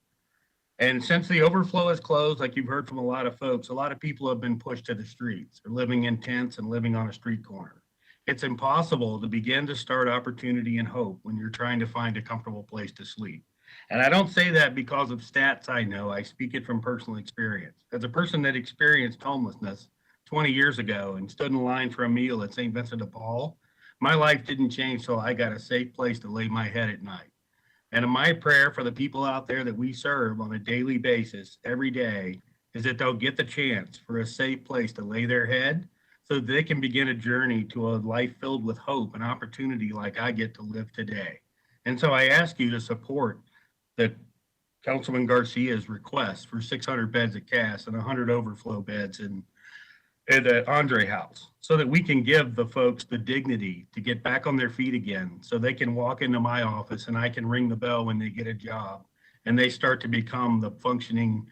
[SPEAKER 5] And since the overflow is closed, like you've heard from a lot of folks, a lot of people have been pushed to the streets or living in tents and living on a street corner. It's impossible to begin to start opportunity and hope when you're trying to find a comfortable place to sleep. And I don't say that because of stats I know. I speak it from personal experience. As a person that experienced homelessness 20 years ago and stood in line for a meal at St. Vincent de Paul, my life didn't change till I got a safe place to lay my head at night. And my prayer for the people out there that we serve on a daily basis every day is that they'll get the chance for a safe place to lay their head so that they can begin a journey to a life filled with hope and opportunity like I get to live today. And so I ask you to support the Councilman Garcia's request for 600 beds at Cass and 100 overflow beds at the Andre House, so that we can give the folks the dignity to get back on their feet again, so they can walk into my office and I can ring the bell when they get a job and they start to become the functioning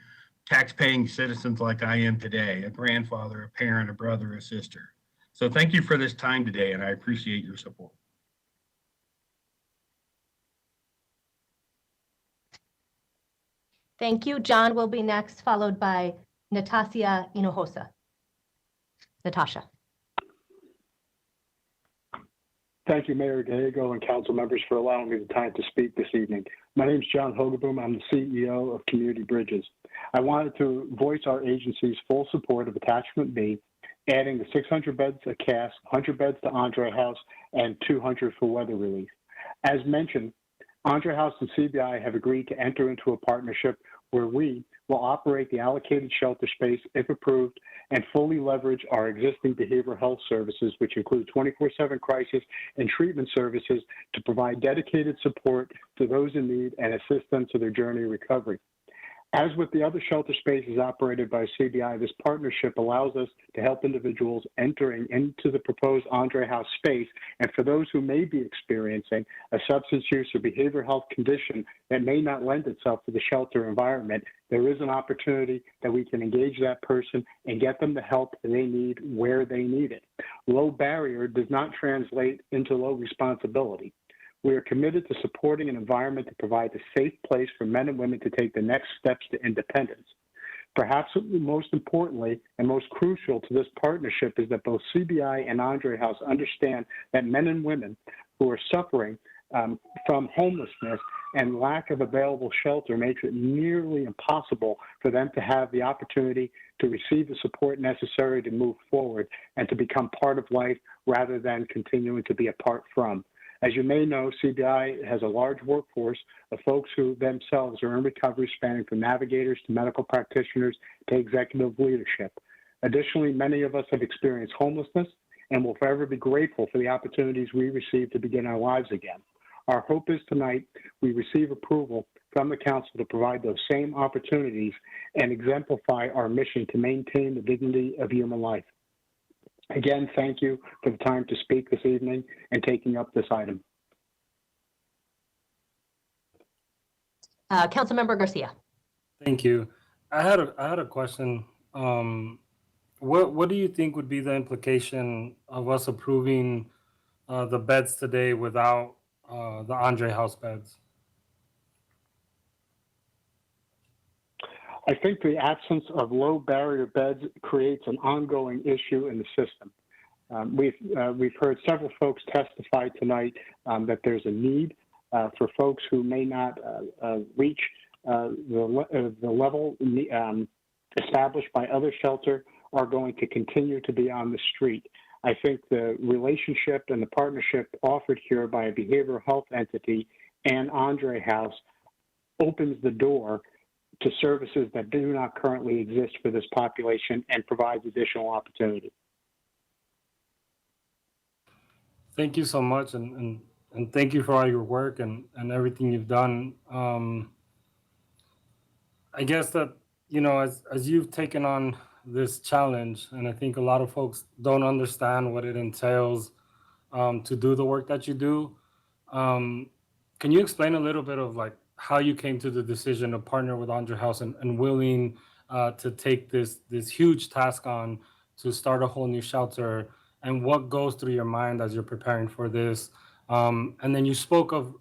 [SPEAKER 5] tax-paying citizens like I am today, a grandfather, a parent, a brother, a sister. So thank you for this time today, and I appreciate your support.
[SPEAKER 1] Thank you. John will be next, followed by Natasha Hinojosa. Natasha.
[SPEAKER 16] Thank you, Mayor Gallego and council members, for allowing me the time to speak this evening. My name is John Hogaboom. I'm the CEO of Community Bridges. I wanted to voice our agency's full support of Attachment B, adding the 600 beds at Cass, 100 beds to Andre House, and 200 for weather relief. As mentioned, Andre House and CBI have agreed to enter into a partnership where we will operate the allocated shelter space, if approved, and fully leverage our existing behavioral health services, which include 24/7 crisis and treatment services, to provide dedicated support to those in need and assist them to their journey of recovery. As with the other shelter spaces operated by CBI, this partnership allows us to help individuals entering into the proposed Andre House space, and for those who may be experiencing a substance use or behavioral health condition that may not lend itself to the shelter environment, there is an opportunity that we can engage that person and get them the help they need where they need it. Low barrier does not translate into low responsibility. We are committed to supporting an environment that provides a safe place for men and women to take the next steps to independence. Perhaps most importantly and most crucial to this partnership is that both CBI and Andre House understand that men and women who are suffering from homelessness and lack of available shelter makes it nearly impossible for them to have the opportunity to receive the support necessary to move forward and to become part of life rather than continuing to be apart from. As you may know, CBI has a large workforce of folks who themselves are in recovery, spanning from navigators to medical practitioners to executive leadership. Additionally, many of us have experienced homelessness and will forever be grateful for the opportunities we receive to begin our lives again. Our hope is tonight we receive approval from the council to provide those same opportunities and exemplify our mission to maintain the dignity of human life. Again, thank you for the time to speak this evening and taking up this item.
[SPEAKER 1] Councilmember Garcia.
[SPEAKER 19] Thank you. I had a question. What do you think would be the implication of us approving the beds today without the Andre House beds?
[SPEAKER 16] I think the absence of low barrier beds creates an ongoing issue in the system. We've heard several folks testify tonight that there's a need for folks who may not reach the level established by other shelter are going to continue to be on the street. I think the relationship and the partnership offered here by a behavioral health entity and Andre House opens the door to services that do not currently exist for this population and provides additional opportunity.
[SPEAKER 19] Thank you so much, and thank you for all your work and everything you've done. I guess that, you know, as you've taken on this challenge, and I think a lot of folks don't understand what it entails to do the work that you do. Can you explain a little bit of like how you came to the decision to partner with Andre House and willing to take this huge task on to start a whole new shelter, and what goes through your mind as you're preparing for this? And then you spoke of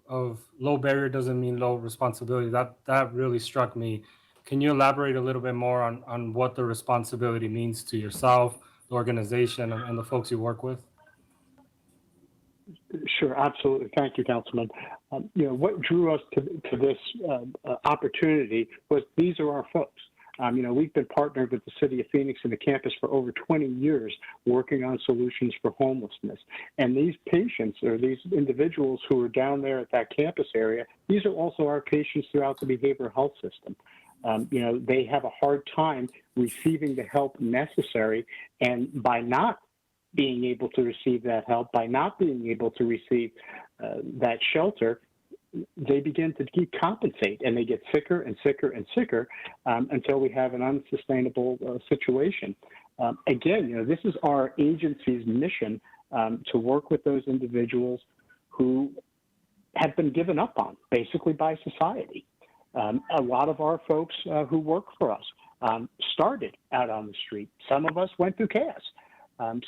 [SPEAKER 19] low barrier doesn't mean low responsibility. That really struck me. Can you elaborate a little bit more on what the responsibility means to yourself, the organization, and the folks you work with?
[SPEAKER 16] Sure, absolutely. Thank you, Councilman. You know, what drew us to this opportunity was these are our folks. You know, we've been partnered with the City of Phoenix and the campus for over 20 years working on solutions for homelessness. And these patients or these individuals who are down there at that campus area, these are also our patients throughout the behavioral health system. You know, they have a hard time receiving the help necessary, and by not being able to receive that help, by not being able to receive that shelter, they begin to decompensate and they get sicker and sicker and sicker until we have an unsustainable situation. Again, you know, this is our agency's mission to work with those individuals who have been given up on, basically by society. A lot of our folks who work for us started out on the street. Some of us went through chaos.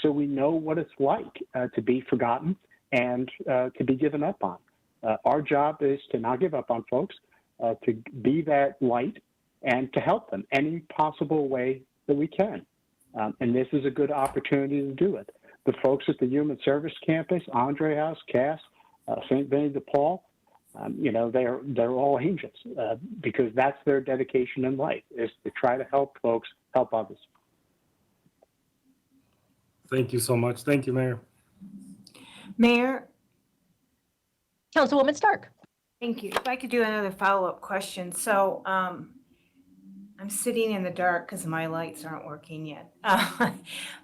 [SPEAKER 16] So we know what it's like to be forgotten and to be given up on. Our job is to not give up on folks, to be that light and to help them any possible way that we can. And this is a good opportunity to do it. The folks at the Human Service Campus, Andre House, Cass, St. Vincent de Paul, you know, they're all angels because that's their dedication in life, is to try to help folks help others.
[SPEAKER 19] Thank you so much. Thank you, Mayor.
[SPEAKER 20] Mayor.
[SPEAKER 1] Councilwoman Stark.
[SPEAKER 20] Thank you. If I could do another follow-up question. So I'm sitting in the dark because my lights aren't working yet.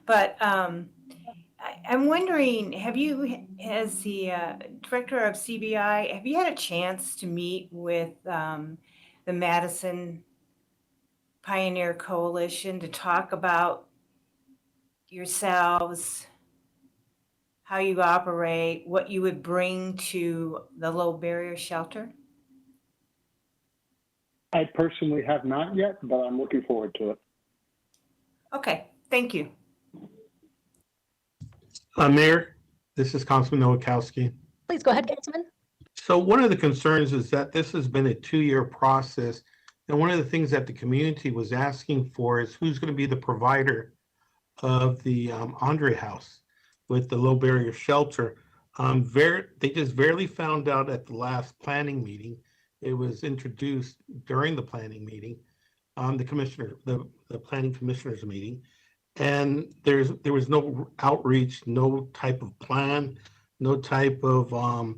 [SPEAKER 20] But I'm wondering, as the director of CBI, have you had a chance to meet with the Madison Pioneer Coalition to talk about yourselves, how you operate, what you would bring to the low barrier shelter?
[SPEAKER 16] I personally have not yet, but I'm looking forward to it.
[SPEAKER 20] Okay, thank you.
[SPEAKER 6] Mayor, this is Councilman Nowakowski.
[SPEAKER 1] Please go ahead, Councilman.
[SPEAKER 6] So one of the concerns is that this has been a 2-year process. And one of the things that the community was asking for is who's going to be the provider of the Andre House with the low barrier shelter. They just barely found out at the last planning meeting. It was introduced during the planning meeting, the planning commissioners meeting. And there was no outreach, no type of plan, no type of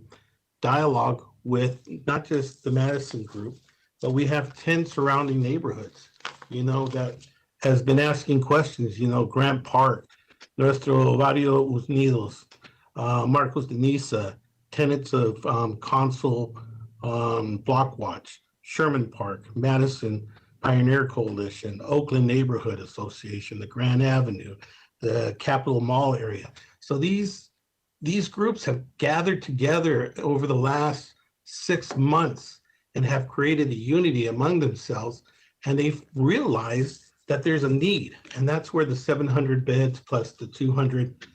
[SPEAKER 6] dialogue with not just the Madison group, but we have 10 surrounding neighborhoods, that has been asking questions, Grant Park, Nuestro Barrio Unidos, Marcos de Niza, tenants of Consul Block Watch, Sherman Park, Madison Pioneer Coalition, Oakland Neighborhood Association, the Grand Avenue, the Capitol Mall area. So these groups have gathered together over the last 6 months and have created a unity among themselves, and they've realized that there's a need, and that's where the 700 beds plus the 200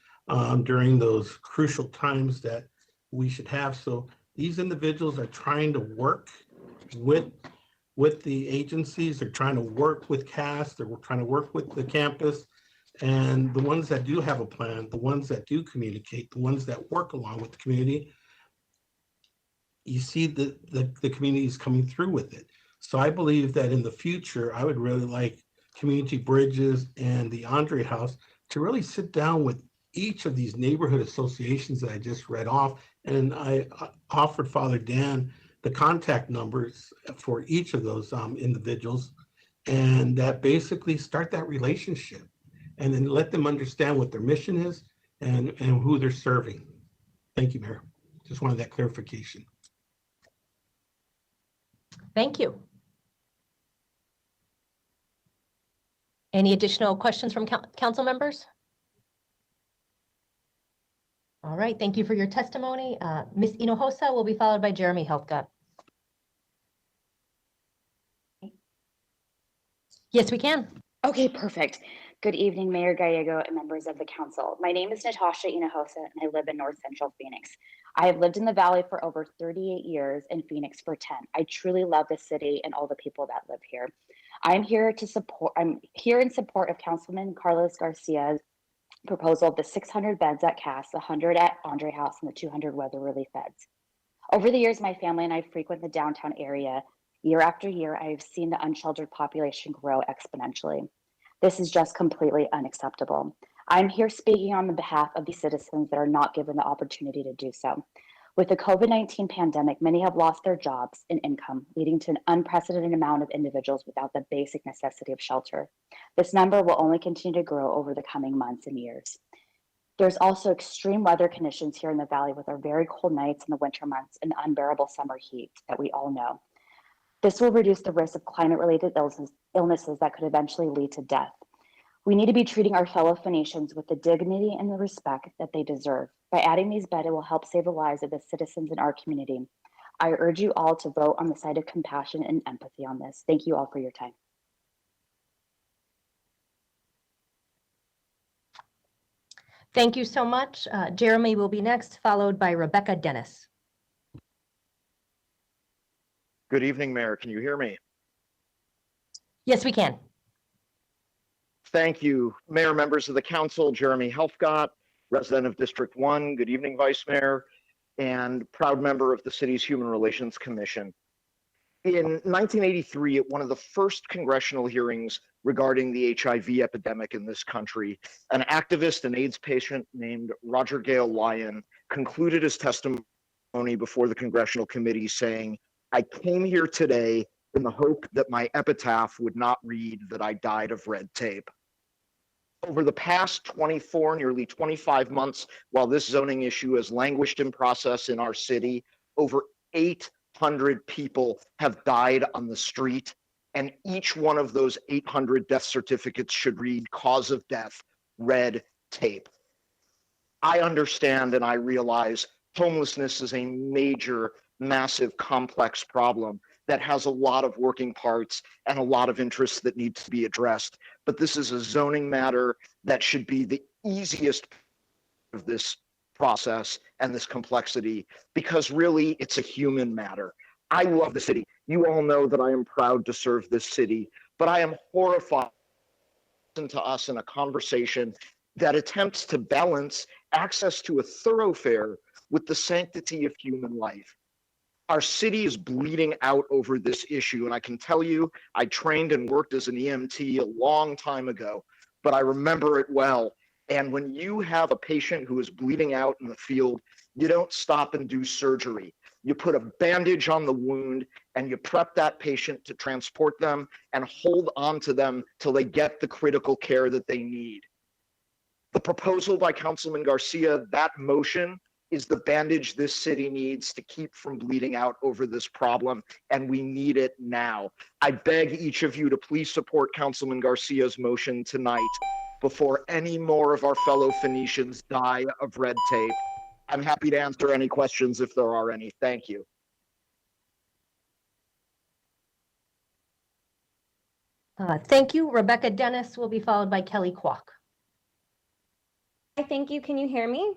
[SPEAKER 6] during those crucial times that we should have. So these individuals are trying to work with the agencies, they're trying to work with CAST, they're trying to work with the campus, and the ones that do have a plan, the ones that do communicate, the ones that work along with the community, you see the community is coming through with it. So I believe that in the future, I would really like Community Bridges and the Andre House to really sit down with each of these neighborhood associations that I just read off. And I offered Father Dan the contact numbers for each of those individuals, and that basically start that relationship and then let them understand what their mission is and who they're serving. Thank you, Mayor. Just wanted that clarification.
[SPEAKER 1] Thank you. Any additional questions from council members? All right, thank you for your testimony. Ms. Hinojosa will be followed by Jeremy Helfgott. Yes, we can.
[SPEAKER 21] Okay, perfect. Good evening, Mayor Gallego and members of the council. My name is Natasha Hinojosa, and I live in North Central Phoenix. I have lived in the Valley for over 38 years and Phoenix for 10. I truly love the city and all the people that live here. I'm here in support of Councilman Carlos Garcia's proposal of the 600 beds at CAS, 100 at Andre House, and the 200 weather relief beds. Over the years, my family and I frequent the downtown area. Year after year, I have seen the unsheltered population grow exponentially. This is just completely unacceptable. I'm here speaking on the behalf of the citizens that are not given the opportunity to do so. With the COVID-19 pandemic, many have lost their jobs and income, leading to an unprecedented amount of individuals without the basic necessity of shelter. This number will only continue to grow over the coming months and years. There's also extreme weather conditions here in the Valley with our very cold nights in the winter months and unbearable summer heat that we all know. This will reduce the risk of climate-related illnesses that could eventually lead to death. We need to be treating our fellow Phoenicians with the dignity and the respect that they deserve. By adding these beds, it will help save the lives of the citizens in our community. I urge you all to vote on the side of compassion and empathy on this. Thank you all for your time.
[SPEAKER 1] Thank you so much. Jeremy will be next, followed by Rebecca Dennis.
[SPEAKER 23] Good evening, Mayor. Can you hear me?
[SPEAKER 1] Yes, we can.
[SPEAKER 23] Thank you, Mayor, members of the council. Jeremy Helfgott, resident of District 1. Good evening, Vice Mayor, and proud member of the city's Human Relations Commission. In 1983, at one of the first congressional hearings regarding the HIV epidemic in this country, an activist and AIDS patient named Roger Gale Lyon concluded his testimony before the congressional committee saying, "I came here today in the hope that my epitaph would not read that I died of red tape." Over the past 24, nearly 25 months, while this zoning issue has languished in process in our city, over 800 people have died on the street, and each one of those 800 death certificates should read cause of death, red tape. I understand and I realize homelessness is a major, massive, complex problem that has a lot of working parts and a lot of interests that need to be addressed. But this is a zoning matter that should be the easiest of this process and this complexity, because really it's a human matter. I love the city. You all know that I am proud to serve this city, but I am horrified to us in a conversation that attempts to balance access to a thoroughfare with the sanctity of human life. Our city is bleeding out over this issue, and I can tell you, I trained and worked as an EMT a long time ago, but I remember it well. And when you have a patient who is bleeding out in the field, you don't stop and do surgery. You put a bandage on the wound and you prep that patient to transport them and hold on to them till they get the critical care that they need. The proposal by Councilman Garcia, that motion, is the bandage this city needs to keep from bleeding out over this problem, and we need it now. I beg each of you to please support Councilman Garcia's motion tonight before any more of our fellow Phoenicians die of red tape. I'm happy to answer any questions if there are any. Thank you.
[SPEAKER 1] Thank you. Rebecca Dennis will be followed by Kelly Kwok.
[SPEAKER 10] Hi, thank you. Can you hear me?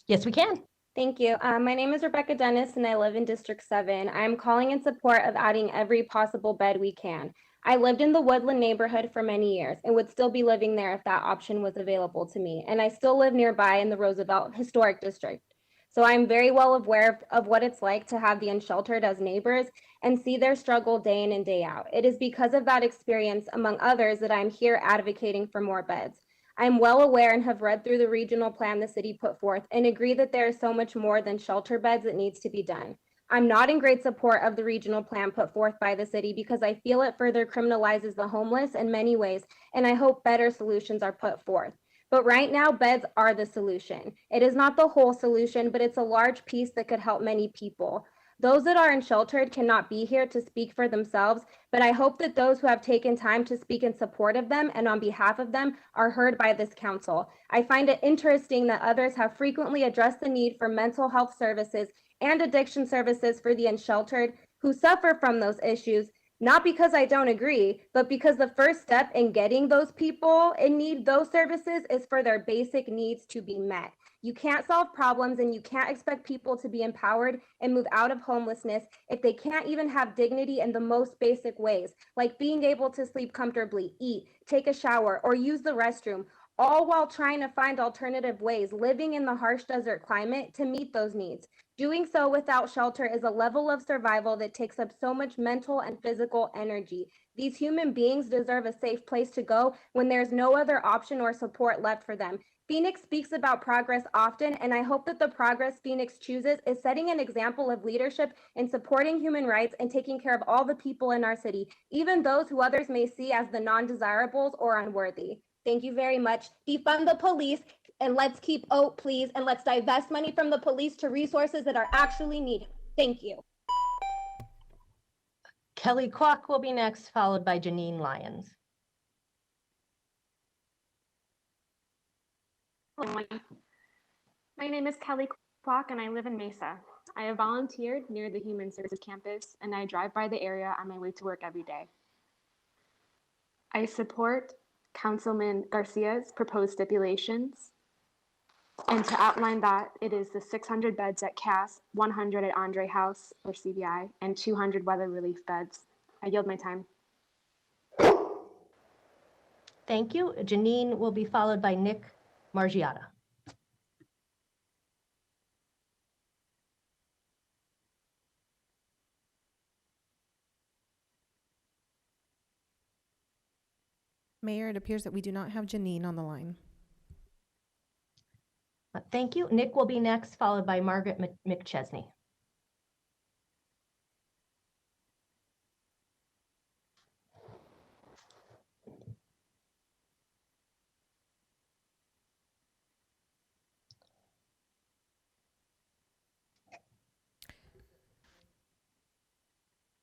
[SPEAKER 1] Yes, we can.
[SPEAKER 10] Thank you. My name is Rebecca Dennis and I live in District 7. I'm calling in support of adding every possible bed we can. I lived in the Woodland neighborhood for many years and would still be living there if that option was available to me. And I still live nearby in the Roosevelt Historic District. So I'm very well aware of what it's like to have the unsheltered as neighbors and see their struggle day in and day out. It is because of that experience, among others, that I'm here advocating for more beds. I'm well aware and have read through the regional plan the city put forth and agree that there is so much more than shelter beds that needs to be done. I'm not in great support of the regional plan put forth by the city because I feel it further criminalizes the homeless in many ways, and I hope better solutions are put forth. But right now, beds are the solution. It is not the whole solution, but it's a large piece that could help many people. Those that are unsheltered cannot be here to speak for themselves, but I hope that those who have taken time to speak in support of them and on behalf of them are heard by this council. I find it interesting that others have frequently addressed the need for mental health services and addiction services for the unsheltered who suffer from those issues, not because I don't agree, but because the first step in getting those people in need those services is for their basic needs to be met. You can't solve problems and you can't expect people to be empowered and move out of homelessness if they can't even have dignity in the most basic ways, like being able to sleep comfortably, eat, take a shower, or use the restroom, all while trying to find alternative ways living in the harsh desert climate to meet those needs. Doing so without shelter is a level of survival that takes up so much mental and physical energy. These human beings deserve a safe place to go when there's no other option or support left for them. Phoenix speaks about progress often, and I hope that the progress Phoenix chooses is setting an example of leadership in supporting human rights and taking care of all the people in our city, even those who others may see as the non-desirables or unworthy. Thank you very much. Defund the police, and let's keep OAT, please, and let's divest money from the police to resources that are actually needed. Thank you.
[SPEAKER 1] Kelly Kwok will be next, followed by Janine Lyons.
[SPEAKER 11] My name is Kelly Kwok and I live in Mesa. I have volunteered near the Human Services Campus and I drive by the area on my way to work every day. I support Councilman Garcia's proposed stipulations. And to outline that, it is the 600 beds at Cass, 100 at Andre House or CBI, and 200 weather relief beds. I yield my time.
[SPEAKER 1] Thank you. Janine will be followed by Nick Margiata.
[SPEAKER 8] Mayor, it appears that we do not have Janine on the line.
[SPEAKER 1] Thank you. Nick will be next, followed by Margaret McChesney.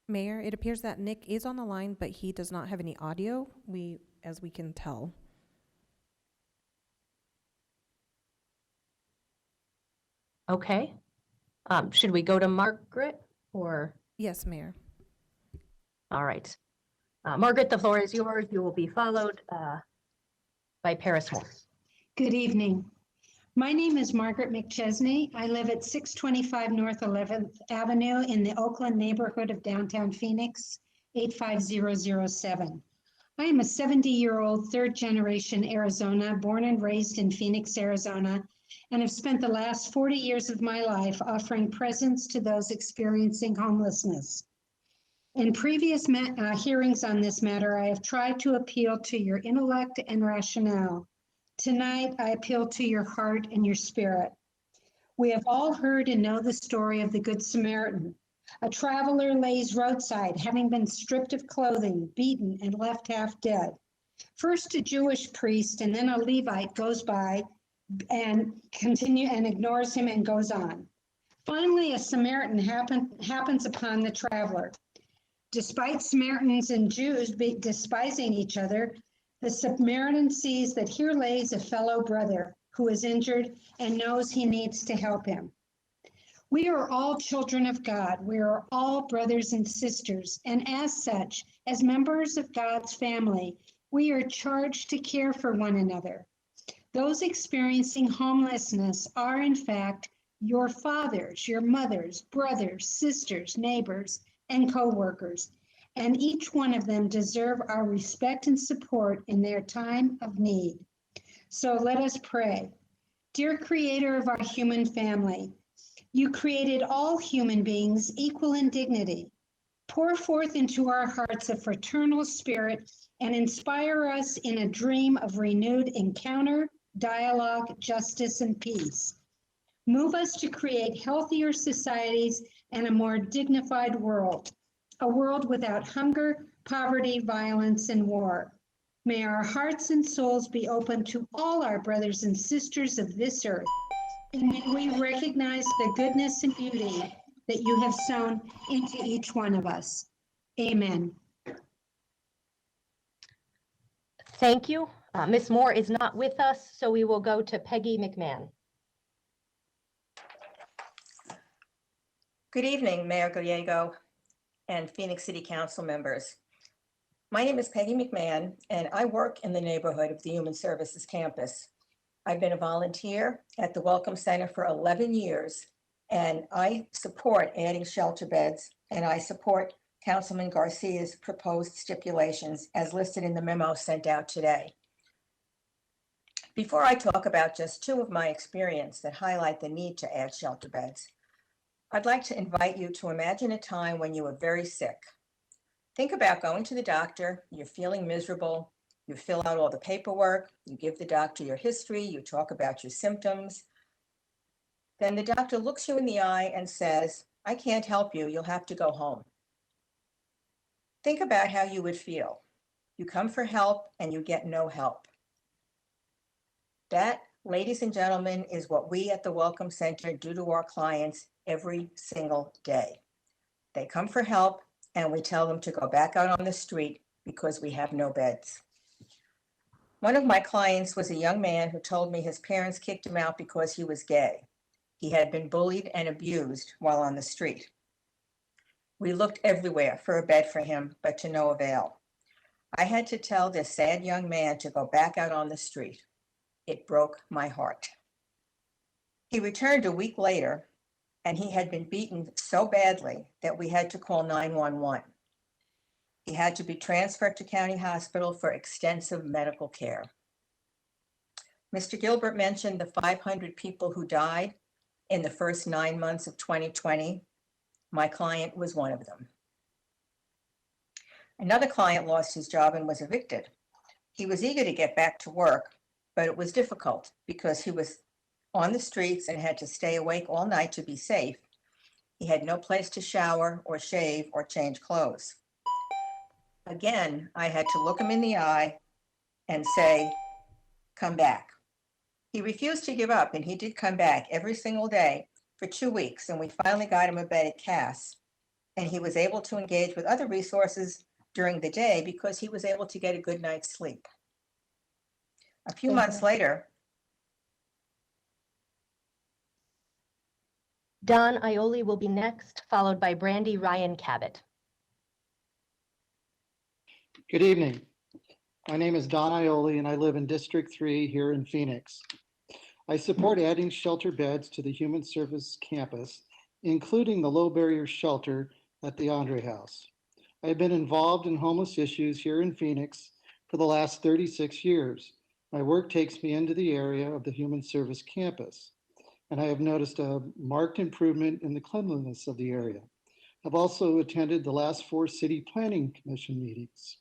[SPEAKER 8] Mayor, it appears that Nick is on the line, but he does not have any audio, as we can tell.
[SPEAKER 1] Okay. Should we go to Margaret or?
[SPEAKER 8] Yes, Mayor.
[SPEAKER 1] All right. Margaret, the floor is yours. You will be followed by Paris Moore.
[SPEAKER 15] Good evening.
[SPEAKER 4] My name is Margaret McChesney. I live at 625 North 11th Avenue in the Oakland neighborhood of downtown Phoenix, 85007. I am a 70-year-old third-generation Arizona, born and raised in Phoenix, Arizona, and have spent the last 40 years of my life offering presents to those experiencing homelessness. In previous hearings on this matter, I have tried to appeal to your intellect and rationale. Tonight, I appeal to your heart and your spirit. We have all heard and know the story of the Good Samaritan. A traveler lays roadside, having been stripped of clothing, beaten, and left half dead. First, a Jewish priest and then a Levite goes by and ignores him and goes on. Finally, a Samaritan happens upon the traveler. Despite Samaritans and Jews despising each other, the Samaritan sees that here lays a fellow brother who is injured and knows he needs to help him. We are all children of God. We are all brothers and sisters. And as such, as members of God's family, we are charged to care for one another. Those experiencing homelessness are, in fact, your fathers, your mothers, brothers, sisters, neighbors, and co-workers. And each one of them deserve our respect and support in their time of need. So let us pray. Dear Creator of our human family, you created all human beings equal in dignity. Pour forth into our hearts a fraternal spirit and inspire us in a dream of renewed encounter, dialogue, justice, and peace. Move us to create healthier societies and a more dignified world, a world without hunger, poverty, violence, and war. May our hearts and souls be open to all our brothers and sisters of this earth, and may we recognize the goodness and beauty that you have sown into each one of us. Amen.
[SPEAKER 1] Thank you. Ms. Moore is not with us, so we will go to Peggy McMahon.
[SPEAKER 13] Good evening, Mayor Gallego and Phoenix City Council members. My name is Peggy McMahon, and I work in the neighborhood of the Human Services Campus. I've been a volunteer at the Welcome Center for 11 years, and I support adding shelter beds, and I support Councilman Garcia's proposed stipulations as listed in the memo sent out today. Before I talk about just two of my experience that highlight the need to add shelter beds, I'd like to invite you to imagine a time when you were very sick. Think about going to the doctor, you're feeling miserable, you fill out all the paperwork, you give the doctor your history, you talk about your symptoms. Then the doctor looks you in the eye and says, "I can't help you, you'll have to go home." Think about how you would feel. You come for help and you get no help. That, ladies and gentlemen, is what we at the Welcome Center do to our clients every single day. They come for help and we tell them to go back out on the street because we have no beds. One of my clients was a young man who told me his parents kicked him out because he was gay. He had been bullied and abused while on the street. We looked everywhere for a bed for him, but to no avail. I had to tell this sad young man to go back out on the street. It broke my heart. He returned a week later, and he had been beaten so badly that we had to call 911. He had to be transferred to County Hospital for extensive medical care. Mr. Gilbert mentioned the 500 people who died in the first 9 months of 2020. My client was one of them. Another client lost his job and was evicted. He was eager to get back to work, but it was difficult because he was on the streets and had to stay awake all night to be safe. He had no place to shower or shave or change clothes. Again, I had to look him in the eye and say, "Come back." He refused to give up, and he did come back every single day for 2 weeks, and we finally got him a bed at Cass, and he was able to engage with other resources during the day because he was able to get a good night's sleep. A few months later,
[SPEAKER 1] Don Ioli will be next, followed by Brandy Ryan Cabot.
[SPEAKER 15] Good evening. My name is Don Ioli and I live in District 3 here in Phoenix.
[SPEAKER 3] I support adding shelter beds to the Human Service Campus, including the low barrier shelter at the Andre House. I have been involved in homeless issues here in Phoenix for the last 36 years. My work takes me into the area of the Human Service Campus, and I have noticed a marked improvement in the cleanliness of the area. I've also attended the last 4 City Planning Commission meetings.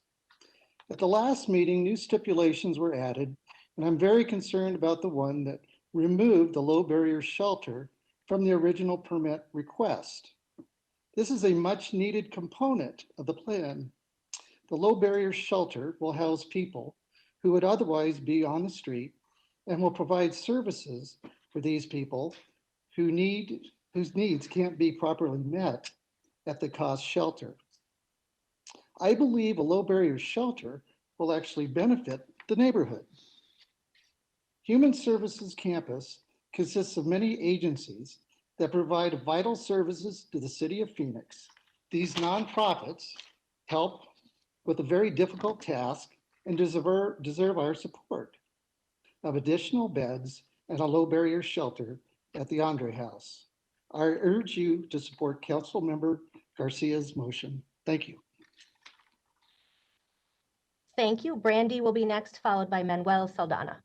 [SPEAKER 3] At the last meeting, new stipulations were added, and I'm very concerned about the one that removed the low barrier shelter from the original permit request. This is a much needed component of the plan. The low barrier shelter will house people who would otherwise be on the street and will provide services for these people whose needs can't be properly met at the cost shelter. I believe a low barrier shelter will actually benefit the neighborhood. Human Services Campus consists of many agencies that provide vital services to the city of Phoenix. These nonprofits help with a very difficult task and deserve our support of additional beds and a low barrier shelter at the Andre House. I urge you to support Councilmember Garcia's motion. Thank you.
[SPEAKER 1] Thank you. Brandy will be next, followed by Manuel Saldana.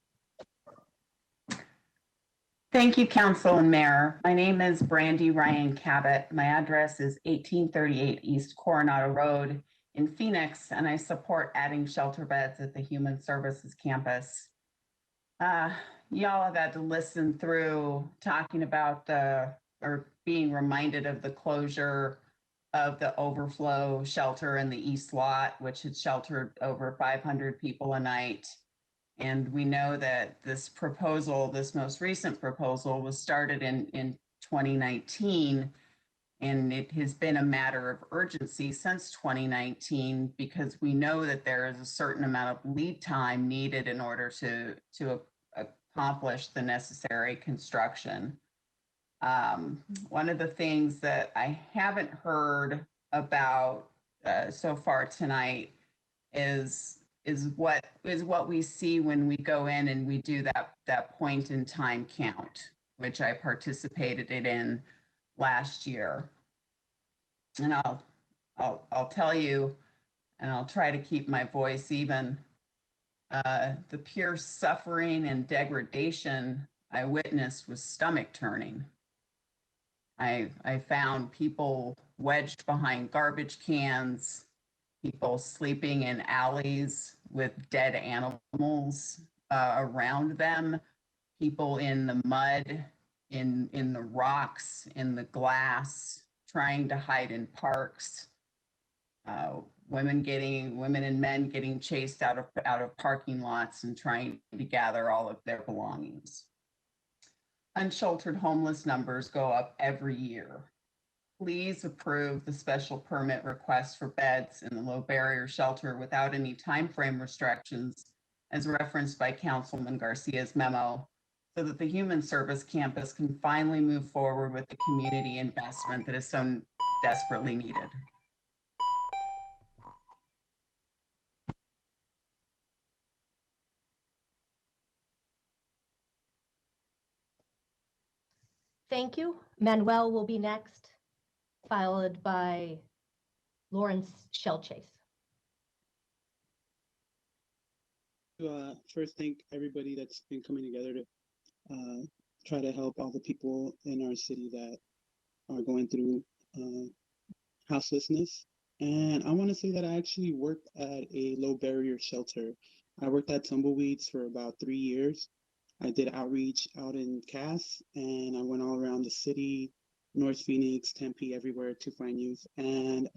[SPEAKER 15] Thank you, Council and Mayor. My name is Brandy Ryan Cabot. My address is 1838 East Coronado Road in Phoenix, and I support adding shelter beds at the Human Services Campus. Y'all have had to listen through talking about or being reminded of the closure of the overflow shelter in the East Lot, which had sheltered over 500 people a night. And we know that this proposal, this most recent proposal, was started in 2019, and it has been a matter of urgency since 2019 because we know that there is a certain amount of lead time needed in order to accomplish the necessary construction. One of the things that I haven't heard about so far tonight is what we see when we go in and we do that point in time count, which I participated in last year. And I'll tell you, and I'll try to keep my voice even, the pure suffering and degradation I witnessed was stomach turning. I found people wedged behind garbage cans, people sleeping in alleys with dead animals around them, people in the mud, in the rocks, in the glass, trying to hide in parks, women and men getting chased out of parking lots and trying to gather all of their belongings. Unsheltered homeless numbers go up every year. Please approve the special permit request for beds in the low barrier shelter without any timeframe restrictions, as referenced by Councilman Garcia's memo, so that the Human Service Campus can finally move forward with the community investment that is so desperately needed.
[SPEAKER 1] Thank you. Manuel will be next, followed by Lawrence Shellchase.
[SPEAKER 22] First, thank everybody that's been coming together to try to help all the people in our city that are going through houselessness. And I want to say that I actually worked at a low barrier shelter. I worked at Tumbleweeds for about 3 years. I did outreach out in Cass, and I went all around the city, North Phoenix, Tempe, everywhere to find youth. And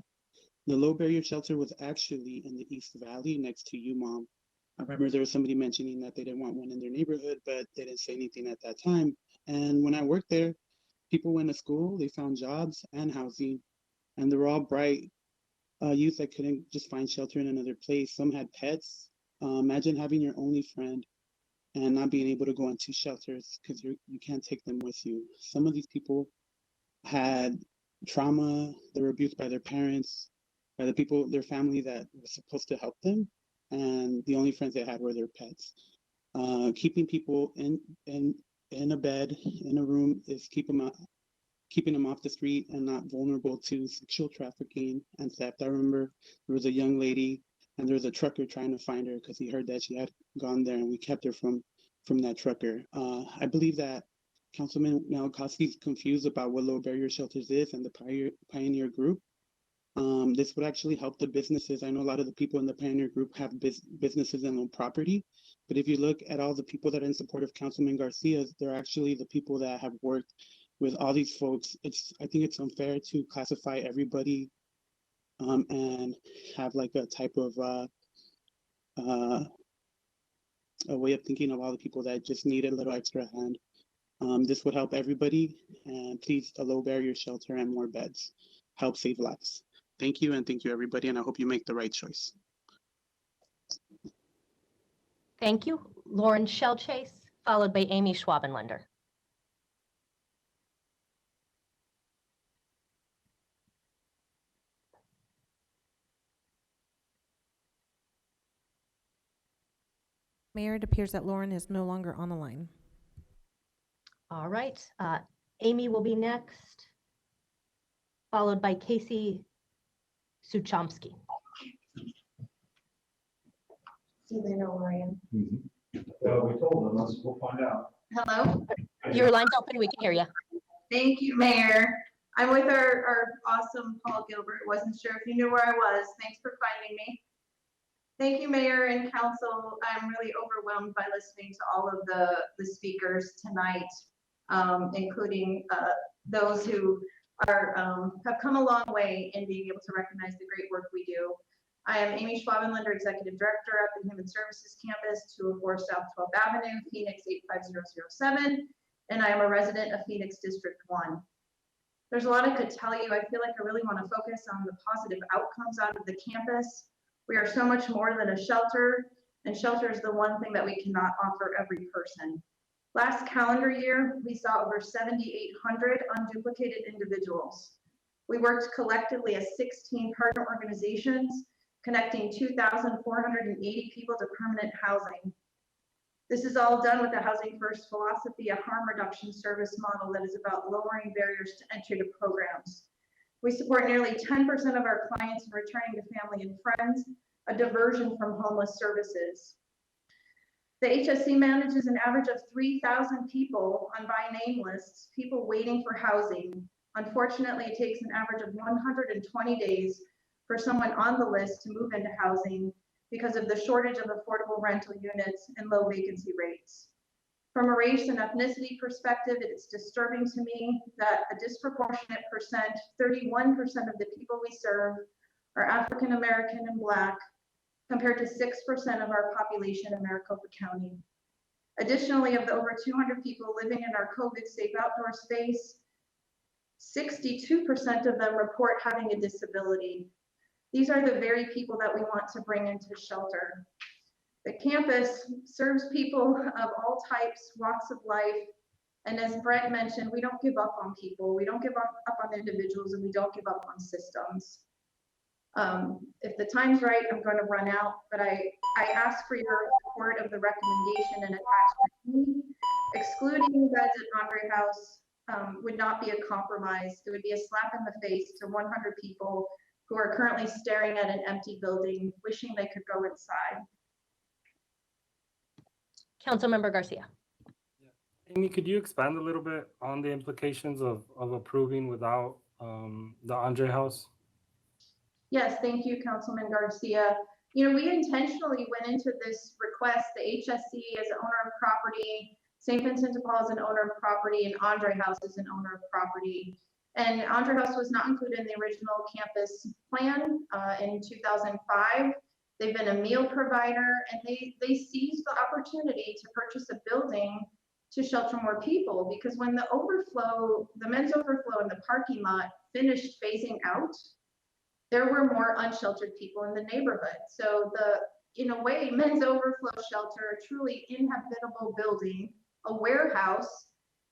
[SPEAKER 22] the low barrier shelter was actually in the East Valley next to UMOM. I remember there was somebody mentioning that they didn't want one in their neighborhood, but they didn't say anything at that time. And when I worked there, people went to school, they found jobs and housing, and they were all bright youth that couldn't just find shelter in another place. Some had pets. Imagine having your only friend and not being able to go into shelters because you can't take them with you. Some of these people had trauma. They were abused by their parents, by the people, their family that was supposed to help them. And the only friends they had were their pets. Keeping people in in a bed, in a room, is keeping them off the street and not vulnerable to sexual trafficking and theft. I remember there was a young lady and there was a trucker trying to find her because he heard that she had gone there, and we kept her from that trucker. I believe that Councilman Nowakowski is confused about what low barrier shelters is and the Pioneer Group. This would actually help the businesses. I know a lot of the people in the Pioneer Group have businesses and own property, but if you look at all the people that are in support of Councilman Garcia, they're actually the people that have worked with all these folks. I think it's unfair to classify everybody and have like a type of a way of thinking of all the people that just need a little extra hand. This would help everybody, and please, a low barrier shelter and more beds help save lives. Thank you, and thank you everybody, and I hope you make the right choice.
[SPEAKER 1] Thank you. Lauren Shellchase, followed by Amy Schwabenlander.
[SPEAKER 8] Mayor, it appears that Lauren is no longer on the line.
[SPEAKER 1] All right. Amy will be next, followed by Casey Suchomsky.
[SPEAKER 7] Do they know where I am?
[SPEAKER 9] We told them, we'll find out.
[SPEAKER 7] Hello?
[SPEAKER 1] Your line's open. We can hear you.
[SPEAKER 7] Thank you, Mayor. I'm with our awesome Paul Gilbert. Wasn't sure if you knew where I was. Thanks for finding me. Thank you, Mayor and Council. I'm really overwhelmed by listening to all of the speakers tonight, including those who have come a long way in being able to recognize the great work we do. I am Amy Schwabenlander, Executive Director at the Human Services Campus, 204 South 12th Avenue, Phoenix 85007, and I am a resident of Phoenix District 1. There's a lot I could tell you. I feel like I really want to focus on the positive outcomes out of the campus. We are so much more than a shelter, and shelter is the one thing that we cannot offer every person. Last calendar year, we saw over 7,800 unduplicated individuals. We worked collectively as 16 partner organizations, connecting 2,480 people to permanent housing. This is all done with the Housing First philosophy, a harm reduction service model that is about lowering barriers to entry to programs. We support nearly 10% of our clients in returning to family and friends, a diversion from homeless services. The HSC manages an average of 3,000 people on by name lists, people waiting for housing. Unfortunately, it takes an average of 120 days for someone on the list to move into housing because of the shortage of affordable rental units and low vacancy rates. From a race and ethnicity perspective, it's disturbing to me that a disproportionate percent, 31% of the people we serve are African American and Black, compared to 6% of our population in Maricopa County. Additionally, of the over 200 people living in our COVID-safe outdoor space, 62% of them report having a disability. These are the very people that we want to bring into shelter. The campus serves people of all types, walks of life, and as Brett mentioned, we don't give up on people, we don't give up on individuals, and we don't give up on systems. If the time's right, I'm going to run out, but I ask for your support of the recommendation and attachment E. Excluding beds at Andre House would not be a compromise. It would be a slap in the face to 100 people who are currently staring at an empty building, wishing they could go inside.
[SPEAKER 1] Councilmember Garcia.
[SPEAKER 19] Amy, could you expand a little bit on the implications of approving without the Andre House?
[SPEAKER 7] Yes, thank you, Councilman Garcia. You know, we intentionally went into this request, the HSC as an owner of property, St. Vincent de Paul is an owner of property, and Andre House is an owner of property. And Andre House was not included in the original campus plan in 2005. They've been a meal provider, and they seized the opportunity to purchase a building to shelter more people, because when the men's overflow in the parking lot finished phasing out, there were more unsheltered people in the neighborhood. So in a way, men's overflow shelter, a truly inhabitable building, a warehouse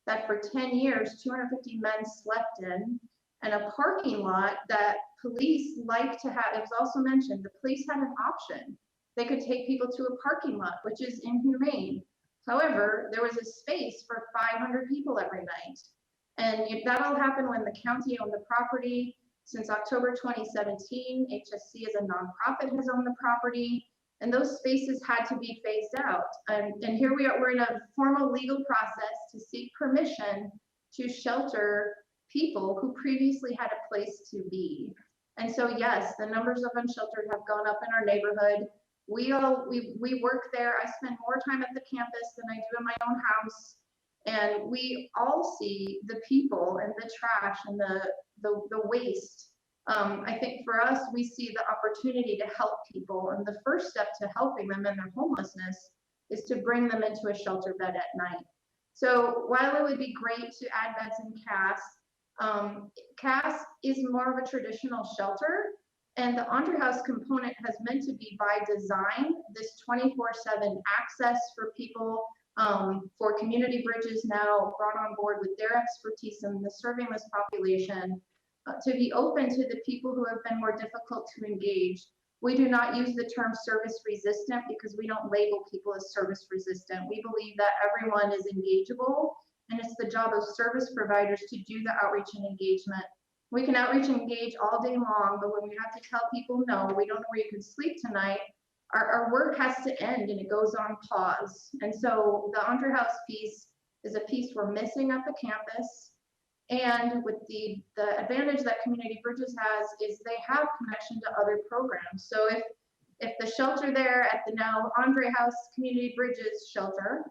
[SPEAKER 7] that for 10 years, 250 men slept in, and a parking lot that police like to have. It was also mentioned, the police had an option. They could take people to a parking lot, which is inhumane. However, there was a space for 500 people every night. And that all happened when the county owned the property. Since October 2017, HSC as a nonprofit has owned the property, and those spaces had to be phased out. And here we are, we're in a formal legal process to seek permission to shelter people who previously had a place to be. And so yes, the numbers of unsheltered have gone up in our neighborhood. We work there. I spend more time at the campus than I do in my own house. And we all see the people and the trash and the waste. I think for us, we see the opportunity to help people. And the first step to helping them in their homelessness is to bring them into a shelter bed at night. So while it would be great to add beds in CAS, CAS is more of a traditional shelter. And the Andre House component has meant to be by design, this 24/7 access for people, for Community Bridges now brought on board with their expertise in the serving this population, to be open to the people who have been more difficult to engage. We do not use the term service resistant because we don't label people as service resistant. We believe that everyone is engageable, and it's the job of service providers to do the outreach and engagement. We can outreach and engage all day long, but when we have to tell people, no, we don't know where you can sleep tonight, our work has to end and it goes on pause. And so the Andre House piece is a piece we're missing at the campus. And with the advantage that Community Bridges has is they have connection to other programs. So if the shelter there at the now Andre House Community Bridges shelter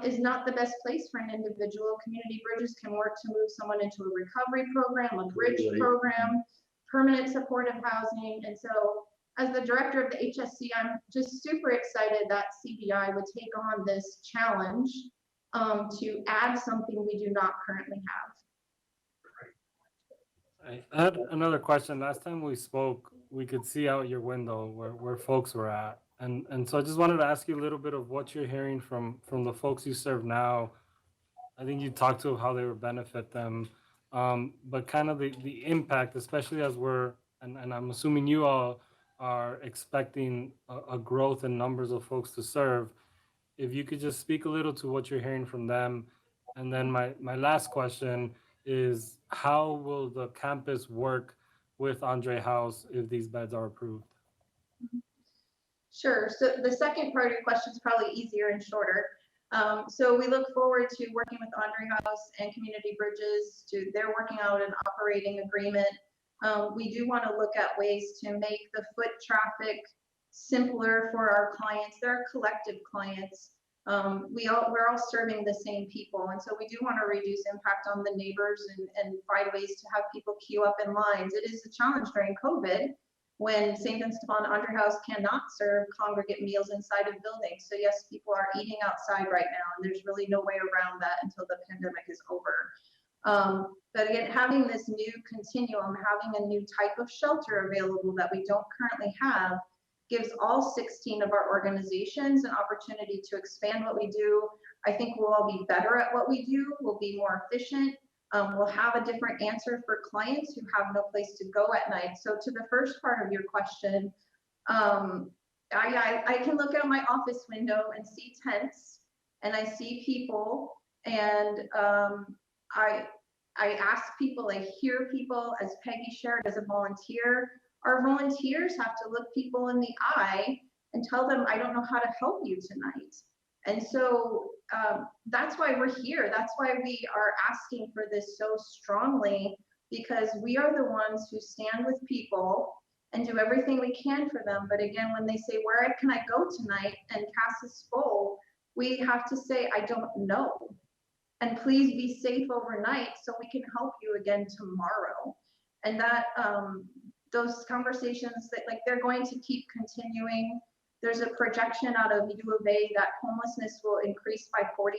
[SPEAKER 7] is not the best place for an individual, Community Bridges can work to move someone into a recovery program, a bridge program, permanent supportive housing. And so as the director of the HSC, I'm just super excited that CBI would take on this challenge to add something we do not currently have.
[SPEAKER 19] I had another question. Last time we spoke, we could see out your window where folks were at. And so I just wanted to ask you a little bit of what you're hearing from the folks you serve now. I think you talked to how they would benefit them, but kind of the impact, especially as and I'm assuming you all are expecting a growth in numbers of folks to serve. If you could just speak a little to what you're hearing from them. And then my last question is, how will the campus work with Andre House if these beds are approved?
[SPEAKER 7] Sure. So the second part of your question is probably easier and shorter. So we look forward to working with Andre House and Community Bridges. They're working out an operating agreement. We do want to look at ways to make the foot traffic simpler for our clients. They're collective clients. We're all serving the same people, and so we do want to reduce impact on the neighbors and find ways to have people queue up in lines. It is a challenge during COVID when St. Vincent de Paul and Andre House cannot serve congregate meals inside of buildings. So yes, people are eating outside right now, and there's really no way around that until the pandemic is over. But again, having this new continuum, having a new type of shelter available that we don't currently have, gives all 16 of our organizations an opportunity to expand what we do. I think we'll all be better at what we do. We'll be more efficient. We'll have a different answer for clients who have no place to go at night. So to the first part of your question, I can look out my office window and see tents, and I see people, and I ask people, I hear people, as Peggy shared as a volunteer. Our volunteers have to look people in the eye and tell them, I don't know how to help you tonight. And so that's why we're here. That's why we are asking for this so strongly, because we are the ones who stand with people and do everything we can for them. But again, when they say, where can I go tonight? And CAS is full, we have to say, I don't know. And please be safe overnight so we can help you again tomorrow. And that those conversations that they're going to keep continuing. There's a projection out of U of A that homelessness will increase by 40%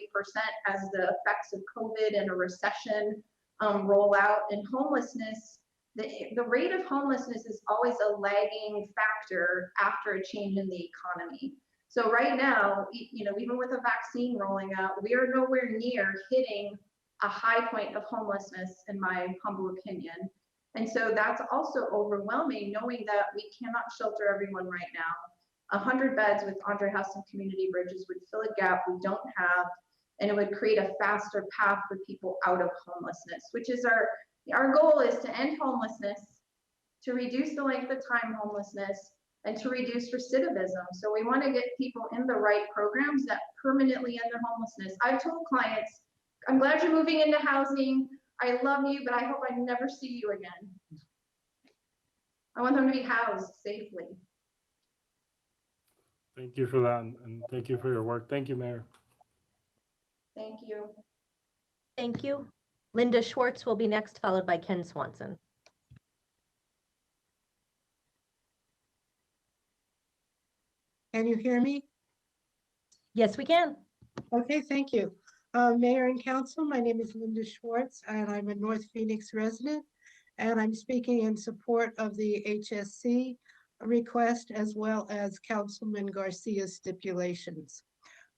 [SPEAKER 7] as the effects of COVID and a recession roll out. And homelessness, the rate of homelessness is always a lagging factor after a change in the economy. So right now, even with a vaccine rolling out, we are nowhere near hitting a high point of homelessness, in my humble opinion. And so that's also overwhelming, knowing that we cannot shelter everyone right now. 100 beds with Andre House and Community Bridges would fill a gap we don't have, and it would create a faster path for people out of homelessness, which is our goal is to end homelessness, to reduce the length of time homelessness, and to reduce recidivism. So we want to get people in the right programs that permanently end their homelessness. I've told clients, I'm glad you're moving into housing. I love you, but I hope I never see you again. I want them to be housed safely.
[SPEAKER 19] Thank you for that, and thank you for your work. Thank you, Mayor.
[SPEAKER 7] Thank you.
[SPEAKER 1] Thank you. Linda Schwartz will be next, followed by Ken Swanson.
[SPEAKER 2] Can you hear me?
[SPEAKER 1] Yes, we can.
[SPEAKER 2] Okay, thank you. Mayor and Council, my name is Linda Schwartz, and I'm a North Phoenix resident, and I'm speaking in support of the HSC request as well as Councilman Garcia's stipulations.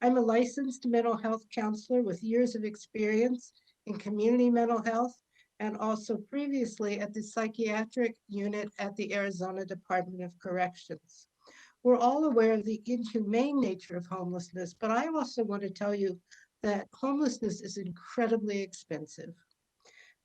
[SPEAKER 2] I'm a licensed mental health counselor with years of experience in community mental health and also previously at the psychiatric unit at the Arizona Department of Corrections. We're all aware of the inhumane nature of homelessness, but I also want to tell you that homelessness is incredibly expensive.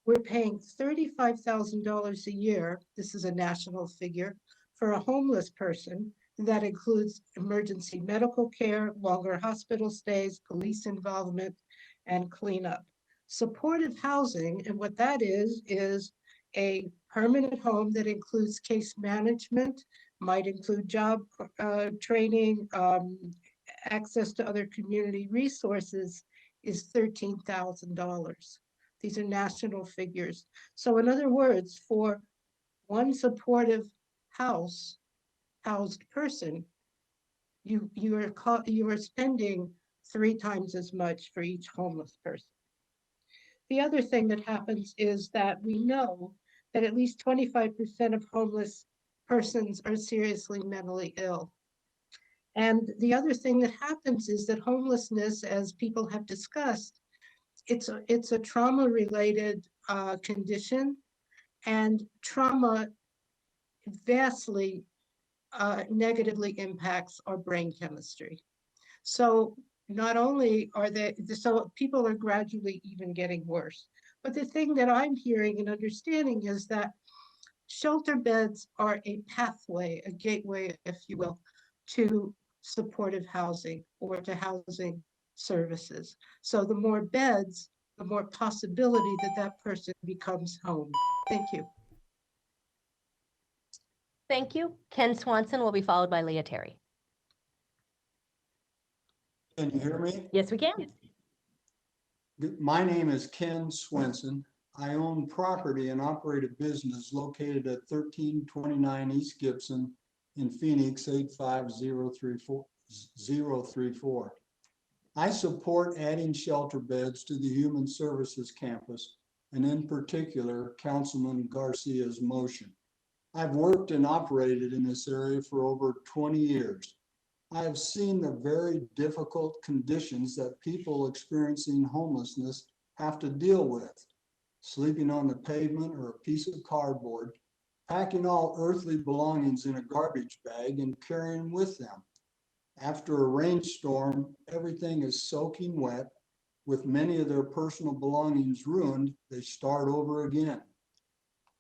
[SPEAKER 2] We're paying $35,000 a year, this is a national figure, for a homeless person. That includes emergency medical care, longer hospital stays, police involvement, and cleanup. Supportive housing, and what that is a permanent home that includes case management, might include job training, access to other community resources, is $13,000. These are national figures. So in other words, for one supportive housed person, you are spending 3 times as much for each homeless person. The other thing that happens is that we know that at least 25% of homeless persons are seriously mentally ill. And the other thing that happens is that homelessness, as people have discussed, it's a trauma-related condition, and trauma vastly negatively impacts our brain chemistry. So not only are so people are gradually even getting worse, but the thing that I'm hearing and understanding is that shelter beds are a pathway, a gateway, if you will, to supportive housing or to housing services. So the more beds, the more possibility that that person becomes home. Thank you.
[SPEAKER 1] Thank you. Ken Swanson will be followed by Leah Terry.
[SPEAKER 12] Can you hear me?
[SPEAKER 1] Yes, we can.
[SPEAKER 12] My name is Ken Swenson. I own property and operate a business located at 1329 East Gibson in Phoenix 85034. I support adding shelter beds to the Human Services Campus, and in particular, Councilman Garcia's motion. I've worked and operated in this area for over 20 years. I have seen the very difficult conditions that people experiencing homelessness have to deal with. Sleeping on the pavement or a piece of cardboard, packing all earthly belongings in a garbage bag and carrying with them. After a rainstorm, everything is soaking wet. With many of their personal belongings ruined, they start over again.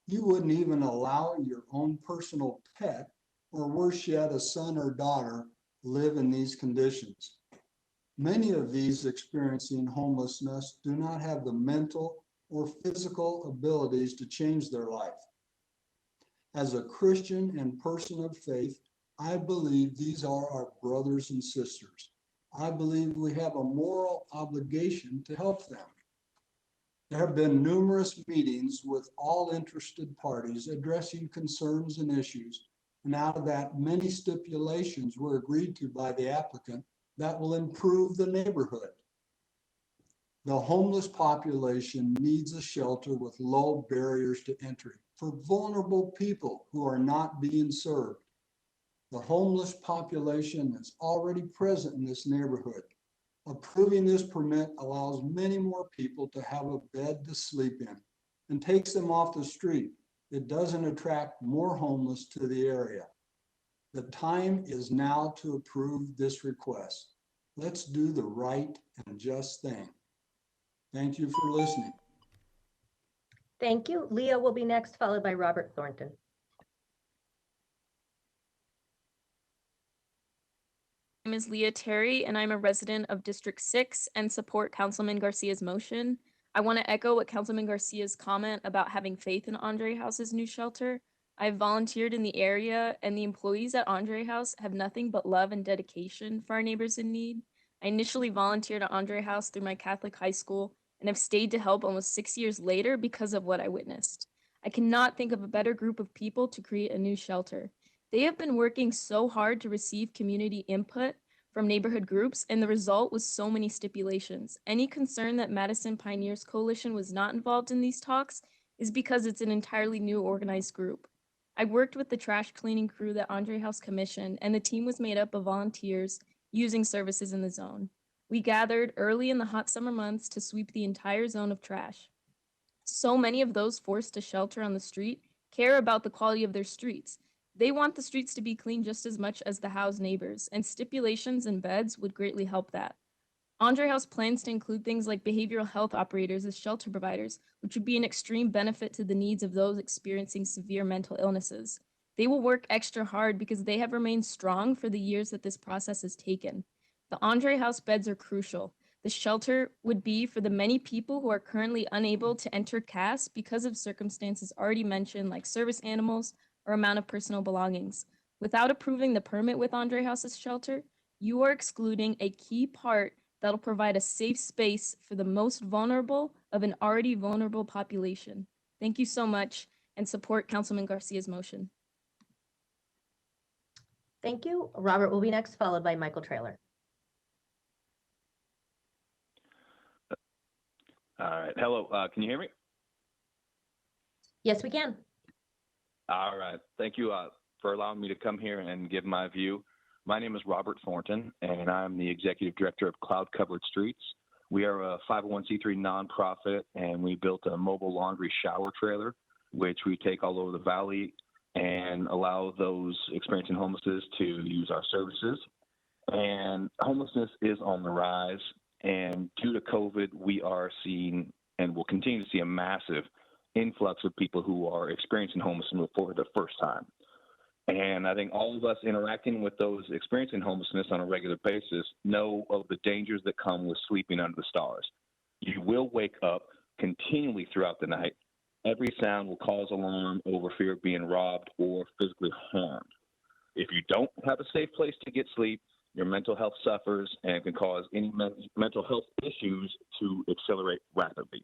[SPEAKER 12] You wouldn't even allow your own personal pet, or worse yet, a son or daughter, live in these conditions. Many of these experiencing homelessness do not have the mental or physical abilities to change their life. As a Christian and person of faith, I believe these are our brothers and sisters. I believe we have a moral obligation to help them. There have been numerous meetings with all interested parties addressing concerns and issues, and out of that, many stipulations were agreed to by the applicant that will improve the neighborhood. The homeless population needs a shelter with low barriers to entry for vulnerable people who are not being served. The homeless population is already present in this neighborhood. Approving this permit allows many more people to have a bed to sleep in and takes them off the street. It doesn't attract more homeless to the area. The time is now to approve this request. Let's do the right and just thing. Thank you for listening.
[SPEAKER 1] Thank you. Leah will be next, followed by Robert Thornton.
[SPEAKER 14] My name is Leah Terry, and I'm a resident of District 6 and support Councilman Garcia's motion. I want to echo what Councilman Garcia's comment about having faith in Andre House's new shelter. I've volunteered in the area, and the employees at Andre House have nothing but love and dedication for our neighbors in need. I initially volunteered at Andre House through my Catholic high school and have stayed to help almost 6 years later because of what I witnessed. I cannot think of a better group of people to create a new shelter. They have been working so hard to receive community input from neighborhood groups, and the result was so many stipulations. Any concern that Madison Pioneers Coalition was not involved in these talks is because it's an entirely new organized group. I worked with the trash cleaning crew that Andre House commissioned, and the team was made up of volunteers using services in the zone. We gathered early in the hot summer months to sweep the entire zone of trash. So many of those forced to shelter on the street care about the quality of their streets. They want the streets to be clean just as much as the house neighbors, and stipulations and beds would greatly help that. Andre House plans to include things like behavioral health operators as shelter providers, which would be an extreme benefit to the needs of those experiencing severe mental illnesses. They will work extra hard because they have remained strong for the years that this process has taken. The Andre House beds are crucial. The shelter would be for the many people who are currently unable to enter CAS because of circumstances already mentioned, like service animals or amount of personal belongings. Without approving the permit with Andre House's shelter, you are excluding a key part that'll provide a safe space for the most vulnerable of an already vulnerable population. Thank you so much, and support Councilman Garcia's motion.
[SPEAKER 1] Thank you. Robert will be next, followed by Michael Trailer.
[SPEAKER 17] All right. Hello. Can you hear me?
[SPEAKER 1] Yes, we can.
[SPEAKER 17] All right. Thank you for allowing me to come here and give my view. My name is Robert Thornton, and I'm the Executive Director of Cloud Covered Streets. We are a 501c3 nonprofit, and we built a mobile laundry shower trailer, which we take all over the valley and allow those experiencing homelessness to use our services. And homelessness is on the rise, and due to COVID, we are seeing and will continue to see a massive influx of people who are experiencing homelessness for the first time. And I think all of us interacting with those experiencing homelessness on a regular basis know of the dangers that come with sleeping under the stars. You will wake up continually throughout the night. Every sound will cause alarm over fear of being robbed or physically harmed. If you don't have a safe place to get sleep, your mental health suffers and can cause any mental health issues to accelerate rapidly.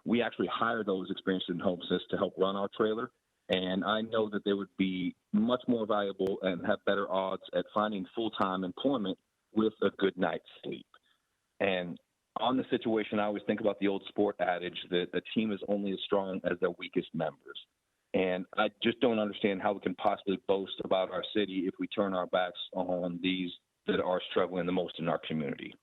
[SPEAKER 17] We actually hire those experiencing homelessness to help run our trailer, and I know that they would be much more valuable and have better odds at finding full-time employment with a good night's sleep. And on the situation, I always think about the old sport adage that a team is only as strong as their weakest members. And I just don't understand how we can possibly boast about our city if we turn our backs on these that are struggling the most in our community.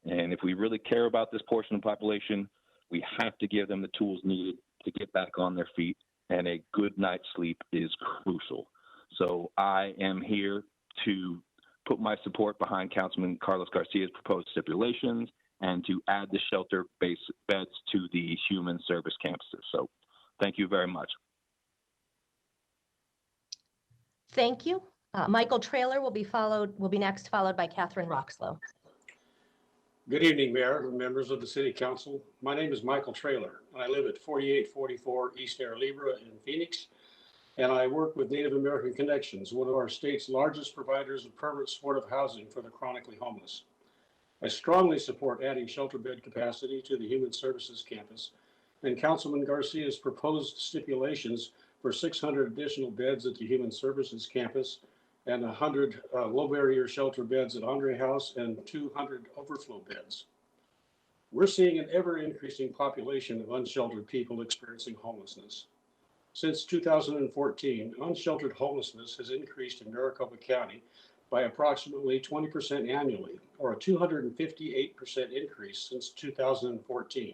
[SPEAKER 17] And if we really care about this portion of the population, we have to give them the tools needed to get back on their feet, and a good night's sleep is crucial. So I am here to put my support behind Councilman Carlos Garcia's proposed stipulations and to add the shelter-based beds to the human service campuses. So thank you very much.
[SPEAKER 1] Thank you. Michael Trailer will be next, followed by Catherine Roxlow.
[SPEAKER 18] Good evening, Mayor and members of the City Council. My name is Michael Trailer, and I live at 4844 East Air Libra in Phoenix, and I work with Native American Connections, one of our state's largest providers of permanent supportive housing for the chronically homeless. I strongly support adding shelter bed capacity to the Human Services Campus, and Councilman Garcia's proposed stipulations for 600 additional beds at the Human Services Campus and 100 low barrier shelter beds at Andre House and 200 overflow beds. We're seeing an ever increasing population of unsheltered people experiencing homelessness. Since 2014, unsheltered homelessness has increased in Maricopa County by approximately 20% annually, or a 258% increase since 2014.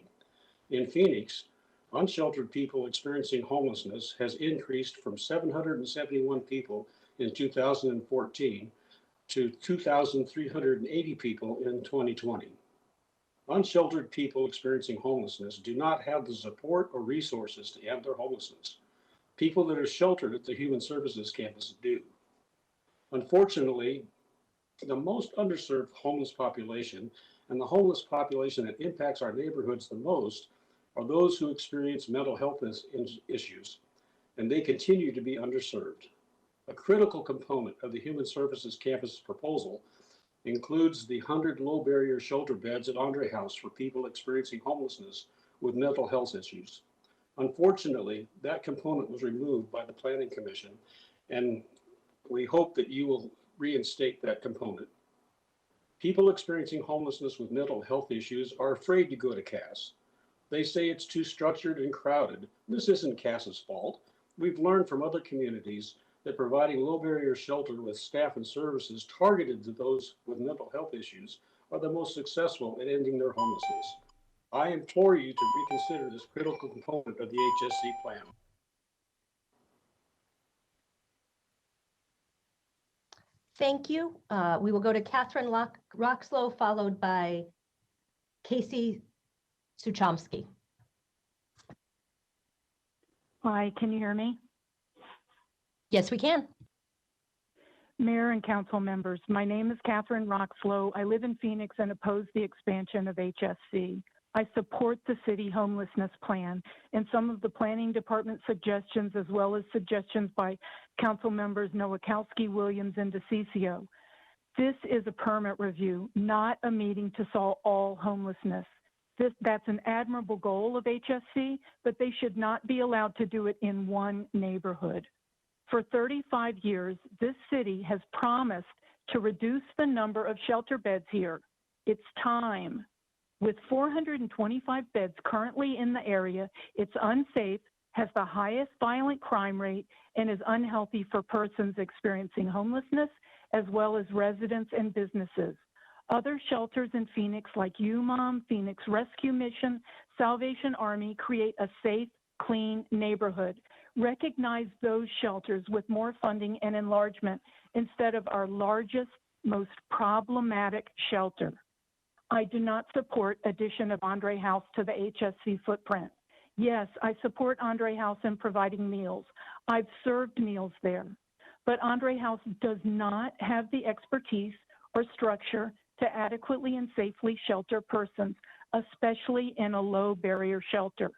[SPEAKER 18] In Phoenix, unsheltered people experiencing homelessness has increased from 771 people in 2014 to 2,380 people in 2020. Unsheltered people experiencing homelessness do not have the support or resources to end their homelessness. People that are sheltered at the Human Services campus do. Unfortunately, the most underserved homeless population and the homeless population that impacts our neighborhoods the most are those who experience mental health issues, and they continue to be underserved. A critical component of the Human Services campus proposal includes the 100 low barrier shelter beds at Andre House for people experiencing homelessness with mental health issues. Unfortunately, that component was removed by the Planning Commission, and we hope that you will reinstate that component. People experiencing homelessness with mental health issues are afraid to go to CAS. They say it's too structured and crowded. This isn't CAS's fault. We've learned from other communities that providing low barrier shelter with staff and services targeted to those with mental health issues are the most successful in ending their homelessness. I implore you to reconsider this critical component of the HSC plan.
[SPEAKER 1] Thank you. We will go to Catherine Roxlow, followed by Casey Suchomsky.
[SPEAKER 5] Hi, can you hear me?
[SPEAKER 1] Yes, we can.
[SPEAKER 5] Mayor and council members, my name is Catherine Roxlow. I live in Phoenix and oppose the expansion of HSC. I support the city homelessness plan and some of the planning department suggestions, as well as suggestions by council members Nowakowski, Williams, and DeCiccio. This is a permit review, not a meeting to solve all homelessness. That's an admirable goal of HSC, but they should not be allowed to do it in one neighborhood. For 35 years, this city has promised to reduce the number of shelter beds here. It's time. With 425 beds currently in the area, it's unsafe, has the highest violent crime rate, and is unhealthy for persons experiencing homelessness, as well as residents and businesses. Other shelters in Phoenix, like UMOM, Phoenix Rescue Mission, Salvation Army, create a safe, clean neighborhood. Recognize those shelters with more funding and enlargement instead of our largest, most problematic shelter. I do not support addition of Andre House to the HSC footprint. Yes, I support Andre House in providing meals. I've served meals there, but Andre House does not have the expertise or structure to adequately and safely shelter persons, especially in a low barrier shelter.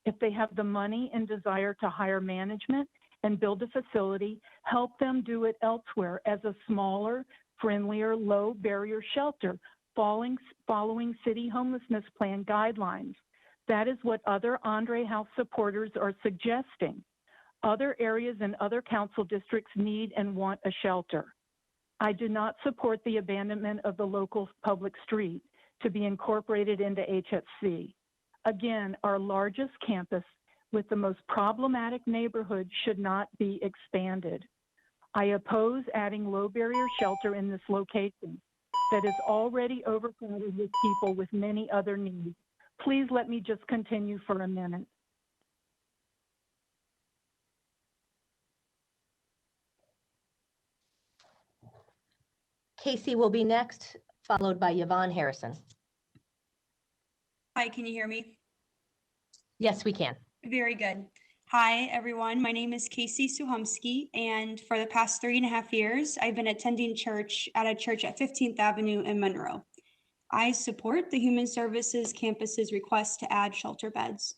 [SPEAKER 5] If they have the money and desire to hire management and build a facility, help them do it elsewhere as a smaller, friendlier, low barrier shelter, following city homelessness plan guidelines. That is what other Andre House supporters are suggesting. Other areas and other council districts need and want a shelter. I do not support the abandonment of the local public street to be incorporated into HSC. Again, our largest campus with the most problematic neighborhoods should not be expanded. I oppose adding low barrier shelter in this location that is already overcrowded with people with many other needs. Please let me just continue for a minute.
[SPEAKER 1] Casey will be next, followed by Yvonne Harrison.
[SPEAKER 16] Hi, can you hear me?
[SPEAKER 1] Yes, we can.
[SPEAKER 16] Very good. Hi, everyone. My name is Casey Suchomsky, and for the past 3.5 years, I've been attending church at 15th Avenue in Monroe. I support the Human Services campus's request to add shelter beds.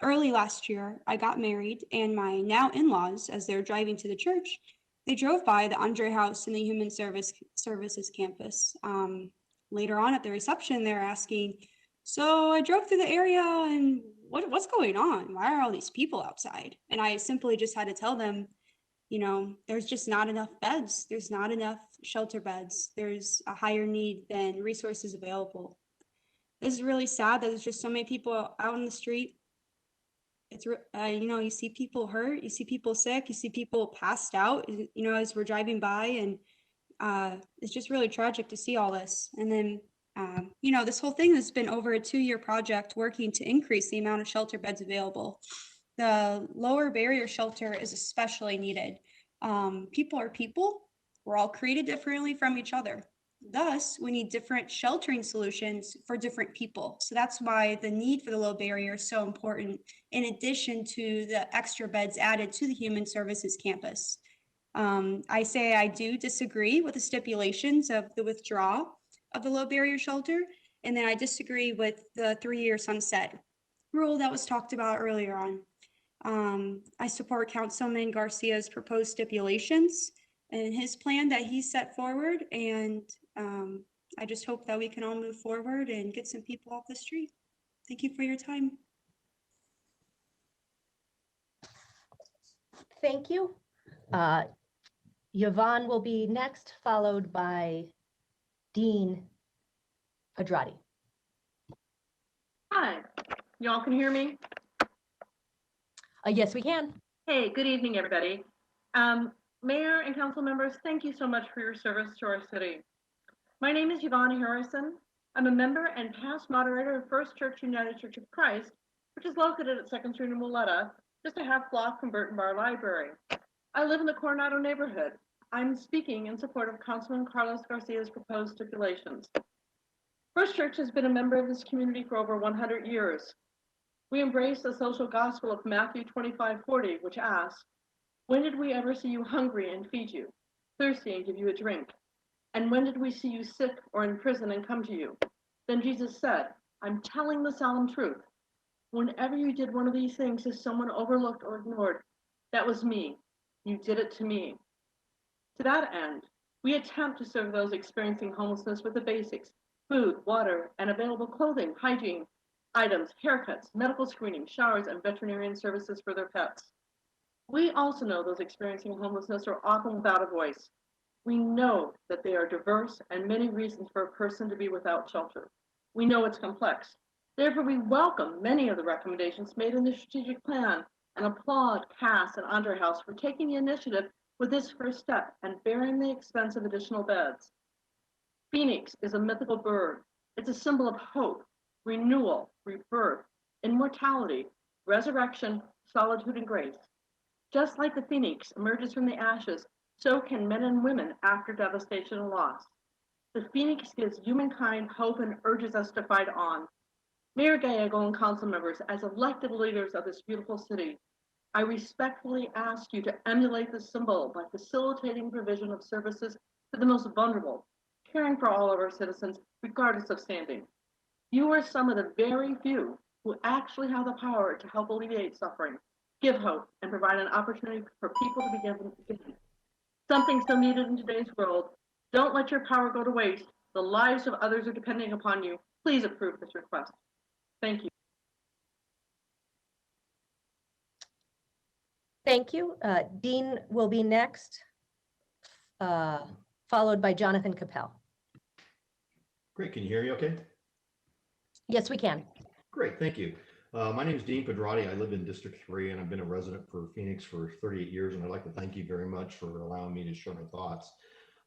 [SPEAKER 16] Early last year, I got married, and my now in-laws, as they're driving to the church, they drove by the Andre House in the Human Services campus. Later on at the reception, they're asking, so I drove through the area and what's going on? Why are all these people outside? And I simply just had to tell them, you know, there's just not enough beds. There's not enough shelter beds. There's a higher need than resources available. This is really sad that there's just so many people out in the street. It's, you know, you see people hurt, you see people sick, you see people passed out, you know, as we're driving by, and it's just really tragic to see all this. And then, you know, this whole thing has been over a 2-year project working to increase the amount of shelter beds available. The lower barrier shelter is especially needed. People are people. We're all created differently from each other. Thus, we need different sheltering solutions for different people. So that's why the need for the low barrier is so important, in addition to the extra beds added to the Human Services campus. I say I do disagree with the stipulations of the withdrawal of the low barrier shelter, and then I disagree with the 3-year sunset rule that was talked about earlier on. I support Councilman Garcia's proposed stipulations and his plan that he set forward, and I just hope that we can all move forward and get some people off the street. Thank you for your time.
[SPEAKER 1] Thank you. Yvonne will be next, followed by Dean Pedrati.
[SPEAKER 6] Hi, y'all can hear me?
[SPEAKER 1] Yes, we can.
[SPEAKER 6] Hey, good evening, everybody. Mayor and council members, thank you so much for your service to our city. My name is Yvonne Harrison. I'm a member and past moderator of First Church United Church of Christ, which is located at 2nd Street in Willetta, just a half block from Burton Bar Library. I live in the Coronado neighborhood. I'm speaking in support of Councilman Carlos Garcia's proposed stipulations. First Church has been a member of this community for over 100 years. We embrace the social gospel of Matthew 25:40, which asks, "When did we ever see you hungry and feed you, thirsty and give you a drink? And when did we see you sick or in prison and come to you?" Then Jesus said, "I'm telling the solemn truth. Whenever you did one of these things to someone overlooked or ignored, that was me. You did it to me." To that end, we attempt to serve those experiencing homelessness with the basics: food, water, and available clothing, hygiene items, haircuts, medical screening, showers, and veterinarian services for their pets. We also know those experiencing homelessness are often without a voice. We know that there are diverse and many reasons for a person to be without shelter. We know it's complex. Therefore, we welcome many of the recommendations made in the strategic plan and applaud Cass and Andre House for taking the initiative with this first step and bearing the expense of additional beds. Phoenix is a mythical bird. It's a symbol of hope, renewal, rebirth, immortality, resurrection, solitude, and grace. Just like the phoenix emerges from the ashes, so can men and women after devastation and loss. The phoenix gives humankind hope and urges us to fight on. Mayor Gallego and council members, as elected leaders of this beautiful city, I respectfully ask you to emulate the symbol by facilitating provision of services to the most vulnerable, caring for all of our citizens, regardless of standing. You are some of the very few who actually have the power to help alleviate suffering, give hope, and provide an opportunity for people to begin again. Something so needed in today's world. Don't let your power go to waste. The lives of others are depending upon you. Please approve this request. Thank you.
[SPEAKER 1] Thank you. Dean will be next, followed by Jonathan Capel.
[SPEAKER 20] Great, can you hear me okay?
[SPEAKER 1] Yes, we can.
[SPEAKER 20] Great, thank you. My name is Dean Pedrati. I live in District 3 and I've been a resident for Phoenix for 38 years, and I'd like to thank you very much for allowing me to share my thoughts.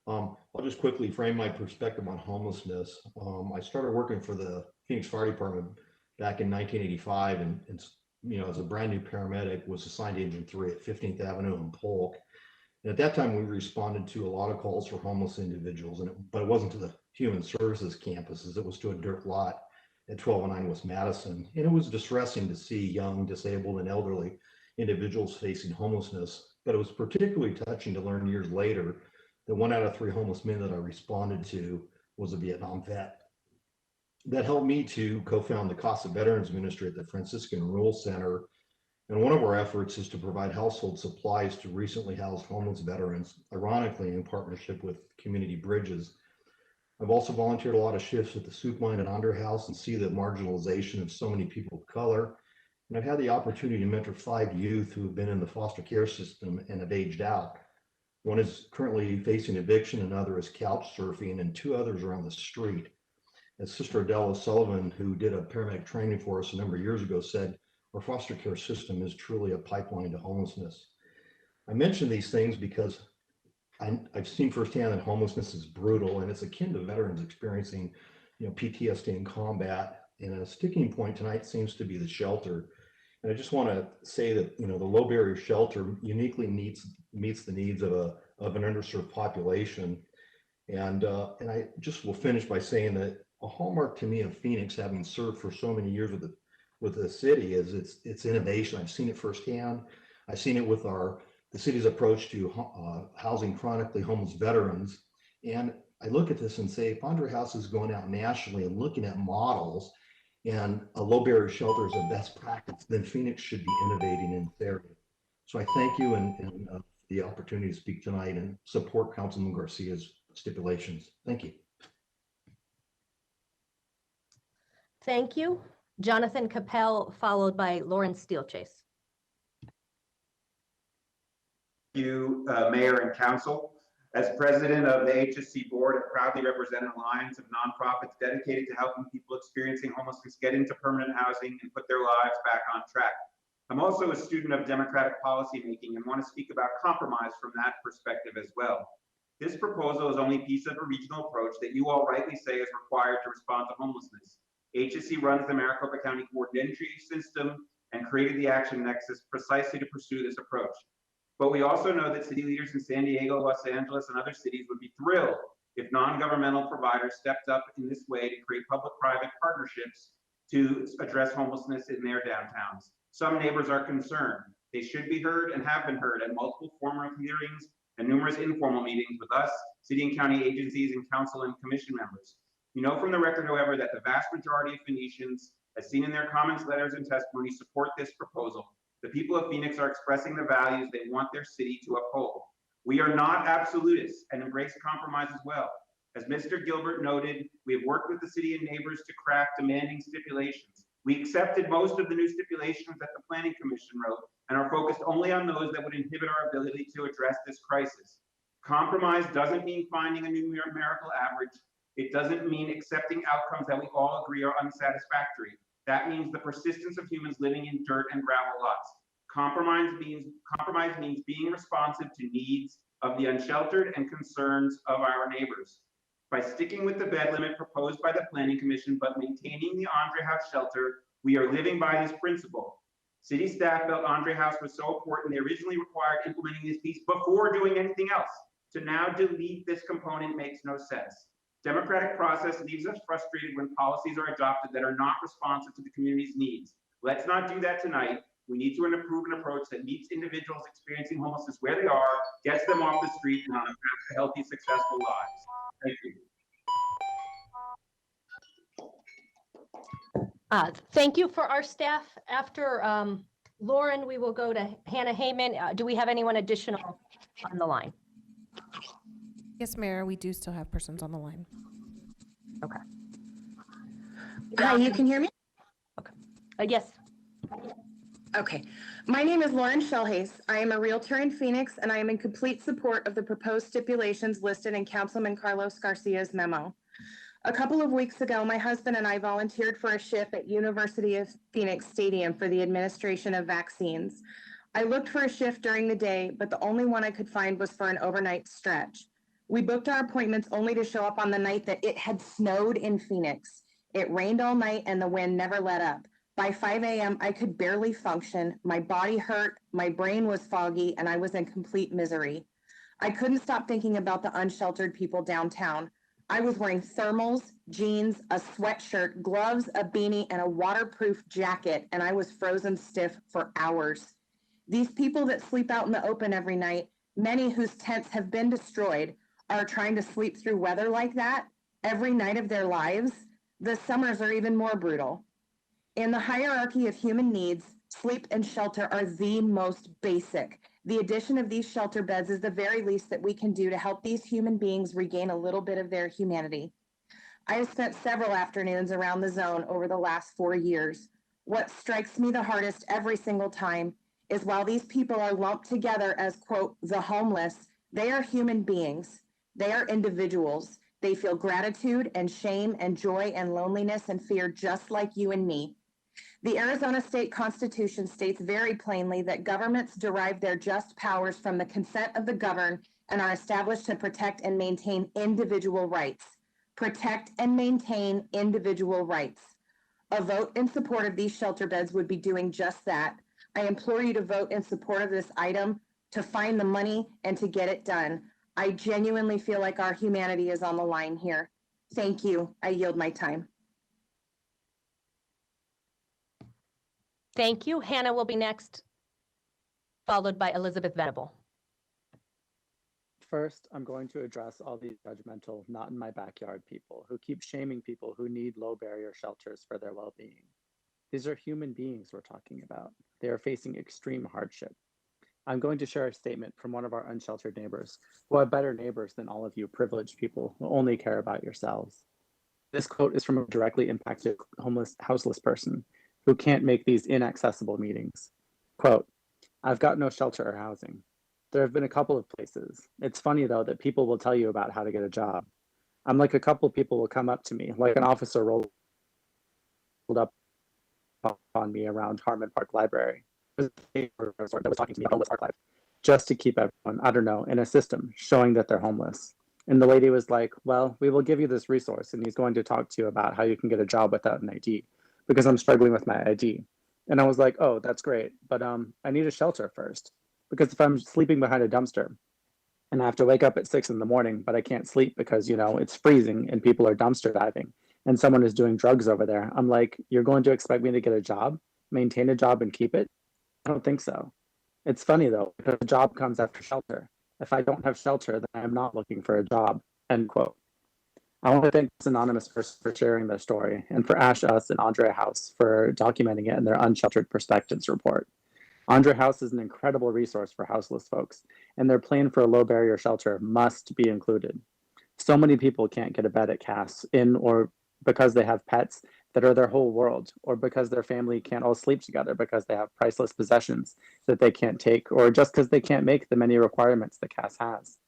[SPEAKER 20] I'll just quickly frame my perspective on homelessness. I started working for the Phoenix Fire Department back in 1985, and as a brand new paramedic, was assigned to Engine 3 at 15th Avenue in Polk. And at that time, we responded to a lot of calls for homeless individuals, but it wasn't to the Human Services campuses. It was to a dirt lot at 1209 West Madison. And it was distressing to see young, disabled, and elderly individuals facing homelessness. But it was particularly touching to learn years later that 1 out of 3 homeless men that I responded to was a Vietnam vet. That helped me to co-found the CASA Veterans Ministry at the Franciscan Rural Center. And one of our efforts is to provide household supplies to recently housed homeless veterans, ironically in partnership with Community Bridges. I've also volunteered a lot of shifts at the Soup Line and Andre House and see the marginalization of so many people of color. And I've had the opportunity to mentor 5 youth who have been in the foster care system and have aged out. One is currently facing eviction, another is couch surfing, and 2 others are on the street. As Sister Adele Sullivan, who did a paramedic training for us a number of years ago, said, our foster care system is truly a pipeline to homelessness. I mention these things because I've seen firsthand that homelessness is brutal, and it's akin to veterans experiencing PTSD in combat. And a sticking point tonight seems to be the shelter. And I just want to say that, the low barrier shelter uniquely meets the needs of an underserved population. And I just will finish by saying that a hallmark to me of Phoenix, having served for so many years with the city, is its innovation. I've seen it firsthand. I've seen it with the city's approach to housing chronically homeless veterans. And I look at this and say, if Andre House is going out nationally and looking at models, and a low barrier shelter is a best practice, then Phoenix should be innovating in this area. So I thank you and the opportunity to speak tonight and support Councilman Garcia's stipulations. Thank you.
[SPEAKER 1] Thank you. Jonathan Capel, followed by Lauren Steelchase.
[SPEAKER 10] Thank you, Mayor and Council. As president of the HSC board, I proudly represent an alliance of nonprofits dedicated to helping people experiencing homelessness get into permanent housing and put their lives back on track. I'm also a student of democratic policymaking and want to speak about compromise from that perspective as well. This proposal is only a piece of a regional approach that you all rightly say is required to respond to homelessness. HSC runs the Maricopa County Coordination System and created the Action Nexus precisely to pursue this approach. But we also know that city leaders in San Diego, Los Angeles, and other cities would be thrilled if non-governmental providers stepped up in this way to create public-private partnerships to address homelessness in their downtowns. Some neighbors are concerned. They should be heard and have been heard at multiple formal hearings and numerous informal meetings with us, city and county agencies, and council and commission members. You know from the record, however, that the vast majority of Phoenicians, as seen in their comments, letters, and testimony, support this proposal. The people of Phoenix are expressing the values they want their city to uphold. We are not absolutists and embrace compromise as well. As Mr. Gilbert noted, we have worked with the city and neighbors to craft demanding stipulations. We accepted most of the new stipulations that the Planning Commission wrote and are focused only on those that would inhibit our ability to address this crisis. Compromise doesn't mean finding a numerical average. It doesn't mean accepting outcomes that we all agree are unsatisfactory. That means the persistence of humans living in dirt and gravel lots. Compromise means being responsive to needs of the unsheltered and concerns of our neighbors. By sticking with the bed limit proposed by the Planning Commission, but maintaining the Andre House shelter, we are living by this principle. City staff felt Andre House was so important, they originally required implementing this piece before doing anything else. To now delete this component makes no sense. Democratic process leaves us frustrated when policies are adopted that are not responsive to the community's needs. Let's not do that tonight. We need to improve an approach that meets individuals experiencing homelessness where they are, gets them off the street, and on a path to healthy, successful lives. Thank you.
[SPEAKER 1] Thank you for our staff. After Lauren, we will go to Hannah Heyman. Do we have anyone additional on the line?
[SPEAKER 8] Yes, Mayor, we do still have persons on the line.
[SPEAKER 1] Okay.
[SPEAKER 21] Hi, you can hear me?
[SPEAKER 1] Okay. Yes.
[SPEAKER 21] Okay. My name is Lauren Shellhays. I am a realtor in Phoenix, and I am in complete support of the proposed stipulations listed in Councilman Carlos Garcia's memo. A couple of weeks ago, my husband and I volunteered for a shift at University of Phoenix Stadium for the administration of vaccines. I looked for a shift during the day, but the only one I could find was for an overnight stretch. We booked our appointments only to show up on the night that it had snowed in Phoenix. It rained all night and the wind never let up. By 5 a.m., I could barely function. My body hurt, my brain was foggy, and I was in complete misery. I couldn't stop thinking about the unsheltered people downtown. I was wearing thermals, jeans, a sweatshirt, gloves, a beanie, and a waterproof jacket, and I was frozen stiff for hours. These people that sleep out in the open every night, many whose tents have been destroyed, are trying to sleep through weather like that every night of their lives. The summers are even more brutal. In the hierarchy of human needs, sleep and shelter are the most basic. The addition of these shelter beds is the very least that we can do to help these human beings regain a little bit of their humanity. I have spent several afternoons around the zone over the last 4 years. What strikes me the hardest every single time is while these people are lumped together as, quote, the homeless, they are human beings. They are individuals. They feel gratitude and shame and joy and loneliness and fear just like you and me. The Arizona State Constitution states very plainly that governments derive their just powers from the consent of the governed and are established to protect and maintain individual rights. Protect and maintain individual rights. A vote in support of these shelter beds would be doing just that. I implore you to vote in support of this item, to find the money and to get it done. I genuinely feel like our humanity is on the line here. Thank you. I yield my time.
[SPEAKER 1] Thank you. Hannah will be next, followed by Elizabeth Venable.
[SPEAKER 4] First, I'm going to address all these judgmental, not in my backyard people who keep shaming people who need low barrier shelters for their well-being. These are human beings we're talking about. They are facing extreme hardship. I'm going to share a statement from one of our unsheltered neighbors, who are better neighbors than all of you privileged people who only care about yourselves. This quote is from a directly impacted houseless person who can't make these inaccessible meetings. Quote, "I've got no shelter or housing. There have been a couple of places. It's funny though that people will tell you about how to get a job. I'm like a couple people will come up to me, like an officer rolled up on me around Harmon Park Library. That was talking to me about homeless park life, just to keep everyone, I don't know, in a system showing that they're homeless. And the lady was like, well, we will give you this resource and he's going to talk to you about how you can get a job without an ID because I'm struggling with my ID. And I was like, oh, that's great, but I need a shelter first. Because if I'm sleeping behind a dumpster and I have to wake up at 6 in the morning, but I can't sleep because, you know, it's freezing and people are dumpster diving and someone is doing drugs over there, I'm like, you're going to expect me to get a job, maintain a job and keep it? I don't think so. It's funny though, because a job comes after shelter. If I don't have shelter, then I'm not looking for a job, end quote. I want to thank this anonymous person for sharing their story and for Ash Us and Andre House for documenting it in their Unsheltered Perspectives report. Andre House is an incredible resource for houseless folks, and their plan for a low barrier shelter must be included. So many people can't get a bed at CAS in or because they have pets that are their whole world, or because their family can't all sleep together because they have priceless possessions that they can't take, or just because they can't make the many requirements that CAS has.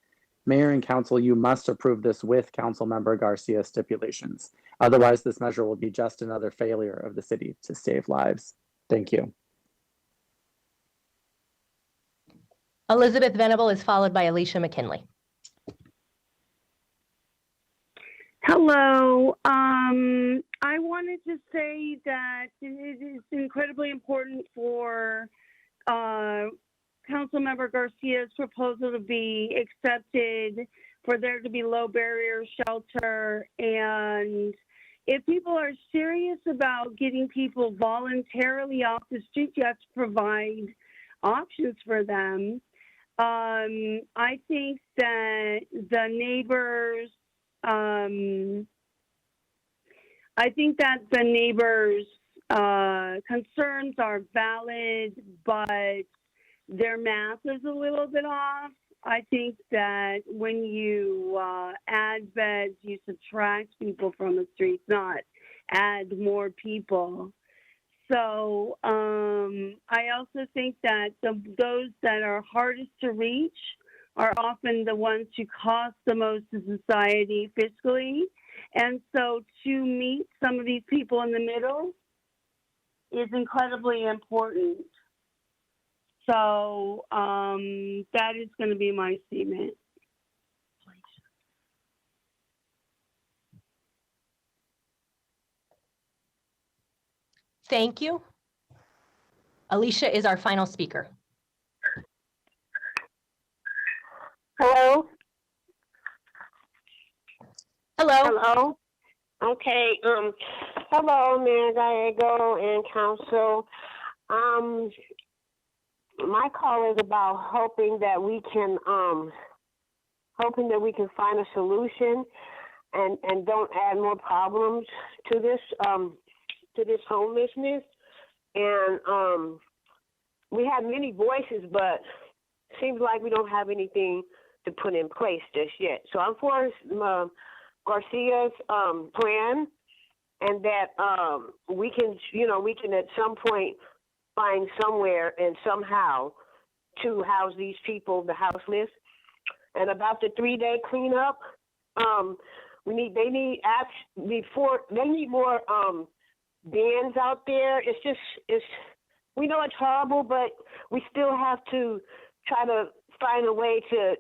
[SPEAKER 4] Mayor and Council, you must approve this with Councilmember Garcia's stipulations. Otherwise, this measure will be just another failure of the city to save lives. Thank you.
[SPEAKER 1] Elizabeth Venable is followed by Alicia McKinley.
[SPEAKER 11] Hello. I wanted to say that it is incredibly important for Councilmember Garcia's proposal to be accepted, for there to be low barrier shelter. And if people are serious about getting people voluntarily off the street, you have to provide options for them. I think that the neighbors, concerns are valid, but their math is a little bit off. I think that when you add beds, you subtract people from the streets, not add more people. So I also think that those that are hardest to reach are often the ones who cost the most to society fiscally. And so to meet some of these people in the middle is incredibly important. So that is going to be my statement.
[SPEAKER 1] Thank you. Alicia is our final speaker.
[SPEAKER 23] Hello?
[SPEAKER 1] Hello.
[SPEAKER 23] Hello? Okay, hello, Mayor Gallego and Council. My call is about hoping that we can find a solution and don't add more problems to this homelessness. And we have many voices, but seems like we don't have anything to put in place just yet. So I'm for Garcia's plan, and that we can at some point find somewhere and somehow to house these people, the houseless. And about the 3-day cleanup, they need more bans out there. We know it's horrible, but we still have to try to find a way to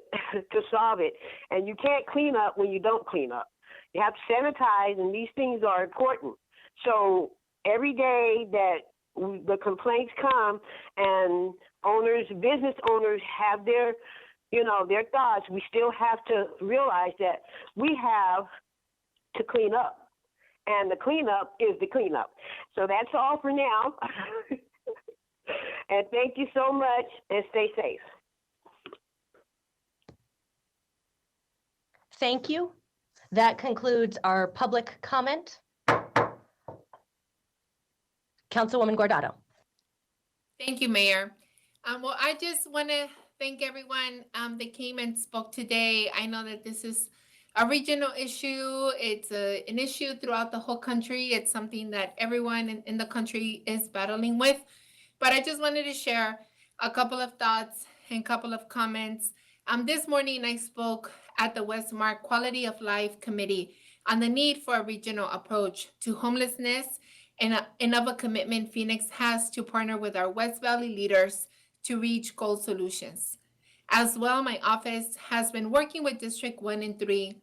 [SPEAKER 23] solve it. And you can't clean up when you don't clean up. You have to sanitize, and these things are important. So every day that the complaints come and business owners have their, their thoughts, we still have to realize that we have to clean up. And the cleanup is the cleanup. So that's all for now. And thank you so much, and stay safe.
[SPEAKER 1] Thank you. That concludes our public comment. Councilwoman Guardado.
[SPEAKER 3] Thank you, Mayor. Well, I just want to thank everyone that came and spoke today. I know that this is a regional issue. It's an issue throughout the whole country. It's something that everyone in the country is battling with. But I just wanted to share a couple of thoughts and couple of comments. This morning, I spoke at the Westmark Quality of Life Committee on the need for a regional approach to homelessness and of a commitment Phoenix has to partner with our West Valley leaders to reach goal solutions. As well, my office has been working with District 1 and 3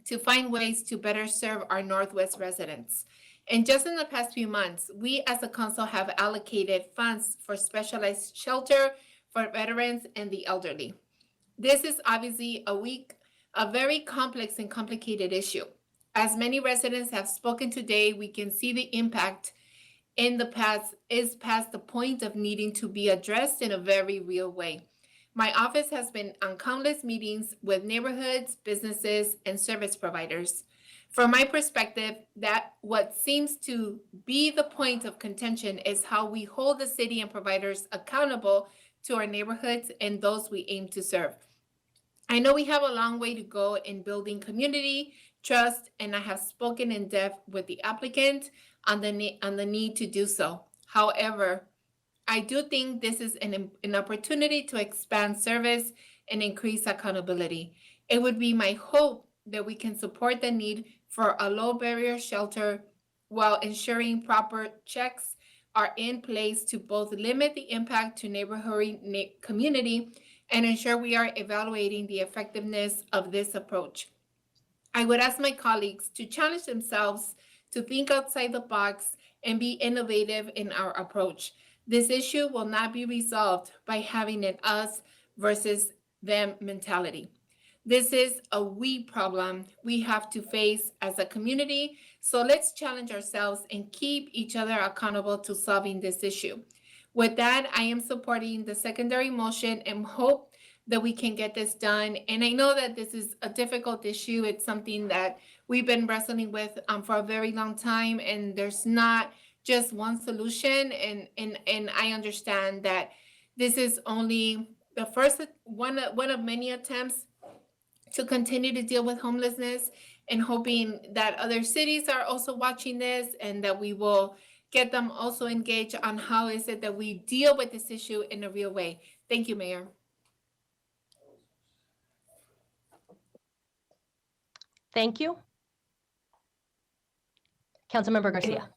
[SPEAKER 3] to find ways to better serve our Northwest residents. And just in the past few months, we as a council have allocated funds for specialized shelter for veterans and the elderly. This is obviously a very complex and complicated issue. As many residents have spoken today, we can see the impact in the past is past the point of needing to be addressed in a very real way. My office has been on countless meetings with neighborhoods, businesses, and service providers. From my perspective, that what seems to be the point of contention is how we hold the city and providers accountable to our neighborhoods and those we aim to serve. I know we have a long way to go in building community, trust, and I have spoken in depth with the applicant on the need to do so. However, I do think this is an opportunity to expand service and increase accountability. It would be my hope that we can support the need for a low barrier shelter while ensuring proper checks are in place to both limit the impact to neighborhood community and ensure we are evaluating the effectiveness of this approach. I would ask my colleagues to challenge themselves to think outside the box and be innovative in our approach. This issue will not be resolved by having an us versus them mentality. This is a we problem we have to face as a community, so let's challenge ourselves and keep each other accountable to solving this issue. With that, I am supporting the secondary motion and hope that we can get this done. And I know that this is a difficult issue. It's something that we've been wrestling with for a very long time, and there's not just one solution. And I understand that this is only the first one of many attempts to continue to deal with homelessness, and hoping that other cities are also watching this and that we will get them also engaged on how is it that we deal with this issue in a real way. Thank you, Mayor.
[SPEAKER 1] Thank you. Councilmember Garcia.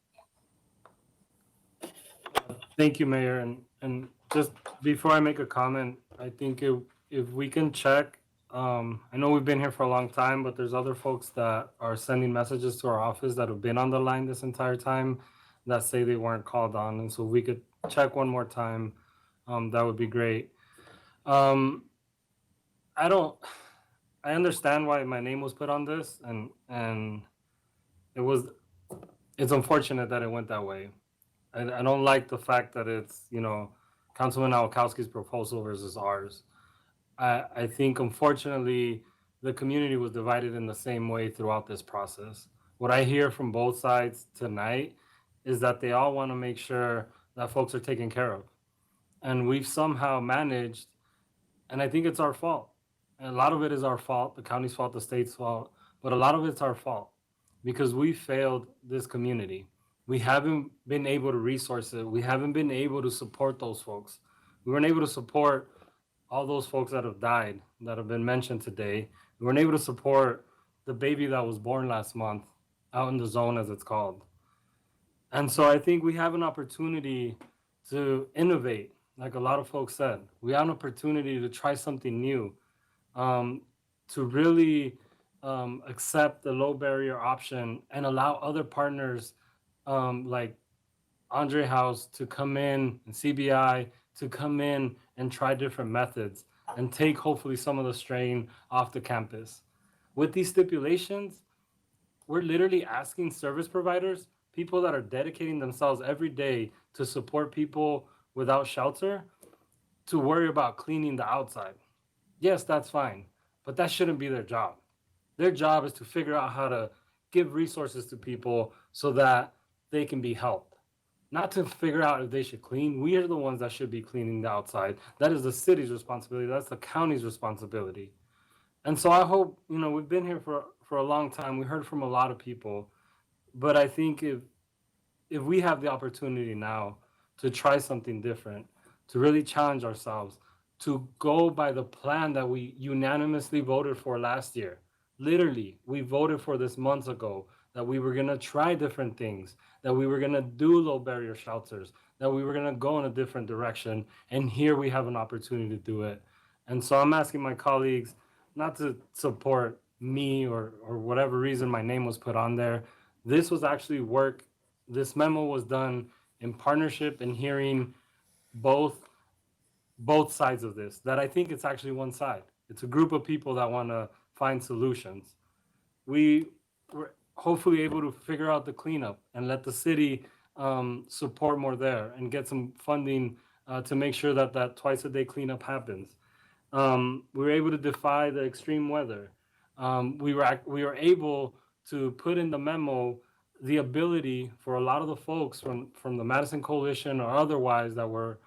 [SPEAKER 19] Thank you, Mayor. And just before I make a comment, I think if we can check, I know we've been here for a long time, but there's other folks that are sending messages to our office that have been on the line this entire time that say they weren't called on. And so if we could check one more time, that would be great. I understand why my name was put on this, and it's unfortunate that it went that way. I don't like the fact that it's, Councilman Nowakowski's proposal versus ours. I think, unfortunately, the community was divided in the same way throughout this process. What I hear from both sides tonight is that they all want to make sure that folks are taken care of. And we've somehow managed, and I think it's our fault. And a lot of it is our fault, the county's fault, the state's fault, but a lot of it's our fault because we failed this community. We haven't been able to resource it. We haven't been able to support those folks. We weren't able to support all those folks that have died, that have been mentioned today. We weren't able to support the baby that was born last month out in the zone, as it's called. And so I think we have an opportunity to innovate, like a lot of folks said. We have an opportunity to try something new, to really accept the low barrier option and allow other partners like Andre House to come in and CBI to come in and try different methods and take hopefully some of the strain off the campus. With these stipulations, we're literally asking service providers, people that are dedicating themselves every day to support people without shelter, to worry about cleaning the outside. Yes, that's fine, but that shouldn't be their job. Their job is to figure out how to give resources to people so that they can be helped. Not to figure out if they should clean. We are the ones that should be cleaning the outside. That is the city's responsibility. That's the county's responsibility. And so I hope, we've been here for a long time. We heard from a lot of people, but I think if we have the opportunity now to try something different, to really challenge ourselves, to go by the plan that we unanimously voted for last year. Literally, we voted for this months ago that we were gonna try different things, that we were gonna do low barrier shelters, that we were gonna go in a different direction. And here we have an opportunity to do it. And so I'm asking my colleagues not to support me or whatever reason my name was put on there. This was actually work. This memo was done in partnership and hearing both sides of this, that I think it's actually one side. It's a group of people that want to find solutions. We were hopefully able to figure out the cleanup and let the city support more there and get some funding to make sure that twice a day cleanup happens. We were able to defy the extreme weather. We were able to put in the memo the ability for a lot of the folks from the Madison Coalition or otherwise that were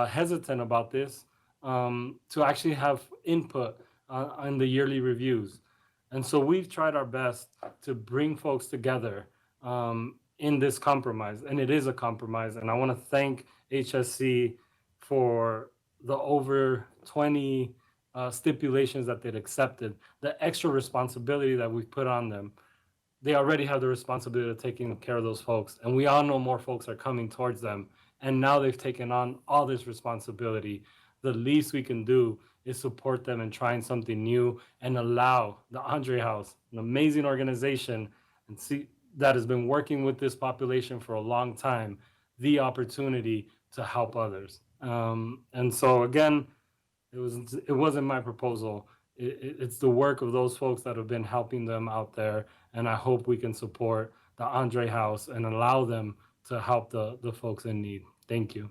[SPEAKER 19] hesitant about this to actually have input on the yearly reviews. And so we've tried our best to bring folks together in this compromise, and it is a compromise. And I want to thank HSC for the over 20 stipulations that they'd accepted, the extra responsibility that we put on them. They already have the responsibility of taking care of those folks, and we all know more folks are coming towards them. And now they've taken on all this responsibility. The least we can do is support them in trying something new and allow the Andre House, an amazing organization, and see that has been working with this population for a long time, the opportunity to help others. And so again, it wasn't my proposal. It's the work of those folks that have been helping them out there. And I hope we can support the Andre House and allow them to help the folks in need. Thank you.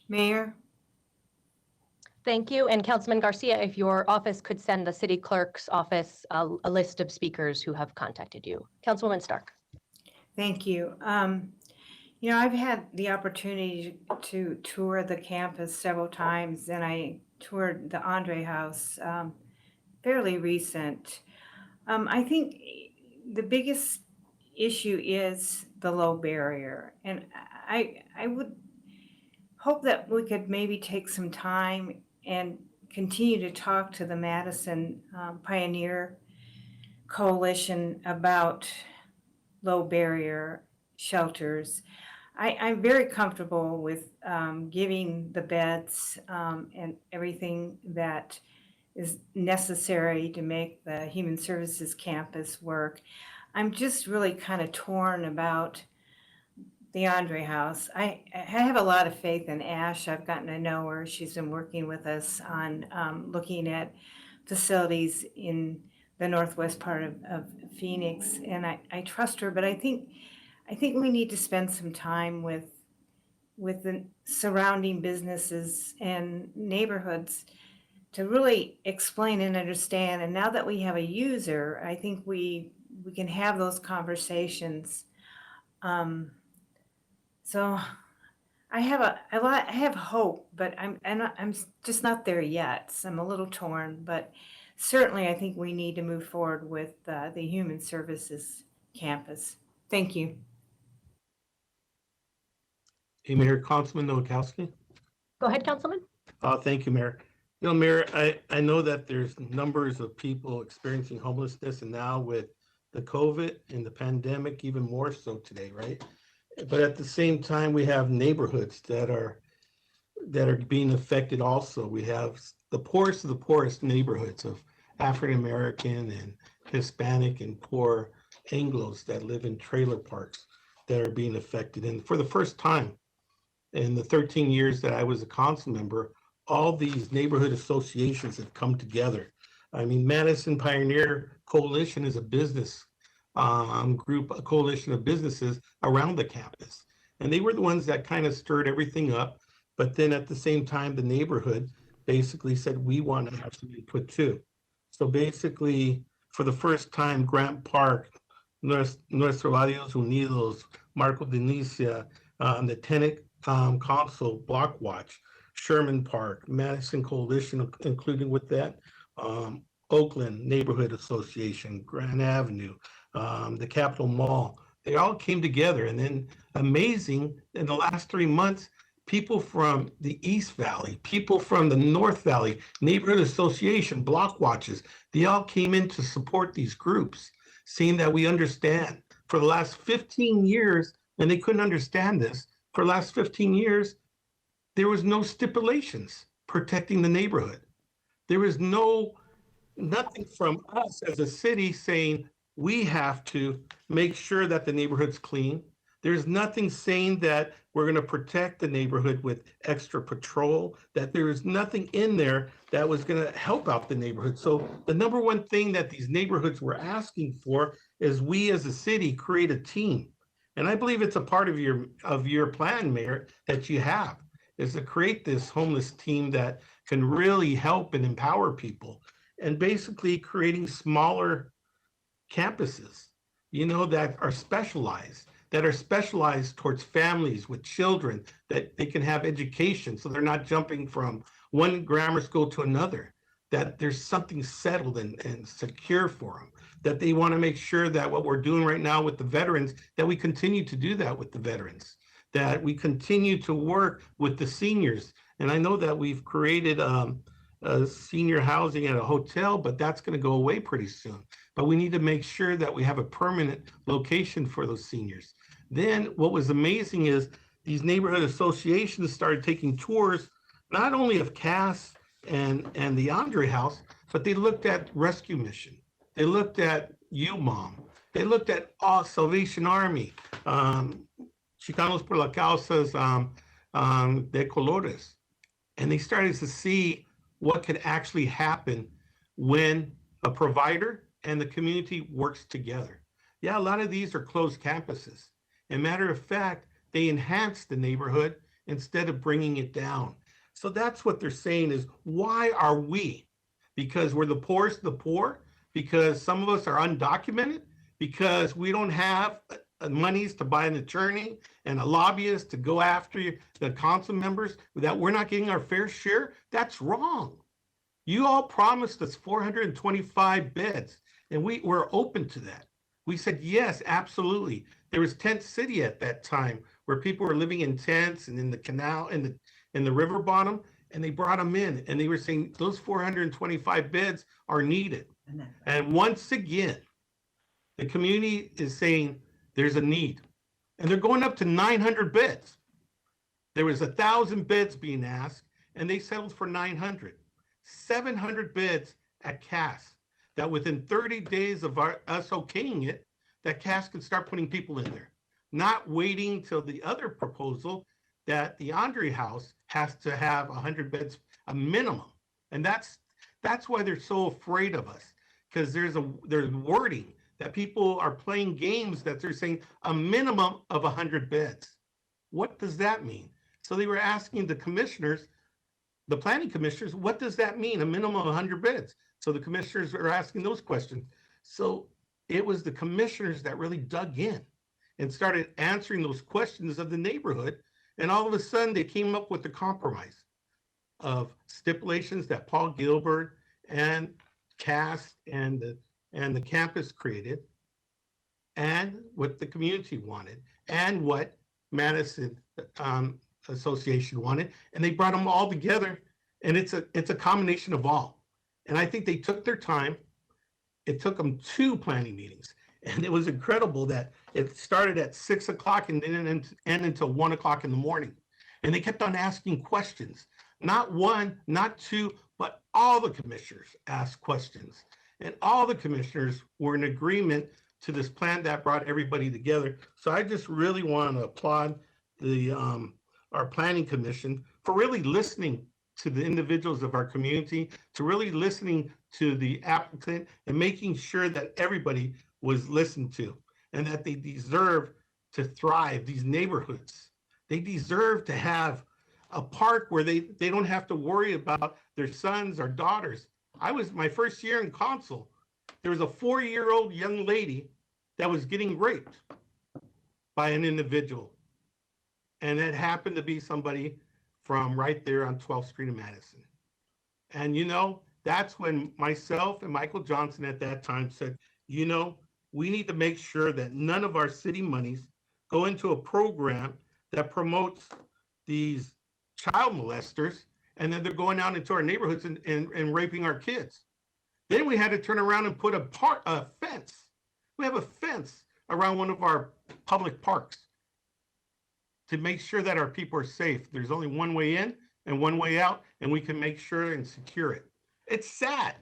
[SPEAKER 13] Mayor?
[SPEAKER 1] Thank you. And Councilman Garcia, if your office could send the city clerk's office a list of speakers who have contacted you. Councilwoman Stark.
[SPEAKER 13] Thank you. I've had the opportunity to tour the campus several times, and I toured the Andre House fairly recent. I think the biggest issue is the low barrier, and I would hope that we could maybe take some time and continue to talk to the Madison Pioneer Coalition about low barrier shelters. I'm very comfortable with giving the beds and everything that is necessary to make the Human Services campus work. I'm just really kind of torn about the Andre House. I have a lot of faith in Ash. I've gotten to know her. She's been working with us on looking at facilities in the northwest part of Phoenix, and I trust her. But I think we need to spend some time with the surrounding businesses and neighborhoods to really explain and understand. And now that we have a user, I think we can have those conversations. So I have hope, but I'm just not there yet. So I'm a little torn, but certainly I think we need to move forward with the Human Services campus. Thank you.
[SPEAKER 15] Hey, Mayor, Councilman Nowakowski.
[SPEAKER 1] Go ahead, Councilman.
[SPEAKER 15] Thank you, Mayor. Mayor, I know that there's numbers of people experiencing homelessness, and now with the COVID and the pandemic, even more so today, right? But at the same time, we have neighborhoods that are being affected also. We have the poorest of the poorest neighborhoods of African-American and Hispanic and poor Anglos that live in trailer parks. that are being affected. And for the first time in the 13 years that I was a council member, all these neighborhood associations have come together. I mean, Madison Pioneer Coalition is a business group, a coalition of businesses around the campus. And they were the ones that kind of stirred everything up. But then at the same time, the neighborhood basically said, we want to have some input too. So basically, for the first time, Grant Park, Nuestro Barrios Unidos, Marco Denicia, the Tenant Council, Block Watch, Sherman Park, Madison Coalition, including with that, Oakland Neighborhood Association, Grand Avenue, the Capitol Mall, they all came together. And then amazing, in the last 3 months, people from the East Valley, people from the North Valley, Neighborhood Association, Block Watches, they all came in to support these groups, seeing that we understand. For the last 15 years, and they couldn't understand this, for the last 15 years, there was no stipulations protecting the neighborhood. There was nothing from us as a city saying we have to make sure that the neighborhood's clean. There's nothing saying that we're going to protect the neighborhood with extra patrol, that there is nothing in there that was going to help out the neighborhood. So the number one thing that these neighborhoods were asking for is we as a city create a team. And I believe it's a part of your plan, Mayor, that you have, is to create this homeless team that can really help and empower people, and basically creating smaller campuses, that are specialized towards families with children, that they can have education, so they're not jumping from one grammar school to another, that there's something settled and secure for them, that they want to make sure that what we're doing right now with the veterans, that we continue to do that with the veterans, that we continue to work with the seniors. And I know that we've created senior housing at a hotel, but that's going to go away pretty soon. But we need to make sure that we have a permanent location for those seniors. Then what was amazing is these neighborhood associations started taking tours, not only of Cass and the Andre House, but they looked at Rescue Mission. They looked at UMOM. They looked at Salvation Army, Chicanos por las Causas de Colores. And they started to see what could actually happen when a provider and the community works together. Yeah, a lot of these are closed campuses. And matter of fact, they enhance the neighborhood instead of bringing it down. So that's what they're saying is, why are we? Because we're the poorest of the poor? Because some of us are undocumented? Because we don't have monies to buy an attorney and a lobbyist to go after the council members, that we're not getting our fair share? That's wrong. You all promised us 425 beds, and we're open to that. We said, yes, absolutely. There was Tent City at that time where people were living in tents and in the canal, in the river bottom, and they brought them in, and they were saying those 425 beds are needed. And once again, the community is saying there's a need, and they're going up to 900 beds. There was 1,000 beds being asked, and they settled for 900. 700 beds at Cass, that within 30 days of us okaying it, that Cass can start putting people in there, not waiting till the other proposal that the Andre House has to have 100 beds, a minimum. And that's why they're so afraid of us, because there's wording that people are playing games that they're saying a minimum of 100 beds. What does that mean? So they were asking the commissioners, the planning commissioners, what does that mean, a minimum of 100 beds? So the commissioners are asking those questions. So it was the commissioners that really dug in and started answering those questions of the neighborhood. And all of a sudden they came up with the compromise of stipulations that Paul Gilbert and Cass and the campus created, and what the community wanted, and what Madison Association wanted, and they brought them all together, and it's a combination of all. And I think they took their time. It took them 2 planning meetings, and it was incredible that it started at 6 o'clock and didn't end until 1 o'clock in the morning. And they kept on asking questions, not 1, not 2, but all the commissioners asked questions, and all the commissioners were in agreement to this plan that brought everybody together. So I just really want to applaud the our planning commission for really listening to the individuals of our community, to really listening to the applicant and making sure that everybody was listened to and that they deserve to thrive, these neighborhoods. They deserve to have a park where they don't have to worry about their sons or daughters. I was my first year in council. There was a 4-year-old young lady that was getting raped by an individual. And it happened to be somebody from right there on 12th Street in Madison. And you know, that's when myself and Michael Johnson at that time said, you know, we need to make sure that none of our city monies go into a program that promotes these child molesters, and then they're going out into our neighborhoods and raping our kids. Then we had to turn around and put a fence. We have a fence around one of our public parks to make sure that our people are safe. There's only one way in and one way out, and we can make sure and secure it. It's sad.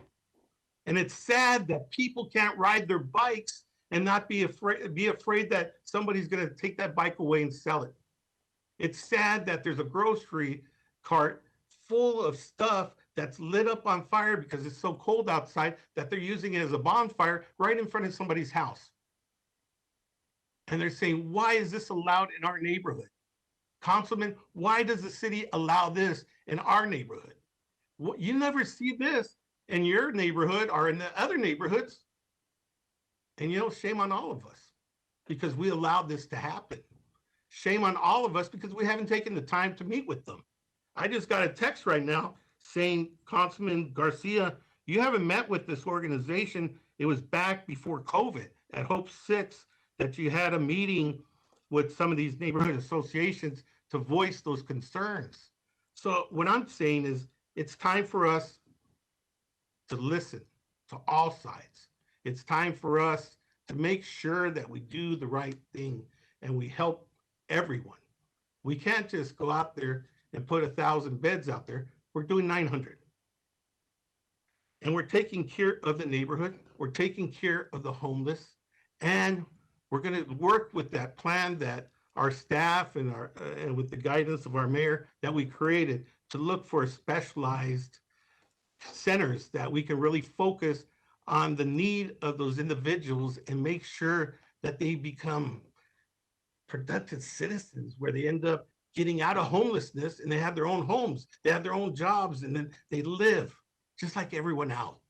[SPEAKER 15] And it's sad that people can't ride their bikes and not be afraid that somebody's going to take that bike away and sell it. It's sad that there's a grocery cart full of stuff that's lit up on fire because it's so cold outside that they're using it as a bonfire right in front of somebody's house. And they're saying, why is this allowed in our neighborhood? Councilman, why does the city allow this in our neighborhood? You never see this in your neighborhood or in the other neighborhoods. And you know, shame on all of us because we allowed this to happen. Shame on all of us because we haven't taken the time to meet with them. I just got a text right now saying, Councilman Garcia, you haven't met with this organization. It was back before COVID at Hope 6 that you had a meeting with some of these neighborhood associations to voice those concerns. So what I'm saying is it's time for us to listen to all sides. It's time for us to make sure that we do the right thing and we help everyone. We can't just go out there and put 1,000 beds out there. We're doing 900. And we're taking care of the neighborhood. We're taking care of the homeless. And we're going to work with that plan that our staff and and with the guidance of our mayor that we created to look for specialized centers that we can really focus on the need of those individuals and make sure that they become productive citizens where they end up getting out of homelessness and they have their own homes, they have their own jobs, and then they live just like everyone else.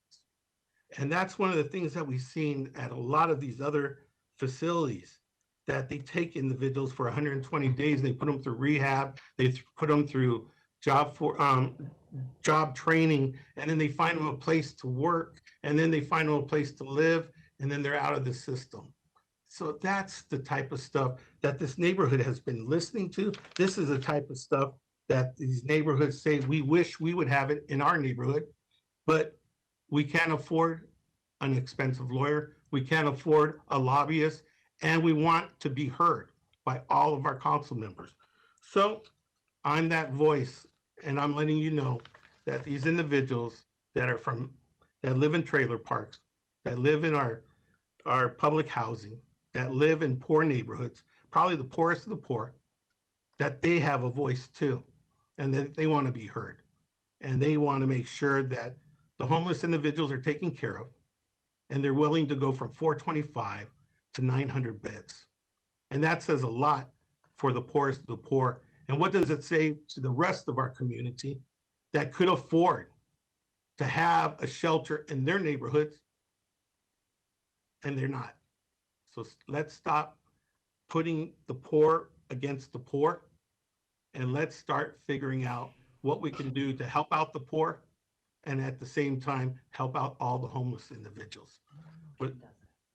[SPEAKER 15] And that's one of the things that we've seen at a lot of these other facilities, that they take individuals for 120 days, they put them through rehab, they put them through job training, and then they find them a place to work, and then they find them a place to live, and then they're out of the system. So that's the type of stuff that this neighborhood has been listening to. This is the type of stuff that these neighborhoods say, we wish we would have it in our neighborhood, but we can't afford an expensive lawyer. We can't afford a lobbyist, and we want to be heard by all of our council members. So I'm that voice, and I'm letting you know that these individuals that live in trailer parks, that live in our public housing, that live in poor neighborhoods, probably the poorest of the poor, that they have a voice too, and that they want to be heard. And they want to make sure that the homeless individuals are taken care of, and they're willing to go from 425 to 900 beds. And that says a lot for the poorest of the poor. And what does it say to the rest of our community that could afford to have a shelter in their neighborhoods, and they're not? So let's stop putting the poor against the poor, and let's start figuring out what we can do to help out the poor and at the same time help out all the homeless individuals.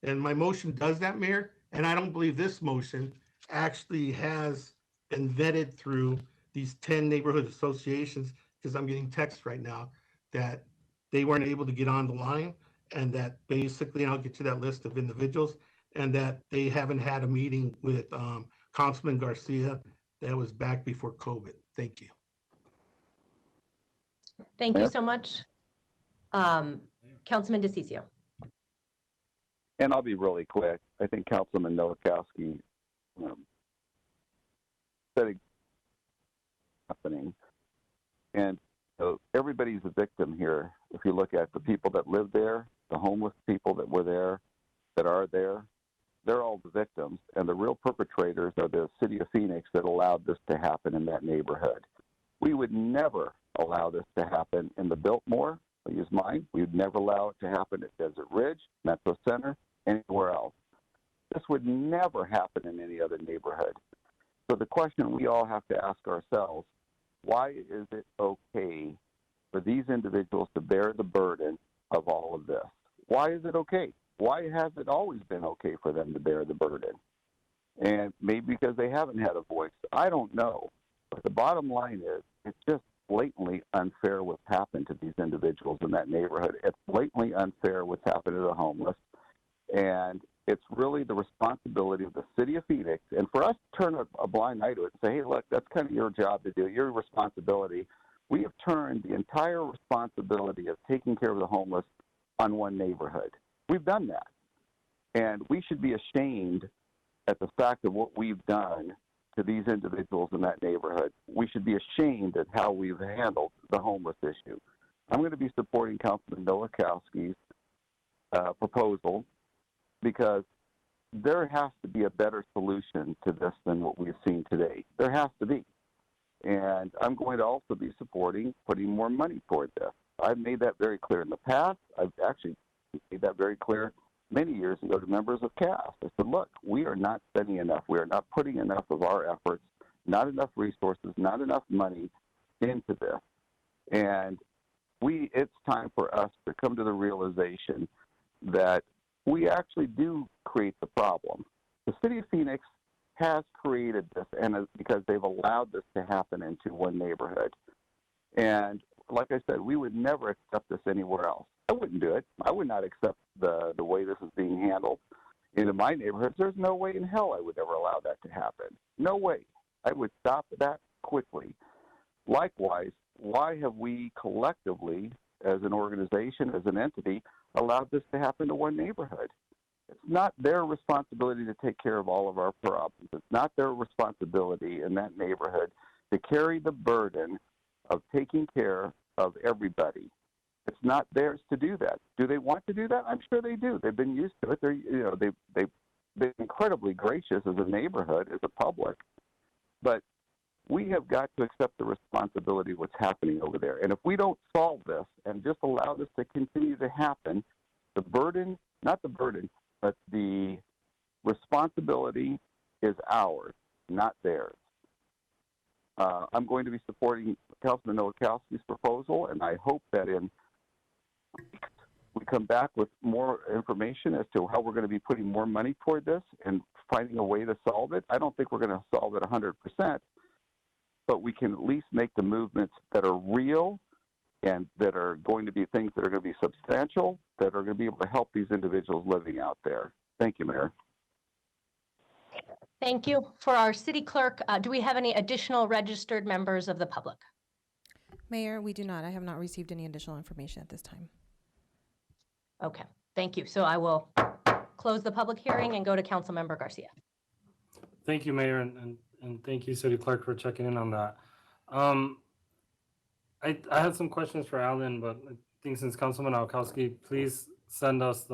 [SPEAKER 15] And my motion does that, Mayor, and I don't believe this motion actually has been vetted through these 10 neighborhood associations, because I'm getting texts right now that they weren't able to get on the line, and that basically, and I'll get to that list of individuals, and that they haven't had a meeting with Councilman Garcia that was back before COVID. Thank you.
[SPEAKER 1] Thank you so much. Councilman DeCiccio.
[SPEAKER 7] And I'll be really quick. I think Councilman Nowakowski said it happening. And everybody's a victim here. If you look at the people that live there, the homeless people that were there, that are there, they're all the victims. And the real perpetrators are the city of Phoenix that allowed this to happen in that neighborhood. We would never allow this to happen in the Biltmore. I'll use mine. We would never allow it to happen at Desert Ridge, Metro Center, anywhere else. This would never happen in any other neighborhood. So the question we all have to ask ourselves, why is it okay for these individuals to bear the burden of all of this? Why is it okay? Why has it always been okay for them to bear the burden? And maybe because they haven't had a voice. I don't know. But the bottom line is, it's just blatantly unfair what's happened to these individuals in that neighborhood. It's blatantly unfair what's happened to the homeless. And it's really the responsibility of the city of Phoenix. And for us to turn a blind eye to it and say, hey, look, that's kind of your job to do, your responsibility. We have turned the entire responsibility of taking care of the homeless on one neighborhood. We've done that. And we should be ashamed at the fact of what we've done to these individuals in that neighborhood. We should be ashamed at how we've handled the homeless issue. I'm going to be supporting Councilman Nowakowski's proposal because there has to be a better solution to this than what we've seen today. There has to be. And I'm going to also be supporting putting more money toward this. I've made that very clear in the past. I've actually made that very clear many years ago to members of CAST. I said, look, we are not spending enough. We are not putting enough of our efforts, not enough resources, not enough money into this. And it's time for us to come to the realization that we actually do create the problem. The city of Phoenix has created this, and because they've allowed this to happen into one neighborhood. And like I said, we would never accept this anywhere else. I wouldn't do it. I would not accept the way this is being handled into my neighborhoods. There's no way in hell I would ever allow that to happen. No way. I would stop that quickly. Likewise, why have we collectively, as an organization, as an entity, allowed this to happen to one neighborhood? It's not their responsibility to take care of all of our problems. It's not their responsibility in that neighborhood to carry the burden of taking care of everybody. It's not theirs to do that. Do they want to do that? I'm sure they do. They've been used to it. They've been incredibly gracious as a neighborhood, as a public. But we have got to accept the responsibility of what's happening over there. And if we don't solve this and just allow this to continue to happen, the burden, not the burden, but the responsibility is ours, not theirs. I'm going to be supporting Councilman Nowakowski's proposal, and I hope that we come back with more information as to how we're going to be putting more money toward this and finding a way to solve it. I don't think we're going to solve it 100%, but we can at least make the movements that are real and that are going to be things that are going to be substantial, that are going to be able to help these individuals living out there. Thank you, Mayor.
[SPEAKER 1] Thank you. For our city clerk, do we have any additional registered members of the public?
[SPEAKER 8] Mayor, we do not. I have not received any additional information at this time.
[SPEAKER 1] Okay, thank you. So I will close the public hearing and go to Councilmember Garcia.
[SPEAKER 19] Thank you, Mayor, and thank you, City Clerk, for checking in on that. I had some questions for Alan, but I think since Councilman Nowakowski, please send us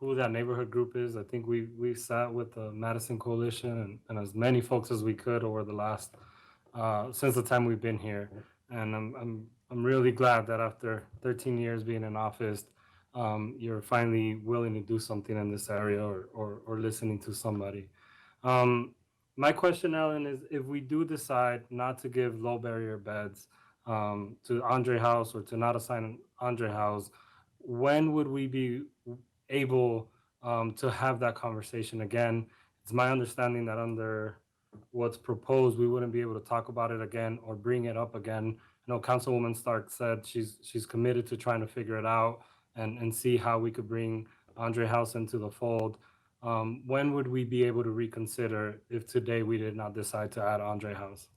[SPEAKER 19] who that neighborhood group is. I think we sat with the Madison Coalition and as many folks as we could over the last since the time we've been here. And I'm really glad that after 13 years being in office, you're finally willing to do something in this area or listening to somebody. My question, Alan, is if we do decide not to give low barrier beds to Andre House or to not assign Andre House, when would we be able to have that conversation again? It's my understanding that under what's proposed, we wouldn't be able to talk about it again or bring it up again. I know Councilwoman Stark said she's committed to trying to figure it out and see how we could bring Andre House into the fold. When would we be able to reconsider if today we did not decide to add Andre House?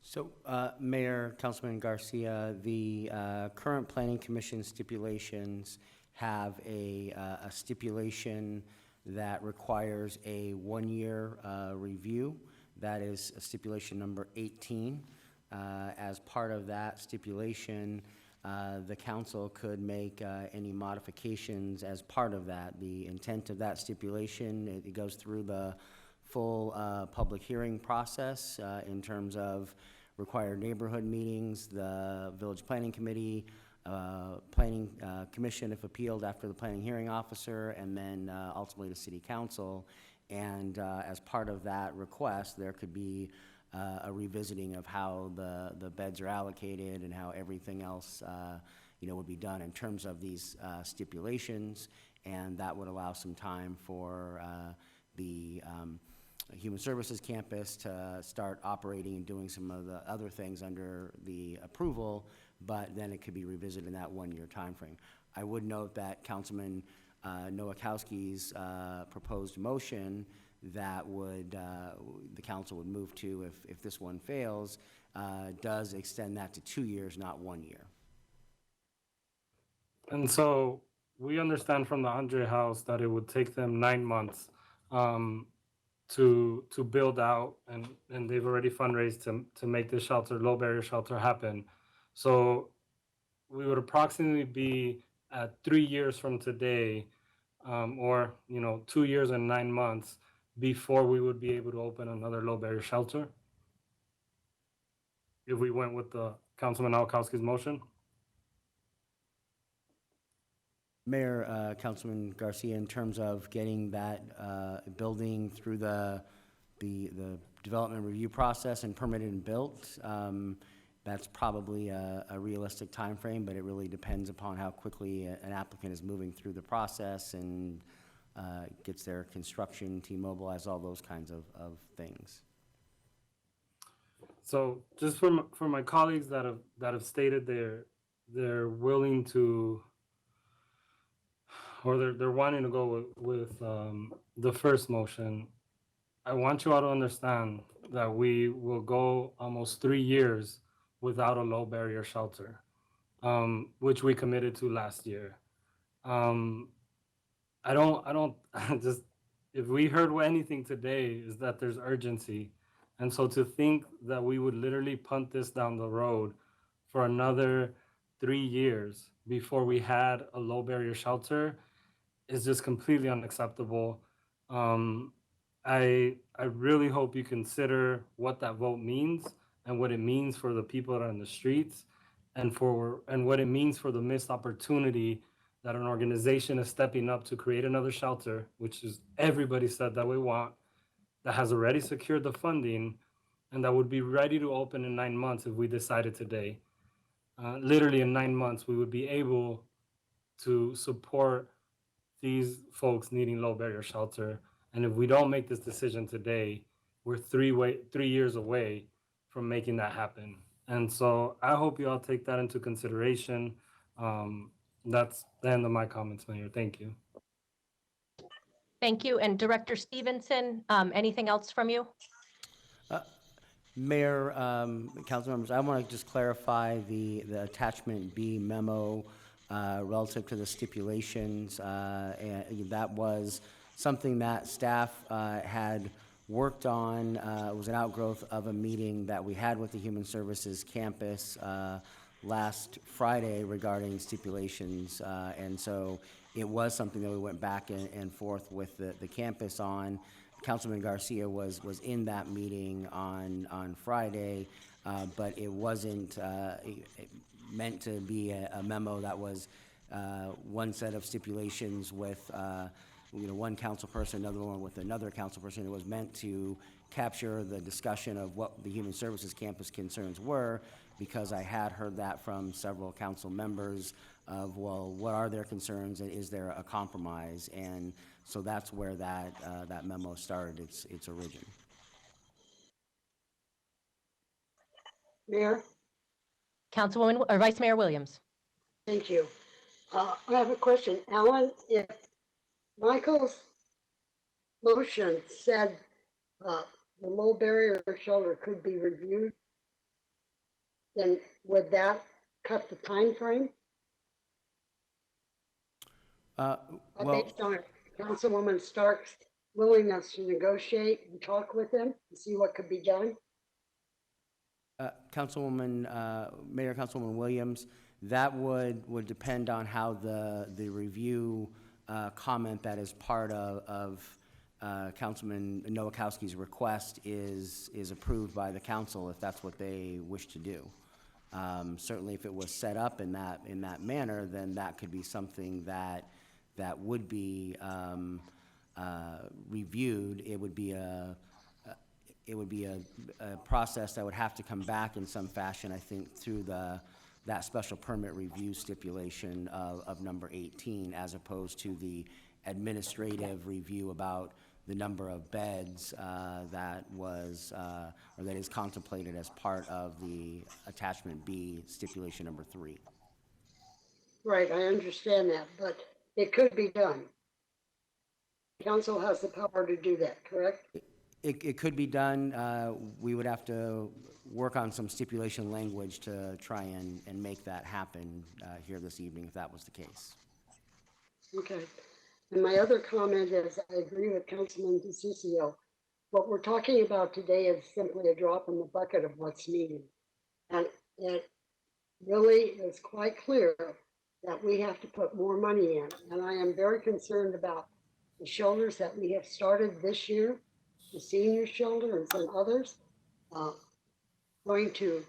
[SPEAKER 9] So, Mayor, Councilman Garcia, the current Planning Commission stipulations
[SPEAKER 2] have a stipulation that requires a one-year review. That is stipulation number 18. As part of that stipulation, the council could make any modifications as part of that. The intent of that stipulation, it goes through the full public hearing process in terms of required neighborhood meetings, the village planning committee, planning commission if appealed after the planning hearing officer, and then ultimately the city council. And as part of that request, there could be a revisiting of how the beds are allocated and how everything else would be done in terms of these stipulations, and that would allow some time for the Human Services Campus to start operating and doing some of the other things under the approval, but then it could be revisited in that one-year timeframe. I would note that Councilman Nowakowski's proposed motion that the council would move to if this one fails, does extend that to 2 years, not 1 year.
[SPEAKER 19] And so we understand from the Andre House that it would take them 9 months to build out, and they've already fundraised to make this shelter, low barrier shelter, happen. So we would approximately be at 3 years from today, or 2 years and 9 months before we would be able to open another low barrier shelter, if we went with the Councilman Nowakowski's motion.
[SPEAKER 2] Mayor, Councilman Garcia, in terms of getting that building through the development review process and permitted and built, that's probably a realistic time frame, but it really depends upon how quickly an applicant is moving through the process and gets their construction team mobilized, all those kinds of things.
[SPEAKER 19] So just for my colleagues that have stated they're willing to, or they're wanting to go with the first motion, I want you all to understand that we will go almost 3 years without a low barrier shelter, which we committed to last year. I don't just, if we heard anything today is that there's urgency. And so to think that we would literally punt this down the road for another 3 years before we had a low barrier shelter is just completely unacceptable. I really hope you consider what that vote means and what it means for the people that are in the streets, and what it means for the missed opportunity that an organization is stepping up to create another shelter, which is everybody said that we want, that has already secured the funding, and that would be ready to open in 9 months if we decided today. Literally in 9 months, we would be able to support these folks needing low barrier shelter. And if we don't make this decision today, we're 3 years away from making that happen. And so I hope you all take that into consideration. That's the end of my comments, Mayor. Thank you.
[SPEAKER 1] Thank you. And Director Stevenson, anything else from you?
[SPEAKER 2] Mayor, council members, I want to just clarify the attachment B memo relative to the stipulations. And that was something that staff had worked on. It was an outgrowth of a meeting that we had with the Human Services Campus last Friday regarding stipulations. And so it was something that we went back and forth with the campus on. Councilman Garcia was in that meeting on Friday, but it wasn't meant to be a memo that was one set of stipulations with one council person, another one with another council person. It was meant to capture the discussion of what the Human Services Campus concerns were, because I had heard that from several council members of, well, what are their concerns and is there a compromise? And so that's where that memo started its origin.
[SPEAKER 12] Mayor?
[SPEAKER 1] Councilwoman or Vice Mayor Williams.
[SPEAKER 12] Thank you. I have a question. Alan, if Michael's motion said the low barrier shelter could be reviewed, then would that cut the time frame?
[SPEAKER 2] Well,
[SPEAKER 12] Based on Councilwoman Stark's willingness to negotiate and talk with him and see what could be done.
[SPEAKER 2] Mayor Councilwoman Williams, that would depend on how the review comment that is part of Councilman Nowakowski's request is approved by the council, if that's what they wish to do. Certainly, if it was set up in that manner, then that could be something that would be reviewed. It would be a process that would have to come back in some fashion, I think, through that special permit review stipulation of number 18, as opposed to the administrative review about the number of beds that was or that is contemplated as part of the attachment B stipulation number 3.
[SPEAKER 12] Right, I understand that, but it could be done. Council has the power to do that, correct?
[SPEAKER 2] It could be done. We would have to work on some stipulation language to try and make that happen here this evening, if that was the case.
[SPEAKER 12] Okay. And my other comment is I agree with Councilman DeCiccio. What we're talking about today is simply a drop in the bucket of what's needed. And it really is quite clear that we have to put more money in. And I am very concerned about the shelters that we have started this year, the senior shelter and some others, going to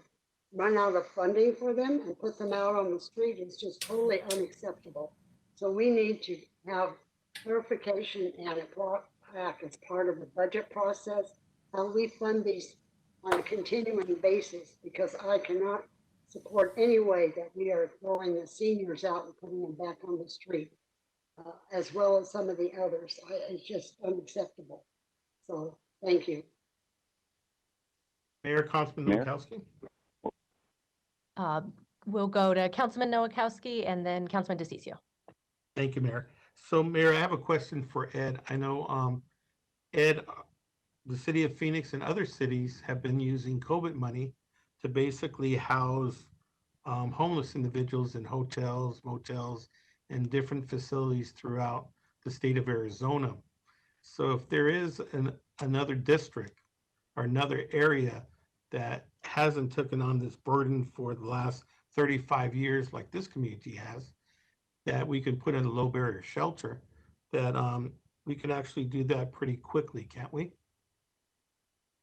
[SPEAKER 12] run out of funding for them and put them out on the street is just totally unacceptable. So we need to have clarification and it brought back as part of the budget process, how we fund these on a continuing basis, because I cannot support any way that we are throwing the seniors out and putting them back on the street, as well as some of the others. It's just unacceptable. So thank you.
[SPEAKER 15] Mayor Councilman Nowakowski.
[SPEAKER 1] We'll go to Councilman Nowakowski and then Councilman DeCiccio.
[SPEAKER 15] Thank you, Mayor. So, Mayor, I have a question for Ed. I know, Ed, the city of Phoenix and other cities have been using COVID money to basically house homeless individuals in hotels, motels, and different facilities throughout the state of Arizona. So if there is another district or another area that hasn't taken on this burden for the last 35 years like this community has, that we can put in a low barrier shelter, that we can actually do that pretty quickly, can't we?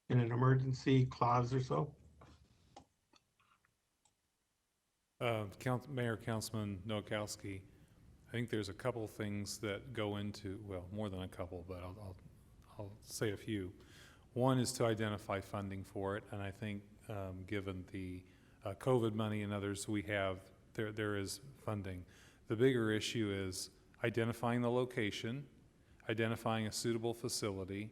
[SPEAKER 15] In an emergency clause or so?
[SPEAKER 14] Mayor, Councilman Nowakowski, I think there's a couple things that go into, well, more than a couple, but I'll say a few. One is to identify funding for it, and I think given the COVID money and others we have, there is funding. The bigger issue is identifying the location, identifying a suitable facility,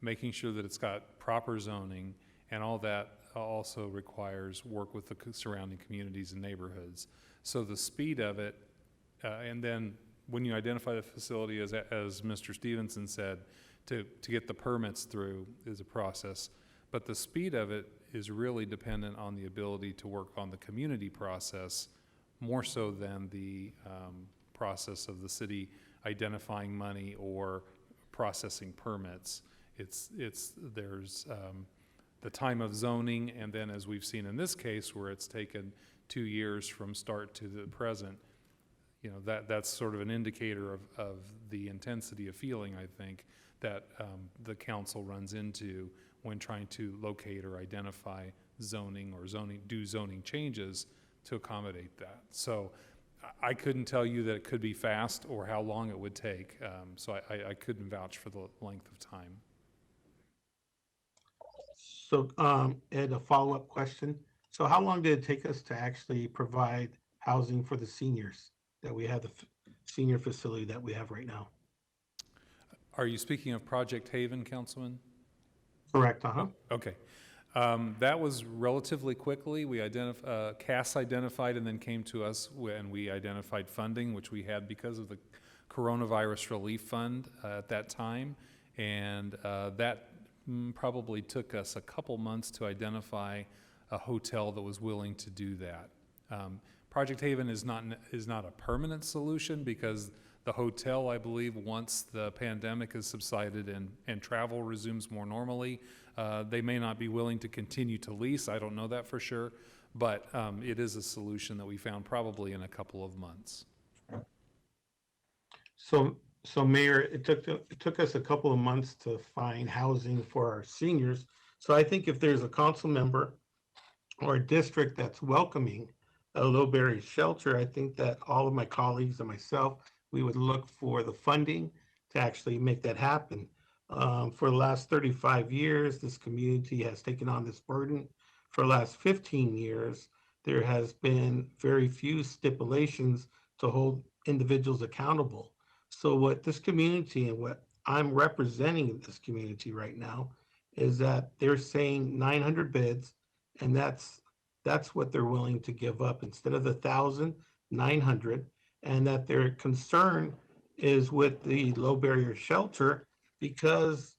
[SPEAKER 14] making sure that it's got proper zoning, and all that also requires work with the surrounding communities and neighborhoods. So the speed of it, and then when you identify the facility, as Mr. Stevenson said, to get the permits through is a process. But the speed of it is really dependent on the ability to work on the community process, more so than the process of the city identifying money or processing permits. There's the time of zoning, and then as we've seen in this case where it's taken 2 years from start to the present, you know, that's sort of an indicator of the intensity of feeling, I think, that the council runs into when trying to locate or identify zoning or do zoning changes to accommodate that. So I couldn't tell you that it could be fast or how long it would take, so I couldn't vouch for the length of time.
[SPEAKER 15] So, Ed, a follow-up question. So how long did it take us to actually provide housing for the seniors that we have, the senior facility that we have right now?
[SPEAKER 14] Are you speaking of Project Haven, Councilman?
[SPEAKER 15] Correct, uh-huh.
[SPEAKER 14] Okay. That was relatively quickly. We CAS identified and then came to us and we identified funding, which we had because of the Coronavirus Relief Fund at that time. And that probably took us a couple months to identify a hotel that was willing to do that. Project Haven is not a permanent solution because The hotel, I believe, once the pandemic has subsided and travel resumes more normally, they may not be willing to continue to lease. I don't know that for sure, but it is a solution that we found probably in a couple of months.
[SPEAKER 15] So Mayor, it took us a couple of months to find housing for our seniors. So I think if there's a council member or a district that's welcoming a low barrier shelter, I think that all of my colleagues and myself, we would look for the funding to actually make that happen. For the last 35 years, this community has taken on this burden. For the last 15 years, there has been very few stipulations to hold individuals accountable. So what this community and what I'm representing in this community right now is that they're saying 900 beds, and that's what they're willing to give up instead of the 1,900, and that their concern is with the low barrier shelter because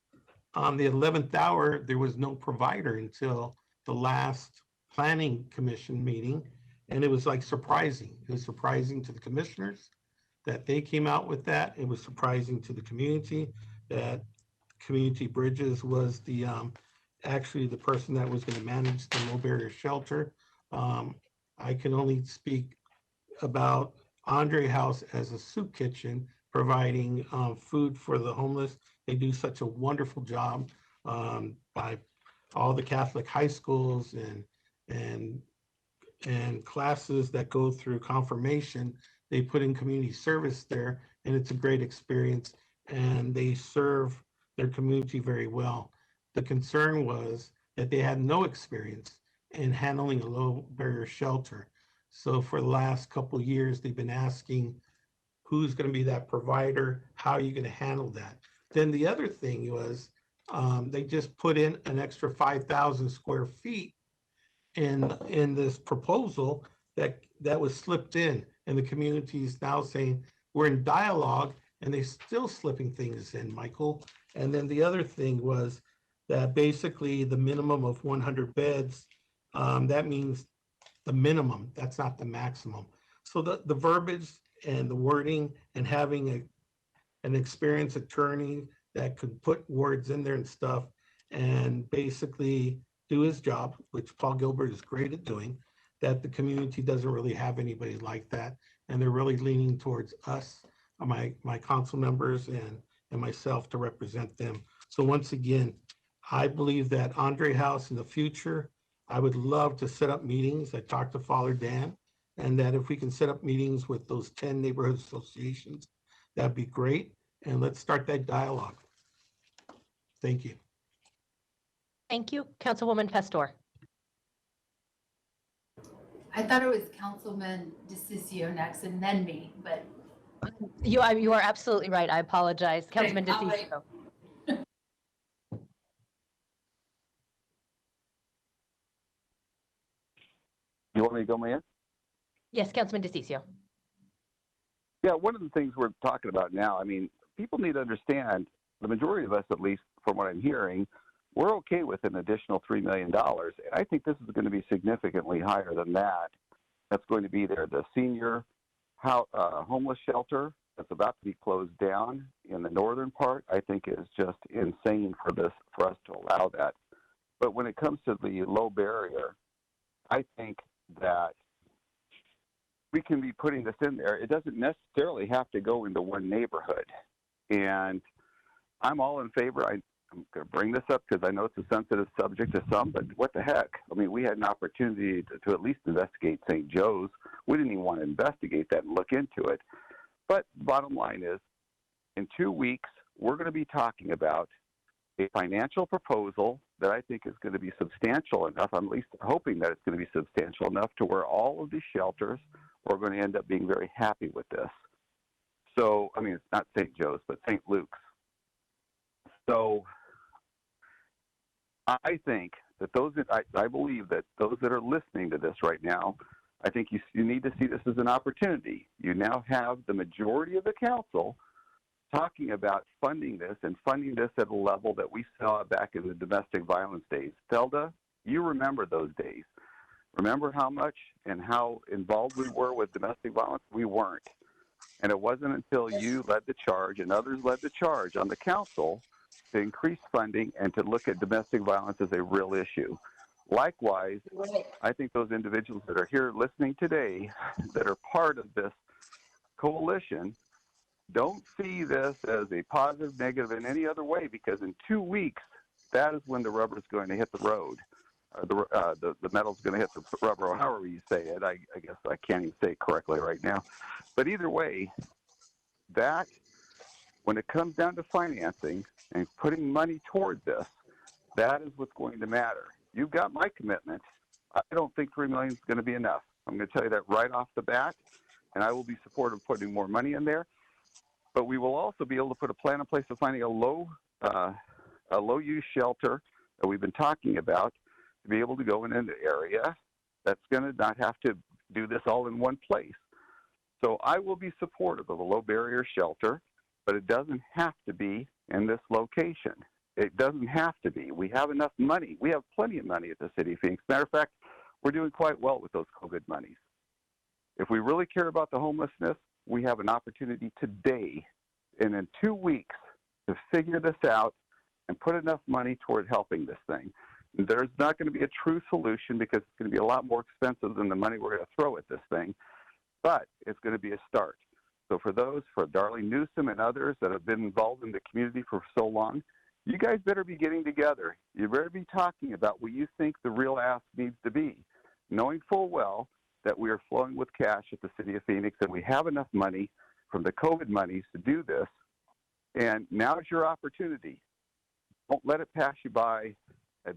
[SPEAKER 15] on the 11th hour, there was no provider until the last planning commission meeting. And it was like surprising. It was surprising to the commissioners that they came out with that. It was surprising to the community that Community Bridges was the actually the person that was going to manage the low barrier shelter. I can only speak about Andre House as a soup kitchen, providing food for the homeless. They do such a wonderful job by all the Catholic high schools and classes that go through confirmation. They put in community service there, and it's a great experience. And they serve their community very well. The concern was that they had no experience in handling a low barrier shelter. So for the last couple of years, they've been asking, who's going to be that provider? How are you going to handle that? Then the other thing was they just put in an extra 5,000 square feet in this proposal that was slipped in, and the community is now saying we're in dialogue, and they're still slipping things in, Michael. And then the other thing was that basically the minimum of 100 beds, that means the minimum, that's not the maximum. So the verbiage and the wording and having an experienced attorney that could put words in there and stuff and basically do his job, which Paul Gilbert is great at doing, that the community doesn't really have anybody like that. And they're really leaning towards us, my council members and myself to represent them. So once again, I believe that Andre House in the future, I would love to set up meetings. I talked to Father Dan, and that if we can set up meetings with those 10 neighborhood associations, that'd be great. And let's start that dialogue. Thank you.
[SPEAKER 1] Thank you. Councilwoman Pastor.
[SPEAKER 17] I thought it was Councilman DeCiccio next and then me, but.
[SPEAKER 1] You are absolutely right. I apologize. Councilman
[SPEAKER 17] I'll wait.
[SPEAKER 1] DeCiccio.
[SPEAKER 7] You want me to go, Mayor?
[SPEAKER 1] Yes, Councilman DeCiccio.
[SPEAKER 7] Yeah, one of the things we're talking about now, I mean, people need to understand, the majority of us, at least from what I'm hearing, we're okay with an additional $3 million. And I think this is going to be significantly higher than that. That's going to be there. The senior homeless shelter that's about to be closed down in the northern part, I think is just insane for us to allow that. But when it comes to the low barrier, I think that we can be putting this in there. It doesn't necessarily have to go into one neighborhood. And I'm all in favor. I'm going to bring this up because I know it's a sensitive subject to some, but what the heck? I mean, we had an opportunity to at least investigate St. Joe's. We didn't even want to investigate that and look into it. But bottom line is, in 2 weeks, we're going to be talking about a financial proposal that I think is going to be substantial enough. I'm at least hoping that it's going to be substantial enough to where all of these shelters are going to end up being very happy with this. So, I mean, it's not St. Joe's, but St. Luke's. So I think that I believe that those that are listening to this right now, I think you need to see this as an opportunity. You now have the majority of the council talking about funding this and funding this at a level that we saw back in the domestic violence days. Felda, you remember those days. Remember how much and how involved we were with domestic violence? We weren't. And it wasn't until you led the charge and others led the charge on the council to increase funding and to look at domestic violence as a real issue. Likewise, I think those individuals that are here listening today that are part of this coalition don't see this as a positive, negative in any other way, because in 2 weeks, that is when the rubber is going to hit the road. The metal's going to hit the rubber, or however you say it. I guess I can't even say it correctly right now. But either way, that, when it comes down to financing and putting money toward this, that is what's going to matter. You've got my commitment. I don't think $3 million is going to be enough. I'm going to tell you that right off the bat, and I will be supportive of putting more money in there. But we will also be able to put a plan in place of finding a low-use shelter that we've been talking about to be able to go in an area that's going to not have to do this all in one place. So I will be supportive of a low-barrier shelter, but it doesn't have to be in this location. It doesn't have to be. We have enough money. We have plenty of money at the City of Phoenix. Matter of fact, we're doing quite well with those COVID monies. If we really care about the homelessness, we have an opportunity today and in 2 weeks to figure this out and put enough money toward helping this thing. There's not going to be a true solution because it's going to be a lot more expensive than the money we're going to throw at this thing, but it's going to be a start. So for Darlene Newsome and others that have been involved in the community for so long, you guys better be getting together. You better be talking about what you think the real ask needs to be, knowing full well that we are flowing with cash at the City of Phoenix and we have enough money from the COVID monies to do this. And now is your opportunity. Don't let it pass you by.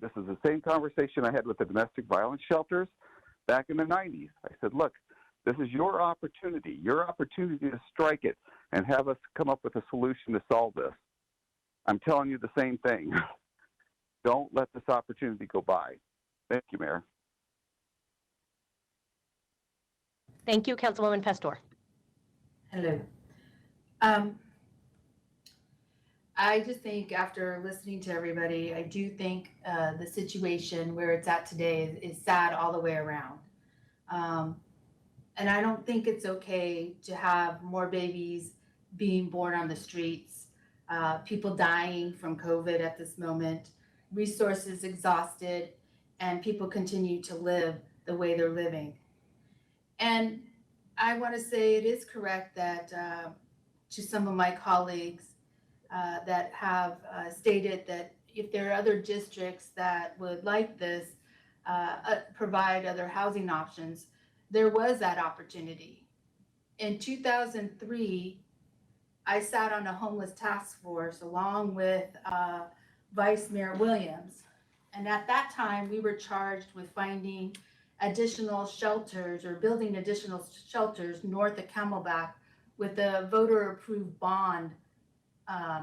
[SPEAKER 7] This is the same conversation I had with the domestic violence shelters back in the 90s. I said, look, this is your opportunity to strike it and have us come up with a solution to solve this. I'm telling you the same thing. Don't let this opportunity go by. Thank you, Mayor.
[SPEAKER 1] Thank you, Councilwoman Pastor.
[SPEAKER 17] Hello. I just think after listening to everybody, I do think the situation where it's at today is sad all the way around. And I don't think it's okay to have more babies being born on the streets, people dying from COVID at this moment, resources exhausted, and people continue to live the way they're living. And I want to say it is correct that to some of my colleagues that have stated that if there are other districts that would like this, provide other housing options, there was that opportunity. In 2003, I sat on a homeless task force along with Vice Mayor Williams. And at that time, we were charged with finding additional shelters or building additional shelters north of Camelback with the voter-approved bond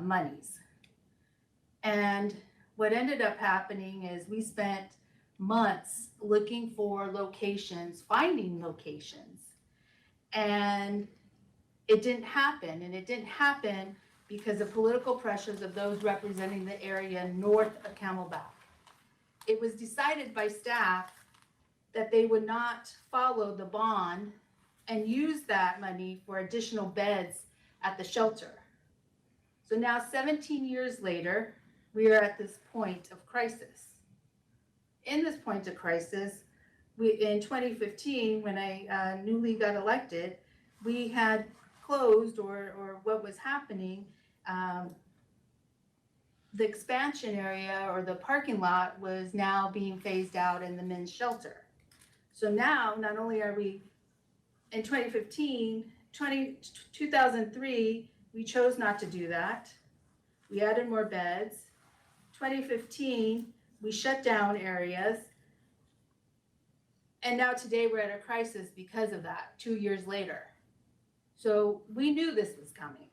[SPEAKER 17] monies. And what ended up happening is we spent months looking for locations, finding locations, and it didn't happen. And it didn't happen because of political pressures of those representing the area north of Camelback. It was decided by staff that they would not follow the bond and use that money for additional beds at the shelter. So now 17 years later, we are at this point of crisis. In this point of crisis, in 2015, when I newly got elected, we had closed or what was happening, the expansion area or the parking lot was now being phased out in the men's shelter. So now, not only are we, in 2003, we chose not to do that. We added more beds. 2015, we shut down areas. And now today we're at a crisis because of that, 2 years later. So we knew this was coming.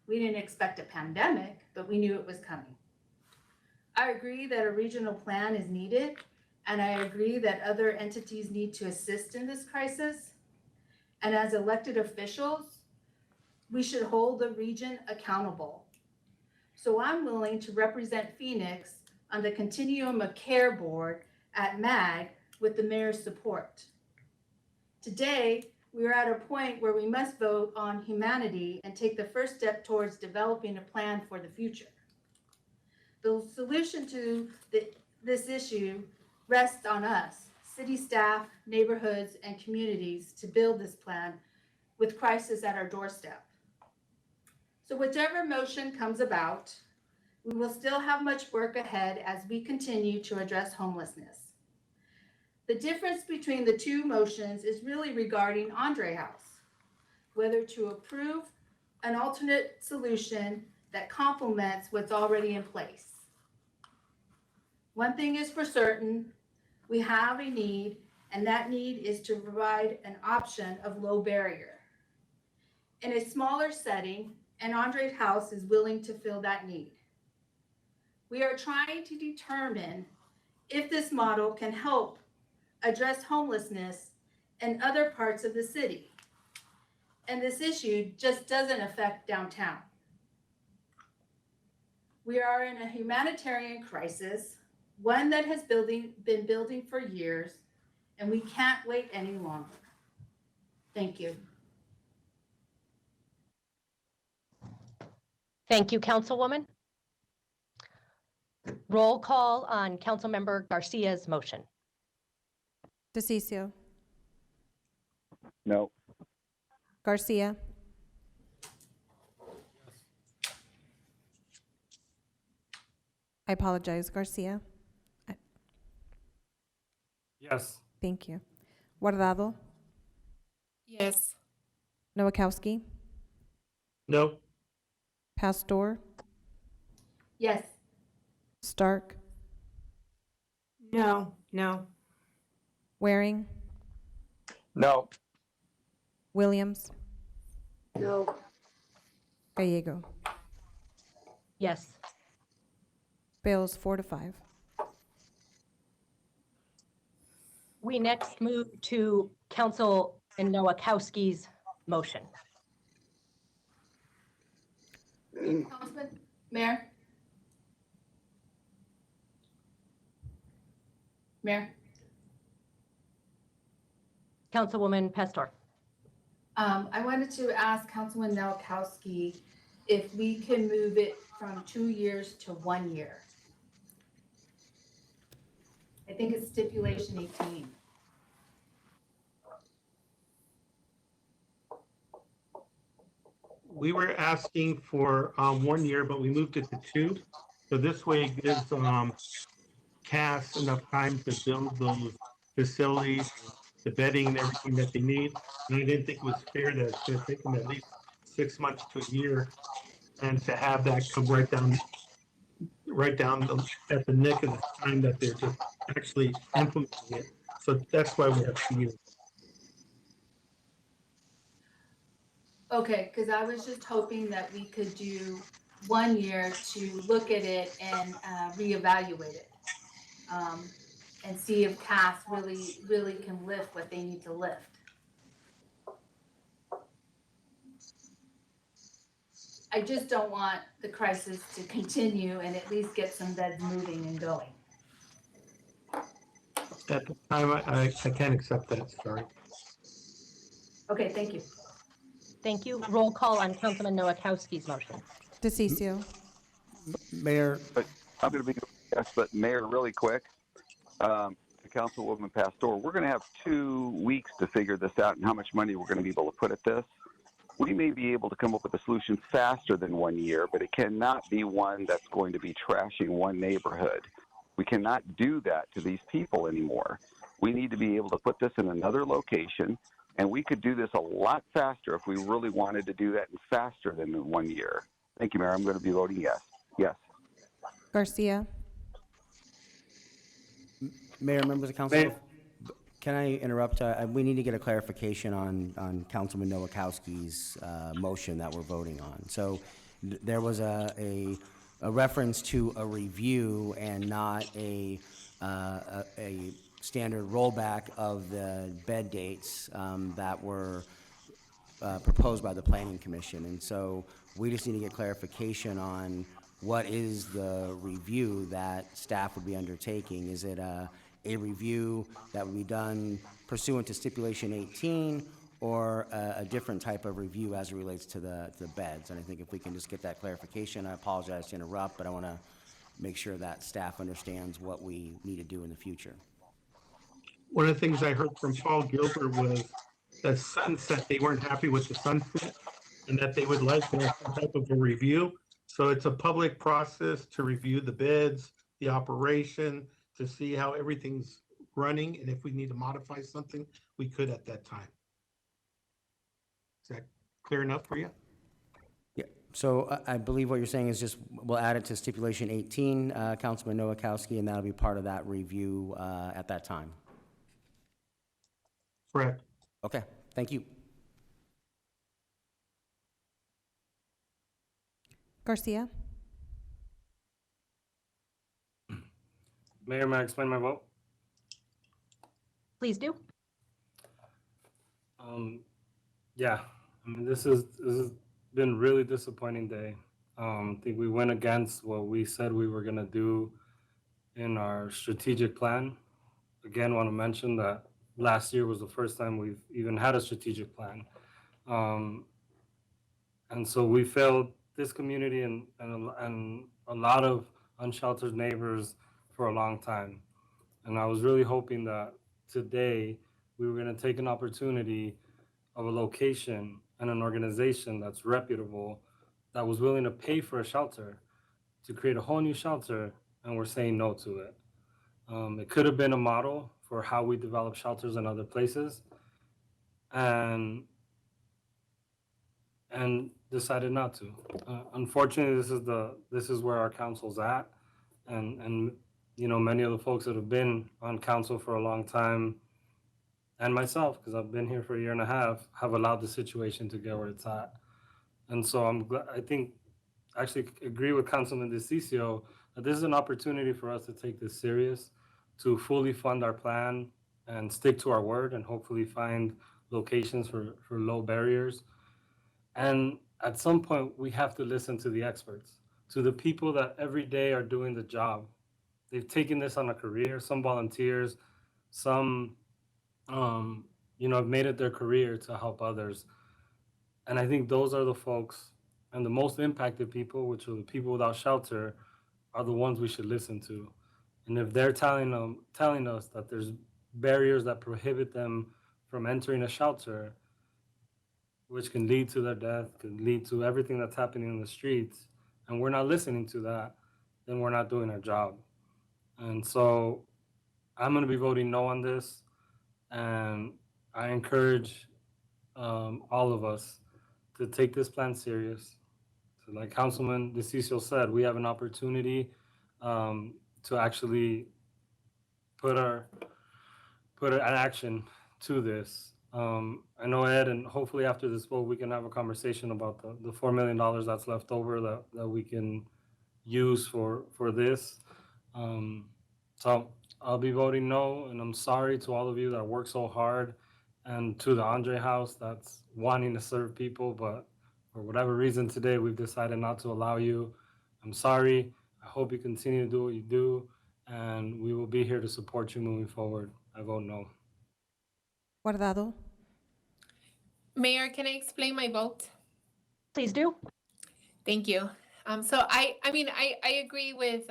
[SPEAKER 17] We didn't expect a pandemic, but we knew it was coming. I agree that a regional plan is needed, and I agree that other entities need to assist in this crisis. And as elected officials, we should hold the region accountable. So I'm willing to represent Phoenix on the Continuum of Care Board at MAG with the mayor's support. Today, we are at a point where we must vote on humanity and take the first step towards developing a plan for the future. The solution to this issue rests on us, city staff, neighborhoods, and communities to build this plan with crisis at our doorstep. So whichever motion comes about, we will still have much work ahead as we continue to address homelessness. The difference between the two motions is really regarding Andre House, whether to approve an alternate solution that complements what's already in place. One thing is for certain, we have a need, and that need is to provide an option of low barrier. In a smaller setting, and Andre House is willing to fill that need. We are trying to determine if this model can help address homelessness in other parts of the city. And this issue just doesn't affect downtown. We are in a humanitarian crisis, one that has been building for years, and we can't wait any longer. Thank you.
[SPEAKER 1] Thank you, Councilwoman. Roll call on Councilmember Garcia's motion.
[SPEAKER 8] DeCiccio.
[SPEAKER 7] No.
[SPEAKER 8] Garcia. I apologize, Garcia.
[SPEAKER 19] Yes.
[SPEAKER 8] Thank you. Guardado.
[SPEAKER 3] Yes.
[SPEAKER 8] Nowakowski.
[SPEAKER 15] No.
[SPEAKER 8] Pastor.
[SPEAKER 17] Yes.
[SPEAKER 8] Stark.
[SPEAKER 13] No.
[SPEAKER 8] Waring.
[SPEAKER 9] No.
[SPEAKER 8] Williams.
[SPEAKER 12] No.
[SPEAKER 8] Gallego.
[SPEAKER 1] Yes.
[SPEAKER 8] Fails 4-5.
[SPEAKER 1] We next move to Councilman Nowakowski's motion.
[SPEAKER 17] Councilman, Mayor?
[SPEAKER 1] Councilwoman Pastor.
[SPEAKER 17] I wanted to ask Councilman Nowakowski if we can move it from 2 years to 1 year. I think it's stipulation 18.
[SPEAKER 15] We were asking for 1 year, but we moved it to 2. So this way it gives CAS enough time to build those facilities, the bedding and everything that they need. And I didn't think it was fair that it's going to take them at least 6 months to a year, and to have that come right down at the neck of the time that they're just actually implementing it. So that's why we have 2 years.
[SPEAKER 17] Okay, because I was just hoping that we could do 1 year to look at it and reevaluate it. And see if CAS really can lift what they need to lift. I just don't want the crisis to continue and at least get some beds moving and going.
[SPEAKER 15] At the time, I can't accept that, sorry.
[SPEAKER 17] Okay, thank you.
[SPEAKER 1] Thank you. Roll call on Councilman Nowakowski's motion.
[SPEAKER 8] DeCiccio.
[SPEAKER 2] Mayor.
[SPEAKER 7] I'm going to be, yes, but Mayor, really quick, to Councilwoman Pastor, we're going to have 2 weeks to figure this out and how much money we're going to be able to put at this. We may be able to come up with a solution faster than 1 year, but it cannot be one that's going to be trashing one neighborhood. We cannot do that to these people anymore. We need to be able to put this in another location, and we could do this a lot faster if we really wanted to do that, and faster than 1 year. Thank you, Mayor. I'm going to be voting yes. Yes.
[SPEAKER 8] Garcia.
[SPEAKER 2] Mayor, members of council, can I interrupt? We need to get a clarification on Councilman Nowakowski's motion that we're voting on. So there was a reference to a review and not a standard rollback of the bed dates that were proposed by the Planning Commission. And so we just need to get clarification on what is the review that staff would be undertaking. Is it a review that would be done pursuant to stipulation 18, or a different type of review as it relates to the beds. And I think if we can just get that clarification, I apologize to interrupt, but I want to make sure that staff understands what we need to do in the future.
[SPEAKER 15] One of the things I heard from Paul Gilbert was that Sunset, they weren't happy with the sunset and that they would like some type of a review. So it's a public process to review the beds, the operation, to see how everything's running. And if we need to modify something, we could at that time. Is that clear enough for you?
[SPEAKER 2] Yeah, so I believe what you're saying is just, we'll add it to stipulation 18, Councilman Nowakowski, and that'll be part of that review at that time.
[SPEAKER 15] Correct.
[SPEAKER 2] Okay, thank you.
[SPEAKER 8] Garcia?
[SPEAKER 19] Mayor, may I explain my vote?
[SPEAKER 1] Please do.
[SPEAKER 19] Yeah, I mean, this has been a really disappointing day. I think we went against what we said we were gonna do in our strategic plan. Again, want to mention that last year was the first time we've even had a strategic plan. And so we failed this community and a lot of unsheltered neighbors for a long time. And I was really hoping that today we were going to take an opportunity of a location and an organization that's reputable, that was willing to pay for a shelter, to create a whole new shelter, and we're saying no to it. It could have been a model for how we develop shelters in other places, and decided not to. Unfortunately, this is where our council's at, and you know, many of the folks that have been on council for a long time, and myself, because I've been here for a year and a half, have allowed the situation to get where it's at. And so I'm glad, I think, actually agree with Councilman DeCiccio that this is an opportunity for us to take this serious, to fully fund our plan and stick to our word, and hopefully find locations for low barriers. And at some point, we have to listen to the experts, to the people that every day are doing the job. They've taken this on a career, some volunteers, some you know, have made it their career to help others. And I think those are the folks, and the most impacted people, which are the people without shelter, are the ones we should listen to. And if they're telling us that there's barriers that prohibit them from entering a shelter, which can lead to their death, can lead to everything that's happening in the streets, and we're not listening to that, then we're not doing our job. And so I'm going to be voting no on this, and I encourage all of us to take this plan serious. So like Councilman DeCiccio said, we have an opportunity to actually put an action to this. I know Ed, and hopefully after this vote, we can have a conversation about the $4 million that's left over that we can use for this. So I'll be voting no, and I'm sorry to all of you that work so hard, and to the Andre House that's wanting to serve people, but for whatever reason today, we've decided not to allow you. I'm sorry. I hope you continue to do what you do, and we will be here to support you moving forward. I vote no.
[SPEAKER 8] Guardado?
[SPEAKER 3] Mayor, can I explain my vote?
[SPEAKER 1] Please do.
[SPEAKER 3] Thank you. So I mean, I agree with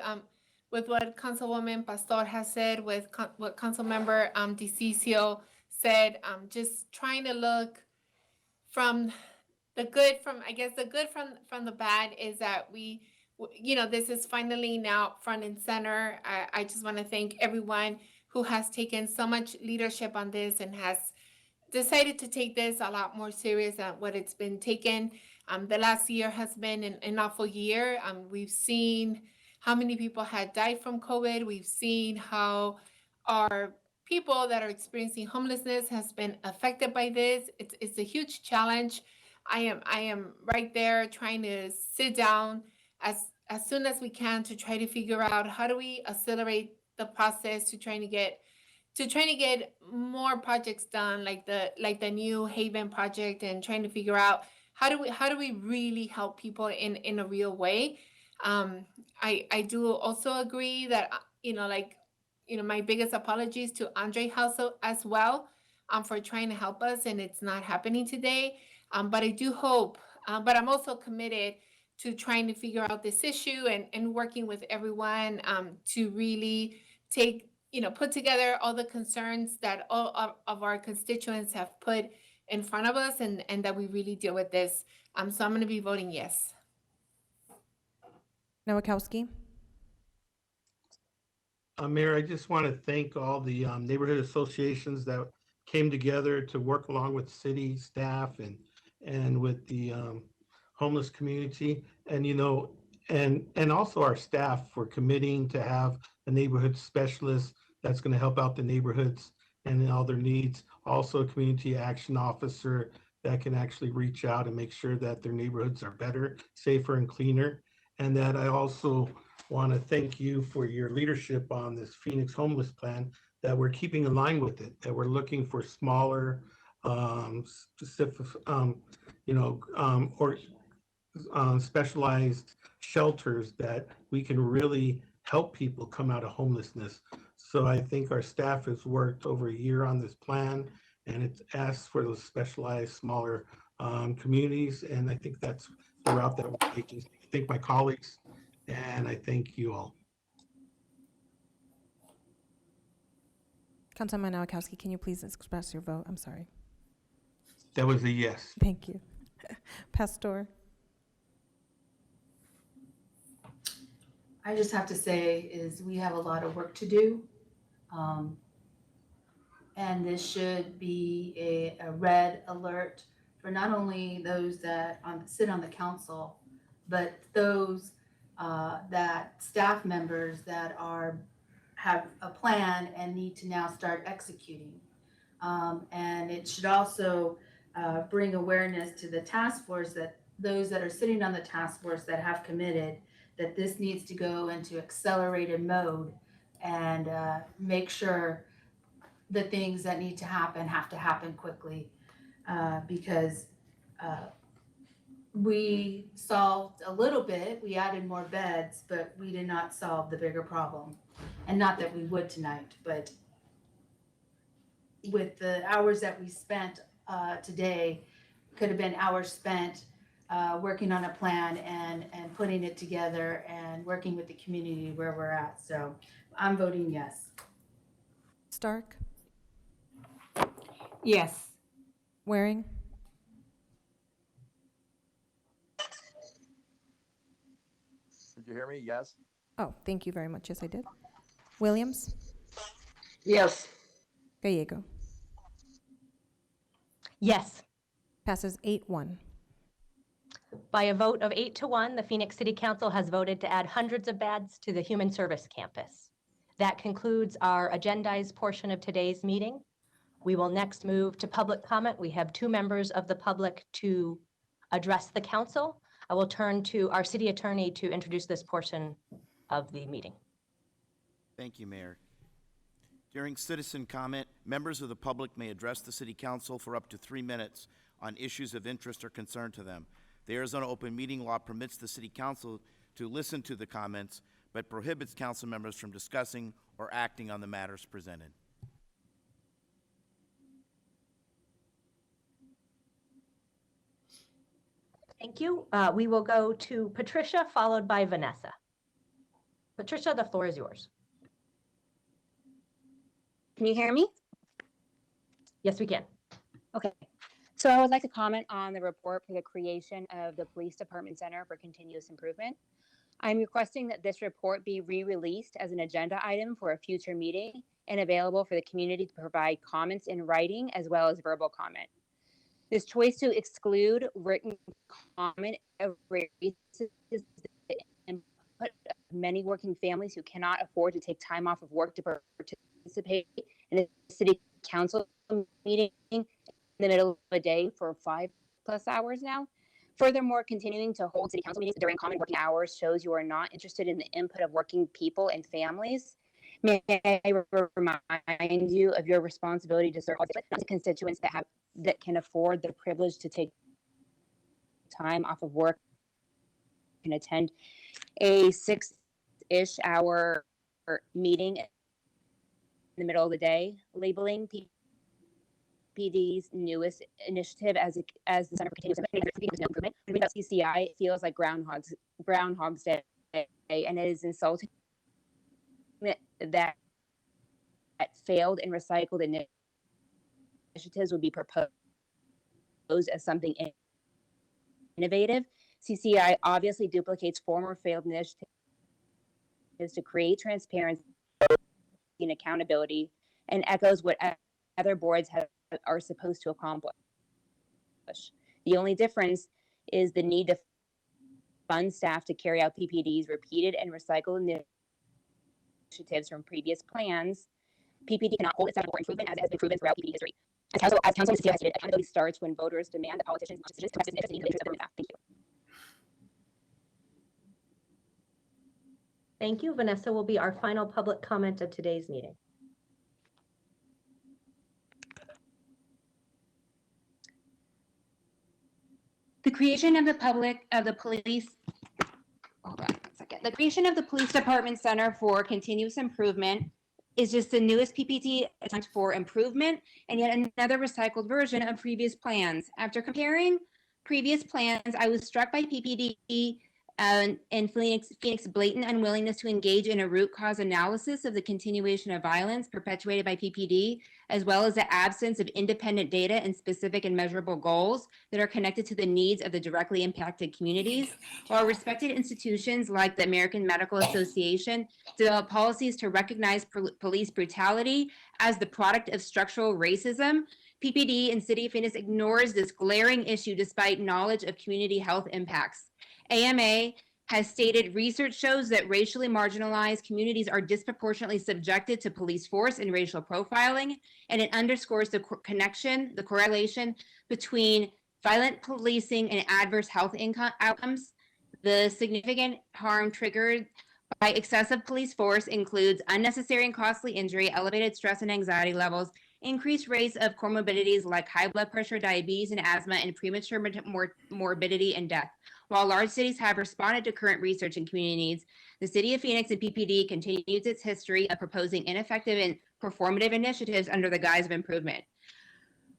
[SPEAKER 3] what Councilwoman Pastor has said, with what Councilmember DeCiccio said. Just trying to look from the good, from the bad is that we, you know, this is finally now front and center. I just want to thank everyone who has taken so much leadership on this and has decided to take this a lot more serious than what it's been taken. The last year has been an awful year. We've seen how many people had died from COVID. We've seen how our people that are experiencing homelessness has been affected by this. It's a huge challenge. I am right there trying to sit down as soon as we can to try to figure out how do we accelerate the process to trying to get more projects done, like the New Haven project, and trying to figure out how do we really help people in a real way. I do also agree that my biggest apologies to Andre House as well. for trying to help us, and it's not happening today. But I do hope, but I'm also committed to trying to figure out this issue and working with everyone to really put together all the concerns that all of our constituents have put in front of us, and that we really deal with this. So I'm going to be voting yes.
[SPEAKER 8] Nowakowski.
[SPEAKER 15] Mayor, I just want to thank all the neighborhood associations that came together to work along with city staff and with the homeless community, and and also our staff for committing to have a neighborhood specialist that's going to help out the neighborhoods and all their needs. Also, a community action officer that can actually reach out and make sure that their neighborhoods are better, safer, and cleaner. And that I also want to thank you for your leadership on this Phoenix homeless plan, that we're keeping in line with it, that we're looking for smaller, specific, specialized shelters that we can really help people come out of homelessness. So I think our staff has worked over a year on this plan, and it's asked for those specialized, smaller communities. And I think that's the route that we're taking. I thank my colleagues, and I thank you all.
[SPEAKER 8] Councilman Nowakowski, can you please express your vote? I'm sorry.
[SPEAKER 15] That was a yes.
[SPEAKER 8] Thank you. Pastor.
[SPEAKER 17] I just have to say is we have a lot of work to do. And this should be a red alert for not only those that sit on the council, but those that staff members that have a plan and need to now start executing. And it should also bring awareness to the task force, that those that are sitting on the task force that have committed, that this needs to go into accelerated mode and make sure the things that need to happen have to happen quickly, because we solved a little bit, we added more beds, but we did not solve the bigger problem. And not that we would tonight, but with the hours that we spent today, could have been hours spent working on a plan and putting it together and working with the community where we're at. So I'm voting yes.
[SPEAKER 8] Stark.
[SPEAKER 13] Yes.
[SPEAKER 8] Waring.
[SPEAKER 9] Did you hear me? Yes.
[SPEAKER 8] Oh, thank you very much. Yes, I did. Williams.
[SPEAKER 12] Yes.
[SPEAKER 8] Gallego.
[SPEAKER 1] Yes.
[SPEAKER 8] Passes 8-1.
[SPEAKER 1] By a vote of 8-1, the Phoenix City Council has voted to add hundreds of beds to the Human Service Campus. That concludes our agendized portion of today's meeting. We will next move to public comment. We have 2 members of the public to address the council. I will turn to our city attorney to introduce this portion of the meeting.
[SPEAKER 5] Thank you, Mayor. During citizen comment, members of the public may address the City Council for up to 3 minutes on issues of interest or concern to them. The Arizona Open Meeting Law permits the City Council to listen to the comments, but prohibits council members from discussing or acting on the matters presented.
[SPEAKER 1] Thank you. We will go to Patricia, followed by Vanessa. Patricia, the floor is yours.
[SPEAKER 18] Can you hear me?
[SPEAKER 1] Yes, we can.
[SPEAKER 18] Okay. So I would like to comment on the report for the creation of the Police Department Center for Continuous Improvement. I'm requesting that this report be re-released as an agenda item for a future meeting and available for the community to provide comments in writing as well as verbal comment. This choice to exclude written comment erases the input of many working families who cannot afford to take time off of work to participate in a city council meeting in the middle of the day for 5+ hours now. Furthermore, continuing to hold city council meetings during common working hours shows you are not interested in the input of working people and families. May I remind you of your responsibility to serve the constituents that can afford the privilege to take time off of work and attend a 6-ish hour meeting in the middle of the day. Labeling people PD's newest initiative as the Center for Continuous Improvement. About CCI, it feels like Groundhog's Day, and it is insulting that failed and recycled initiatives would be proposed as something innovative. CCI obviously duplicates former failed initiatives to create transparency and accountability, and echoes what other boards are supposed to accomplish. The only difference is the need to fund staff to carry out PPD's repeated and recycled initiatives from previous plans. PPD cannot hold itself for improvement, as it has been proven throughout PPD history. As Councilman Castillo has stated, accountability starts when voters demand that politicians make decisions to protect the interests of staff. Thank you.
[SPEAKER 1] Thank you. Vanessa will be our final public comment of today's meeting.
[SPEAKER 18] The creation of the police department center for continuous improvement is just the newest PPT attempt for improvement and yet another recycled version of previous plans. After comparing previous plans, I was struck by PPD and Phoenix's blatant unwillingness to engage in a root cause analysis of the continuation of violence perpetuated by PPD, as well as the absence of independent data and specific and measurable goals that are connected to the needs of the directly impacted communities. While respected institutions like the American Medical Association develop policies to recognize police brutality as the product of structural racism, PPD and City of Phoenix ignores this glaring issue despite knowledge of community health impacts. AMA has stated research shows that racially marginalized communities are disproportionately subjected to police force and racial profiling, and it underscores the correlation between violent policing and adverse health outcomes. The significant harm triggered by excessive police force includes unnecessary and costly injury, elevated stress and anxiety levels, increased rates of comorbidities like high blood pressure, diabetes, and asthma, and premature morbidity and death. While large cities have responded to current research and community needs, the City of Phoenix and PPD continues its history of proposing ineffective and performative initiatives under the guise of improvement.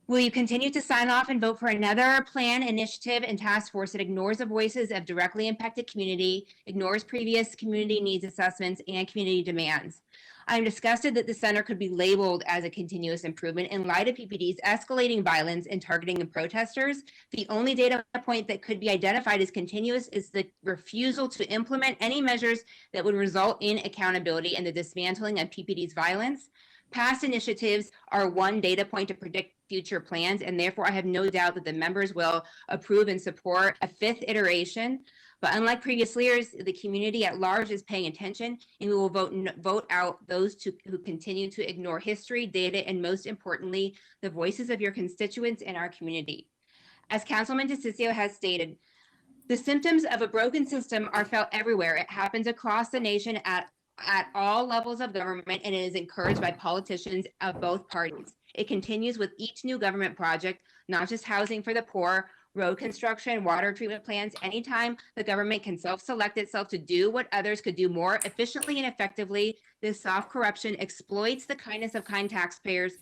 [SPEAKER 18] Will you continue to sign off and vote for another plan, initiative, and task force that ignores the voices of directly impacted community, ignores previous community needs assessments, and community demands? I'm disgusted that the center could be labeled as a continuous improvement in light of PPD's escalating violence and targeting of protesters. The only data point that could be identified as continuous is the refusal to implement any measures that would result in accountability and the dismantling of PPD's violence. Past initiatives are one data point to predict future plans, and therefore I have no doubt that the members will approve and support a fifth iteration. But unlike previous years, the community at large is paying attention, and we will vote out those who continue to ignore history, data, and most importantly, the voices of your constituents in our community. As Councilman DeCiccio has stated, the symptoms of a broken system are felt everywhere. It happens across the nation at all levels of government, and it is encouraged by politicians of both parties. It continues with each new government project, not just housing for the poor, road construction, water treatment plants. Anytime the government can self-select itself to do what others could do more efficiently and effectively, this soft corruption exploits the kindness of kind taxpayers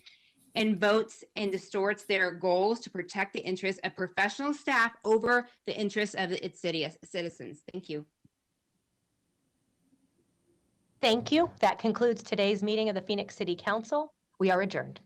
[SPEAKER 18] and votes and distorts their goals to protect the interests of professional staff over the interests of its citizens. Thank you.
[SPEAKER 1] Thank you. That concludes today's meeting of the Phoenix City Council. We are adjourned.